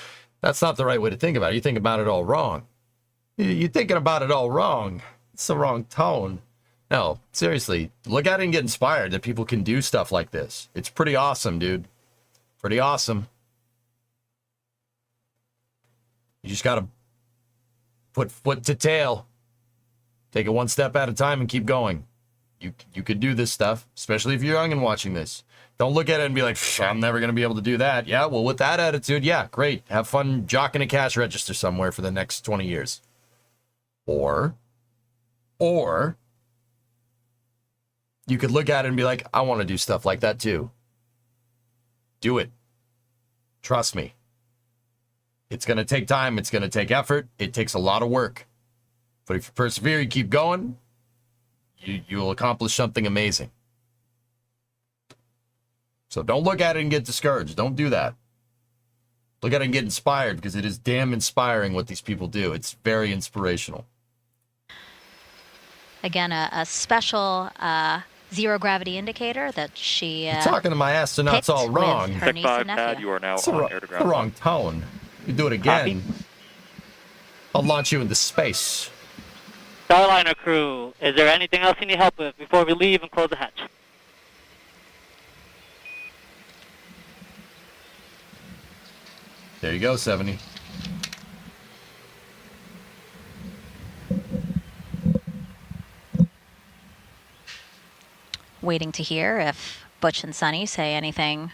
That's not the right way to think about it. You think about it all wrong. You're thinking about it all wrong. It's the wrong tone. No, seriously, look at it and get inspired that people can do stuff like this. It's pretty awesome, dude. Pretty awesome. You just got to put foot to tail. Take it one step at a time and keep going. You could do this stuff, especially if you're young and watching this. Don't look at it and be like, I'm never going to be able to do that. Yeah, well, with that attitude, yeah, great. Have fun jocking a cash register somewhere for the next 20 years. Or you could look at it and be like, I want to do stuff like that too. Do it. Trust me. It's going to take time. It's going to take effort. It takes a lot of work. But if you persevere, you keep going, you'll accomplish something amazing. So don't look at it and get discouraged. Don't do that. Look at it and get inspired, because it is damn inspiring what these people do. It's very inspirational. Again, a special zero gravity indicator that she You're talking to my astronauts all wrong. Her niece and nephew. You are now It's on air to ground. the wrong tone. You do it again, I'll launch you into space. Starliner crew, is there anything else you need help with before we leave and close the hatch? There you go, 70. Waiting to hear if Butch and Sunny say anything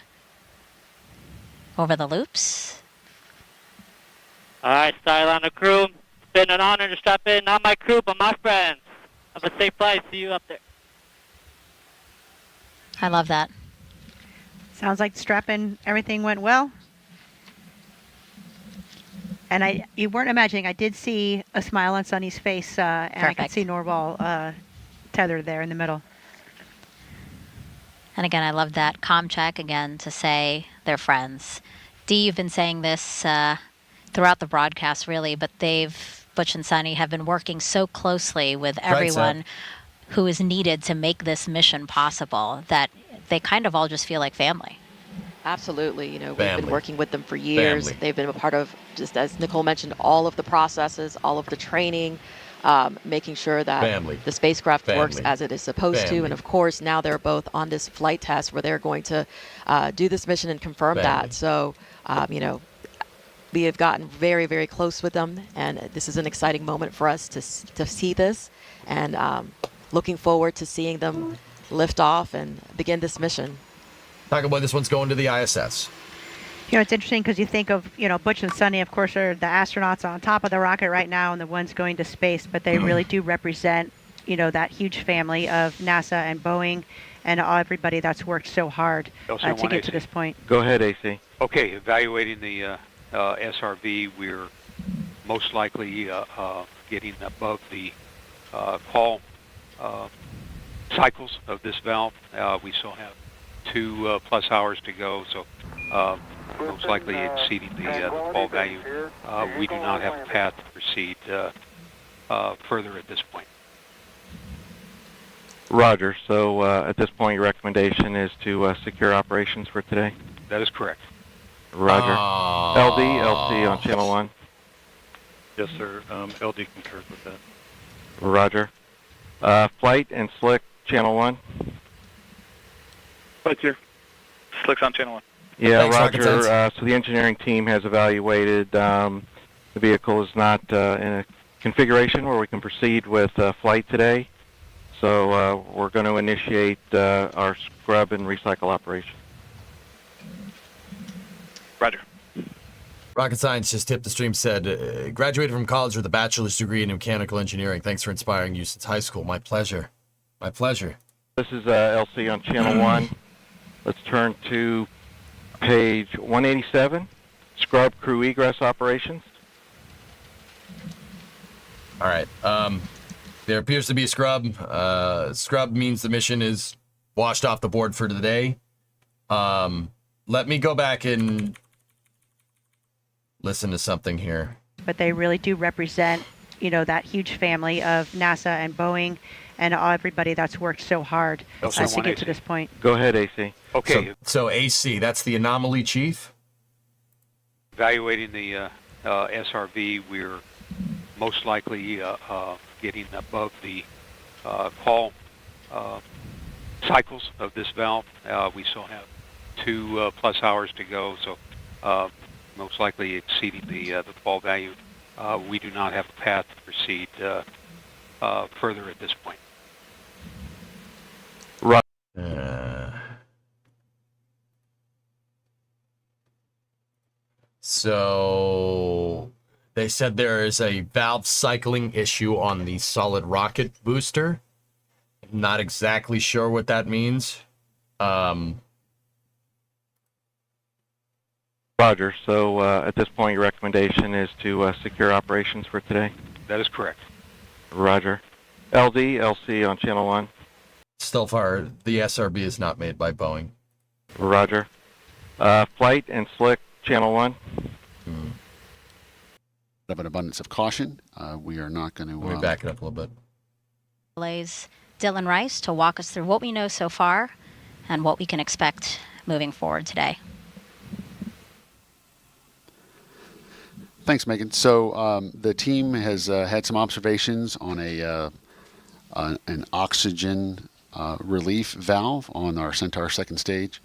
over the loops. All right, Starliner crew, it's been an honor to strap in. Not my crew, but my friends. Have a safe flight. See you up there. I love that. Sounds like strap-in, everything went well. And you weren't imagining, I did see a smile on Sunny's face, and I could see Norval tethered there in the middle. And again, I love that comm check again to say they're friends. Dee, you've been saying this throughout the broadcast, really, but Butch and Sunny have been working so closely with everyone who is needed to make this mission possible that they kind of all just feel like family. Absolutely. You know, we've Family. been working with them for years. Family. They've been a part of, just as Nicole mentioned, all of the processes, all of the training, making sure that the spacecraft works as it is supposed to. And of course, now they're both on this flight test where they're going to do this mission and confirm that. So, you know, we have gotten very, very close with them. And this is an exciting moment for us to see this. And looking forward to seeing them lift off and begin this mission. Talk about this one's going to the ISS. You know, it's interesting because you think of, you know, Butch and Sunny, of course, are the astronauts on top of the rocket right now and the ones going to space, but they really do represent, you know, that huge family of NASA and Boeing and everybody that's worked so hard to get to this point. Go ahead, AC. Okay, evaluating the SRV, we're most likely getting above the call cycles of this valve. We still have 2+ hours to go, so most likely exceeding the call value. We do not have a path to proceed further at this point. Roger. So at this point, your recommendation is to secure operations for today? That is correct. Roger. LD, LC on channel 1. Yes, sir. LD concurs with that. Roger. Flight and Slick, Channel 1. Flight here. Slick's on Channel 1. Yeah, Thanks, Rocket Roger. Sense. So the engineering team has evaluated the vehicle is not in a configuration where we can proceed with flight today. So we're going to initiate our scrub and recycle operation. Roger. Rocket Science just tipped the stream, said, graduated from college with a bachelor's degree in mechanical engineering. Thanks for inspiring you since high school. My pleasure. My pleasure. This is LC on Channel 1. Let's turn to page 187, scrub crew egress operations. All right. There appears to be a scrub. Scrub means the mission is washed off the board for the day. Let me go back and listen to something here. But they really do represent, that huge family of NASA and Boeing and everybody that's worked so hard to get to this point. Go ahead, AC. Okay. So AC, that's the anomaly chief? Evaluating the SRV, we're most likely getting above the call cycles of this valve. We still have 2+ hours to go, so most likely exceeding the fall value. We do not have a path to proceed further at this point. Right. So they said there is a valve cycling issue on the solid rocket booster. Not exactly sure what that means. Roger. So at this point, your recommendation is to secure operations for today? That is correct. Roger. LD, LC on Channel 1. Still far, the SRB is not made by Boeing. Roger. Flight and Slick, Channel 1. Of an abundance of caution, we are not going to... Let me back it up a little bit. Relays Dylan Rice to walk us through what we know so far and what we can expect moving forward today. Thanks, Megan. So the team has had some observations on an oxygen relief valve on our Centaur second stage,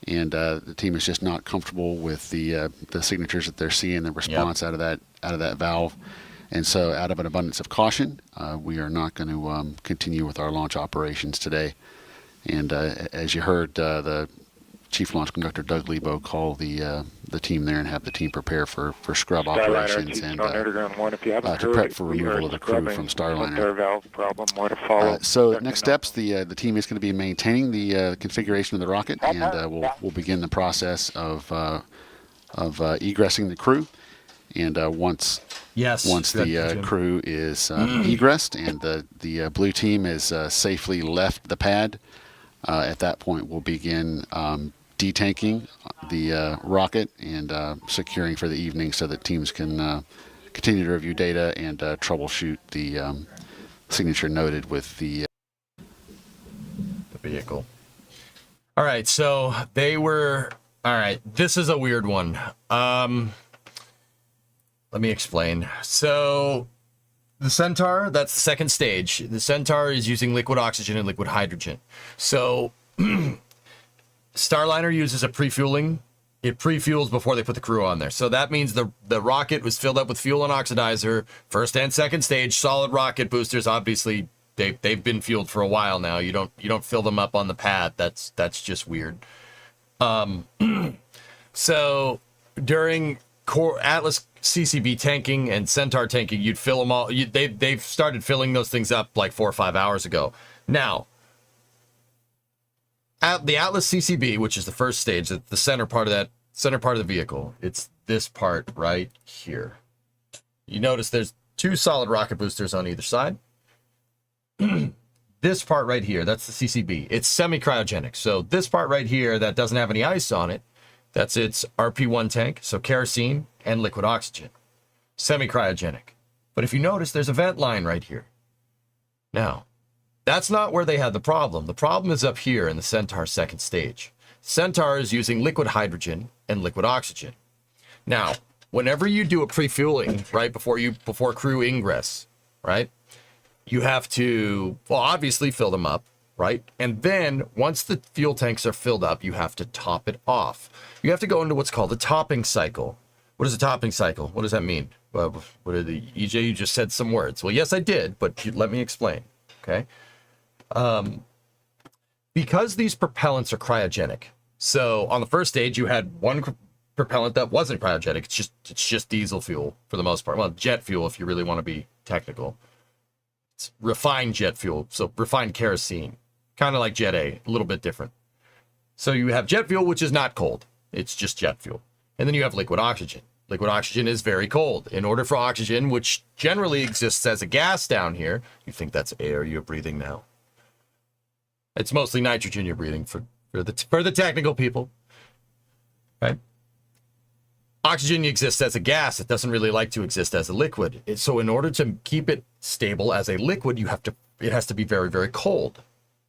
and the team is just not comfortable with the signatures that they're seeing, the response out of that valve, and so out of an abundance of caution, we are not going to continue with our launch operations today. And as you heard, the Chief Launch Conductor Doug Lebo call the team there and have the team prepare for scrub operations and to prep for removal of the crew from Starliner. So next steps, the team is going to be maintaining the configuration of the rocket, and we'll begin the process of egressing the crew. And once the crew is egressed and the blue team is safely left the pad, at that point we'll begin detanking the rocket and securing for the evening so that teams can continue to review data and troubleshoot the signature noted with the vehicle. All right, so they were... All right, this is a weird one. Let me explain. So the Centaur, that's the second stage. The Centaur is using liquid oxygen and liquid hydrogen. So Starliner uses a pre-fueling. It pre-fuels before they put the crew on there. So that means the rocket was filled up with fuel and oxidizer. First and second stage, solid rocket boosters. Obviously, they've been fueled for a while now. You don't fill them up on the pad. That's just weird. So during Atlas CCB tanking and Centaur tanking, you'd fill them all. They've started filling those things up like 4 or 5 hours ago. Now, at the Atlas CCB, which is the first stage, the center part of the vehicle, it's this part right here. You notice there's 2 solid rocket boosters on either side. This part right here, that's the CCB. It's semi-cryogenic. So this part right here that doesn't have any ice on it, that's its RP1 tank, so kerosene and liquid oxygen. Semi-cryogenic. But if you notice, there's a vent line right here. Now, that's not where they had the problem. The problem is up here in the Centaur second stage. Centaur is using liquid hydrogen and liquid oxygen. Now, whenever you do a pre-fueling, right, before crew ingress, right, you have to, well, obviously fill them up, right? And then once the fuel tanks are filled up, you have to top it off. You have to go into what's called a topping cycle. What is a topping cycle? What does that mean? What are the EJ? You just said some words. Well, yes, I did, but let me explain. Okay. Because these propellants are cryogenic. So on the first stage, you had one propellant that wasn't cryogenic. It's just diesel fuel for the most part. Well, jet fuel, if you really want to be technical. It's refined jet fuel, so refined kerosene, kind of like Jet A, a little bit different. So you have jet fuel, which is not cold. It's just jet fuel. And then you have liquid oxygen. Liquid oxygen is very cold. In order for oxygen, which generally exists as a gas down here, you think that's air you're breathing now. It's mostly nitrogen you're breathing for the technical people, right? Oxygen exists as a gas. It doesn't really like to exist as a liquid. So in order to keep it stable as a liquid, it has to be very, very cold,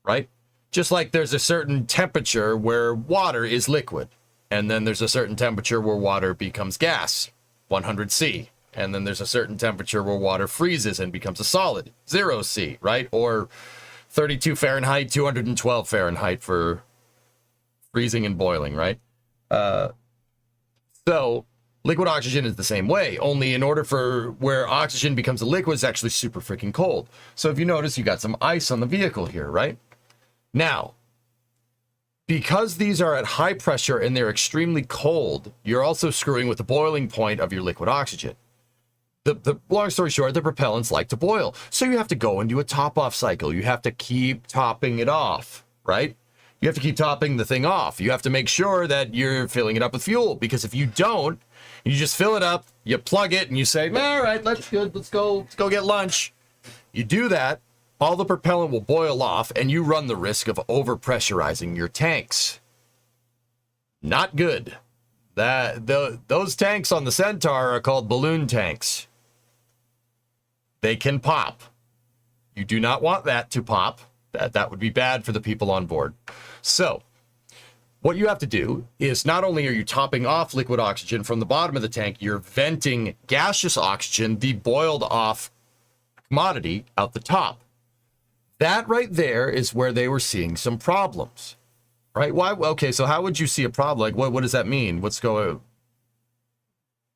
right? Just like there's a certain temperature where water is liquid. And then there's a certain temperature where water becomes gas, 100°C. And then there's a certain temperature where water freezes and becomes a solid, 0°C, right? Or 32 Fahrenheit, 212 Fahrenheit for freezing and boiling, right? So liquid oxygen is the same way, only in order for where oxygen becomes a liquid, it's actually super freaking cold. So if you notice, you got some ice on the vehicle here, right? Now, because these are at high pressure and they're extremely cold, you're also screwing with the boiling point of your liquid oxygen. The long story short, the propellants like to boil. So you have to go into a top-off cycle. You have to keep topping it off, right? You have to keep topping the thing off. You have to make sure that you're filling it up with fuel, because if you don't, you just fill it up, you plug it, and you say, all right, let's go get lunch. You do that, all the propellant will boil off, and you run the risk of overpressurizing your tanks. Not good. Those tanks on the Centaur are called balloon tanks. They can pop. You do not want that to pop. That would be bad for the people on board. So what you have to do is, not only are you topping off liquid oxygen from the bottom of the tank, you're venting gaseous oxygen, the boiled off commodity, out the top. That right there is where they were seeing some problems, right? Why? Okay, so how would you see a problem? Like, what does that mean? What's going?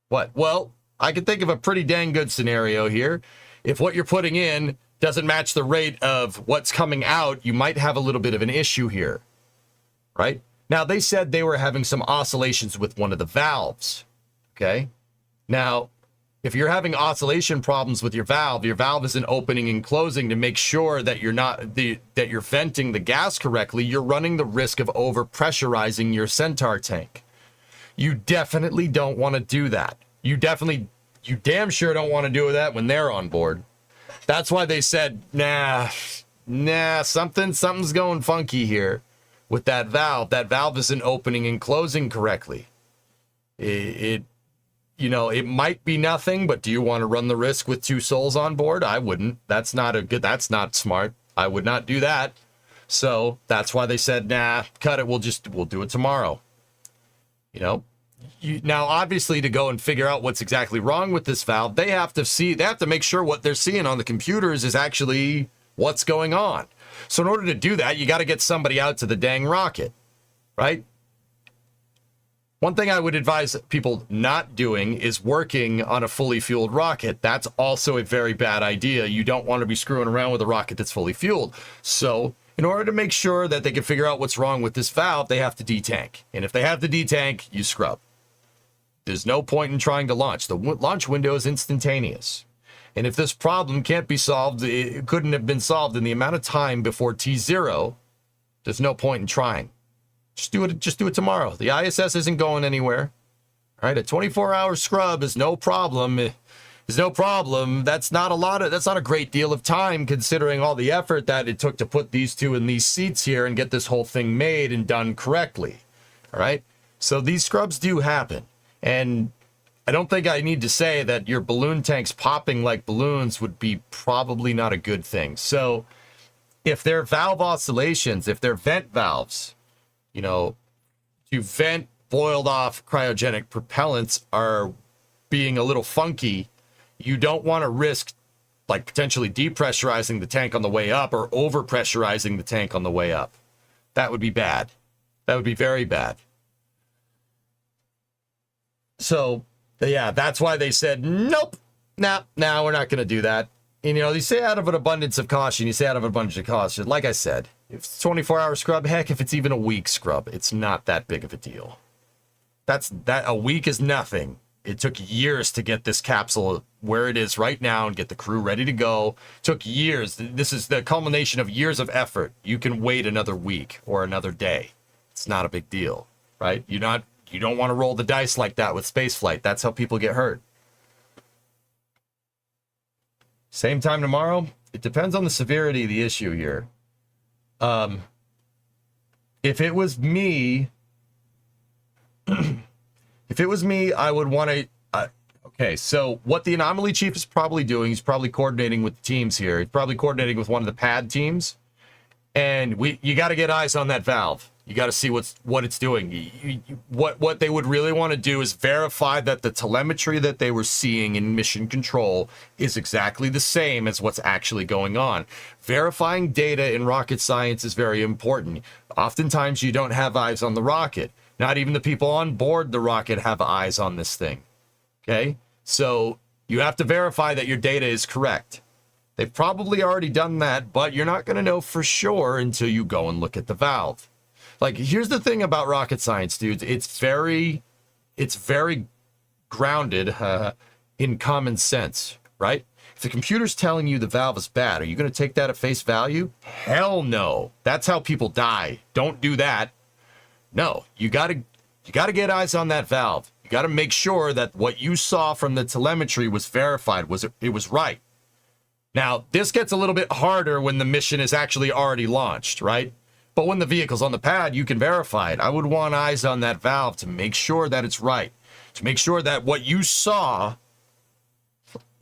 What? Well, I can think of a pretty dang good scenario here. If what you're putting in doesn't match the rate of what's coming out, you might have a little bit of an issue here, right? Now, they said they were having some oscillations with one of the valves, okay? Now, if you're having oscillation problems with your valve isn't opening and closing to make sure that you're venting the gas correctly, you're running the risk of overpressurizing your Centaur tank. You definitely don't want to do that. You damn sure don't want to do that when they're on board. That's why they said, nah, something's going funky here with that valve. That valve isn't opening and closing correctly. It might be nothing, but do you want to run the risk with two souls on board? I wouldn't. That's not smart. I would not do that. So that's why they said, nah, cut it. We'll do it tomorrow. Now, obviously, to go and figure out what's exactly wrong with this valve, they have to make sure what they're seeing on the computers is actually what's going on. So in order to do that, you got to get somebody out to the dang rocket, right? One thing I would advise people not doing is working on a fully fueled rocket. That's also a very bad idea. You don't want to be screwing around with a rocket that's fully fueled. So in order to make sure that they can figure out what's wrong with this valve, they have to detank. And if they have to detank, you scrub. There's no point in trying to launch. The launch window is instantaneous. And if this problem can't be solved, it couldn't have been solved in the amount of time before T0, there's no point in trying. Just do it tomorrow. The ISS isn't going anywhere. All right, a 24-hour scrub is no problem. That's not a great deal of time, considering all the effort that it took to put these two in these seats here and get this whole thing made and done correctly. All right? So these scrubs do happen. And I don't think I need to say that your balloon tanks popping like balloons would be probably not a good thing. So if they're valve oscillations, if they're vent valves, to vent boiled off cryogenic propellants are being a little funky, you don't want to risk like potentially depressurizing the tank on the way up or overpressurizing the tank on the way up. That would be bad. That would be very bad. So, yeah, that's why they said, nope, nah, we're not going to do that. And, you know, you say out of an abundance of caution, like I said, if it's 24-hour scrub, heck, if it's even a week scrub, it's not that big of a deal. A week is nothing. It took years to get this capsule where it is right now and get the crew ready to go. It took years. This is the culmination of years of effort. You can wait another week or another day. It's not a big deal, right? You don't want to roll the dice like that with spaceflight. That's how people get hurt. Same time tomorrow. It depends on the severity of the issue here. If it was me, I would want to. Okay, so what the anomaly chief is probably doing, he's probably coordinating with the teams here. He's probably coordinating with one of the pad teams, and you got to get eyes on that valve. You got to see what it's doing. What they would really want to do is verify that the telemetry that they were seeing in mission control is exactly the same as what's actually going on. Verifying data in rocket science is very important. Oftentimes, you don't have eyes on the rocket. Not even the people on board the rocket have eyes on this thing. Okay? So you have to verify that your data is correct. They've probably already done that, but you're not going to know for sure until you go and look at the valve. Like, here's the thing about rocket science, dudes. It's very grounded in common sense, right? If the computer's telling you the valve is bad, are you going to take that at face value? Hell no. That's how people die. Don't do that. No, you got to get eyes on that valve. You got to make sure that what you saw from the telemetry was verified, it was right. Now, this gets a little bit harder when the mission is actually already launched, right? But when the vehicle's on the pad, you can verify it. I would want eyes on that valve to make sure that it's right. To make sure that what you saw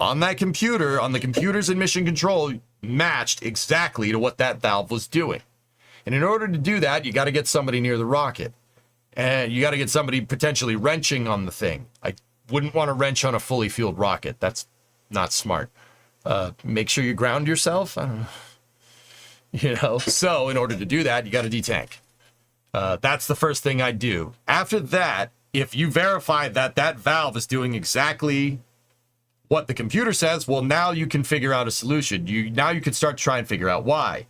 on that computer, on the computers in mission control, matched exactly to what that valve was doing. And in order to do that, you got to get somebody near the rocket. And you got to get somebody potentially wrenching on the thing. I wouldn't want to wrench on a fully fueled rocket. That's not smart. Make sure you ground yourself. I don't know. You know, so in order to do that, you got to detank. That's the first thing I do. After that, if you verify that that valve is doing exactly what the computer says, well, now you can figure out a solution. Now you can start to try and figure out why.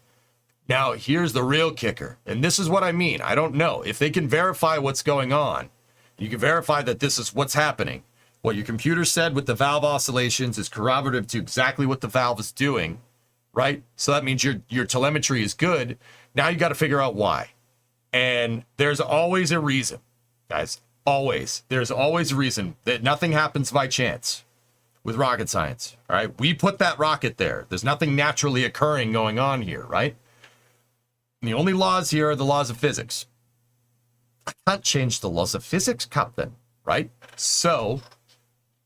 Now, here's the real kicker, and this is what I mean. I don't know. If they can verify what's going on, you can verify that this is what's happening. What your computer said with the valve oscillations is corroborative to exactly what the valve is doing, right? So that means your telemetry is good. Now you got to figure out why. And there's always a reason, guys. Always. There's always a reason that nothing happens by chance with rocket science, all right? We put that rocket there. There's nothing naturally occurring going on here, right? And the only laws here are the laws of physics. I can't change the laws of physics, Captain, right? So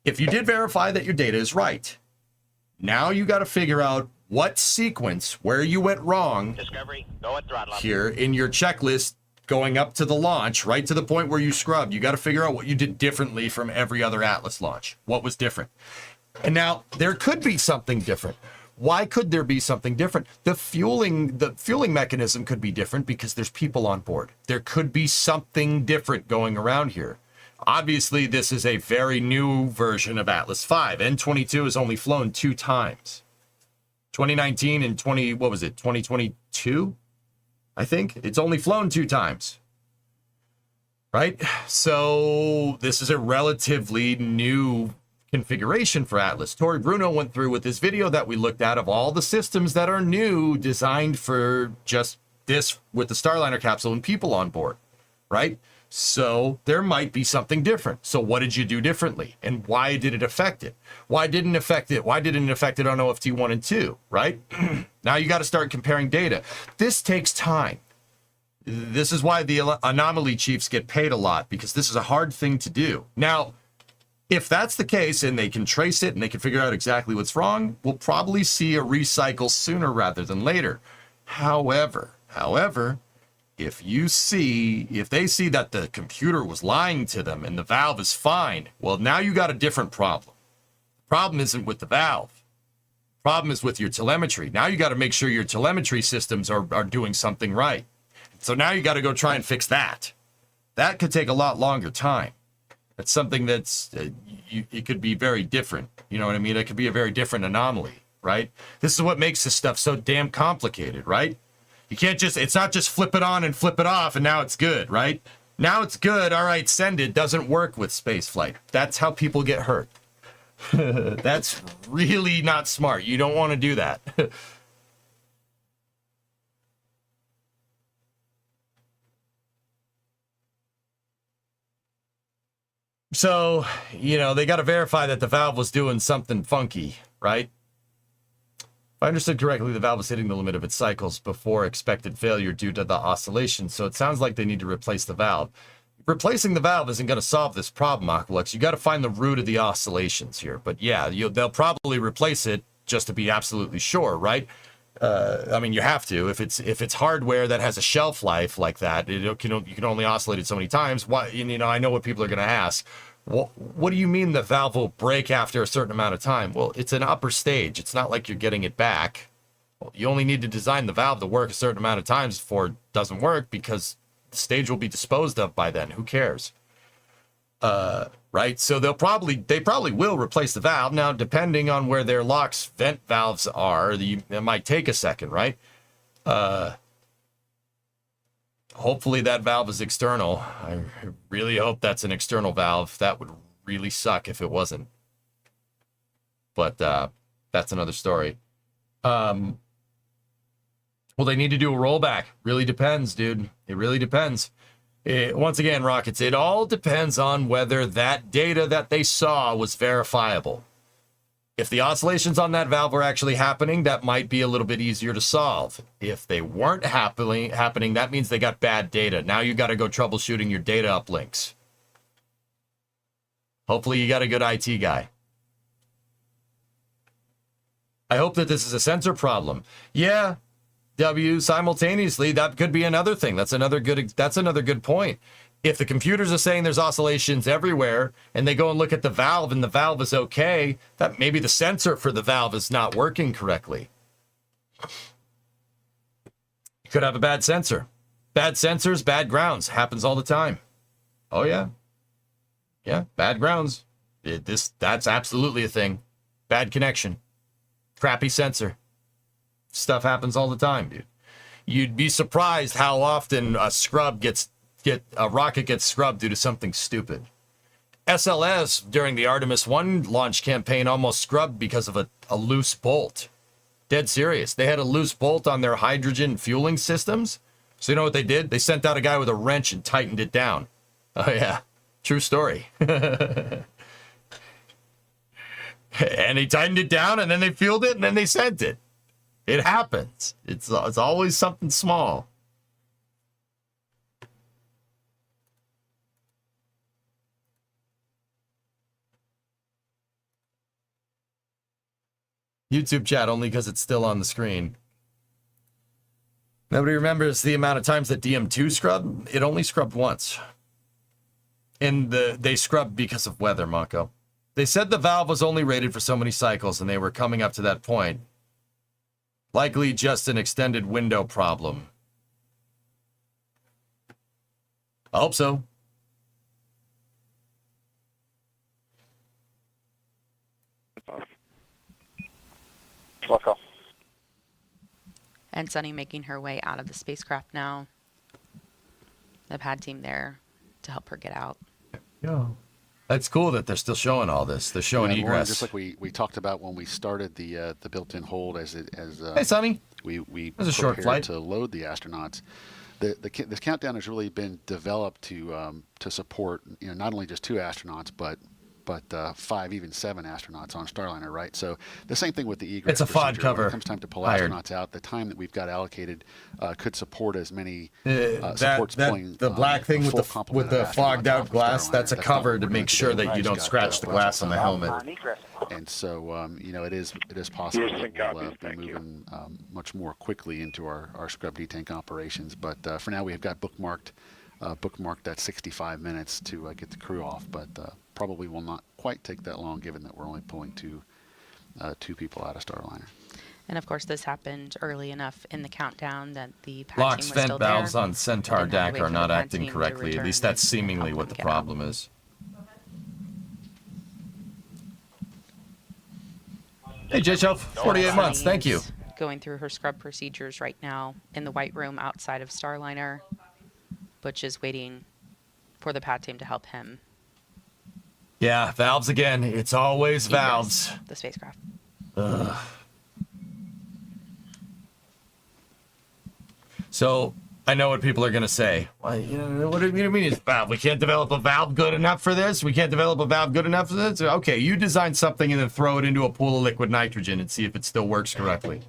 if you did verify that your data is right, now you got to figure out what sequence, where you went wrong here in your checklist going up to the launch, right to the point where you scrubbed. You got to figure out what you did differently from every other Atlas launch. What was different? And now there could be something different. Why could there be something different? The fueling mechanism could be different because there's people on board. There could be something different going around here. Obviously, this is a very new version of Atlas V. N22 has only flown 2 times. 2019 and 2022? I think it's only flown 2 times. Right? So this is a relatively new configuration for Atlas. Tori Bruno went through with this video that we looked at of all the systems that are new, designed for just this with the Starliner capsule and people on board, right? So there might be something different. So what did you do differently? And why did it affect it? Why didn't it affect it? Why didn't it affect it on OFT 1 and 2, right? Now you got to start comparing data. This takes time. This is why the anomaly chiefs get paid a lot, because this is a hard thing to do. Now, if that's the case and they can trace it and they can figure out exactly what's wrong, we'll probably see a recycle sooner rather than later. However, if they see that the computer was lying to them and the valve is fine, well, now you got a different problem. The problem isn't with the valve. The problem is with your telemetry. Now you got to make sure your telemetry systems are doing something right. So now you got to go try and fix that. That could take a lot longer time. That's something that's, it could be very different. You know what I mean? It could be a very different anomaly, right? This is what makes this stuff so damn complicated, right? You can't just, it's not just flip it on and flip it off and now it's good, right? Now it's good, all right, send it. Doesn't work with spaceflight. That's how people get hurt. That's really not smart. You don't want to do that. So, you know, they got to verify that the valve was doing something funky, right? If I understood correctly, the valve was hitting the limit of its cycles before expected failure due to the oscillation, so it sounds like they need to replace the valve. Replacing the valve isn't going to solve this problem, Aqualux. You got to find the root of the oscillations here. But yeah, they'll probably replace it just to be absolutely sure, right? I mean, you have to. If it's hardware that has a shelf life like that, you can only oscillate it so many times. Why? You know, I know what people are going to ask. What do you mean the valve will break after a certain amount of time? Well, it's an upper stage. It's not like you're getting it back. Well, you only need to design the valve to work a certain amount of times before it doesn't work, because the stage will be disposed of by then. Who cares? Right? So they probably will replace the valve. Now, depending on where their LOX vent valves are, it might take a second, right? Hopefully that valve is external. I really hope that's an external valve. That would really suck if it wasn't. But that's another story. Well, they need to do a rollback. Really depends, dude. It really depends. Once again, Rockets, it all depends on whether that data that they saw was verifiable. If the oscillations on that valve were actually happening, that might be a little bit easier to solve. If they weren't happening, that means they got bad data. Now you got to go troubleshooting your data uplinks. Hopefully you got a good IT guy. I hope that this is a sensor problem. Yeah, W, simultaneously, that could be another thing. That's another good point. If the computers are saying there's oscillations everywhere and they go and look at the valve and the valve is okay, that maybe the sensor for the valve is not working correctly. You could have a bad sensor. Bad sensors, bad grounds. Happens all the time. Oh, yeah. Yeah, bad grounds. That's absolutely a thing. Bad connection. Crappy sensor. Stuff happens all the time, dude. You'd be surprised how often a rocket gets scrubbed due to something stupid. SLS during the Artemis 1 launch campaign almost scrubbed because of a loose bolt. Dead serious. They had a loose bolt on their hydrogen fueling systems. So you know what they did? They sent out a guy with a wrench and tightened it down. Oh yeah, true story. And he tightened it down and then they fueled it and then they sent it. It happens. It's always something small. YouTube chat only because it's still on the screen. Nobody remembers the amount of times that DM2 scrubbed. It only scrubbed once. And they scrubbed because of weather, Mako. They said the valve was only rated for so many cycles and they were coming up to that point. Likely just an extended window problem. I hope so. Let's go. And Sunny making her way out of the spacecraft now. The pad team there to help her get out. Yeah. That's cool that they're still showing all this. They're showing egress. Lauren, just like we talked about when we started the built-in hold hey, Sonny. We was a short flight to load the astronauts. This countdown has really been developed to support not only just 2 astronauts but 5, even 7 astronauts on Starliner, right? So the same thing with the egress. It's a FOD cover. When it comes time to pull astronauts out, the time that we've got allocated could support as many supports pulling the black thing with the fogged out glass. That's a cover to make sure that you don't scratch the glass on the helmet. And so, it is possible that we'll be moving much more quickly into our scrub detank operations. But for now, we have got bookmarked at 65 minutes to get the crew off. But probably will not quite take that long, given that we're only pulling two people out of Starliner. And of course, this happened early enough in the countdown that the pad Locks team was still vent valves there. on Centaur Didn't have to DAC wait are for the not pad acting team to correctly. At return least that's and seemingly help what them the get out. problem is. Hey, J-Shelf, 48 months. Thank you. Going through her scrub procedures right now in the white room outside of Starliner. Butch is waiting for the pad team to help him. Yeah, valves again. It's always egress valves. the spacecraft. Ugh. So I know what people are going to say. Well, what do you mean it's valve? We can't develop a valve good enough for this? We can't develop a valve good enough for this? Okay, you design something and then throw it into a pool of liquid nitrogen and see if it still works correctly.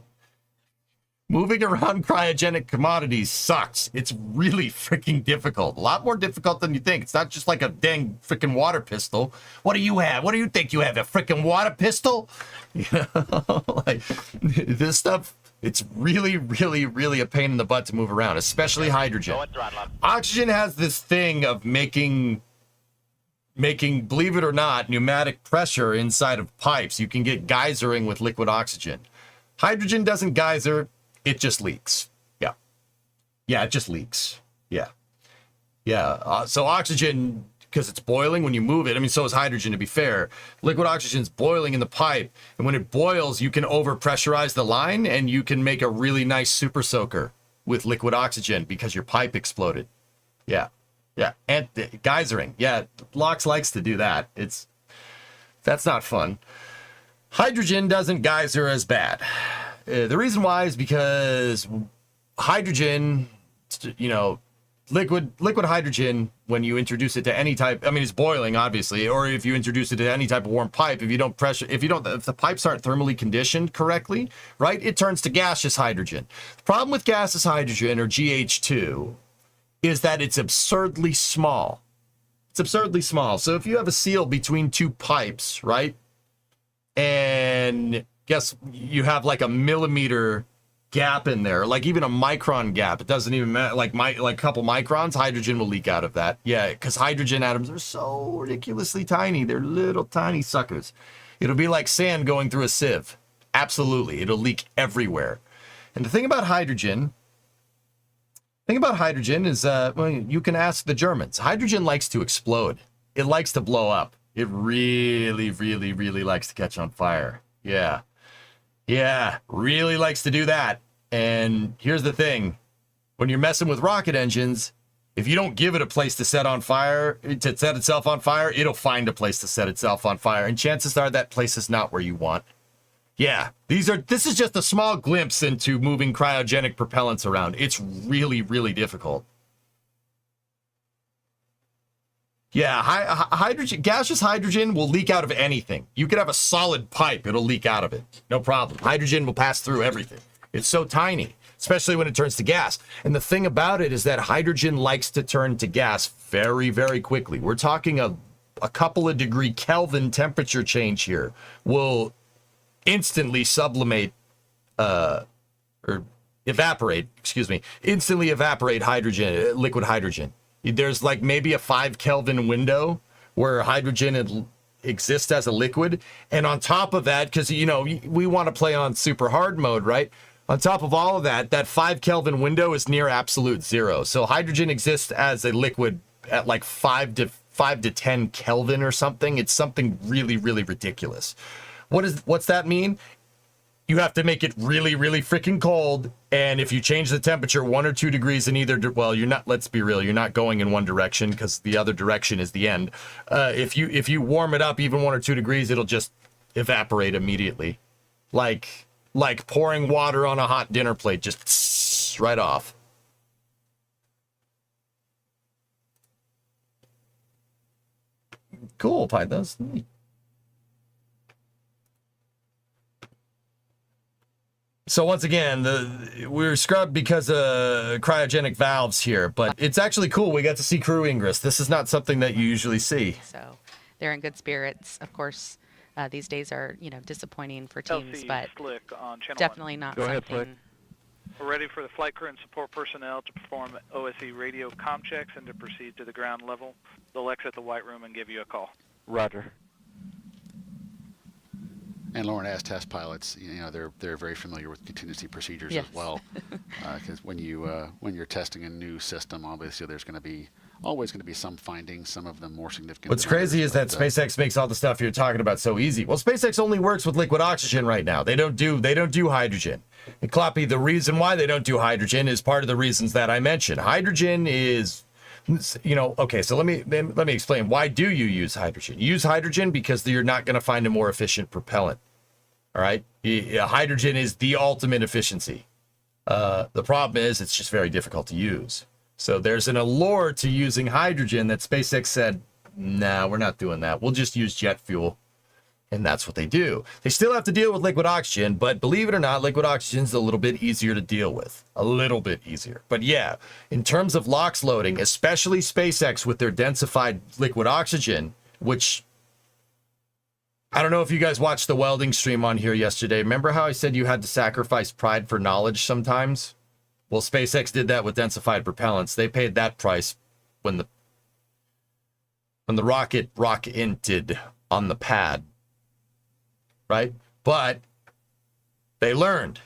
Moving around cryogenic commodities sucks. It's really freaking difficult. A lot more difficult than you think. It's not just like a dang freaking water pistol. What do you have? What do you think you have? A freaking water pistol? Like, this stuff, it's really, really, really a pain in the butt to move around, especially hydrogen. Oxygen has this thing of making, believe it or not, pneumatic pressure inside of pipes. You can get geysering with liquid oxygen. Hydrogen doesn't geyser. It just leaks. Yeah, it just leaks. So oxygen, because it's boiling when you move it. I mean, so is hydrogen, to be fair. Liquid oxygen's boiling in the pipe. And when it boils, you can overpressurize the line and you can make a really nice super soaker with liquid oxygen because your pipe exploded. Yeah. And geysering. Yeah, LOX likes to do that. That's not fun. Hydrogen doesn't geyser as bad. The reason why is because hydrogen, liquid hydrogen, when you introduce it to any type, I mean, it's boiling, obviously, or if you introduce it to any type of warm pipe, if the pipes aren't thermally conditioned correctly, right, it turns to gaseous hydrogen. The problem with gaseous hydrogen, or GH2, is that it's absurdly small. So if you have a seal between two pipes, right, and guess you have like a millimeter gap in there, like even a micron gap, it doesn't even matter, like a couple microns, hydrogen will leak out of that. Yeah, because hydrogen atoms are so ridiculously tiny. They're little tiny suckers. It'll be like sand going through a sieve. Absolutely, it'll leak everywhere. And the thing about hydrogen is, you can ask the Germans. Hydrogen likes to explode. It likes to blow up. It really, really, really likes to catch on fire. Yeah, really likes to do that. And here's the thing. When you're messing with rocket engines, if you don't give it a place to set itself on fire, it'll find a place to set itself on fire. And chances are that place is not where you want. Yeah, this is just a small glimpse into moving cryogenic propellants around. It's really, really difficult. Yeah, gaseous hydrogen will leak out of anything. You could have a solid pipe, it'll leak out of it. No problem. Hydrogen will pass through everything. It's so tiny, especially when it turns to gas. And the thing about it is that hydrogen likes to turn to gas very, very quickly. We're talking a couple of degree Kelvin temperature change here will instantly instantly evaporate hydrogen, liquid hydrogen. There's like maybe a 5 Kelvin window where hydrogen exists as a liquid. And on top of that, because, we want to play on super hard mode, right? On top of all of that 5 Kelvin window is near absolute zero. So hydrogen exists as a liquid at like 5 to 10 Kelvin or something. It's something really, really ridiculous. What's that mean? You have to make it really, really freaking cold. And if you change the temperature 1 or 2 degrees in either, let's be real, you're not going in one direction because the other direction is the end. If you warm it up even 1 or 2 degrees, it'll just evaporate immediately. Like pouring water on a hot dinner plate, just right off. Cool, Pythons. So once again, we're scrubbed because of cryogenic valves here, but it's actually cool. We got to see crew ingress. This is not something that you usually see. So they're in good spirits. Of course, These days are, disappointing for teams, LC but Slick on channel definitely 1. not Go something. ahead, Slick. We're ready for the flight crew and support personnel to perform OSE radio comm checks and to proceed to the ground level. They'll exit the white room and give you a call. Roger. And Lauren, as test pilots, they're very familiar with contingency procedures as well. Because when you're testing a new system, obviously there's always going to be some findings, some of them more significant. What's crazy is that SpaceX makes all the stuff you're talking about so easy. Well, SpaceX only works with liquid oxygen right now. They don't do hydrogen. And Kloppy, the reason why they don't do hydrogen is part of the reasons that I mentioned. Hydrogen is, okay, so let me explain. Why do you use hydrogen? You use hydrogen because you're not going to find a more efficient propellant. All right? Hydrogen is the ultimate efficiency. The problem is it's just very difficult to use. So there's an allure to using hydrogen that SpaceX said, nah, we're not doing that. We'll just use jet fuel. And that's what they do. They still have to deal with liquid oxygen, but believe it or not, liquid oxygen is a little bit easier to deal with. A little bit easier. But yeah, in terms of LOX loading, especially SpaceX with their densified liquid oxygen, which I don't know if you guys watched the welding stream on here yesterday. Remember how I said you had to sacrifice pride for knowledge sometimes? Well, SpaceX did that with densified propellants. They paid that price when the rocket rocketed on the pad. Right? But they learned.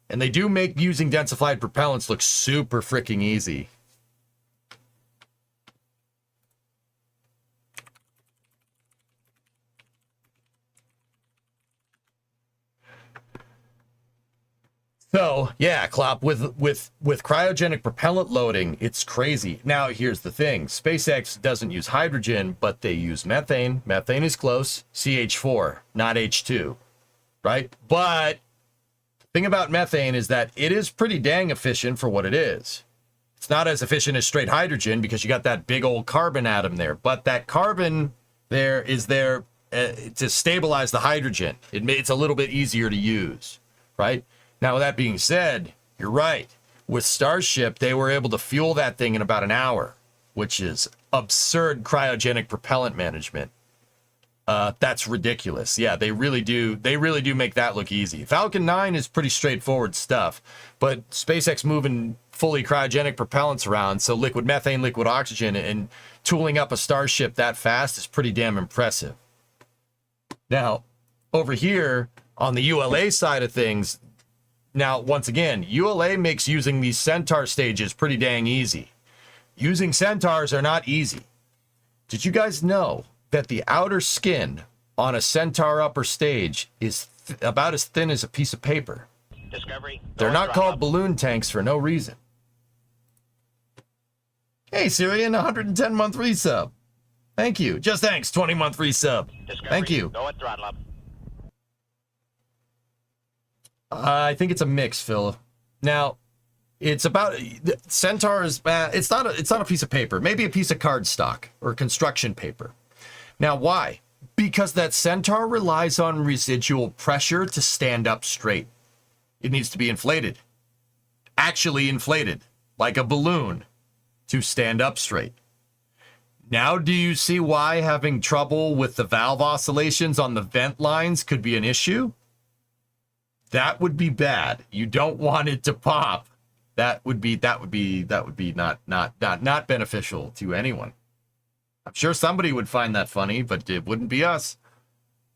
And they do make using densified propellants look super freaking easy. So, yeah, Klopp, with cryogenic propellant loading, it's crazy. Now, here's the thing. SpaceX doesn't use hydrogen, but they use methane. Methane is close. CH4, not H2, right? But the thing about methane is that it is pretty dang efficient for what it is. It's not as efficient as straight hydrogen because you got that big old carbon atom there. But that carbon there is there to stabilize the hydrogen. It's a little bit easier to use, right? Now, with that being said, you're right. With Starship, they were able to fuel that thing in about an hour, which is absurd cryogenic propellant management. That's ridiculous. Yeah, they really do make that look easy. Falcon 9 is pretty straightforward stuff, but SpaceX moving fully cryogenic propellants around, so liquid methane, liquid oxygen, and tooling up a Starship that fast is pretty damn impressive. Now, over here on the ULA side of things, now, once again, ULA makes using these Centaur stages pretty dang easy. Using Centaurs are not easy. Did you guys know that the outer skin on a Centaur upper stage is about as thin as a piece of paper? Discovery. They're not called balloon tanks for no reason. Hey, Syrian, 110-month resub. Thank you. Just thanks, 20-month resub. Discovery. Thank you. Go and throttle up. I think it's a mix, Phil. Now, it's about Centaur is it's not a piece of paper, maybe a piece of cardstock or construction paper. Now, why? Because that Centaur relies on residual pressure to stand up straight. It needs to be inflated. Actually inflated, like a balloon, to stand up straight. Now, do you see why having trouble with the valve oscillations on the vent lines could be an issue? That would be bad. You don't want it to pop. That would be not beneficial to anyone. I'm sure somebody would find that funny, but it wouldn't be us.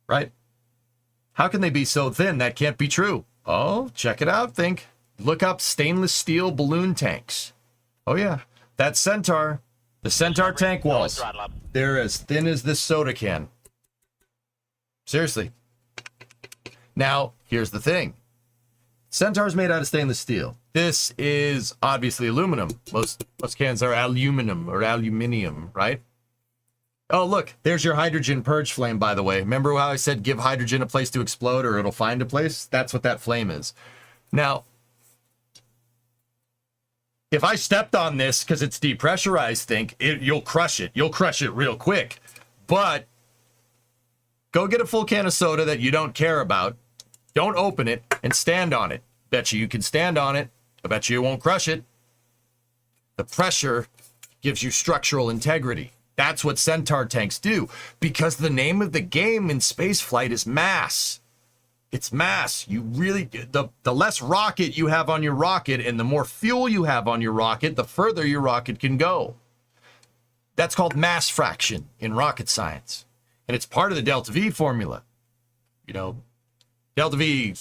Right? How can they be so thin? That can't be true. Oh, check it out, think. Look up stainless steel balloon tanks. Oh yeah, that's Centaur. The Centaur tank walls. They're as thin as this soda can. Seriously. Now, here's the thing. Centaur's made out of stainless steel. This is obviously aluminum. Most cans are aluminum or aluminium, right? Oh, look, there's your hydrogen purge flame, by the way. Remember how I said give hydrogen a place to explode or it'll find a place? That's what that flame is. Now, if I stepped on this because it's depressurized, you'll crush it. You'll crush it real quick. But go get a full can of soda that you don't care about. Don't open it and stand on it. Bet you can stand on it. I bet you won't crush it. The pressure gives you structural integrity. That's what Centaur tanks do, because the name of the game in spaceflight is mass. It's mass. You really, the less rocket you have on your rocket and the more fuel you have on your rocket, the further your rocket can go. That's called mass fraction in rocket science. And it's part of the delta V formula. You know, delta V,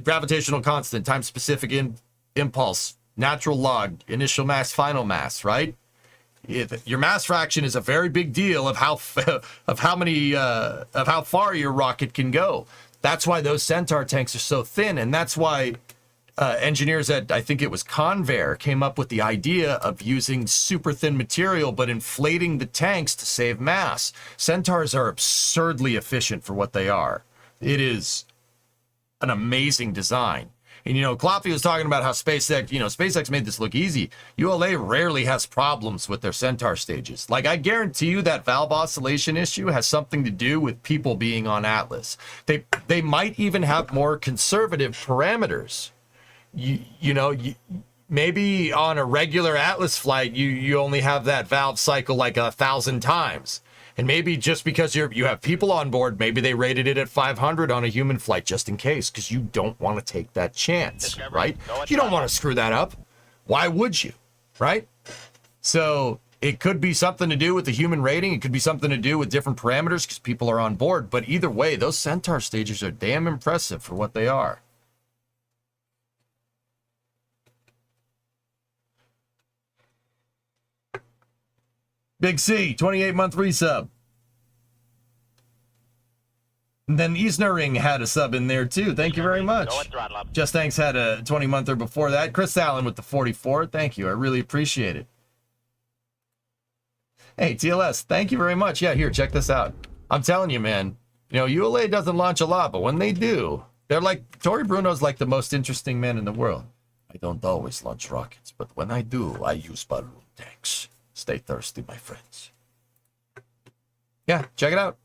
gravitational constant, time specific impulse, natural log, initial mass, final mass, right? Your mass fraction is a very big deal of how far your rocket can go. That's why those Centaur tanks are so thin, and that's why engineers at, I think it was Convair, came up with the idea of using super thin material but inflating the tanks to save mass. Centaurs are absurdly efficient for what they are. It is an amazing design. And, you know, Kloppy was talking about how SpaceX made this look easy. ULA rarely has problems with their Centaur stages. Like, I guarantee you that valve oscillation issue has something to do with people being on Atlas. They might even have more conservative parameters. Maybe on a regular Atlas flight, you only have that valve cycle like 1,000 times. And maybe just because you have people on board, maybe they rated it at 500 on a human flight just in case, because you don't want to take that chance, right? You don't want to screw that up. Why would you, right? So it could be something to do with the human rating. It could be something to do with different parameters because people are on board. But either way, those Centaur stages are damn impressive for what they are. Big C, 28-month resub. And then Easnering had a sub in there too. Thank you very much. Just Thanks had a 20-monther before that. Chris Allen with the 44. Thank you. I really appreciate it. Hey, TLS, thank you very much. Yeah, here, check this out. I'm telling you, man, you know, ULA doesn't launch a lot, but when they do, they're like, Tori Bruno's like the most interesting man in the world. I don't always launch rockets, but when I do, I use balloon tanks. Stay thirsty, my friends. Yeah, check it out.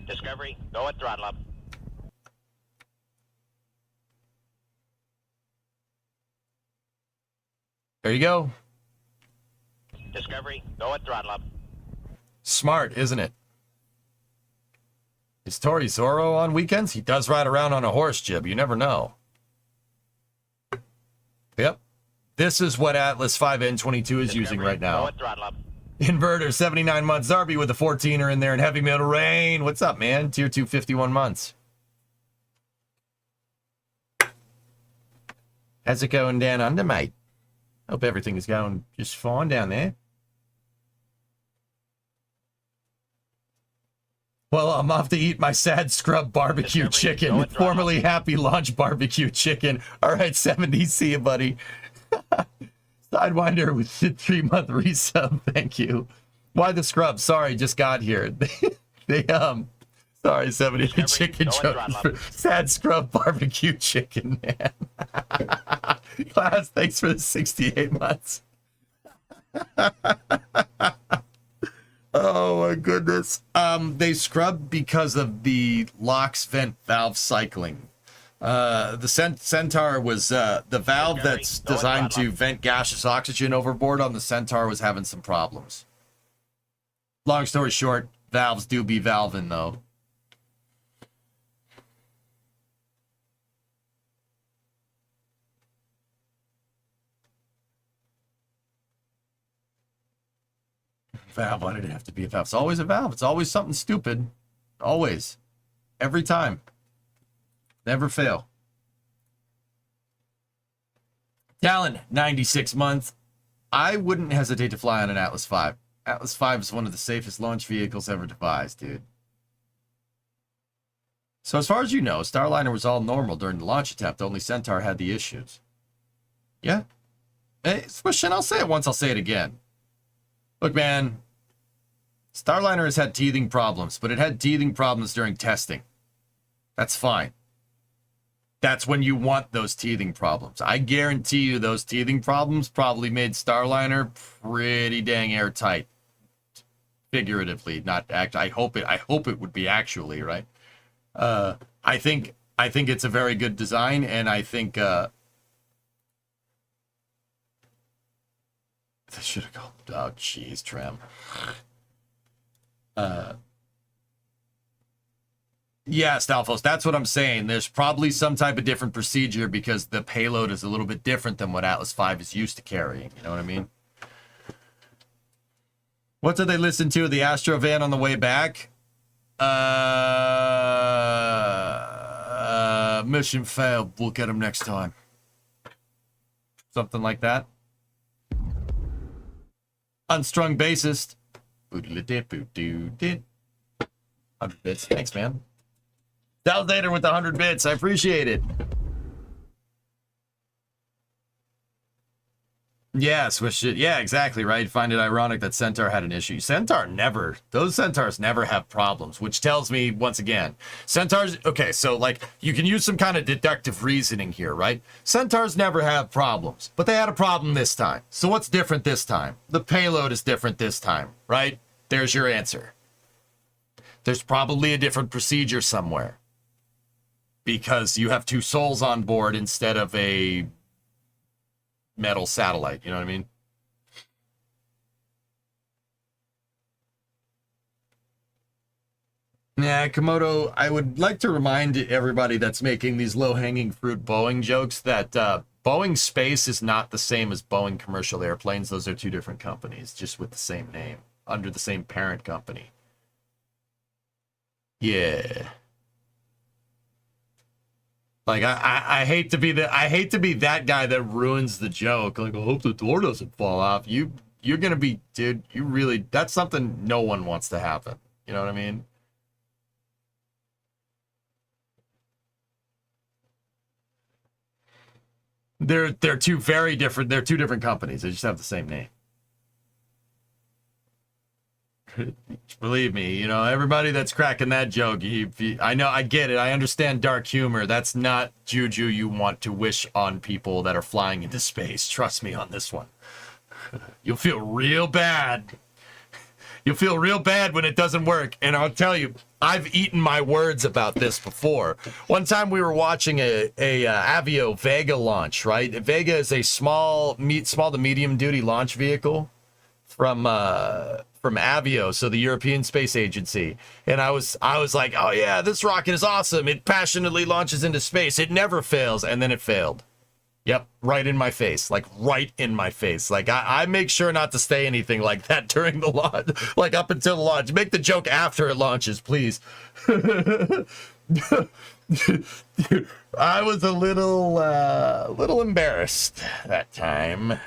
Discovery, go at throttle up. There you go. Discovery, go at throttle up. Smart, isn't it? Is Tori Zorro on weekends? He does ride around on a horse, Jib. You never know. Yep. This is what Atlas 5N22 is using right now. Inverter, 79 months. Zarby with the 14er in there, and Heavy Metal Rain. What's up, man? Tier 2, 51 months. How's it going down under, mate? Hope everything is going just fine down there. Well, I'm off to eat my sad scrub barbecue chicken. Formerly Happy Launch barbecue chicken. All right, 70. See you, buddy. Sidewinder with the 3-month resub. Thank you. Why the scrub? Sorry, just got here. Sorry, 70. The chicken joke. Sad scrub barbecue chicken, man. Class, thanks for the 68 months. Oh my goodness. They scrubbed because of the LOX vent valve cycling. The Centaur was the valve that's designed to vent gaseous oxygen overboard on the Centaur was having some problems. Long story short, valves do be valving though. Valve, why did it have to be a valve? It's always a valve. It's always something stupid. Always. Every time. Never fail. Talon, 96 months. I wouldn't hesitate to fly on an Atlas V. Atlas V is one of the safest launch vehicles ever devised, dude. So as far as you know, Starliner was all normal during the launch attempt. Only Centaur had the issues. Yeah? Hey, Swishin, I'll say it once, I'll say it again. Look, man, Starliner has had teething problems, but it had teething problems during testing. That's fine. That's when you want those teething problems. I guarantee you those teething problems probably made Starliner pretty dang airtight. Figuratively, not act. I hope it would be actually, right? I think it's a very good design, and I think This should have gone. Oh, jeez, Trem. Yeah, Stalfos, that's what I'm saying. There's probably some type of different procedure because the payload is a little bit different than what Atlas V is used to carrying. You know what I mean? What did they listen to? The Astro van on the way back? Mission failed. We'll get him next time. Something like that. Unstrung bassist. 100 bits. Thanks, man. Dalidator with the 100 bits. I appreciate it. Yeah, switch it. Yeah, exactly, right? Find it ironic that Centaur had an issue. Those Centaurs never have problems, which tells me, once again, Centaurs, okay, so, like, you can use some kind of deductive reasoning here, right? Centaurs never have problems, but they had a problem this time. So what's different this time? The payload is different this time, right? There's your answer. There's probably a different procedure somewhere because you have two souls on board instead of a metal satellite, you know what I mean? Yeah, Komodo, I would like to remind everybody that's making these low-hanging fruit Boeing jokes that Boeing Space is not the same as Boeing Commercial Airplanes. Those are two different companies, just with the same name, under the same parent company. Yeah. Like I hate to be that guy that ruins the joke. Like, I hope the door doesn't fall off. You're gonna be, dude, that's something no one wants to happen. You know what I mean? They're two very different, they're two different companies. They just have the same name. Believe me, you know, everybody that's cracking that joke, I know, I get it. I understand dark humor. That's not juju you want to wish on people that are flying into space. Trust me on this one. You'll feel real bad. You'll feel real bad when it doesn't work. And I'll tell you, I've eaten my words about this before. One time we were watching a Avio Vega launch, right? Vega is a small to medium duty launch vehicle from Avio, so the European Space Agency. And I was like, oh yeah, this rocket is awesome. It passionately launches into space. It never fails. And then it failed. Yep, right in my face. Like, right in my face. Like, I make sure not to say anything like that during the launch. Like, up until the launch. Make the joke after it launches, please. I was a little embarrassed that time.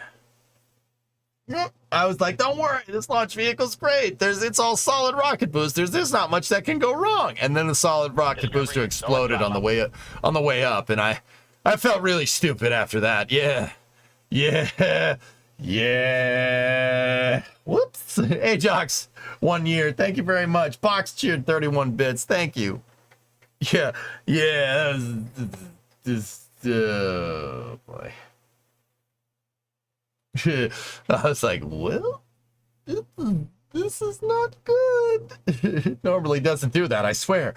I was like, don't worry, this launch vehicle's great. It's all solid rocket boosters. There's not much that can go wrong. And then the solid rocket booster exploded on the way up, and I felt really stupid after that. Yeah. Whoops. Hey, Jocks, 1 year. Thank you very much. Box cheered 31 bits. Thank you. Yeah. That was oh boy. I was like, well, this is not good. It normally doesn't do that, I swear.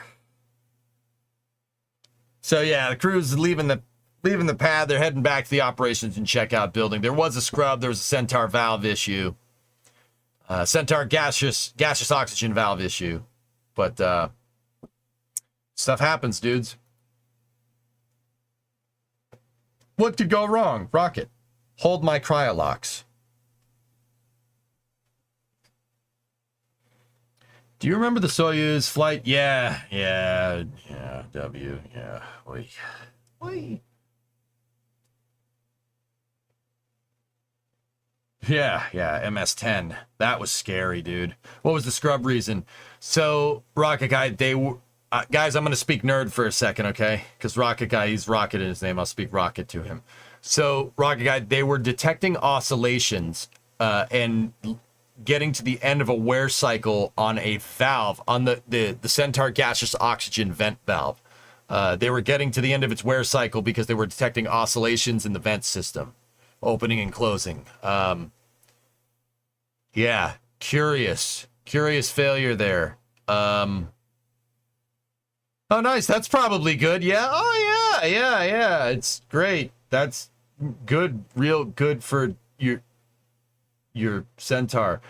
So yeah, the crew's leaving the pad. They're heading back to the operations and checkout building. There was a scrub. There was a Centaur valve issue. Centaur gaseous oxygen valve issue. But stuff happens, dudes. What could go wrong? Rocket. Hold my cryolocks. Do you remember the Soyuz flight? Yeah, W, yeah. Wait. Yeah, MS-10. That was scary, dude. What was the scrub reason? So, Rocket Guy, guys, I'm going to speak nerd for a second, okay? Because Rocket Guy, he's Rocket in his name. I'll speak Rocket to him. So, Rocket Guy, they were detecting oscillations and getting to the end of a wear cycle on a valve, on the Centaur gaseous oxygen vent valve. They were getting to the end of its wear cycle because they were detecting oscillations in the vent system, opening and closing. Yeah, curious failure there. Oh, nice. That's probably good. Yeah. Oh, yeah. It's great. That's good, real good for your... your Centaur.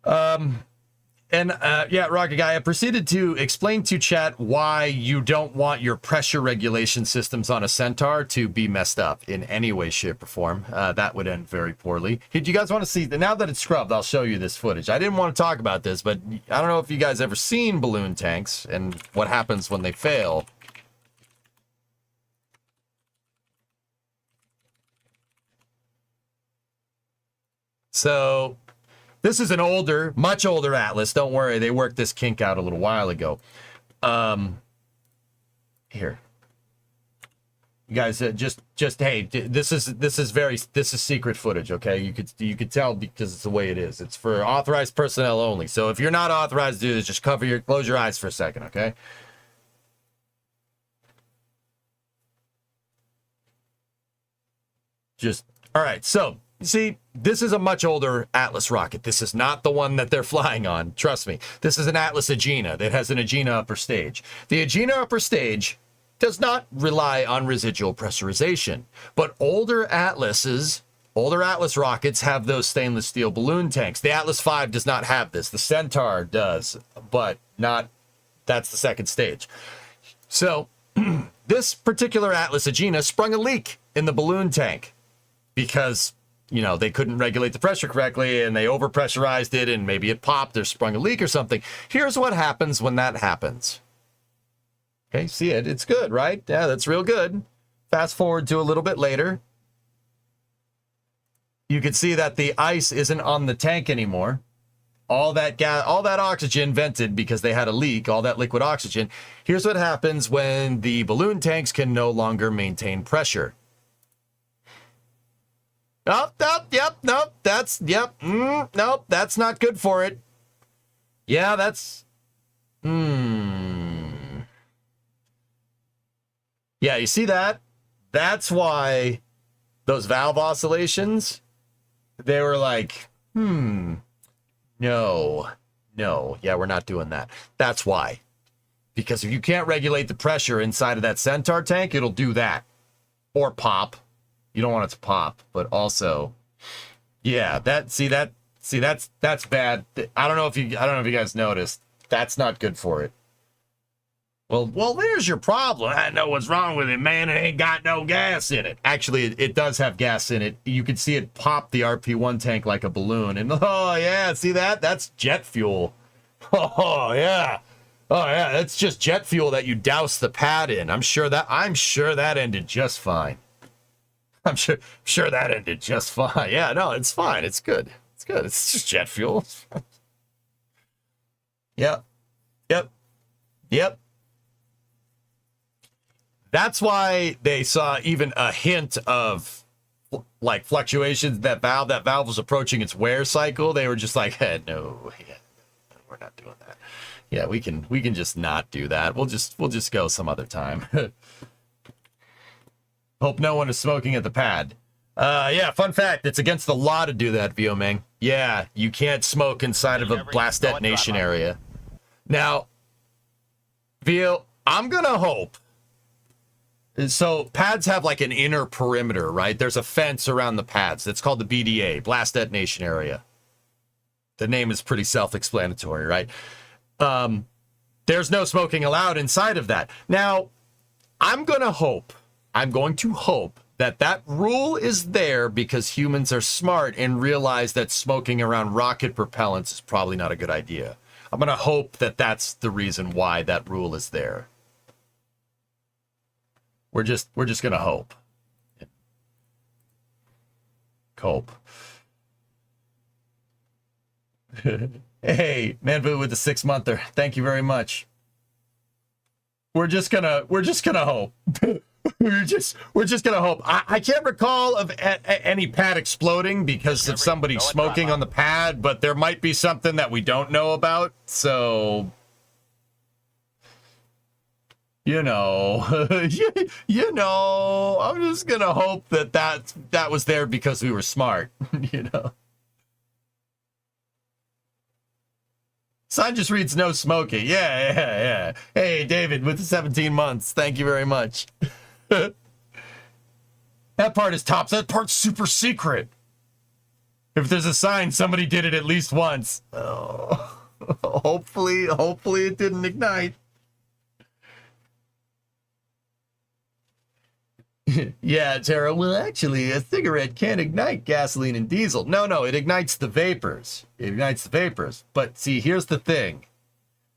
Yeah, Rocket Guy, I proceeded to explain to chat why you don't want your pressure regulation systems on a Centaur to be messed up in any way, shape, or form. That would end very poorly. Do you guys want to see, now that it's scrubbed, I'll show you this footage. I didn't want to talk about this, but I don't know if you guys ever seen balloon tanks and what happens when they fail. So this is an older, much older Atlas. Don't worry, they worked this kink out a little while ago. Here, you guys, just hey, this is secret footage. Okay, you could tell because it's the way it is. It's for authorized personnel only. So if you're not authorized to do this, just close your eyes for a second. Okay. All right. So. You see, this is a much older Atlas rocket. This is not the one that they're flying on. Trust me. This is an Atlas Agena that has an Agena upper stage. The Agena upper stage does not rely on residual pressurization, but older Atlas rockets have those stainless steel balloon tanks. The Atlas V does not have this. The Centaur does, but not, that's the second stage. So this particular Atlas Agena sprung a leak in the balloon tank because they couldn't regulate the pressure correctly and they overpressurized it and maybe it popped or sprung a leak or something. Here's what happens when that happens. Okay, see it? It's good, right? Yeah, that's real good. Fast forward to a little bit later. You can see that the ice isn't on the tank anymore. All that oxygen vented because they had a leak, all that liquid oxygen. Here's what happens when the balloon tanks can no longer maintain pressure. Nope, that's not good for it. Yeah, that's, yeah, you see that? That's why those valve oscillations, they were like, no, yeah, we're not doing that. That's why. Because if you can't regulate the pressure inside of that Centaur tank, it'll do that. Or pop. You don't want it to pop, but also, yeah, that's bad. I don't know if you guys noticed. That's not good for it. Well, there's your problem. I know what's wrong with it, man. It ain't got no gas in it. Actually, it does have gas in it. You can see it pop the RP1 tank like a balloon. And oh yeah, see that? That's jet fuel. Oh yeah, that's just jet fuel that you douse the pad in. I'm sure that ended just fine. I'm sure that ended just fine. Yeah, no, it's fine. It's good. It's good. It's just jet fuel. Yep. That's why they saw even a hint of like fluctuations. That valve was approaching its wear cycle. They were just like, no, we're not doing that. Yeah, we can just not do that. We'll just go some other time. Hope no one is smoking at the pad. Yeah, fun fact, it's against the law to do that, Viomeng. Yeah, you can't smoke inside of a blast detonation area. Now, Vio, I'm gonna hope. So pads have like an inner perimeter, right? There's a fence around the pads. It's called the BDA, blast detonation area. The name is pretty self-explanatory, right? There's no smoking allowed inside of that. Now, I'm going to hope that rule is there because humans are smart and realize that smoking around rocket propellants is probably not a good idea. I'm going to hope that that's the reason why that rule is there. We're just going to hope. Cope. Hey, Manvu with the 6-monther. Thank you very much. We're just gonna hope. we're just gonna hope. I can't recall of any pad exploding because of somebody smoking on the pad, but there might be something that we don't know about. So, I'm just gonna hope that was there because we were smart, Sign just reads no smoking. Yeah. Hey, David, with the 17 months. Thank you very much. That part is tops. That part's super secret. If there's a sign, somebody did it at least once. Oh, hopefully it didn't ignite. Yeah, Tara, well, actually, a cigarette can't ignite gasoline and diesel. No, it ignites the vapors. It ignites the vapors. But see, here's the thing.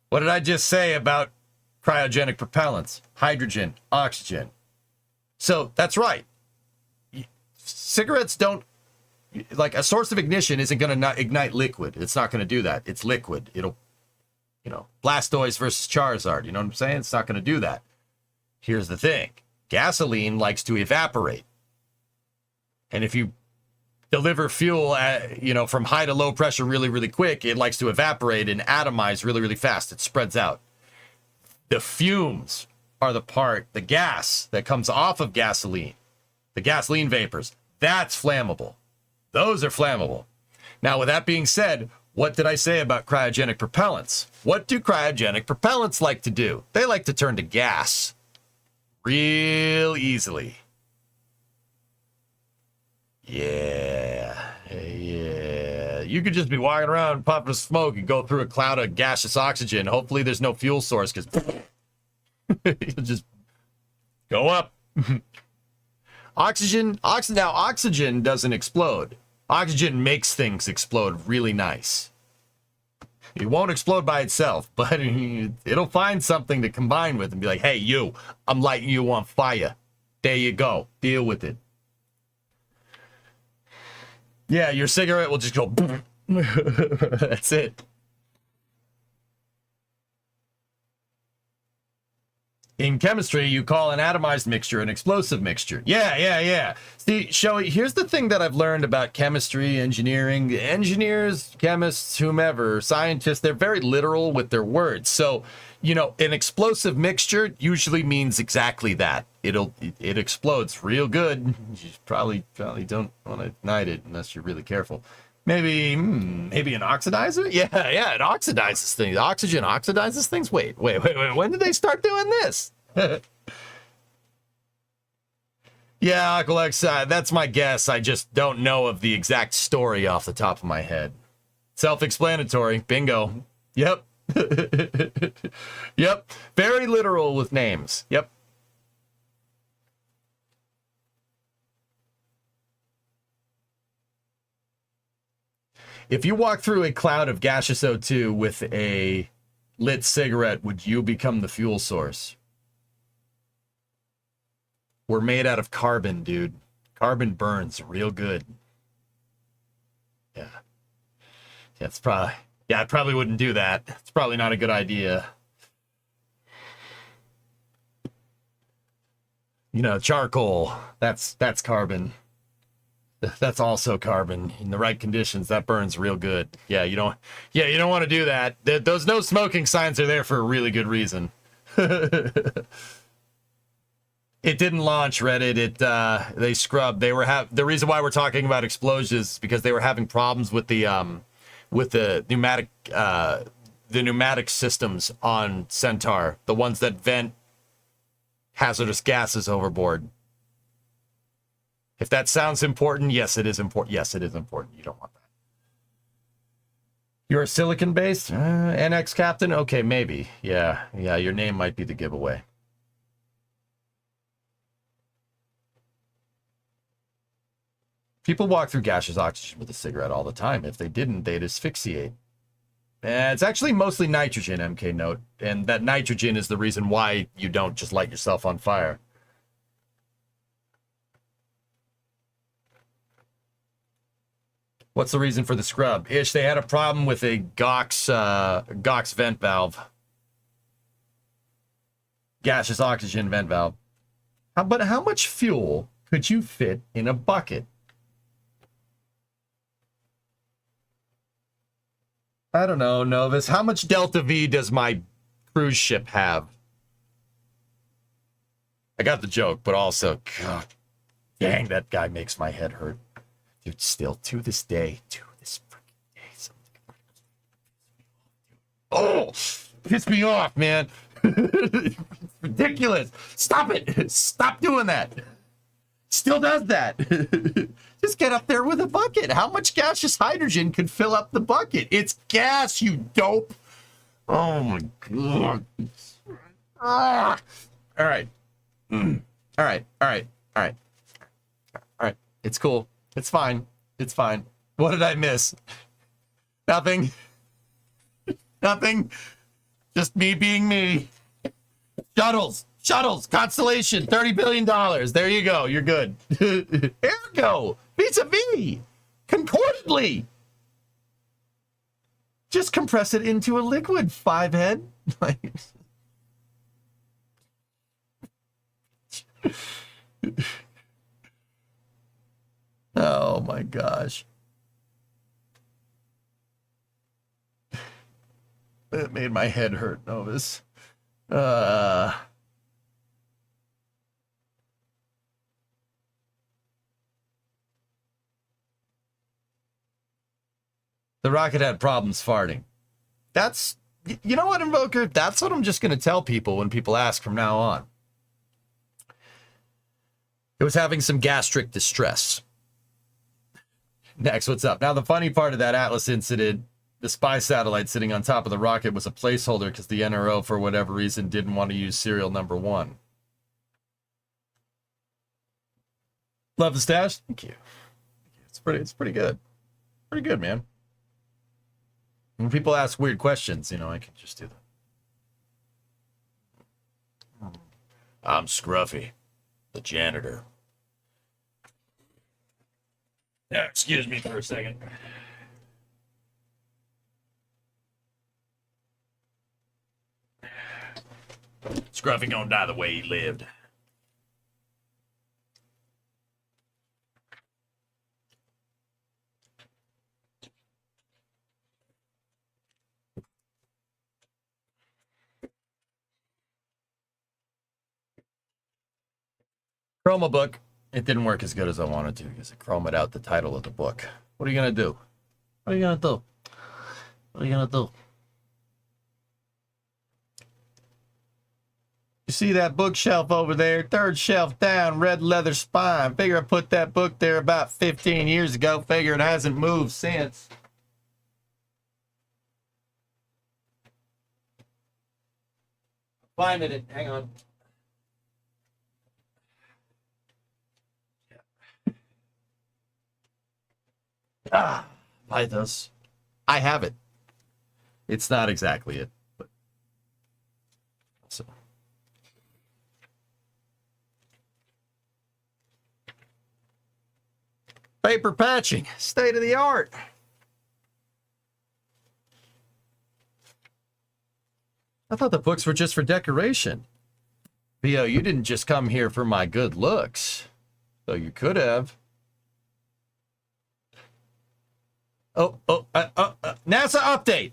What did I just say about cryogenic propellants? Hydrogen, oxygen. So that's right. Cigarettes don't, like, a source of ignition isn't going to ignite liquid. It's not going to do that. It's liquid. It'll, Blastoise versus Charizard. You know what I'm saying? It's not going to do that. Here's the thing. Gasoline likes to evaporate. And if you deliver fuel from high to low pressure really, really quick, it likes to evaporate and atomize really, really fast. It spreads out. The fumes are the gas that comes off of gasoline, the gasoline vapors. That's flammable. Those are flammable. Now, with that being said, what did I say about cryogenic propellants? What do cryogenic propellants like to do? They like to turn to gas real easily. Yeah. You could just be walking around puffing smoke and go through a cloud of gaseous oxygen. Hopefully there's no fuel source because you'll just go up. Oxygen doesn't explode. Oxygen makes things explode really nice. It won't explode by itself, but it'll find something to combine with and be like, hey, I'm lighting you on fire. There you go. Deal with it. Yeah, your cigarette will just go. That's it. In chemistry, you call an atomized mixture an explosive mixture. Yeah. See, Shoei, here's the thing that I've learned about chemistry, engineering. Engineers, chemists, whomever, scientists, they're very literal with their words. So, an explosive mixture usually means exactly that. It explodes real good. You probably don't want to ignite it unless you're really careful. Maybe an oxidizer? Yeah, it oxidizes things. Oxygen oxidizes things? Wait. When did they start doing this? Yeah, Aqualex, that's my guess. I just don't know of the exact story off the top of my head. Self-explanatory. Bingo. Yep. Yep. Very literal with names. Yep. If you walk through a cloud of gaseous O2 with a lit cigarette, would you become the fuel source? We're made out of carbon, dude. Carbon burns real good. Yeah. I probably wouldn't do that. It's probably not a good idea. Charcoal, that's carbon. That's also carbon. In the right conditions, that burns real good. Yeah, you don't want to do that. Those no smoking signs are there for a really good reason. It didn't launch, Reddit. They scrubbed. The reason why we're talking about explosions is because they were having problems with the pneumatic systems on Centaur, the ones that vent hazardous gases overboard. If that sounds important, yes, it is important. Yes, it is important. You don't want that. You're a silicon-based NX captain? Okay, maybe. Yeah, your name might be the giveaway. People walk through gaseous oxygen with a cigarette all the time. If they didn't, they'd asphyxiate. It's actually mostly nitrogen, MK note, and that nitrogen is the reason why you don't just light yourself on fire. What's the reason for the scrub? Ish, they had a problem with a GOX vent valve. Gaseous oxygen vent valve. But how much fuel could you fit in a bucket? I don't know, Novus. How much Delta V does my cruise ship have? I got the joke, but also, God, dang, that guy makes my head hurt. Dude, still, to this day, freaking day, oh, piss me off, man. It's ridiculous. Stop it. Stop doing that. Still does that. Just get up there with a bucket. How much gaseous hydrogen could fill up the bucket? It's gas, you dope. Oh my God. Ah. All right. All right. It's cool. It's fine. It's fine. What did I miss? Nothing. Nothing. Just me being me. Shuttles. Constellation. $30 billion. There you go. You're good. Ergo. Vis-a-vis. Concordantly. Just compress it into a liquid, 5-head. Oh my gosh. It made my head hurt, Novus. The rocket had problems farting. That's, you know what, Invoker? That's what I'm just going to tell people when people ask from now on. It was having some gastric distress. Next, what's up? Now, the funny part of that Atlas incident, the spy satellite sitting on top of the rocket was a placeholder because the NRO, for whatever reason, didn't want to use serial number 1. Love the stash? Thank you. It's pretty good. Pretty good, man. When people ask weird questions, I can just do that. I'm Scruffy, the janitor. Yeah, excuse me for a second. Scruffy gonna die the way he lived. Chroma book. It didn't work as good as I wanted to because it chromed out the title of the book. What are you gonna do? What are you gonna do? What are you gonna do? You see that bookshelf over there? Third shelf down, red leather spine. Figure I put that book there about 15 years ago. Figure it hasn't moved since. Finding it. Hang on. Pythos. I have it. It's not exactly it, but so. Paper patching, state of the art. I thought the books were just for decoration. Theo, you didn't just come here for my good looks, though you could have. NASA update.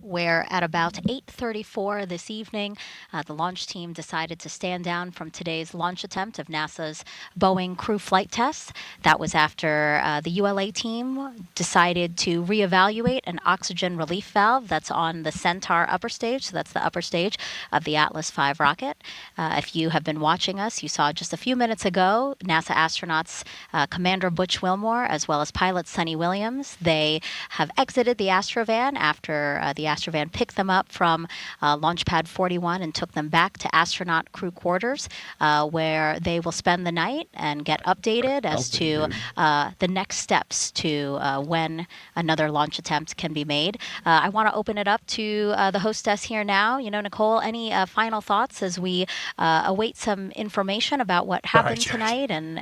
Where at about 8:34 this evening, the launch team decided to stand down from today's launch attempt of NASA's Boeing crew flight test. That was after the ULA team decided to reevaluate an oxygen relief valve that's on the Centaur upper stage. So that's the upper stage of the Atlas V rocket. If you have been watching us, you saw just a few minutes ago NASA astronauts Commander Butch Wilmore as well as pilot Sonny Williams. They have exited the Astrovan after the Astrovan picked them up from Launch Pad 41 and took them back to astronaut crew quarters, where they will spend the night and get updated as to the next steps to when another launch attempt can be made. I want to open it up to the hostess here now. Nicole, any final thoughts as we await some information about what happened tonight and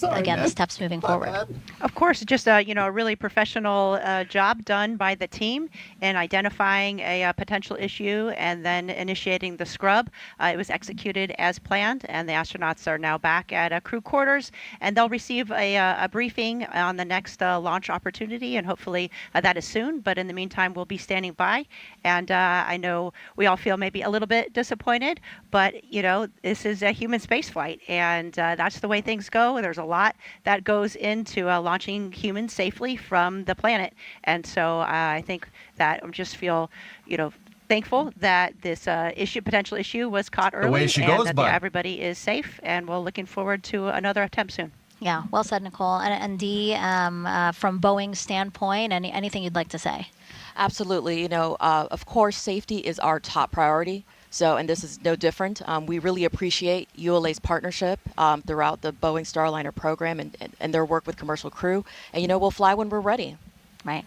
again, the steps moving forward? Of course, just a really professional job done by the team in identifying a potential issue and then initiating the scrub. It was executed as planned, and the astronauts are now back at crew quarters, and they'll receive a briefing on the next launch opportunity, and hopefully that is soon. But in the meantime, we'll be standing by, and I know we all feel maybe a little bit disappointed, but this is a human space flight, and that's the way things go. There's a lot that goes into launching humans safely from the planet, and so I think that I just feel, thankful that this potential issue was caught early, way she and goes, that bud. everybody is safe, and we're looking forward to another attempt soon. Yeah, well said, Nicole. And Dee, from Boeing's standpoint, anything you'd like to say? Absolutely. You know, of course, safety is our top priority. So, and this is no different. We really appreciate ULA's partnership throughout the Boeing Starliner program and their work with Commercial Crew. And, you know, we'll fly when we're ready. Right.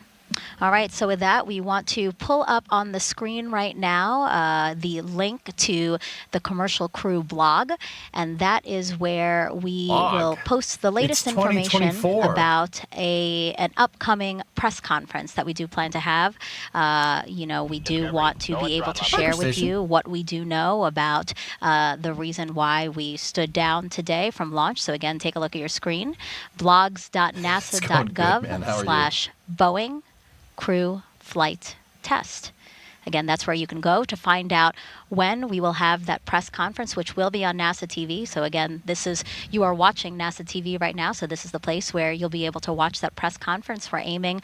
All right, so with that, we want to pull up on the screen right now the link to the Commercial Crew blog, and that is where we will post the latest information about an upcoming press conference that we do plan to have. We do want to be able to share with you what we do know about the reason why we stood down today from launch. So again, take a look at your screen, blogs.nasa.gov/Boeing Crew Flight Test. Again, that's where you can go to find out when we will have that press conference, which will be on NASA TV. So again, you are watching NASA TV right now, so this is the place where you'll be able to watch that press conference. We're aiming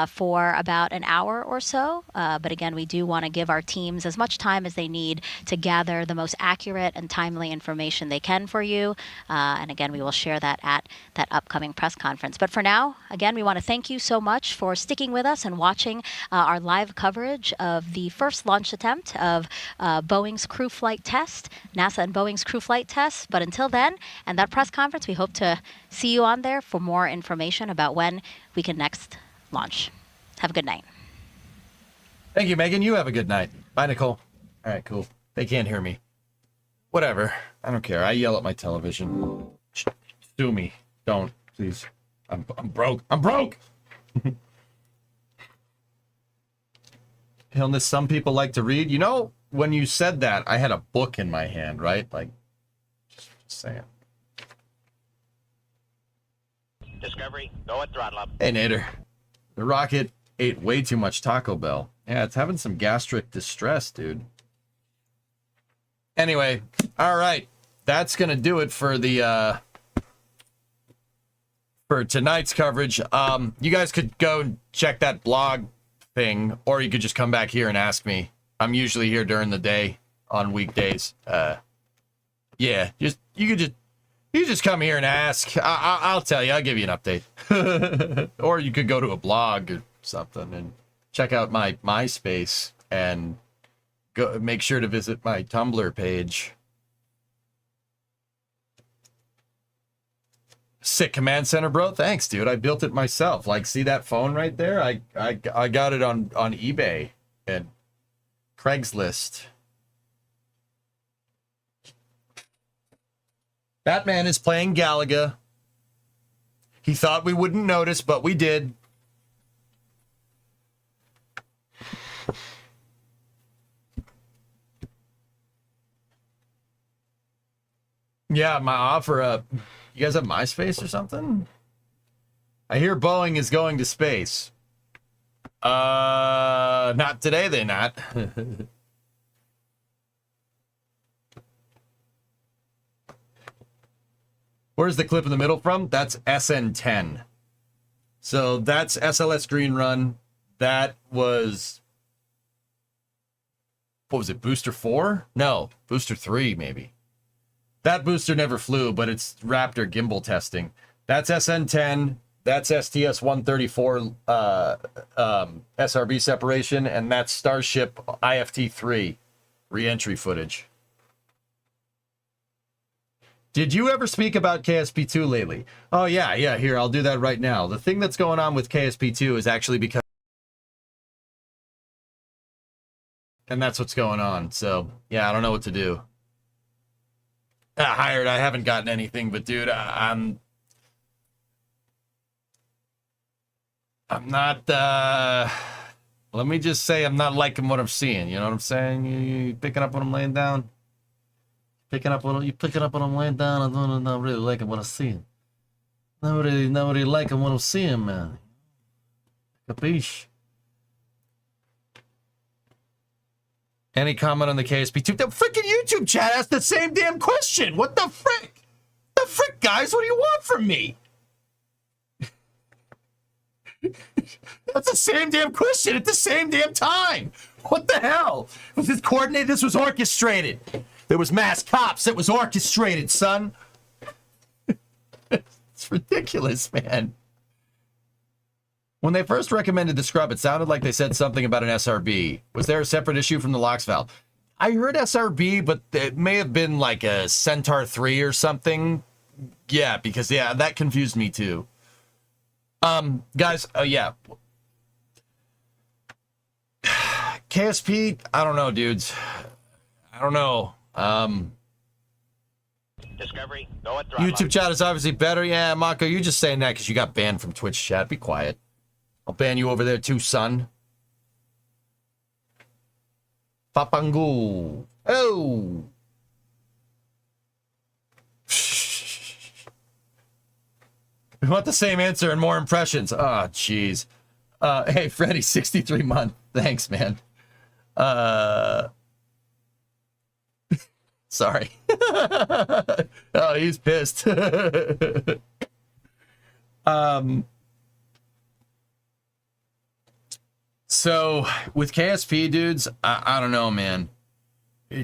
for about an hour or so. But again, we do want to give our teams as much time as they need to gather the most accurate and timely information they can for you. And again, we will share that at that upcoming press conference. But for now, again, we want to thank you so much for sticking with us and watching our live coverage of the first launch attempt of Boeing's crew flight test, NASA and Boeing's crew flight test. But until then, and that press conference, we hope to see you on there for more information about when we can next launch. Have a good night. Thank you, Megan. You have a good night. Bye, Nicole. All right, cool. They can't hear me. Whatever. I don't care. I yell at my television. Sue me. Don't, please. I'm broke. I'm broke! Illness, some people like to read. You know, when you said that, I had a book in my hand, right? Like, just saying. Discovery, go at throttle up. Hey, Nader. The rocket ate way too much Taco Bell. Yeah, it's having some gastric distress, dude. Anyway, all right. That's going to do it for the for tonight's coverage. You guys could go and check that blog thing, or you could just come back here and ask me. I'm usually here during the day on weekdays. Yeah, you could just come here and ask. I'll tell you. I'll give you an update. Or you could go to a blog or something and check out my MySpace and go make sure to visit my Tumblr page. Sick command center, bro. Thanks, dude. I built it myself. Like, see that phone right there? I got it on eBay and Craigslist. Batman is playing Galaga. He thought we wouldn't notice, but we did. Yeah, my offer up. You guys have MySpace or something? I hear Boeing is going to space. Not today, they not. Where's the clip in the middle from? That's SN10. So that's SLS Green Run. That was... What was it, Booster 4? No, Booster 3, maybe. That booster never flew, but it's Raptor gimbal testing. That's SN10. That's STS-134 SRB separation, and that's Starship IFT-3 re-entry footage. Did you ever speak about KSP-2 lately? Oh, yeah, here, I'll do that right now. The thing that's going on with KSP-2 is actually because... And that's what's going on, so, yeah, I don't know what to do. Hired, I haven't gotten anything, but dude, I'm not, let me just say I'm not liking what I'm seeing, you know what I'm saying? You picking up what I'm laying down? You picking up what I'm laying down? I'm not really liking what I'm seeing. Not really liking what I'm seeing, man. Capiche? Any comment on the KSP-2? The freaking YouTube chat asked the same damn question. What the frick? The frick, guys? What do you want from me? That's the same damn question at the same damn time. What the hell? Was this coordinated? This was orchestrated. There was mass cops. It was orchestrated, son. It's ridiculous, man. When they first recommended the scrub, it sounded like they said something about an SRB. Was there a separate issue from the LOX valve? I heard SRB, but it may have been like a Centaur 3 or something. Yeah, because, yeah, that confused me too. Guys, yeah. KSP, I don't know, dudes. I don't know. Discovery, go at throttle. YouTube chat is obviously better. Yeah, Mako, you're just saying that because you got banned from Twitch chat. Be quiet. I'll ban you over there too, son. Papangu. Oh. We want the same answer and more impressions. Oh, jeez. Hey, Freddy, 63 month. Thanks, man. Sorry. Oh, he's pissed. So with KSP, dudes, I don't know, man.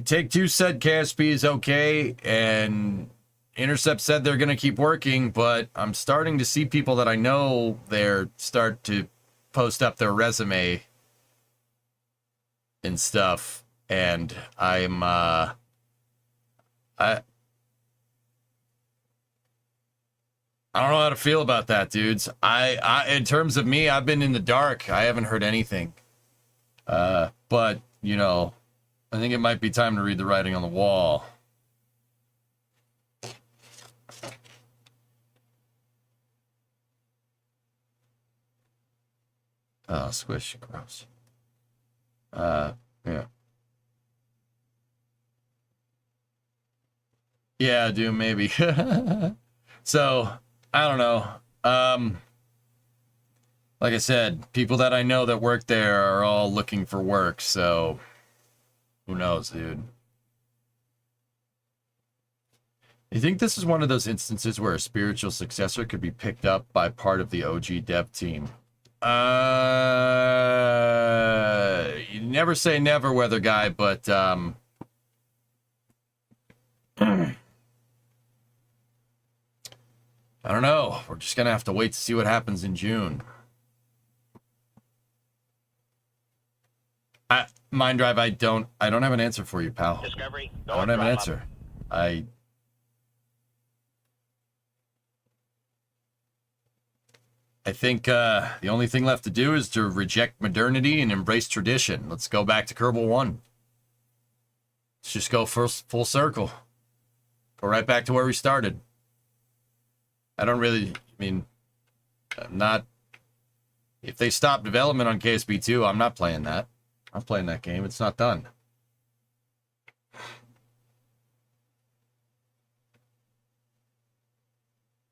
Take Two said KSP is okay, and Intercept said they're gonna keep working, but I'm starting to see people that I know there start to post up their resume and stuff, and I'm I don't know how to feel about that, dudes. I in terms of me, I've been in the dark. I haven't heard anything. But, you know, I think it might be time to read the writing on the wall. Oh, squish, gross. Yeah. Yeah, dude, maybe. So, I don't know. Like I said, people that I know that work there are all looking for work, so who knows, dude. You think this is one of those instances where a spiritual successor could be picked up by part of the OG dev team? You never say never, weather guy, but I don't know. We're just gonna have to wait to see what happens in June. Mind Drive, I don't have an answer for you, pal. Discovery, I don't have an answer. I think the only thing left to do is to reject modernity and embrace tradition. Let's go back to Kerbal 1. Let's just go full circle. Go right back to where we started. I don't really, I mean, I'm not, if they stop development on KSP2, I'm not playing that. I'm playing that game. It's not done.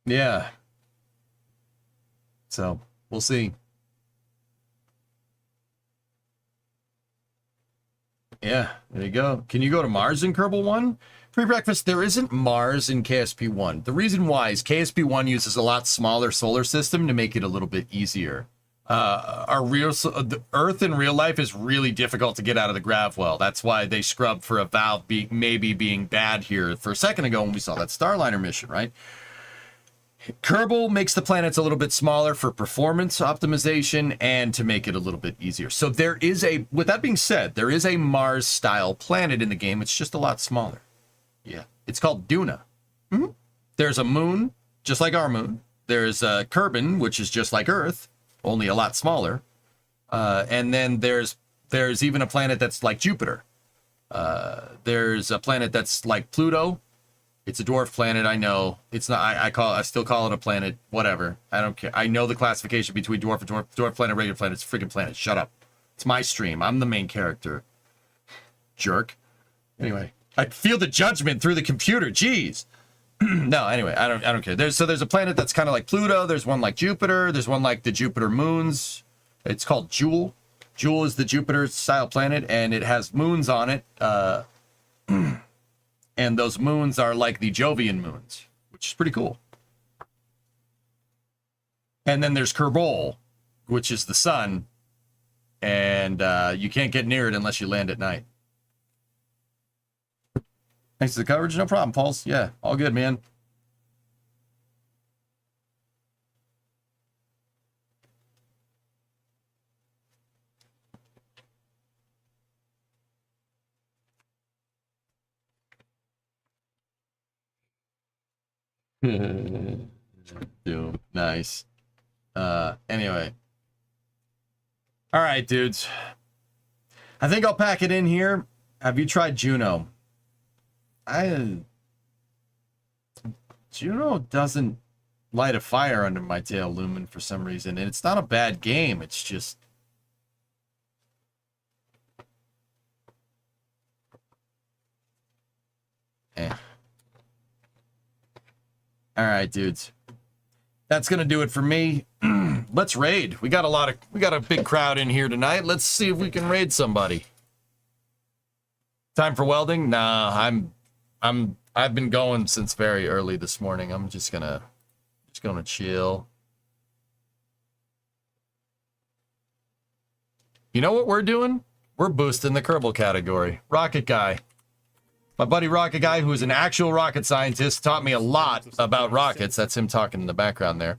Yeah. So, we'll see. Yeah, there you go. Can you go to Mars in Kerbal 1? Pre-breakfast, there isn't Mars in KSP1. The reason why is KSP1 uses a lot smaller solar system to make it a little bit easier. The Earth in real life is really difficult to get out of the grav well. That's why they scrubbed for a valve maybe being bad here for a second ago when we saw that Starliner mission, right? Kerbal makes the planets a little bit smaller for performance optimization and to make it a little bit easier. So there is with that being said, there is a Mars-style planet in the game. It's just a lot smaller. Yeah. It's called Duna. Mm-hmm. There's a moon, just like our moon. There's Kerbin, which is just like Earth, only a lot smaller. And then there's even a planet that's like Jupiter. There's a planet that's like Pluto. It's a dwarf planet, I know. It's not. I still call it a planet. Whatever. I don't care. I know the classification between dwarf and dwarf planet, regular planet. It's a freaking planet. Shut up. It's my stream. I'm the main character. Jerk. Anyway, I feel the judgment through the computer. Jeez. No. Anyway, I don't care. There's a planet that's kind of like Pluto. There's one like Jupiter. There's one like the Jupiter moons. It's called Jewel. Jewel is the Jupiter-style planet, and it has moons on it. And those moons are like the Jovian moons, which is pretty cool. And then there's Kerbal, which is the sun. and you can't get near it unless you land at night. Thanks for the coverage. No problem, Pulse. Yeah, all good, man. Dude, nice. Anyway. All right, dudes. I think I'll pack it in here. Have you tried Juno? Juno doesn't light a fire under my tail, Lumen, for some reason. And it's not a bad game. It's just... All right, dudes. That's gonna do it for me. Let's raid. We got a big crowd in here tonight. Let's see if we can raid somebody. Time for welding? Nah, I've been going since very early this morning. I'm just gonna chill. You know what we're doing? We're boosting the Kerbal category. Rocket Guy. My buddy Rocket Guy, who is an actual rocket scientist, taught me a lot about rockets. That's him talking in the background there.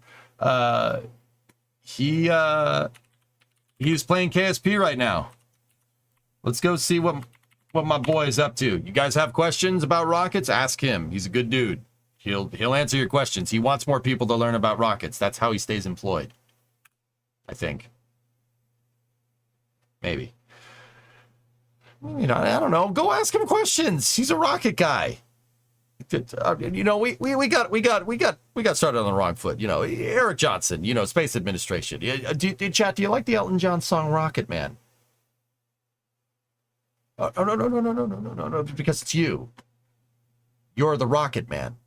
He's playing KSP right now. Let's go see what my boy is up to. You guys have questions about rockets? Ask him. He's a good dude. He'll answer your questions. He wants more people to learn about rockets. That's how he stays employed. I think. Maybe. You know, I don't know. Go ask him questions. He's a rocket guy. You know, we got started on the wrong foot. You know, Eric Johnson. You know, Space Administration. Chat. Do you like the Elton John song "Rocket Man"? Oh no, because it's you. You're the Rocket Man.